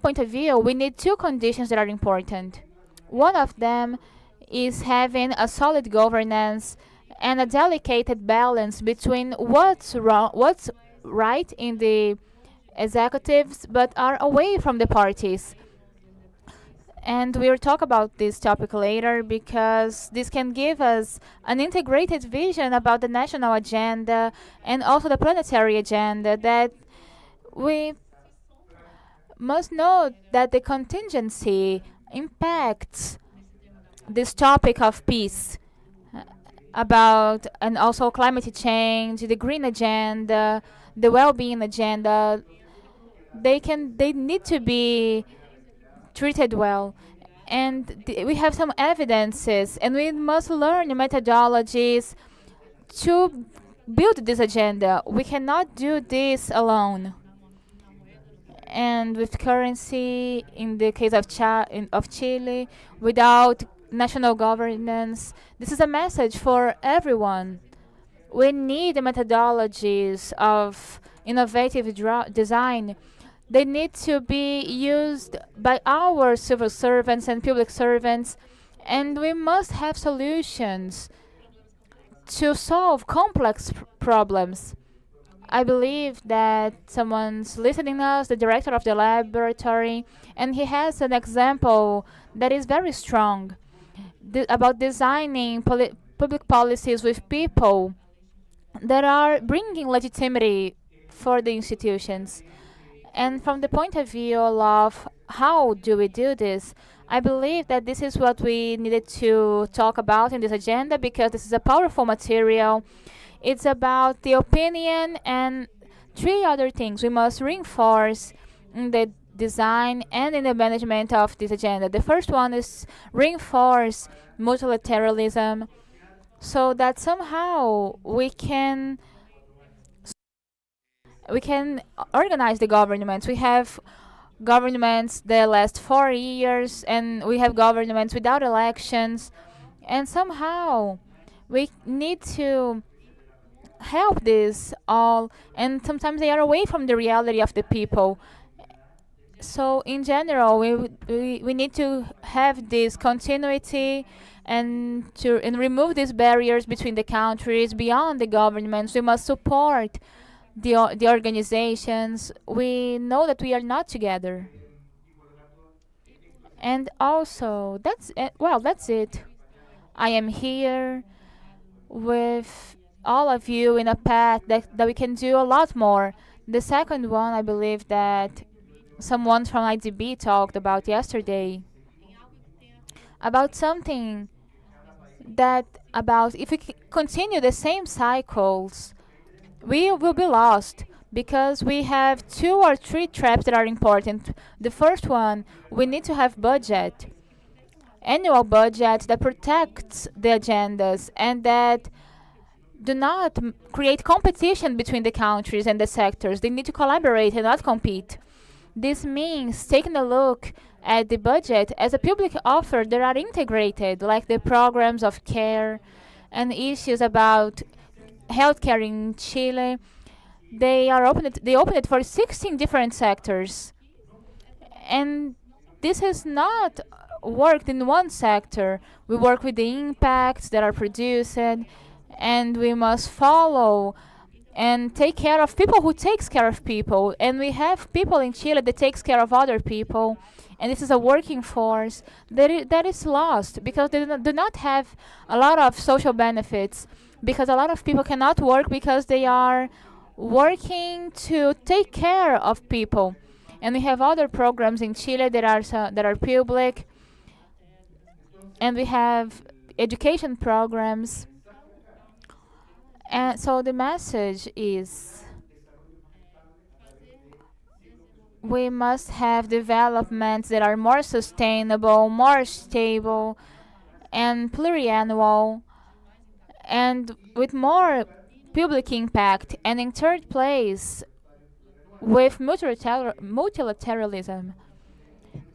point of view, we need two conditions that are important. One of them is having a solid governance and a delicate balance between what's wrong, what's right in the executives, but are away from the parties. And we'll talk about this topic later because this can give us an integrated vision about the national agenda and also the planetary agenda, that we must know that the contingency impacts this topic of peace about, and also climate change, the green agenda, the well-being agenda. They need to be treated well. And we have some evidences, and we must learn methodologies to build this agenda. We cannot do this alone. And with currency, in the case of Chile, without national governance, this is a message for everyone. We need the methodologies of innovative design. They need to be used by our civil servants and public servants, and we must have solutions to solve complex problems. I believe that someone's listening us, the director of the laboratory, and he has an example that is very strong about designing public policies with people that are bringing legitimacy for the institutions. And from the point of view of how do we do this, I believe that this is what we needed to talk about in this agenda, because this is a powerful material. It's about the opinion and three other things we must reinforce in the design and in the management of this agenda. The first one is reinforce multilateralism so that somehow we can organize the governments. We have governments that last 4 years, and we have governments without elections, and somehow we need to help this all, and sometimes they are away from the reality of the people. So in general, we need to have this continuity and remove these barriers between the countries, beyond the governments. We must support the organizations. We know that we are not together. And also, that's it. Well, that's it. I am here with all of you in a path that we can do a lot more. The second one, I believe that someone from IDB talked about yesterday, about something that about if we continue the same cycles, we will be lost, because we have 2 or 3 traps that are important. The first one, we need to have budget, annual budget that protects the agendas and that do not create competition between the countries and the sectors. They need to collaborate and not compete. This means taking a look at the budget as a public offer that are integrated, like the programs of care and issues about healthcare in Chile. They open it for 16 different sectors. And this has not worked in one sector. We work with the impacts that are produced, and we must follow and take care of people who takes care of people. And we have people in Chile that takes care of other people, and this is a working force that is lost because they do not have a lot of social benefits, because a lot of people cannot work because they are working to take care of people. And we have other programs in Chile that are public, and we have education programs. And so the message is we must have developments that are more sustainable, more stable, and pluriannual, and with more public impact. And in third place, with multilateralism.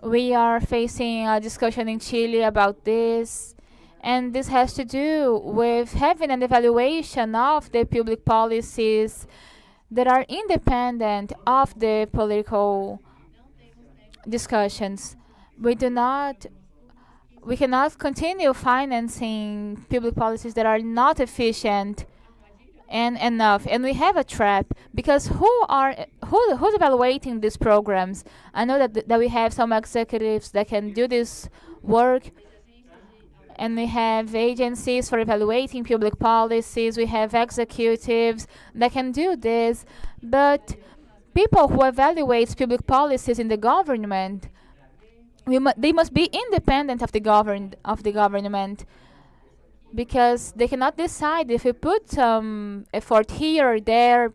We are facing a discussion in Chile about this, and this has to do with having an evaluation of the public policies that are independent of the political discussions. We cannot continue financing public policies that are not efficient and enough. And we have a trap because who's evaluating these programs? I know that we have some executives that can do this work, and we have agencies for evaluating public policies. We have executives that can do this, but people who evaluate public policies in the government, they must be independent of the government, because they cannot decide if we put some effort here or there.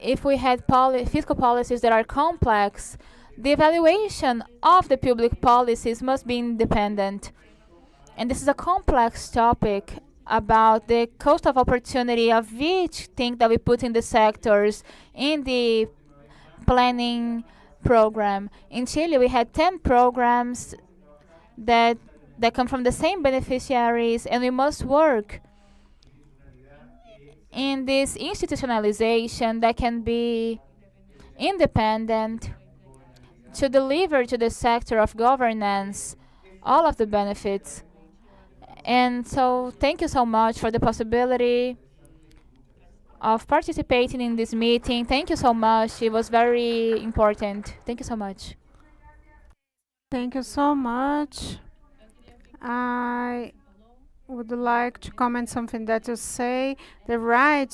If we had fiscal policies that are complex, the evaluation of the public policies must be independent. And this is a complex topic about the cost of opportunity of each thing that we put in the sectors in the planning program. In Chile, we had 10 programs that come from the same beneficiaries, and we must work in this institutionalization that can be independent to deliver to the sector of governance all of the benefits. And so thank you so much for the possibility of participating in this meeting. Thank you so much. It was very important. Thank you so much. Thank you so much. I would like to comment something that you say. The right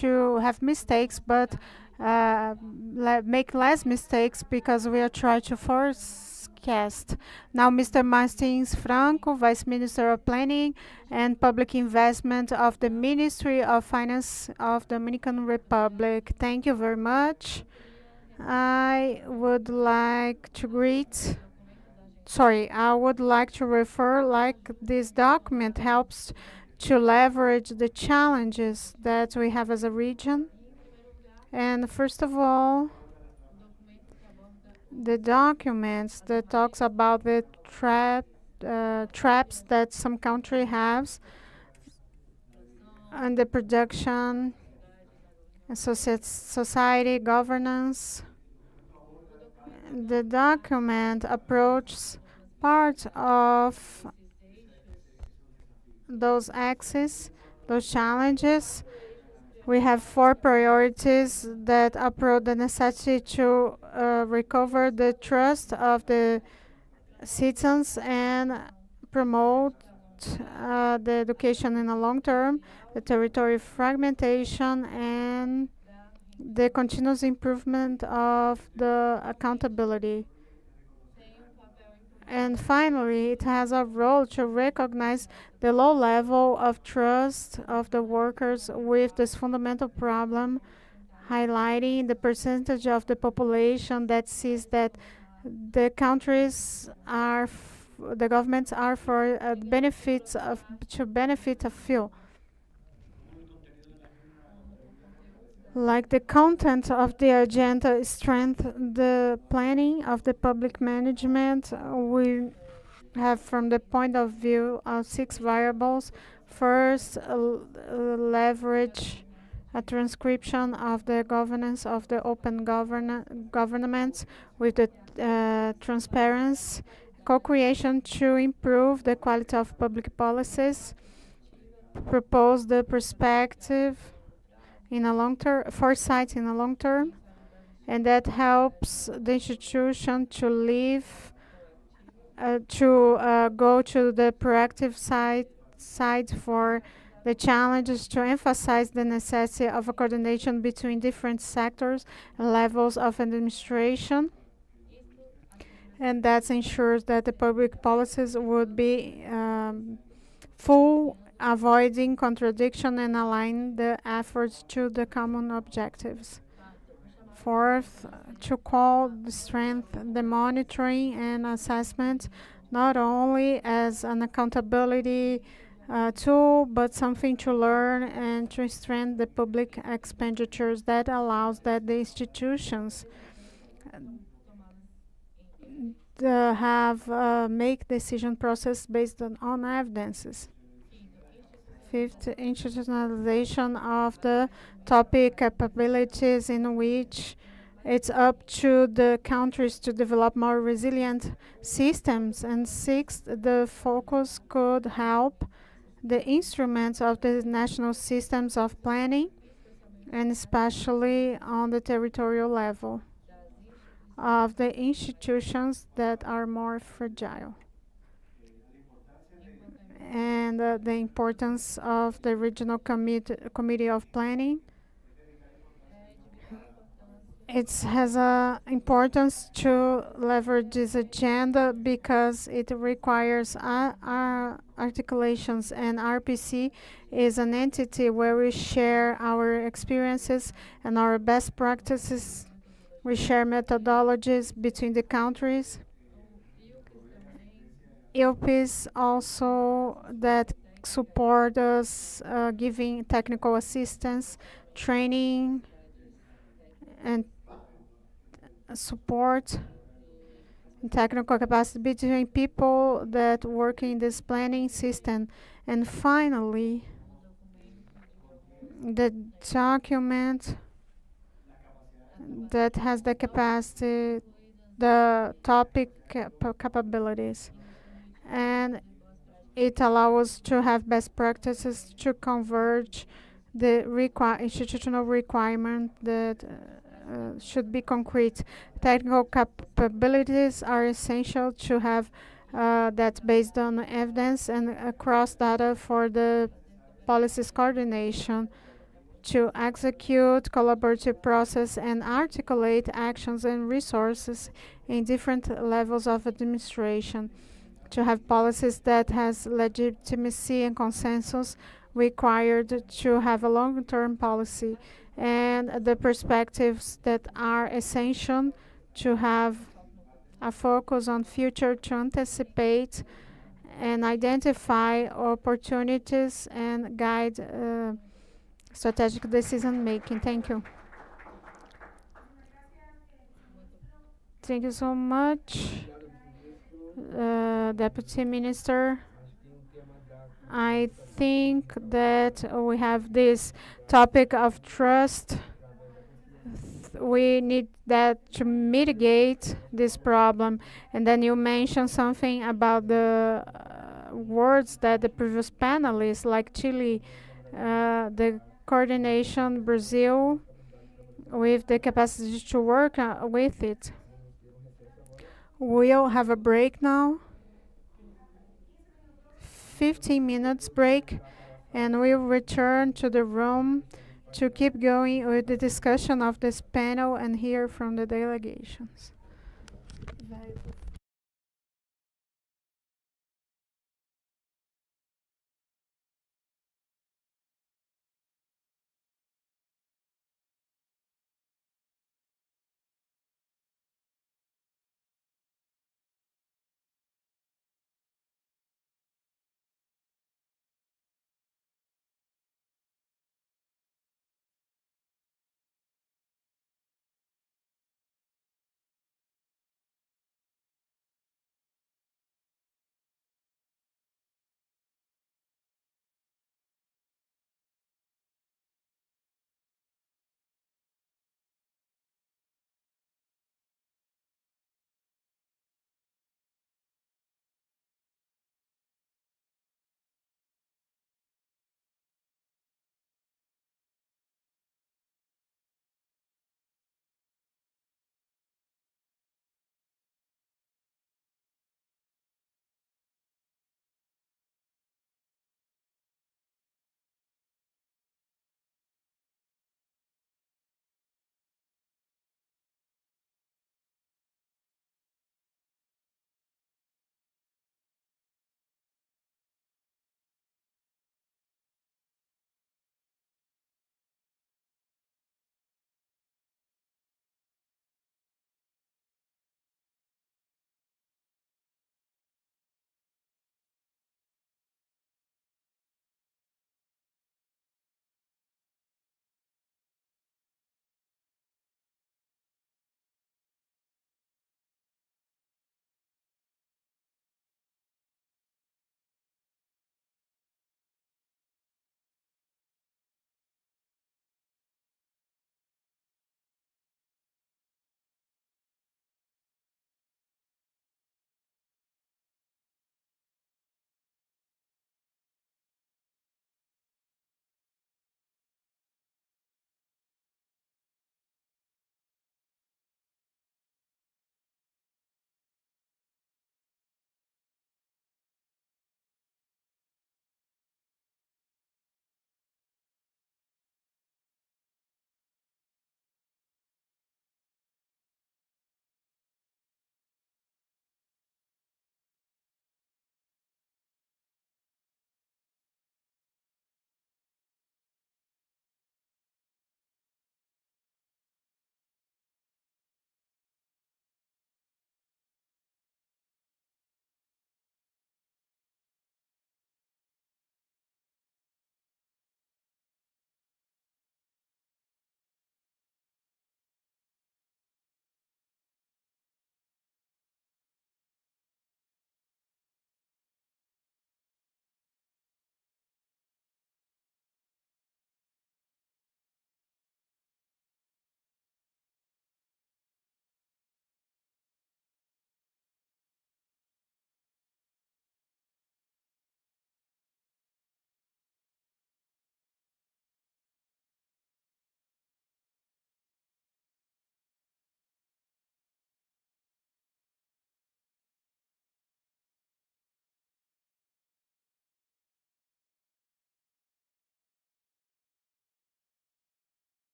to have mistakes, but make less mistakes, because we are trying to forecast. Now, Mr. Martins Franco, Vice Minister of Planning and Public Investment of the Ministry of Finance of Dominican Republic. Thank you very much. I would like to refer like this document helps to leverage the challenges that we have as a region. And first of all, the documents that talks about the traps that some country has and the production, society, governance. The document approaches part of those axes, those challenges. We have 4 priorities that approach the necessity to recover the trust of the citizens and promote the education in the long term, the territory fragmentation, and the continuous improvement of the accountability. And finally, it has a role to recognize the low level of trust of the workers with this fundamental problem, highlighting the percentage of the population that sees that the governments are for to benefit a few. Like the content of the agenda strengthen the planning of the public management. We have, from the point of view of 6 variables. First, leverage a transcription of the governance of the open government with the transparency, co-creation to improve the quality of public policies, propose the perspective in a long term, foresight in a long term, and that helps the institution to live, to go to the proactive side for the challenges, to emphasize the necessity of a coordination between different sectors and levels of administration, and that ensures that the public policies would be full, avoiding contradiction and align the efforts to the common objectives. Fourth, to call the strength the monitoring and assessment not only as an accountability tool, but something to learn and to strengthen the public expenditures that allows that the institutions have make decision process based on evidences. Fifth, institutionalization of the topic capabilities in which it's up to the countries to develop more resilient systems. And sixth, the focus could help the instruments of the national systems of planning, and especially on the territorial level of the institutions that are more fragile. And the importance of the regional committee of planning. It has a importance to leverage this agenda because it requires articulations, and RPC is an entity where we share our experiences and our best practices. We share methodologies between the countries. EOPs also that support us, giving technical assistance, training, and support and technical capacity between people that work in this planning system. And finally, the document that has the capacity, the topic capabilities, and it allows us to have best practices to converge the institutional requirement that should be concrete. Technical capabilities are essential to have that based on evidence and cross data for the policies coordination, to execute collaborative process and articulate actions and resources in different levels of administration, to have policies that has legitimacy and consensus required to have a long-term policy, and the perspectives that are essential to have a focus on future, to anticipate and identify opportunities and guide strategic decision making. Thank you. Thank you so much, Deputy Minister. I think that we have this topic of trust. We need that to mitigate this problem. And then you mentioned something about the words that the previous panelists, like Chile, the coordination, Brazil, with the capacity to work with it. We'll have a break now. 15 minutes break, and we'll return to the room to keep going with the discussion of this panel and hear from the delegations.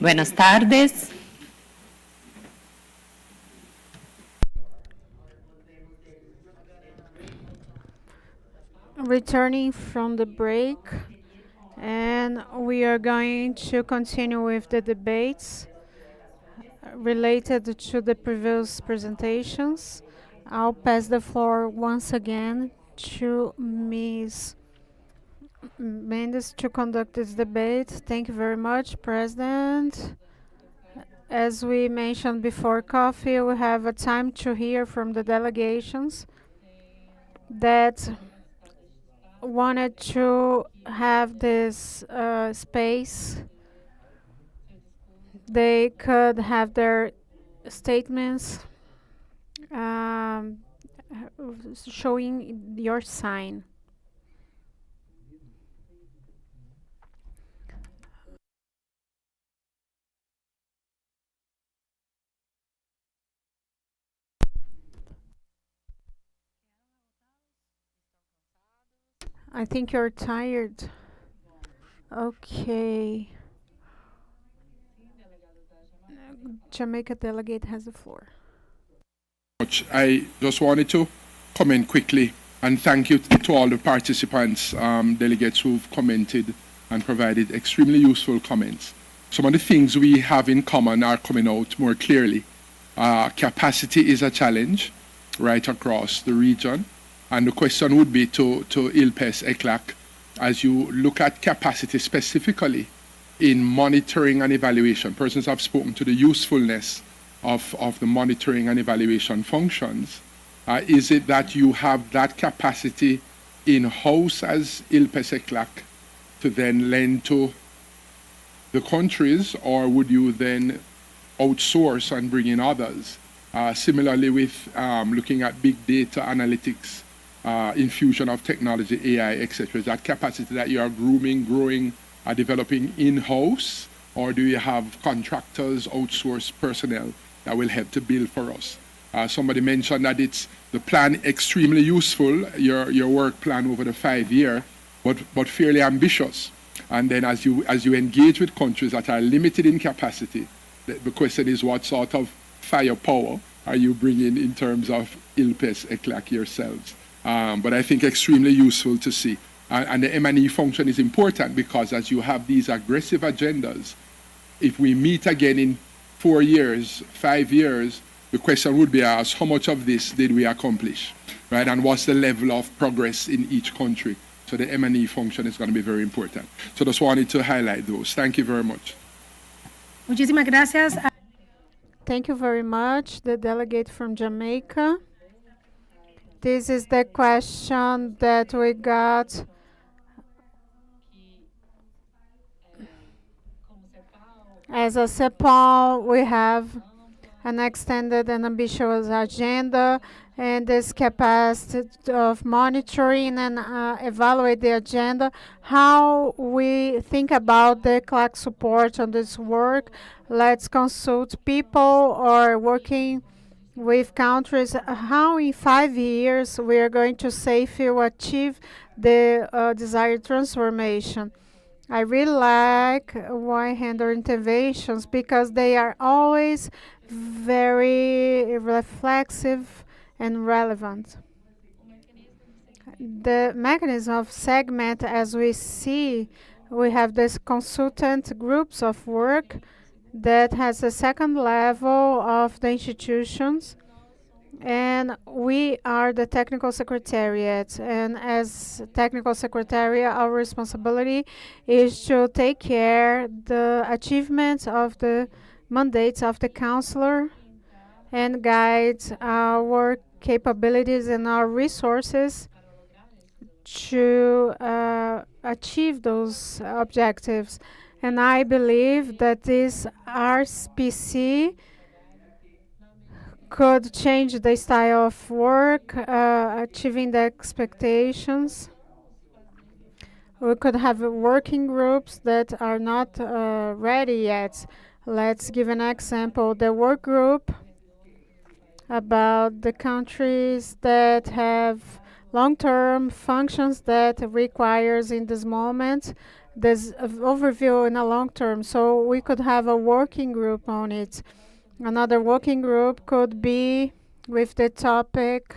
Buenas tardes. Returning from the break, and we are going to continue with the debates related to the previous presentations. I'll pass the floor once again to Ms. Mendes to conduct this debate. Thank you very much, President. As we mentioned before coffee, we have a time to hear from the delegations that wanted to have this space. They could have their statements um, showing your sign. I think you're tired. Okay. Jamaica delegate has the floor. I just wanted to comment quickly and thank you to all the participants, delegates who've commented and provided extremely useful comments. Some of the things we have in common are coming out more clearly. Capacity is a challenge right across the region, and the question would be to ILPES, ECLAC, as you look at capacity specifically in monitoring and evaluation. Persons have spoken to the usefulness of the monitoring and evaluation functions. Is it that you have that capacity in-house as ILPES, ECLAC to then lend to the countries, or would you then outsource and bring in others? Similarly with looking at big data analytics, infusion of technology, AI, etc. Is that capacity that you are grooming, growing, developing in-house, or do you have contractors, outsourced personnel that will help to build for us? Somebody mentioned that it's the plan extremely useful, your work plan over the 5 year, but fairly ambitious. And then as you engage with countries that are limited in capacity, the question is what sort of firepower are you bringing in terms of ILPES, ECLAC yourselves? But I think extremely useful to see. And the M&E function is important because as you have these aggressive agendas, if we meet again in 4 years, 5 years, the question would be asked, how much of this did we accomplish, right? And what's the level of progress in each country? So the M&E function is going to be very important. So just wanted to highlight those. Thank you very much. Muchísimas gracias. Thank you very much, the delegate from Jamaica. This is the question that we got. As a CEPAL, we have an extended and ambitious agenda, and this capacity of monitoring and evaluate the agenda, how we think about the CLAC support on this work. Let's consult people or working with countries, how in 5 years we are going to safely achieve the desired transformation. I really like one-hander interventions because they are always very reflexive and relevant. The mechanism of segment, as we see, we have this consultant groups of work that has a second level of the institutions, and we are the technical secretariat, and as technical secretariat our responsibility is to take care the achievements of the mandates of the counselor and guide our capabilities and our resources to achieve those objectives. And I believe that this RPC could change the style of work, achieving the expectations. We could have working groups that are not ready yet. Let's give an example. The work group about the countries that have long-term functions that requires in this moment this overview in a long term. So we could have a working group on it. Another working group could be with the topic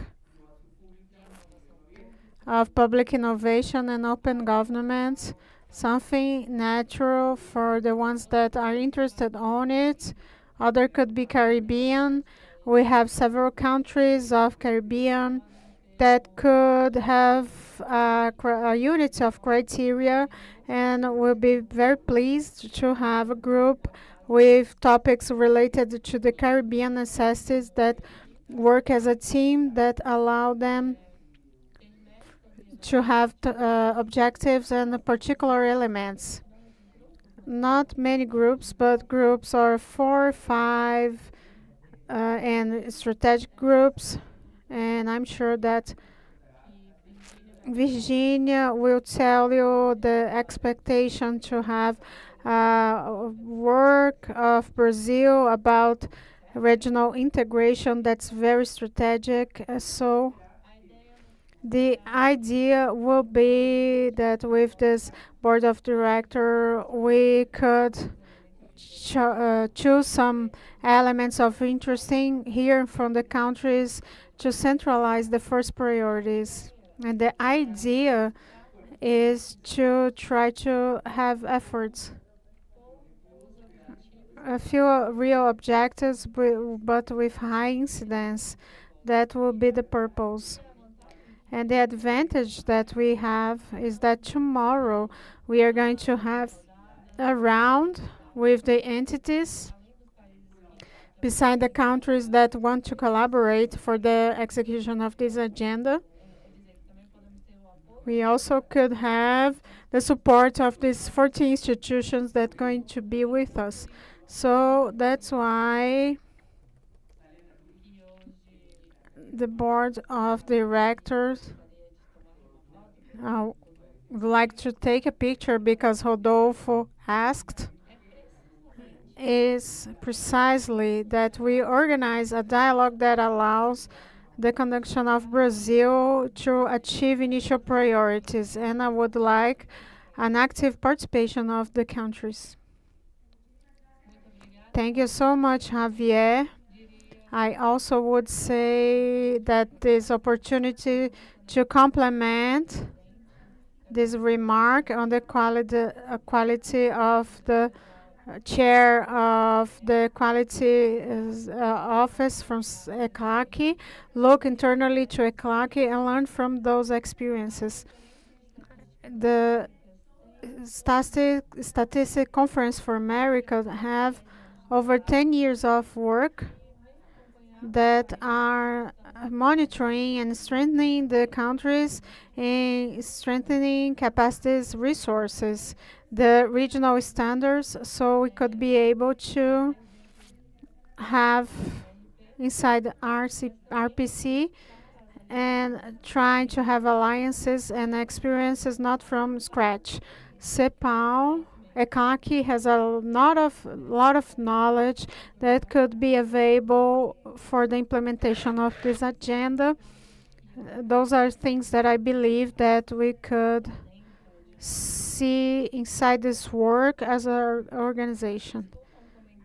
of public innovation and open government, something natural for the ones that are interested on it. Other could be Caribbean. We have several countries of Caribbean that could have a unity of criteria, and we'll be very pleased to have a group with topics related to the Caribbean necessities that work as a team that allow them to have objectives and particular elements. Not many groups, but groups are 4, 5, and strategic groups. And I'm sure that Virginia will tell you the expectation to have work of Brazil about regional integration that's very strategic. So the idea will be that with this board of director, we could choose some elements of interesting here from the countries to centralize the first priorities. And the idea is to try to have efforts, a few real objectives, but with high incidence. That will be the purpose. And the advantage that we have is that tomorrow we are going to have a round with the entities beside the countries that want to collaborate for the execution of this agenda. We also could have the support of these 14 institutions that are going to be with us. So that's why the board of directors would like to take a picture because Rodolfo asked is precisely that we organize a dialogue that allows the conduction of Brazil to achieve initial priorities, and I would like an active participation of the countries. Thank you so much, Javier. I also would say that this opportunity to complement this remark on the quality of the chair of the quality office from ECLAC, look internally to ECLAC and learn from those experiences. The Statistic Conference for America have over 10 years of work that are monitoring and strengthening the countries and strengthening capacities, resources, the regional standards, so we could be able to have inside RPC and trying to have alliances and experiences not from scratch. CEPAL ECAC has a lot of knowledge that could be available for the implementation of this agenda. Those are things that I believe that we could see inside this work as an organization.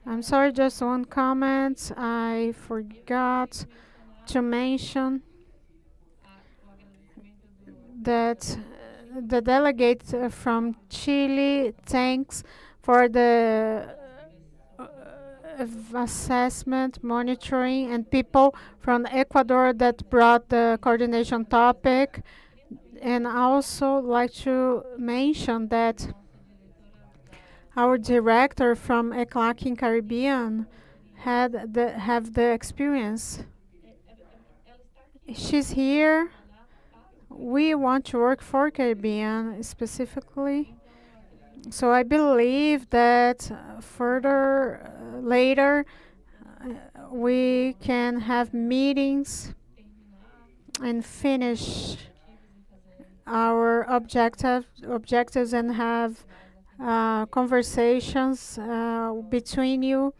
I'm sorry, just one comment. I forgot to mention that the delegate from Chile thanks for the assessment, monitoring, and people from Ecuador that brought the coordination topic. And I also like to mention that our director from ECLAC in Caribbean have the experience. She's here. We want to work for Caribbean specifically. So I believe that further later we can have meetings and finish our objectives and have conversations between you,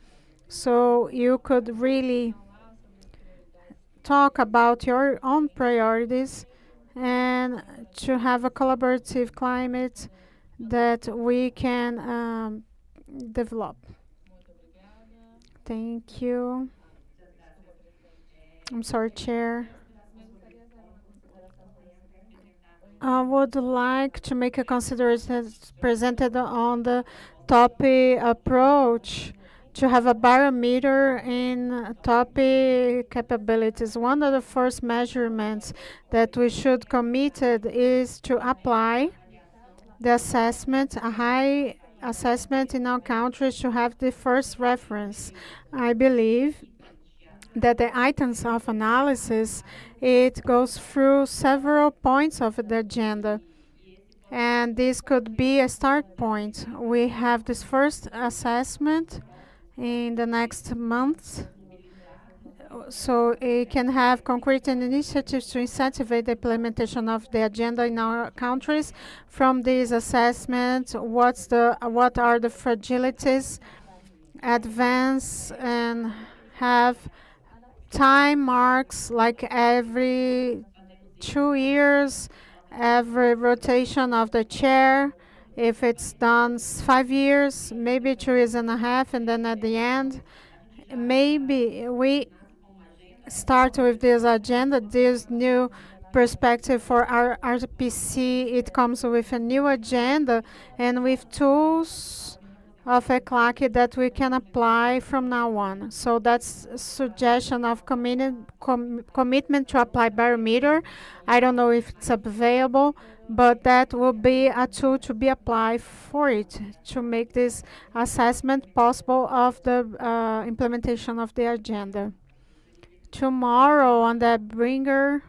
so you could really talk about your own priorities and to have a collaborative climate that we can develop. Thank you. I'm sorry, Chair. I would like to make a consideration presented on the topic approach to have a barometer in topic capabilities. One of the first measurements that we should committed is to apply the assessment, a high assessment in our countries to have the first reference. I believe that the items of analysis, it goes through several points of the agenda, and this could be a start point. We have this first assessment in the next months, so it can have concrete initiatives to incentivize the implementation of the agenda in our countries. From these assessments, what are the fragilities, advance, and have time marks like every 2 years, every rotation of the chair. If it's done 5 years, maybe 2 years and a half, and then at the end, maybe we start with this agenda, this new perspective for our RPC. It comes with a new agenda and with tools of ECLAC that we can apply from now on. So that's a suggestion of commitment to apply barometer. I don't know if it's available, but that will be a tool to be applied for it to make this assessment possible of the implementation of the agenda. Tomorrow on the bringer,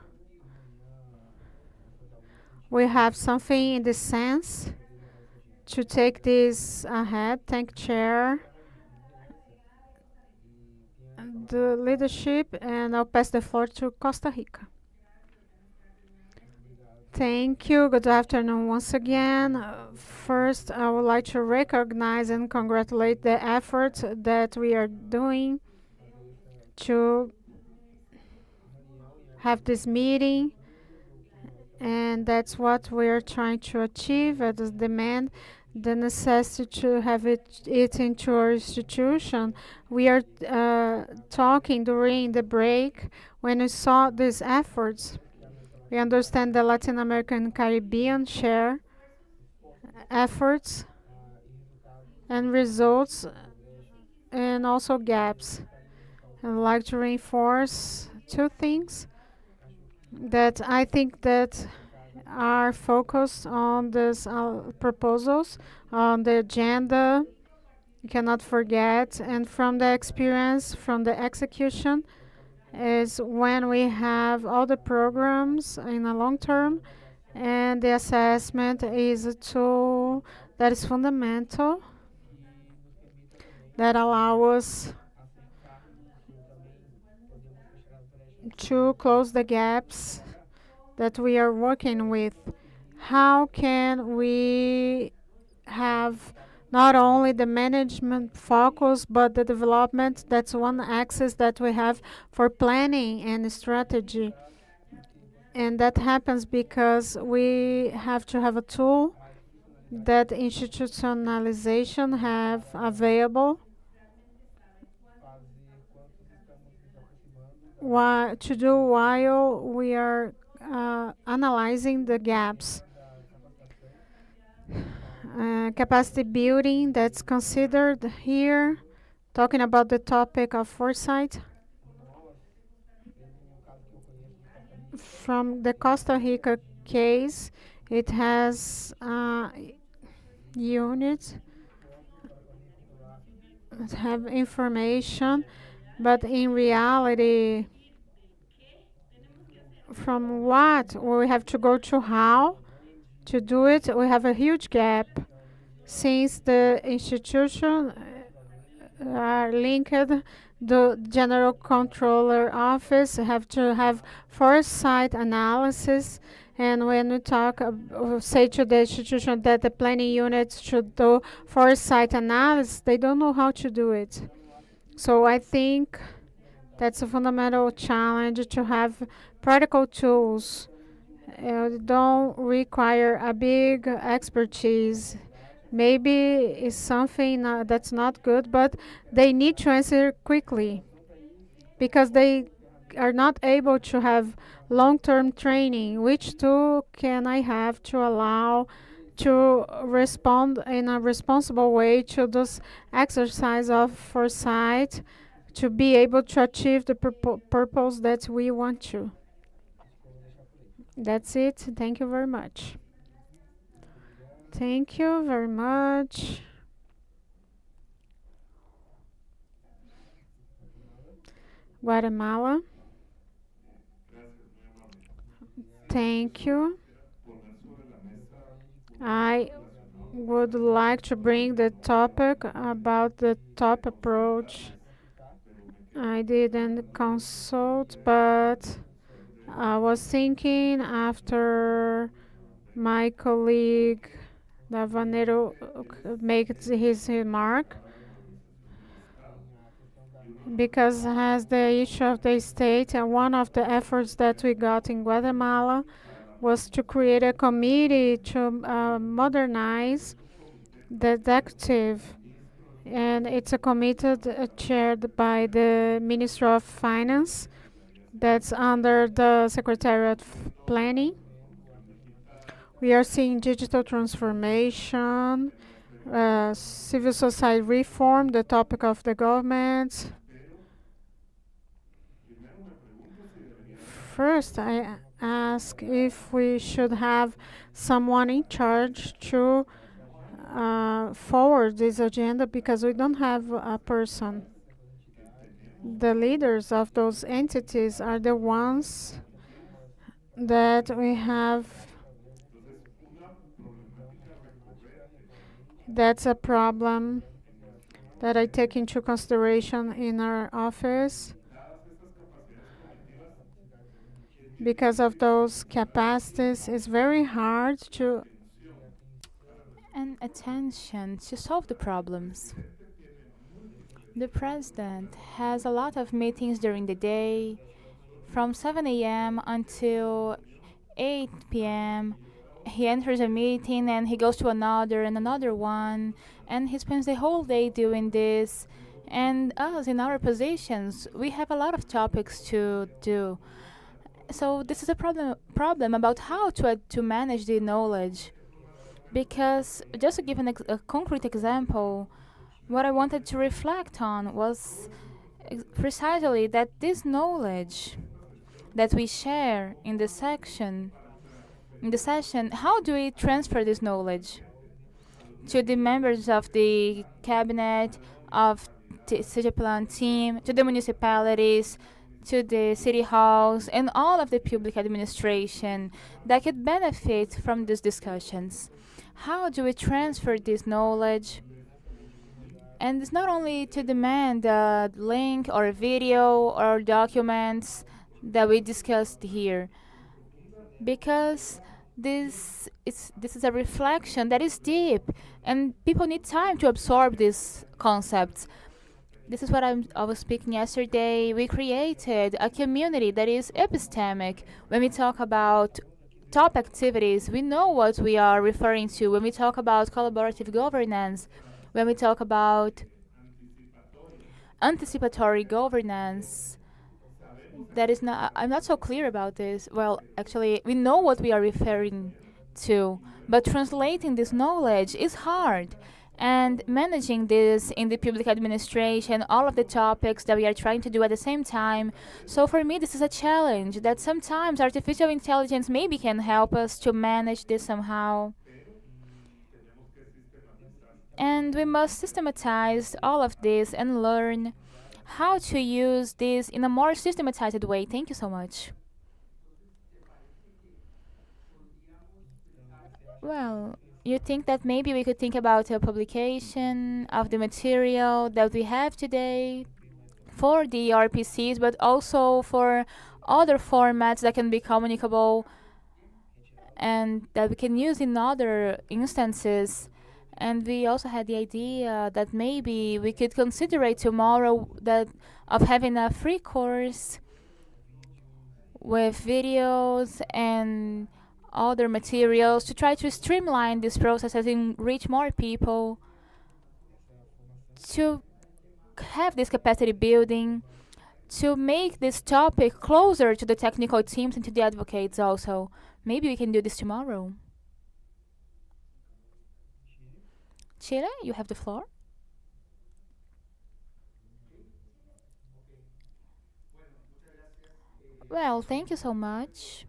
we have something in this sense to take this ahead. Thank Chair, the leadership, and I'll pass the floor to Costa Rica. Thank you. Good afternoon once again. First, I would like to recognize and congratulate the efforts that we are doing to have this meeting, and that's what we are trying to achieve as a demand, the necessity to have it into our institution. We are talking during the break when we saw these efforts. We understand the Latin American and Caribbean share efforts and results and also gaps. I'd like to reinforce two things that I think that are focused on these proposals on the agenda. You cannot forget, and from the experience, from the execution, is when we have all the programs in the long term, and the assessment is a tool that is fundamental that allow us to close the gaps that we are working with. How can we have not only the management focus but the development? That's one axis that we have for planning and strategy, and that happens because we have to have a tool that institutionalization have available to do while we are analyzing the gaps. Capacity building that's considered here, talking about the topic of foresight. From the Costa Rica case, it has units that have information, but in reality, from what we have to go to how to do it, we have a huge gap since the institution are linked. The General Controller Office have to have foresight analysis, and when we talk, say to the institution that the planning units should do foresight analysis, they don't know how to do it. So I think that's a fundamental challenge to have practical tools don't require a big expertise. Maybe it's something that's not good, but they need to answer quickly because they are not able to have long-term training. Which tool can I have to allow to respond in a responsible way to this exercise of foresight to be able to achieve the purpose that we want to? That's it. Thank you very much. Thank you very much. Guatemala. Thank you. I would like to bring the topic about the top approach. I didn't consult, but I was thinking after my colleague Davanero makes his remark, because it has the issue of the state, and one of the efforts that we got in Guatemala was to create a committee to modernize the executive, and it's a committee chaired by the Minister of Finance that's under the Secretariat of Planning. We are seeing digital transformation, civil society reform, the topic of the government. First, I ask if we should have someone in charge to forward this agenda, because we don't have a person. The leaders of those entities are the ones that we have. That's a problem that I take into consideration in our office. Because of those capacities, it's very hard to And attention to solve the problems. The president has a lot of meetings during the day, from 7 a.m. until 8 p.m. He enters a meeting and he goes to another and another one, and he spends the whole day doing this. And us in our positions, we have a lot of topics to do. So this is a problem about how to manage the knowledge. Because just to give a concrete example, what I wanted to reflect on was precisely that this knowledge that we share in the session, how do we transfer this knowledge to the members of the cabinet, of the city plan team, to the municipalities, to the city halls, and all of the public administration that could benefit from these discussions? How do we transfer this knowledge? And it's not only to demand a link or a video or documents that we discussed here, because this is a reflection that is deep, and people need time to absorb these concepts. This is what I was speaking yesterday. We created a community that is epistemic. When we talk about top activities, we know what we are referring to. When we talk about collaborative governance, when we talk about anticipatory governance, that is not, I'm not so clear about this. Well, actually, we know what we are referring to, but translating this knowledge is hard. And managing this in the public administration, all of the topics that we are trying to do at the same time. So for me, this is a challenge that sometimes artificial intelligence maybe can help us to manage this somehow. And we must systematize all of this and learn how to use this in a more systematized way. Thank you so much. Well, you think that maybe we could think about a publication of the material that we have today for the RPCs, but also for other formats that can be communicable and that we can use in other instances. And we also had the idea that maybe we could consider it tomorrow that of having a free course with videos and other materials to try to streamline this process and reach more people, to have this capacity building, to make this topic closer to the technical teams and to the advocates also. Maybe we can do this tomorrow. Chile, you have the floor. Well, thank you so much.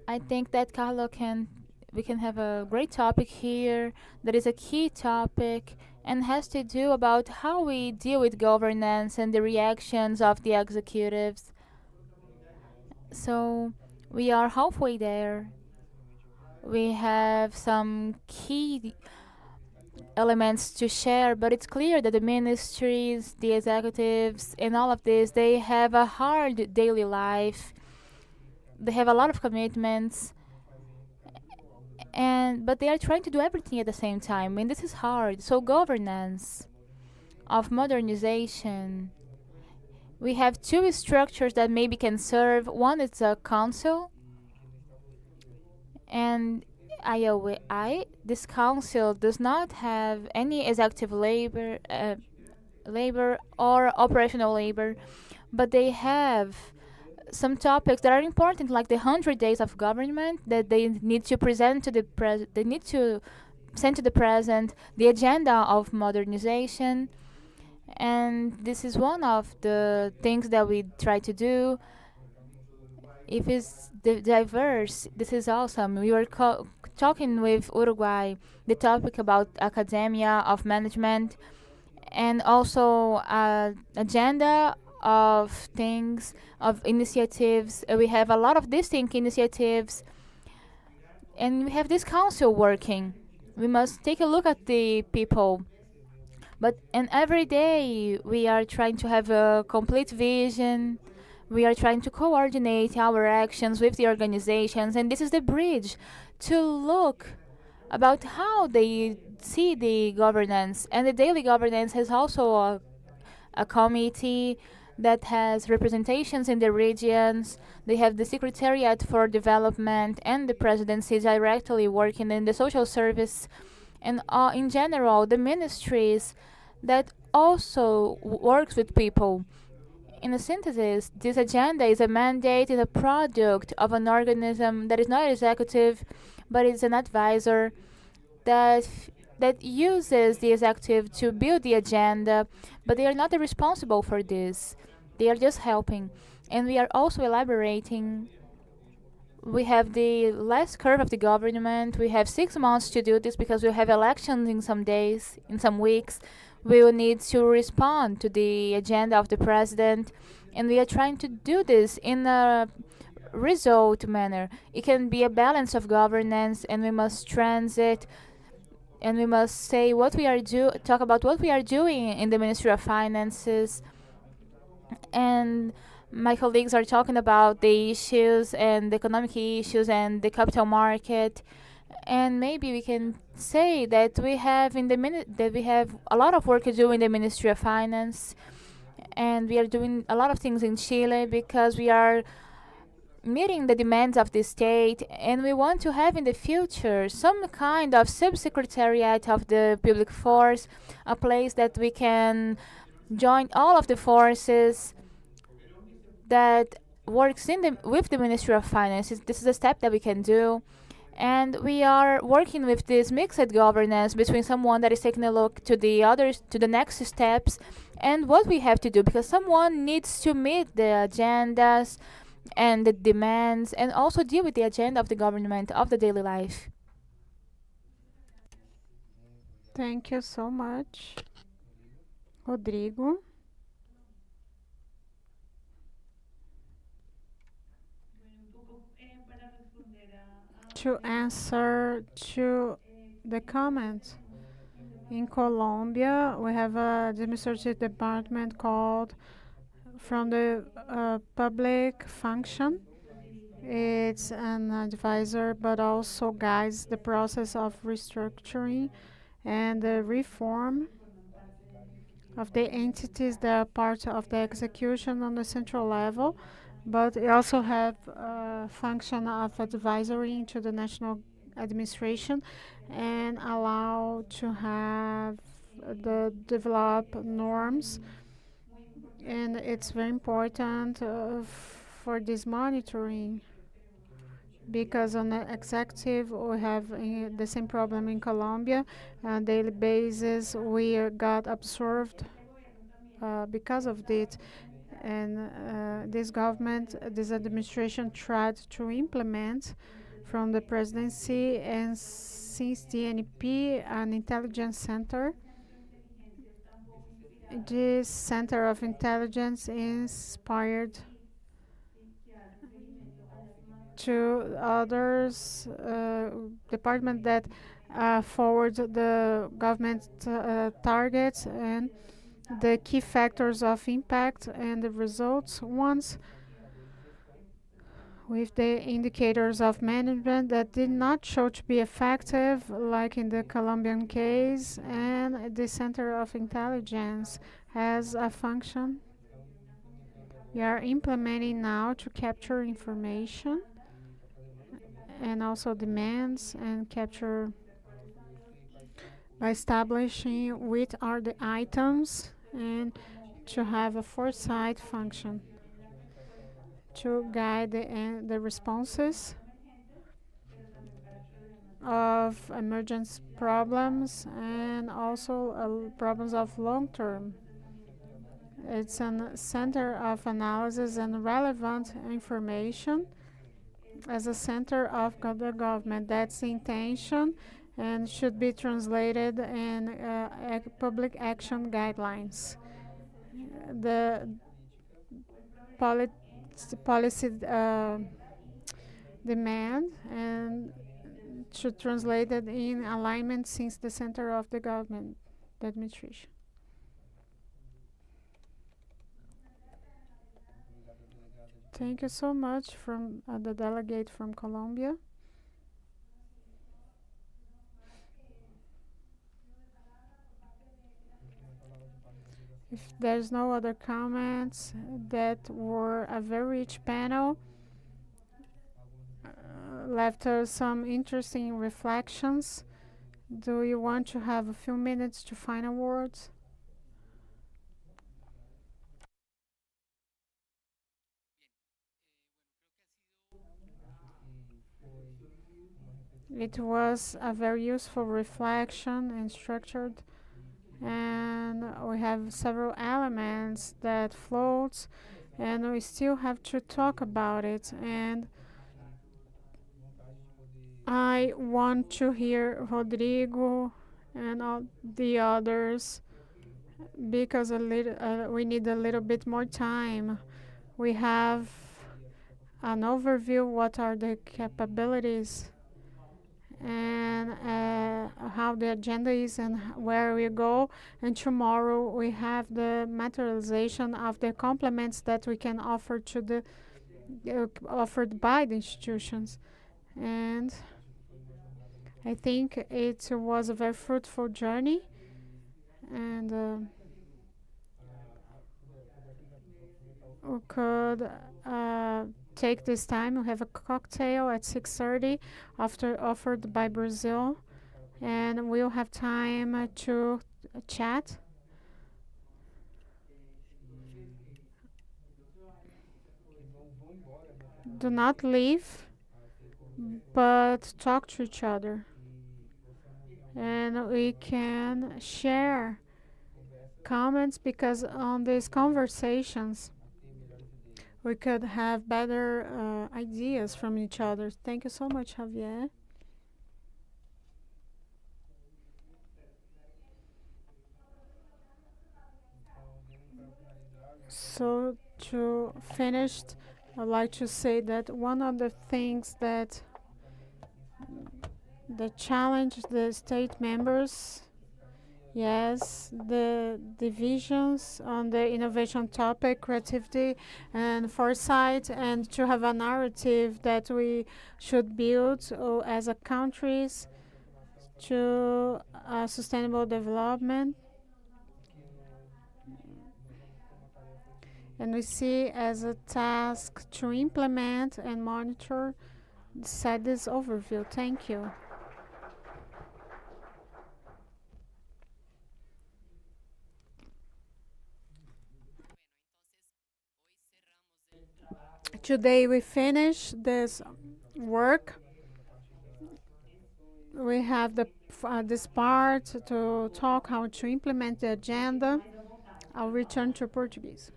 I think that Carlo can we can have a great topic here that is a key topic and has to do about how we deal with governance and the reactions of the executives. So we are halfway there. We have some key elements to share, but it's clear that the ministries, the executives, and all of this, they have a hard daily life. They have a lot of commitments, and but they are trying to do everything at the same time, and this is hard. So governance of modernization. We have two structures that maybe can serve. One is a council, and IOI. This council does not have any executive labor or operational labor, but they have some topics that are important, like the 100 days of government that they need to present to the they need to send to the president the agenda of modernization, and this is one of the things that we try to do. If it's diverse, this is awesome. We were talking with Uruguay the topic about academia of management and also agenda of things, of initiatives. We have a lot of distinct initiatives, and we have this council working. We must take a look at the people. But and every day we are trying to have a complete vision. We are trying to coordinate our actions with the organizations, and this is the bridge to look about how they see the governance. And the daily governance has also a committee that has representations in the regions. They have the Secretariat for Development and the presidency directly working in the social service, and in general, the ministries that also works with people. In a synthesis, this agenda is a mandate, is a product of an organism that is not executive, but is an advisor that that uses the executive to build the agenda, but they are not responsible for this. They are just helping. And we are also elaborating. We have the last curve of the government. We have 6 months to do this because we have elections in some days, in some weeks. We will need to respond to the agenda of the president, and we are trying to do this in a result manner. It can be a balance of governance, and we must transit, and we must say what we are talk about what we are doing in the Ministry of Finances, and my colleagues are talking about the issues and the economic issues and the capital market, and maybe we can say that we have that we have a lot of work to do in the Ministry of Finance, and we are doing a lot of things in Chile because we are meeting the demands of the state, and we want to have in the future some kind of subsecretariat of the public force, a place that we can join all of the forces that works with the Ministry of Finance. This is a step that we can do, and we are working with this mixed governance between someone that is taking a look to the others, to the next steps, and what we have to do, because someone needs to meet the agendas and the demands and also deal with the agenda of the government of the daily life. Thank you so much, Rodrigo. To answer to the comments, in Colombia, we have a administrative department called from the public function. It's an advisor, but also guides the process of restructuring and the reform of the entities that are part of the execution on the central level. but it also have a function of advisory to the national administration and allow to have the develop norms, and it's very important for this monitoring, because on the executive we have the same problem in Colombia. On a daily basis we got absorbed because of this, and this government, this administration tried to implement from the presidency, and since the NP, an intelligence center, this center of intelligence inspired to others department that forward the government targets and the key factors of impact and the results ones, with the indicators of management that did not show to be effective, like in the Colombian case, and the Center of Intelligence has a function we are implementing now to capture information and also demands and capture by establishing which are the items and to have a foresight function to guide the responses of emergence problems and also problems of long term. It's a center of analysis and relevant information as a center of the government. That's the intention and should be translated in public action guidelines. The policy demand and should translate it in alignment since the center of the government, the administration. Thank you so much from the delegate from Colombia. If there's no other comments, that were a very rich panel. Left us some interesting reflections. Do you want to have a few minutes to final words? It was a very useful reflection and structured, and we have several elements that floats, and we still have to talk about it. And I want to hear Rodrigo and all the others, because we need a little bit more time. We have an overview what are the capabilities and how the agenda is and where we go, and tomorrow we have the materialization of the complements that we can offer to the offered by the institutions. And I think it was a very fruitful journey, and we could take this time. We have a cocktail at 6:30 after offered by Brazil, and we'll have time to chat. Do not leave, but talk to each other, and we can share comments, because on these conversations we could have better ideas from each other. Thank you so much, Javier. So to finish, I'd like to say that one of the things that challenge the state members, yes, the divisions on the innovation topic, creativity and foresight, and to have a narrative that we should build as a countries to sustainable development. and we see as a task to implement and monitor. Set this overview. Thank you. Today we finish this work. We have this part to talk how to implement the agenda. I'll return to Portuguese.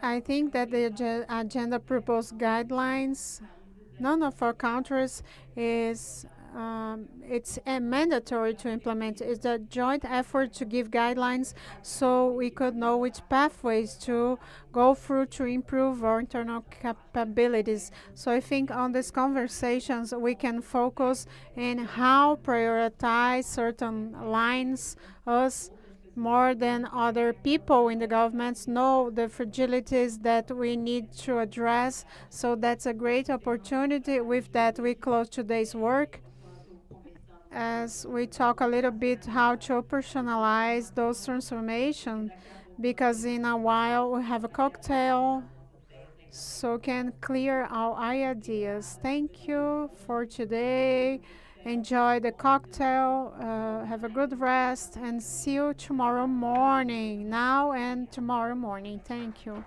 I think that the agenda proposed guidelines. None of our countries is it's mandatory to implement. It's a joint effort to give guidelines so we could know which pathways to go through to improve our internal capabilities. So I think on these conversations we can focus in how prioritize certain lines. Us more than other people in the governments know the fragilities that we need to address. So that's a great opportunity. With that, we close today's work as we talk a little bit how to operationalize those transformations, because in a while we have a cocktail so can clear our ideas. Thank you for today. Enjoy the cocktail, have a good rest, and see you tomorrow morning, now and tomorrow morning. Thank you.